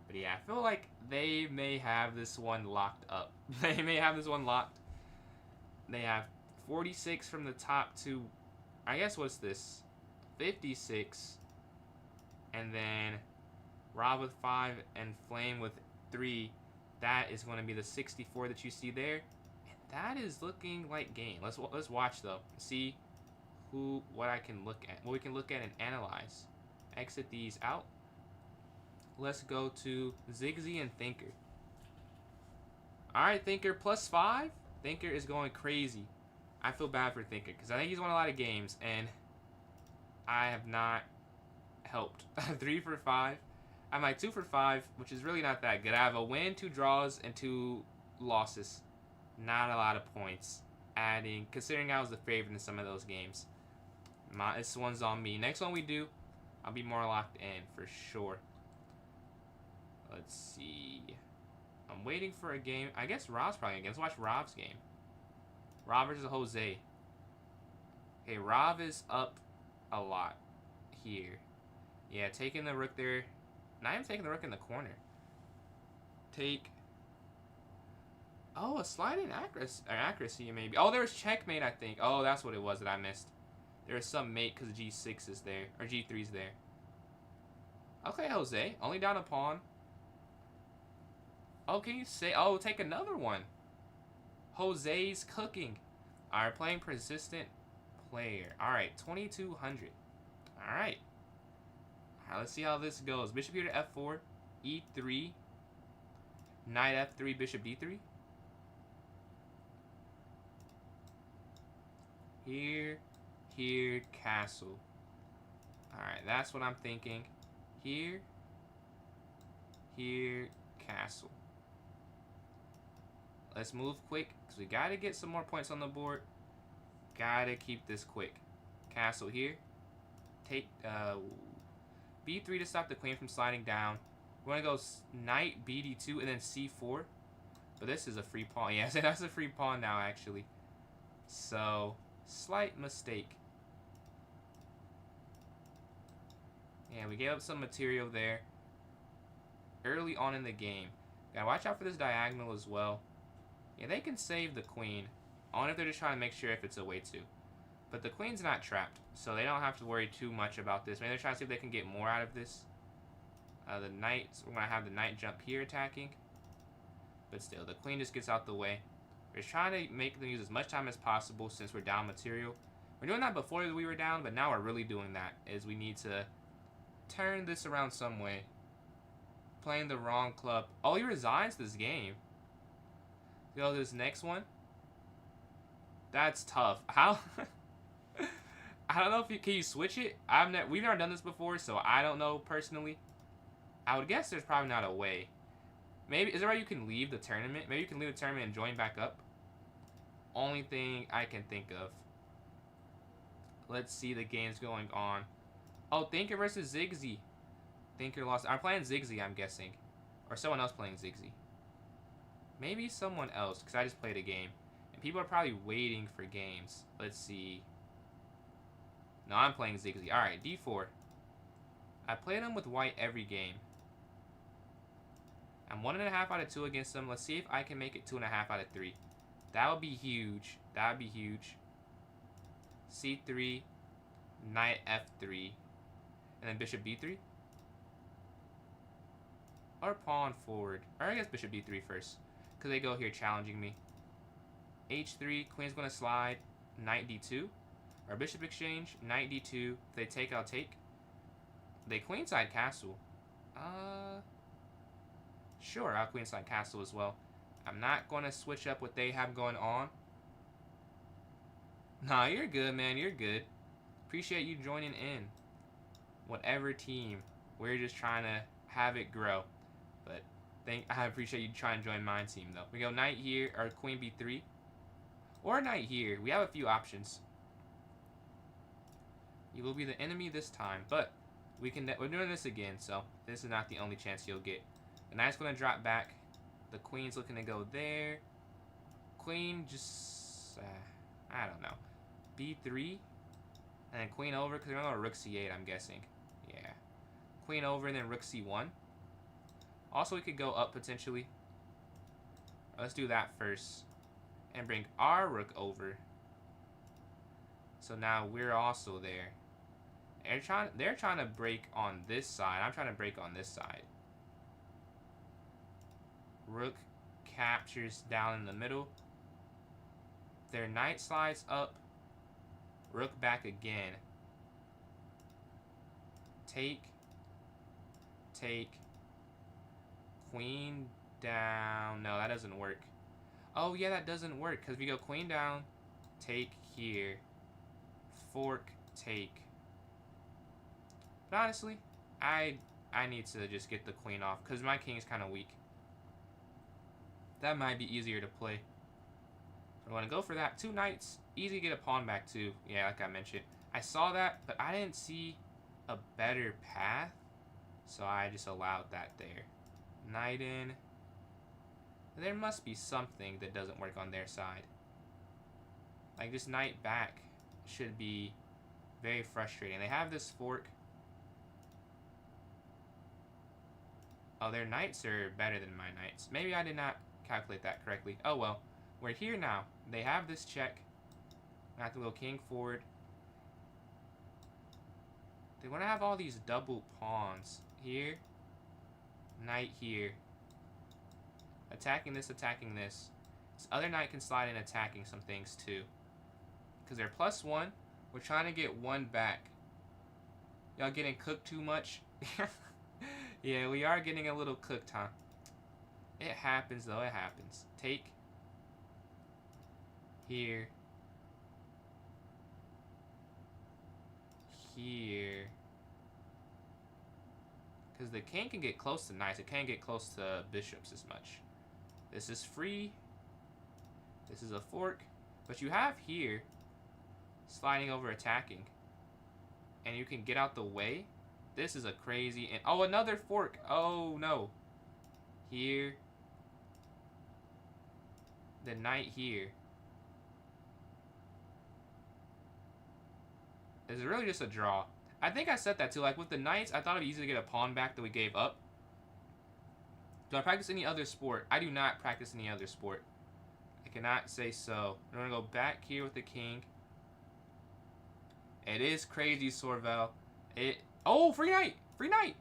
But yeah, I feel like they may have this one locked up. They may have this one locked. They have 46 from the top to, I guess, what's this? 56. And then Rob with 5 and Flame with 3. That is going to be the 64 that you see there. And that is looking like game. Let's watch, though. See what I can look at. What we can look at and analyze. Exit these out. Let's go to Ziggsy and Thinker. Alright, Thinker plus 5. Thinker is going crazy. I feel bad for Thinker because I think he's won a lot of games and I have not helped. 3 for 5. I'm like 2 for 5, which is really not that good. I have a win, 2 draws, and 2 losses. Not a lot of points. Considering I was the favorite in some of those games. This one's on me. Next one we do, I'll be more locked in for sure. Let's see. I'm waiting for a game. I guess Rob's probably again. Let's watch Rob's game. Rob versus Jose. Okay, Rob is up a lot here. Yeah, taking the rook there. Not even taking the rook in the corner. Take. Oh, a sliding accuracy maybe. Oh, there was checkmate, I think. Oh, that's what it was that I missed. There was some mate because G6 is there. Or G3 is there. Okay, Jose. Only down a pawn. Oh, can you say? Oh, take another one. Jose's cooking. Alright, playing persistent player. Alright, 2200. Alright. Alright, let's see how this goes. Bishop here to f4. E3. Knight f3, bishop d3. Here, castle. Alright, that's what I'm thinking. Here, castle. Let's move quick, because we got to get some more points on the board. Got to keep this quick. Castle here. Take b3 to stop the queen from sliding down. We're going to go knight, bd2, and then c4. But this is a free pawn. Yes, that's a free pawn now, actually. So, Slight mistake. Yeah, we gave up some material there early on in the game. Gotta watch out for this diagonal as well. Yeah, they can save the queen. I wonder if they're just trying to make sure if it's a way to. But the queen's not trapped, so they don't have to worry too much about this. Maybe they're trying to see if they can get more out of this. The knights, we're going to have the knight jump here attacking. But still, the queen just gets out the way. We're just trying to make them use as much time as possible since we're down material. We're doing that before we were down, but now we're really doing that, is we need to turn this around some way. Playing the wrong club. Oh, he resigns this game. Go to this next one. That's tough. How? I don't know if can you switch it. We've never done this before, so I don't know personally. I would guess there's probably not a way. Maybe is there a way you can leave the tournament? Maybe you can leave the tournament and join back up. Only thing I can think of. Let's see the games going on. Oh, Thinker versus Ziggsy. Thinker lost. I'm playing Ziggsy, I'm guessing, or someone else playing Ziggsy. Maybe someone else, because I just played a game. And people are probably waiting for games. Let's see. No, I'm playing Ziggsy. Alright, D4. I played him with white every game. I'm 1.5 out of 2 against them. Let's see if I can make it 2.5 out of 3. That would be huge. That would be huge. C3. Knight F3. And then Bishop B3. Or pawn forward. Or I guess Bishop D3 first. Because they go here challenging me. H3. Queen's going to slide. Knight D2. Or Bishop exchange. Knight D2. If they take, I'll take. They queenside castle. Sure, I'll queenside castle as well. I'm not going to switch up what they have going on. Nah, you're good, man. You're good. Appreciate you joining in. Whatever team. We're just trying to have it grow. But I appreciate you trying to join my team, though. We go knight here, or queen b3. Or knight here. We have a few options. You will be the enemy this time, but we're doing this again, so this is not the only chance you'll get. The knight's going to drop back. The queen's looking to go there. Queen just, I don't know. B3. And then queen over, because they're going to go rook c8, I'm guessing. Yeah. Queen over and then rook c1. Also, we could go up potentially. Let's do that first. And bring our rook over. So now we're also there. They're trying to break on this side. I'm trying to break on this side. Rook captures down in the middle. Their knight slides up. Rook back again. Take. Take. Queen down. No, that doesn't work. Oh, yeah, that doesn't work. Because we go queen down. Take here. Fork. Take. But honestly, I need to just get the queen off. Because my king is kind of weak. That might be easier to play. I want to go for that. 2 knights. Easy to get a pawn back too. Yeah, like I mentioned. I saw that, but I didn't see a better path. So I just allowed that there. Knight in. There must be something that doesn't work on their side. Like this knight back should be very frustrating. They have this fork. Oh, their knights are better than my knights. Maybe I did not calculate that correctly. Oh well. We're here now. They have this check. I have to go king forward. They want to have all these double pawns. Here. Knight here. Attacking this, attacking this. This other knight can slide in attacking some things too. Because they're +1. We're trying to get 1 back. Y'all getting cooked too much? Yeah, we are getting a little cooked, huh? It happens though, it happens. Take. Here. Here. Because the king can get close to knights. It can't get close to bishops as much. This is free. This is a fork. But you have here sliding over attacking. And you can get out the way. This is a crazy... And oh, another fork. Oh, no. Here. The knight here. It's really just a draw. I think I said that too. Like with the knights, I thought it'd be easy to get a pawn back that we gave up. Do I practice any other sport? I do not practice any other sport. I cannot say so. I'm gonna go back here with the king. It is crazy, Sorvel. Oh, free knight! Free knight!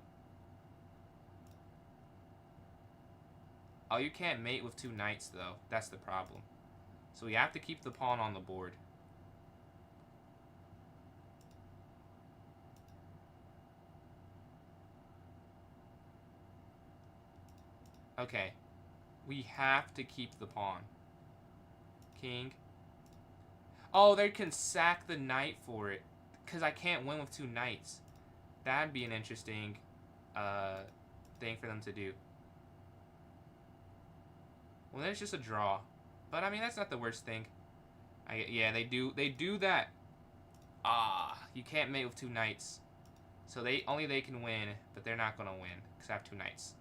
Oh, you can't mate with 2 knights, though. That's the problem. So we have to keep the pawn on the board. Okay. We have to keep the pawn. King. Oh, they can sack the knight for it. Because I can't win with 2 knights. That'd be an interesting thing for them to do. Well, then it's just a draw. But, I mean, that's not the worst thing. Yeah, they do that. Ah, you can't mate with 2 knights. So only they can win, but they're not going to win. Because I have 2 knights.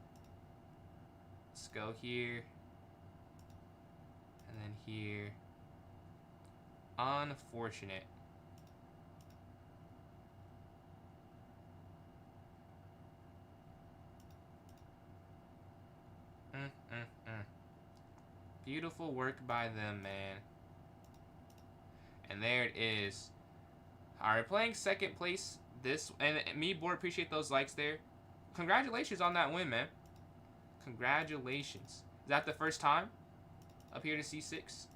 Let's go here. And then here. Unfortunate. Beautiful work by them, man. And there it is. Alright, playing second place. And me, board, appreciate those likes there. Congratulations on that win, man. Congratulations. Is that the first time? Up here to c6.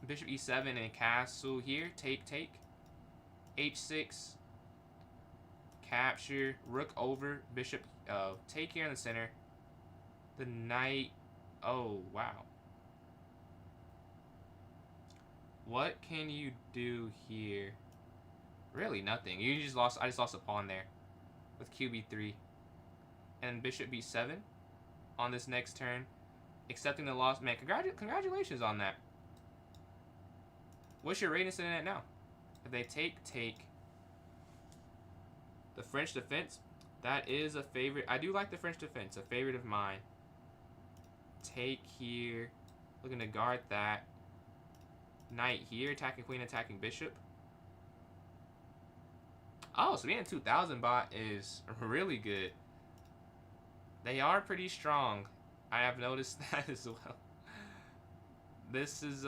Bishop e7 and castle here. Take. h6. Capture. Rook over. Bishop. Take here in the center. The knight. Oh, wow. What can you do here? Really nothing. I just lost a pawn there. With QB3. And bishop b7 on this next turn. Accepting the loss. Man, congratulations on that. What's your rating sitting at now? If they take. The French defense. That is a favorite. I do like the French defense. A favorite of mine. Take here. Looking to guard that. Knight here. Attacking queen, attacking bishop. Oh, so being 2000 bot is really good. They are pretty strong. I have noticed that as well. This is,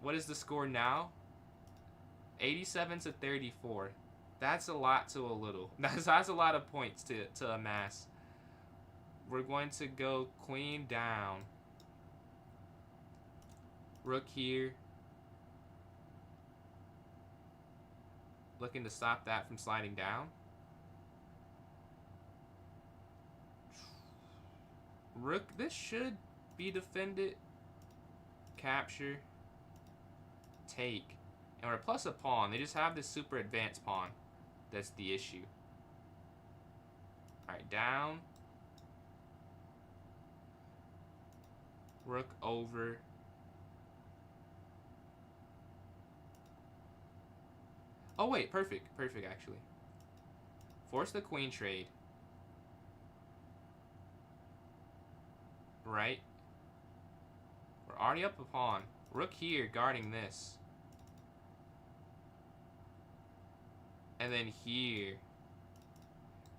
what is the score now? 87 to 34. That's a lot to a little. That's a lot of points to amass. We're going to go queen down. Rook here. Looking to stop that from sliding down. Rook, this should be defended. Capture. Take. And we're plus a pawn. They just have this super advanced pawn. That's the issue. Alright, down. Rook over. Oh wait, perfect. Perfect actually. Force the queen trade. Right. We're already up a pawn. Rook here guarding this. And then here.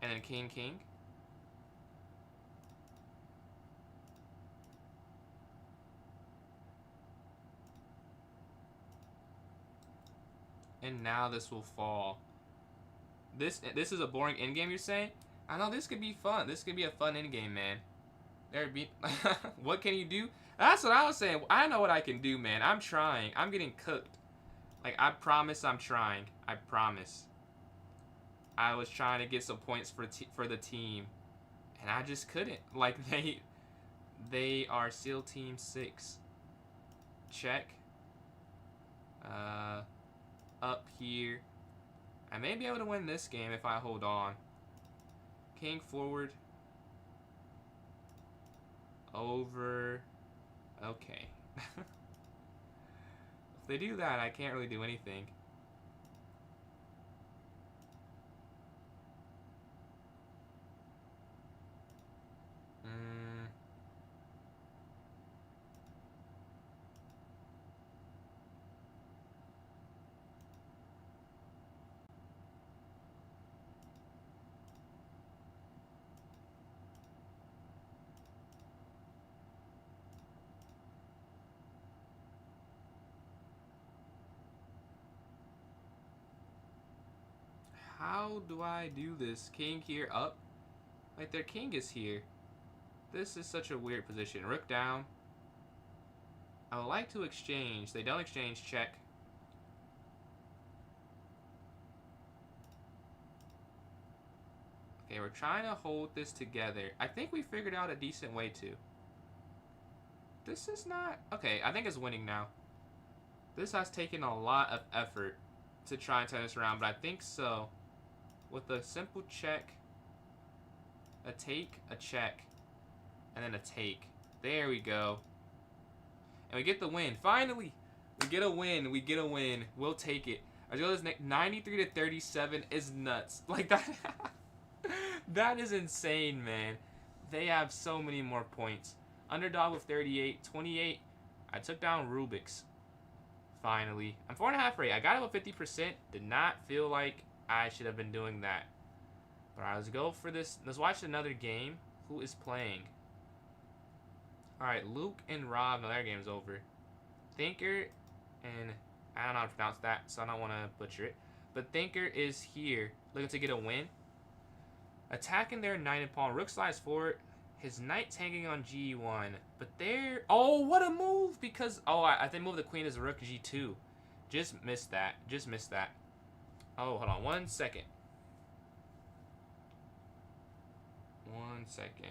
And then king. And now this will fall. This is a boring endgame, you're saying? I know this could be fun. This could be a fun endgame, man. What can you do? That's what I was saying. I know what I can do, man. I'm trying. I'm getting cooked. Like, I promise I'm trying. I promise. I was trying to get some points for the team. And I just couldn't. Like, they are still team 6. Check. Up here. I may be able to win this game if I hold on. King forward. Over. Okay. If they do that, I can't really do anything. How do I do this? King here up? Like, their king is here. This is such a weird position. Rook down. I would like to exchange. They don't exchange. Check. Okay, we're trying to hold this together. I think we figured out a decent way to. This is not... Okay, I think it's winning now. This has taken a lot of effort to try and turn this around, but I think so. With a simple check, a take, a check, and then a take. There we go. And we get the win. Finally! We get a win. We get a win. We'll take it. Our goal is 93 to 37 is nuts. Like that. That is insane, man. They have so many more points. Underdog with 38. 28. I took down Rubik's. Finally. I'm 4.5 rate. I got him with 50%. Did not feel like I should have been doing that. But alright, let's go for this. Let's watch another game. Who is playing? Alright, Luke and Rob. No, their game's over. Thinker and... I don't know how to pronounce that, so I don't want to butcher it. But Thinker is here, looking to get a win. Attacking their knight and pawn. Rook slides forward. His knight's hanging on g1. But they're... Oh, what a move! Because... Oh, I think move the queen as rook g2. Just missed that. Just missed that. Oh, hold on. 1 second. 1 second.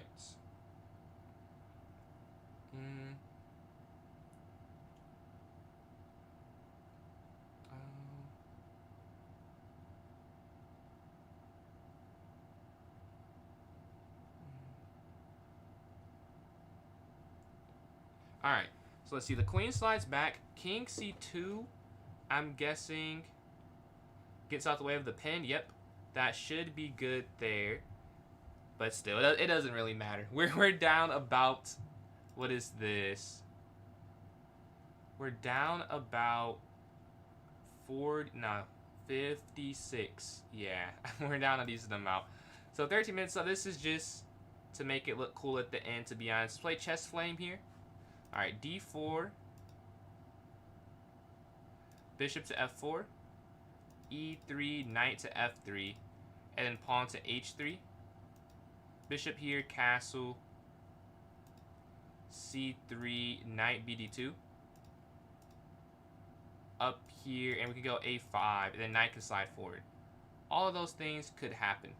Alright, so let's see. The queen slides back. King c2, I'm guessing, gets out the way of the pin. Yep, that should be good there. But still, it doesn't really matter. We're down about... What is this? We're down about 56. Yeah, we're down a decent amount. So 13 minutes. So this is just to make it look cool at the end, to be honest. Let's play chess flame here. Alright, d4. Bishop to f4. e3, knight to f3. And then pawn to h3. Bishop here, castle. c3, knight bd2. Up here, and we could go a5, and then knight can slide forward. All of those things could happen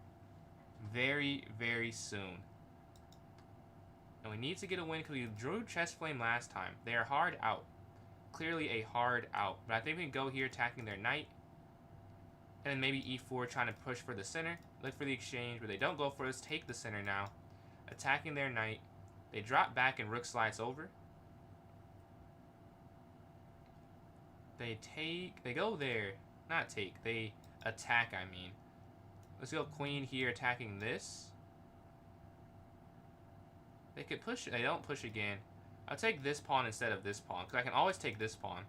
very, very soon. And we need to get a win because we drew chess flame last time. They are hard out. Clearly a hard out. But I think we can go here attacking their knight. And then maybe e4 trying to push for the center. Look for the exchange, but they don't go for us. Take the center now. Attacking their knight. They drop back and rook slides over. They take... They go there. Not take. They attack, I mean. Let's go queen here attacking this. They could push. They don't push again. I'll take this pawn instead of this pawn, because I can always take this pawn.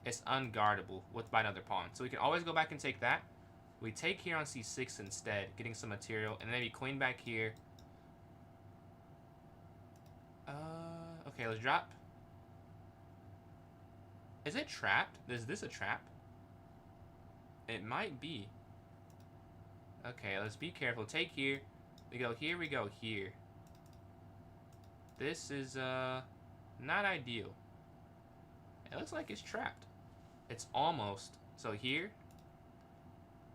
It's unguardable by another pawn. So we can always go back and take that. We take here on c6 instead, getting some material. And maybe queen back here. Okay, let's drop. Is it trapped? Is this a trap? It might be. Okay, let's be careful. Take here. We go here, we go here. This is, not ideal. It looks like it's trapped. It's almost. So here,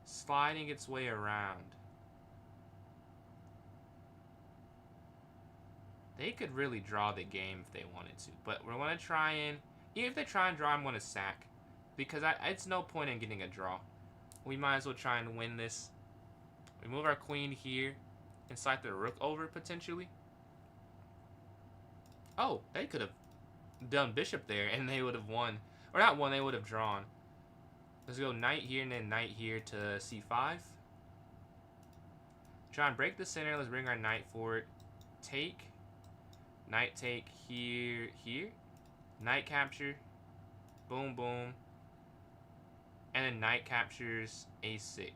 sliding its way around. They could really draw the game if they wanted to. But we're going to try and... Even if they try and draw, I'm going to sack. Because it's no point in getting a draw. We might as well try and win this. We move our queen here. And slide the rook over, potentially. Oh, they could have done bishop there, and they would have won. Or not won, they would have drawn. Let's go knight here, and then knight here to c5. Try and break the center. Let's bring our knight forward. Take. Knight take here, here. Knight capture. Boom, boom. And then knight captures a6.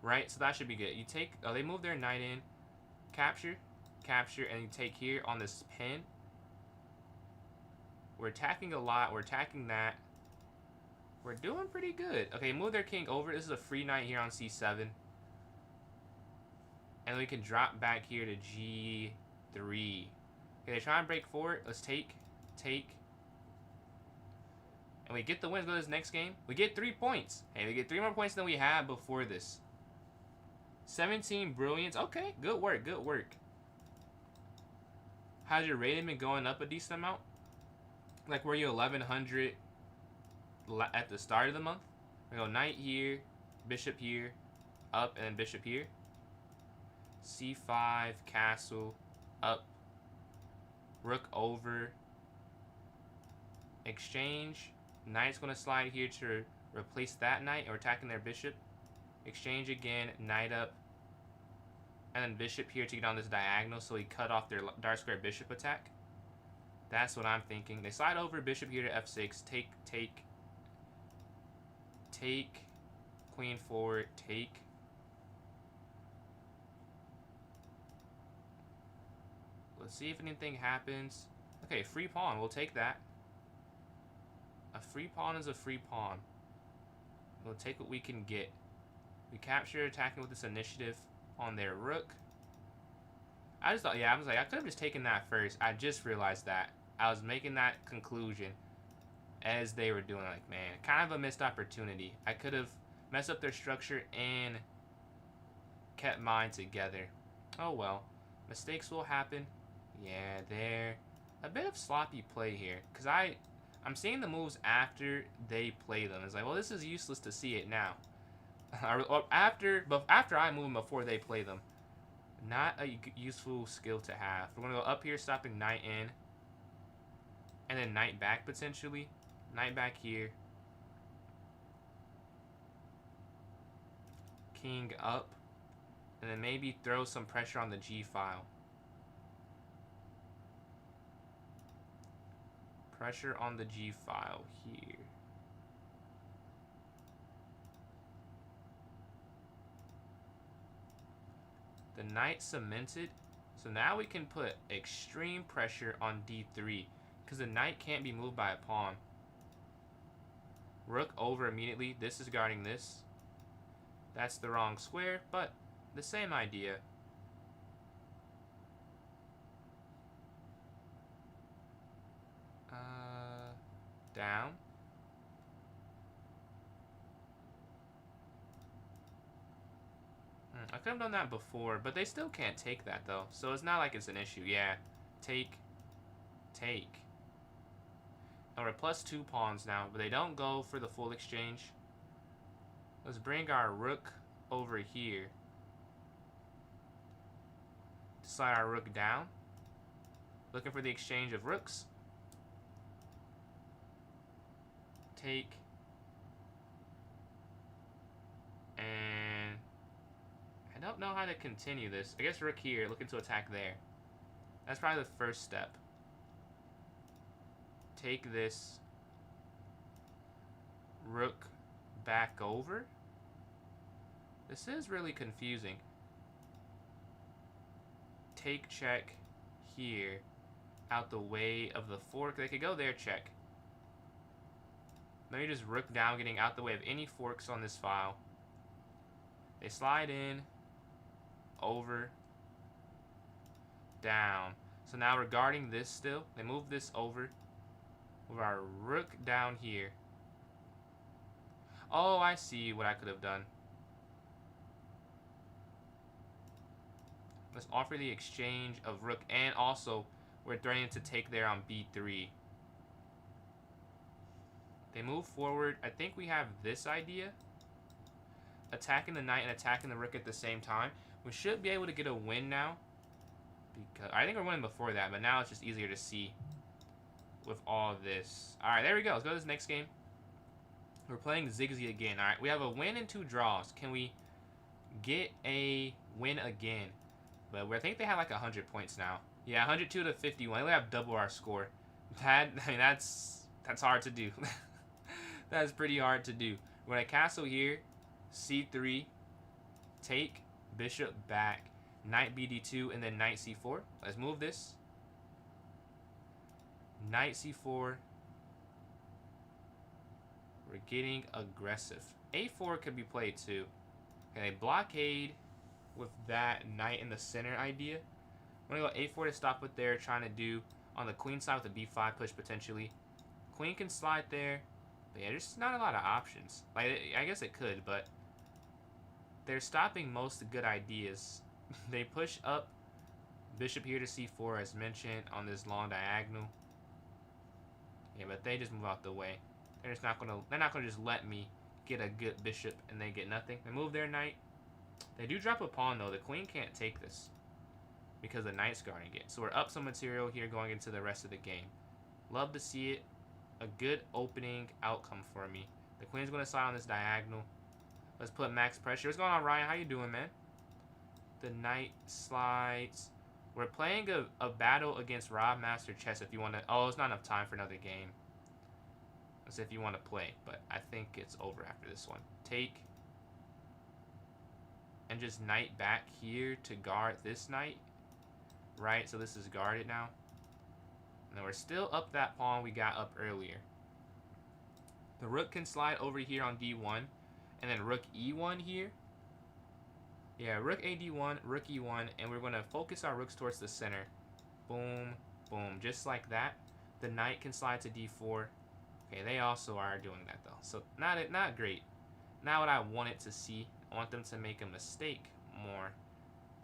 Right, so that should be good. You take... Oh, they move their knight in. Capture. Capture, and you take here on this pin. We're attacking a lot. We're attacking that. We're doing pretty good. Okay, move their king over. This is a free knight here on c7. And we can drop back here to g3. Okay, they try and break forward. Let's take. And we get the win. Go to this next game. We get 3 points. Hey, we get 3 more points than we had before this. 17 brilliance. Okay, good work, good work. Has your rating been going up a decent amount? Like, were you 1100 at the start of the month? We go knight here, bishop here, up, and then bishop here. c5, castle, up, rook over, exchange. Knight's going to slide here to replace that knight or attacking their bishop. Exchange again, knight up, and then bishop here to get on this diagonal so he cut off their dark square bishop attack. That's what I'm thinking. They slide over, bishop here to f6, take, queen forward, take. Let's see if anything happens. Okay, free pawn, we'll take that. A free pawn is a free pawn. We'll take what we can get. We capture attacking with this initiative on their rook. I just thought, yeah, I was like, I could have just taken that first. I just realized that. I was making that conclusion as they were doing. Like, man, kind of a missed opportunity. I could have messed up their structure and kept mine together. Oh well. Mistakes will happen. Yeah, they're a bit of sloppy play here. Because I'm seeing the moves after they play them. It's like, well, this is useless to see it now. after I move them before they play them. Not a useful skill to have. We're going to go up here, stopping knight in. And then knight back, potentially. Knight back here. King up. And then maybe throw some pressure on the G file. Pressure on the G file here. The knight cemented. So now we can put extreme pressure on D3. Because the knight can't be moved by a pawn. Rook over immediately. This is guarding this. That's the wrong square, but the same idea. Down. I could have done that before, but they still can't take that, though. So it's not like it's an issue. Yeah. Take. And we're plus 2 pawns now, but they don't go for the full exchange. Let's bring our rook over here. Slide our rook down. Looking for the exchange of rooks. Take. And I don't know how to continue this. I guess rook here, looking to attack there. That's probably the first step. Take this. Rook back over. This is really confusing. Take check here. Out the way of the fork. They could go there, check. Let me just rook down, getting out the way of any forks on this file. They slide in. Over. Down. So now regarding this still, they move this over. Move our rook down here. Oh, I see what I could have done. Let's offer the exchange of rook, and also we're threatening to take there on b3. They move forward. I think we have this idea. Attacking the knight and attacking the rook at the same time. We should be able to get a win now. Because I think we're winning before that, but now it's just easier to see with all of this. Alright, there we go. Let's go to this next game. We're playing Zigzag again. Alright, we have a win and 2 draws. Can we get a win again? But I think they have like 100 points now. Yeah, 102 to 51. They have double our score. I mean, that's hard to do. That's pretty hard to do. We're going to castle here. C3. Take. Bishop back. Knight BD2 and then knight C4. Let's move this. Knight C4. We're We're getting aggressive. A4 could be played too. Okay, blockade with that knight in the center idea. I'm going to go A4 to stop what they're trying to do on the queen side with a B5 push potentially. Queen can slide there. But yeah, there's not a lot of options. Like, I guess it could, but they're stopping most good ideas. They push up bishop here to C4 as mentioned on this long diagonal. Yeah, but they just move out the way. They're not gonna just let me get a good bishop and they get nothing. They move their knight. They do drop a pawn though. The queen can't take this because the knight's guarding it. So we're up some material here going into the rest of the game. Love to see it. A good opening outcome for me. The queen's gonna slide on this diagonal. Let's put max pressure. What's going on, Ryan? How you doing, man? The knight slides. We're playing a battle against Rob Master Chess if you want to... Oh, it's not enough time for another game. That's if you want to play, but I think it's over after this one. Take. And just knight back here to guard this knight. Right, so this is guarded now. And we're still up that pawn we got up earlier. The rook can slide over here on D1. And then rook E1 here. Yeah, rook AD1, rook E1, and we're going to focus our rooks towards the center. Boom, boom, just like that. The knight can slide to D4. Okay, they also are doing that though. So not great. Not what I wanted to see. I want them to make a mistake more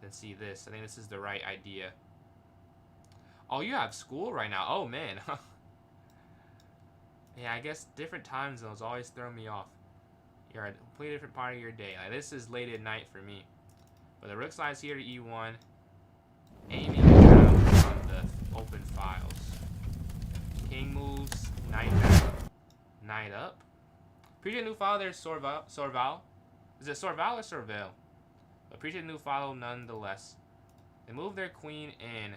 than see this. I think this is the right idea. Oh, you have school right now. Oh, man. Yeah, I guess different time zones always throw me off. You're a completely different part of your day. Like, this is late at night for me. But the rook slides here to E1. Aiming down on the open files. King moves. Knight back. Knight up. Appreciate a new follow there, Sorval. Is it Sorval or Sorvale? Appreciate a new follow nonetheless. They move their queen in.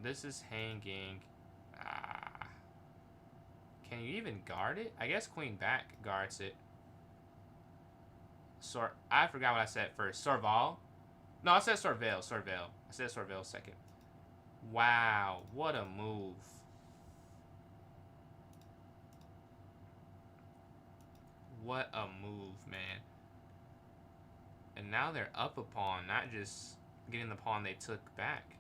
This is hanging. Can you even guard it? I guess queen back guards it. I forgot what I said first. Sorval? No, I said Sorvale. Sorvale. I said Sorvale second. Wow, what a move. What a move, man. And now they're up a pawn, not just getting the pawn they took back.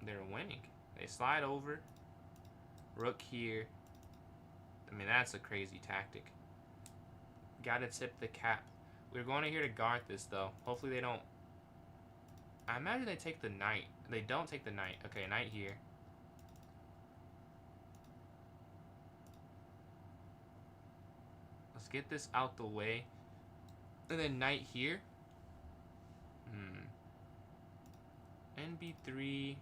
They're winning. They slide over. Rook here. I mean, that's a crazy tactic. Gotta tip the cap. We're going to here to guard this, though. Hopefully they don't... I imagine they take the knight. They don't take the knight. Okay, knight here. Let's get this out the way. And then knight here. NB3.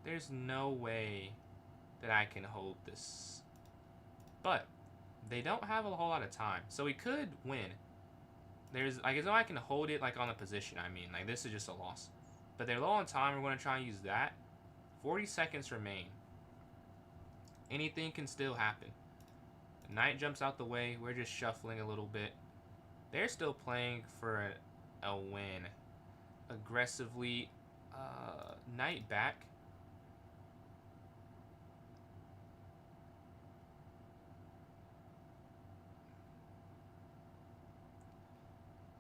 There's no way that I can hold this. But they don't have a whole lot of time. So we could win. There's, like, as though I can hold it, like, on a position, I mean. Like, this is just a loss. But they're low on time. We're going to try and use that. 40 seconds remain. Anything can still happen. The knight jumps out the way. We're just shuffling a little bit. They're still playing for a win. Aggressively. Knight back.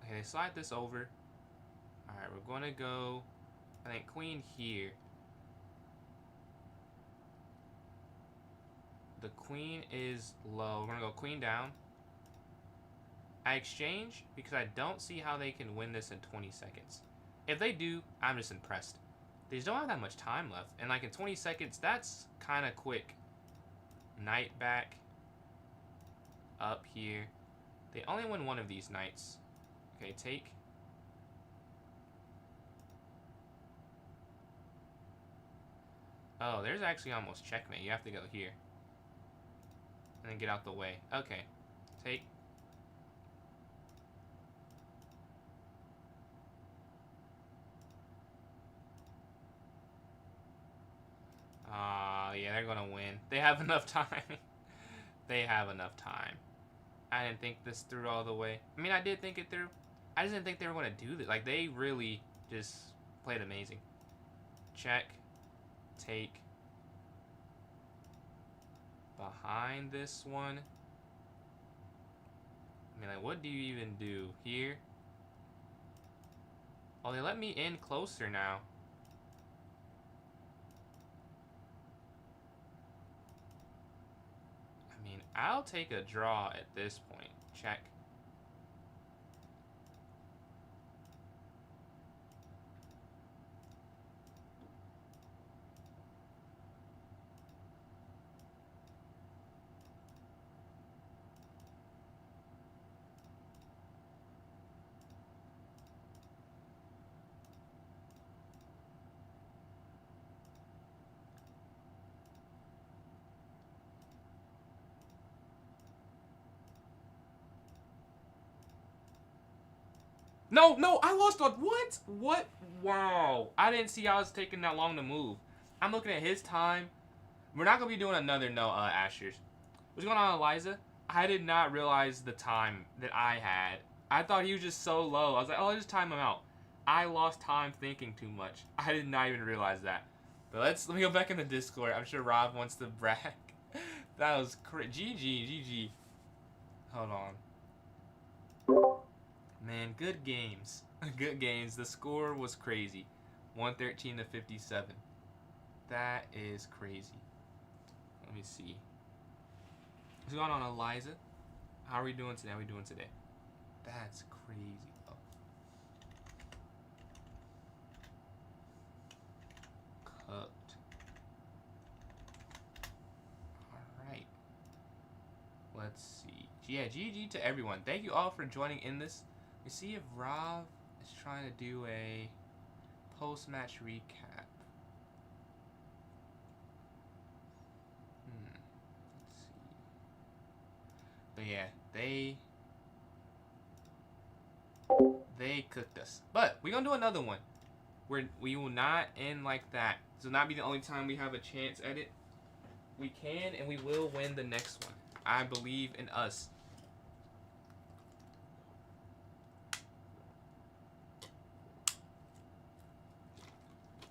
Okay, slide this over. Alright, we're going to go, I think, queen here. The queen is low. We're going to go queen down. I exchange because I don't see how they can win this in 20 seconds. If they do, I'm just impressed. They just don't have that much time left. And like in 20 seconds, that's kind of quick. Knight back. Up here. They only win one of these knights. Okay, take. Oh, there's actually almost checkmate. You have to go here. And then get out the way. Okay. Take. Yeah, they're gonna win. They have enough time. They have enough time. I didn't think this through all the way. I mean, I did think it through. I just didn't think they were gonna do this. Like, they really just played amazing. check, take, behind this one. I mean, like, what do you even do here? Oh, they let me in closer now. I mean, I'll take a draw at this point. Check. No, no, I lost on what? What? Wow. I didn't see I was taking that long to move. I'm looking at his time. We're not going to be doing another no Ashers. What's going on, Eliza? I did not realize the time that I had. I thought he was just so low. I was like, oh, I'll just time him out. I lost time thinking too much. I did not even realize that. But let me go back in the Discord. I'm sure Rob wants to brag. That was crazy. GG. Hold on. Man, good games. Good games. The score was crazy. 113 to 57. That is crazy. Let me see. What's going on, Eliza? How are we doing today? How are we doing today? That's crazy. Oh. Cooked. Alright. Let's see. Yeah, GG to everyone. Thank you all for joining in this. Let's see if Rob is trying to do a post-match recap. Let's see. But yeah, they cooked us. But we're gonna do another one. We will not end like that. This will not be the only time we have a chance at it. We can and we will win the next one. I believe in us.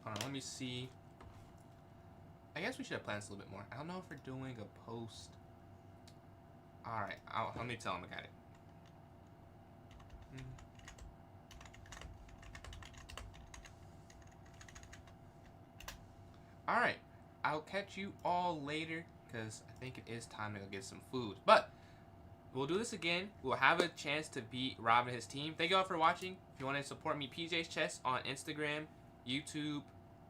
Hold on, let me see. I guess we should have planned this a little bit more. I don't know if we're doing a post. Alright, let me tell him I got it. Alright, I'll catch you all later because I think it is time to go get some food. But we'll do this again. We'll have a chance to beat Rob and his team. Thank you all for watching. If you want to support me, PJ's Chess on Instagram, YouTube,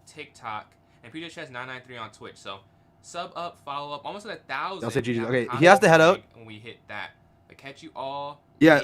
TikTok, and PJ's Chess 993 on Twitch. So sub up, follow up, almost at 1,000. I'll say GG. Okay, he has to head out. When we hit that, I'll catch you all. Yeah.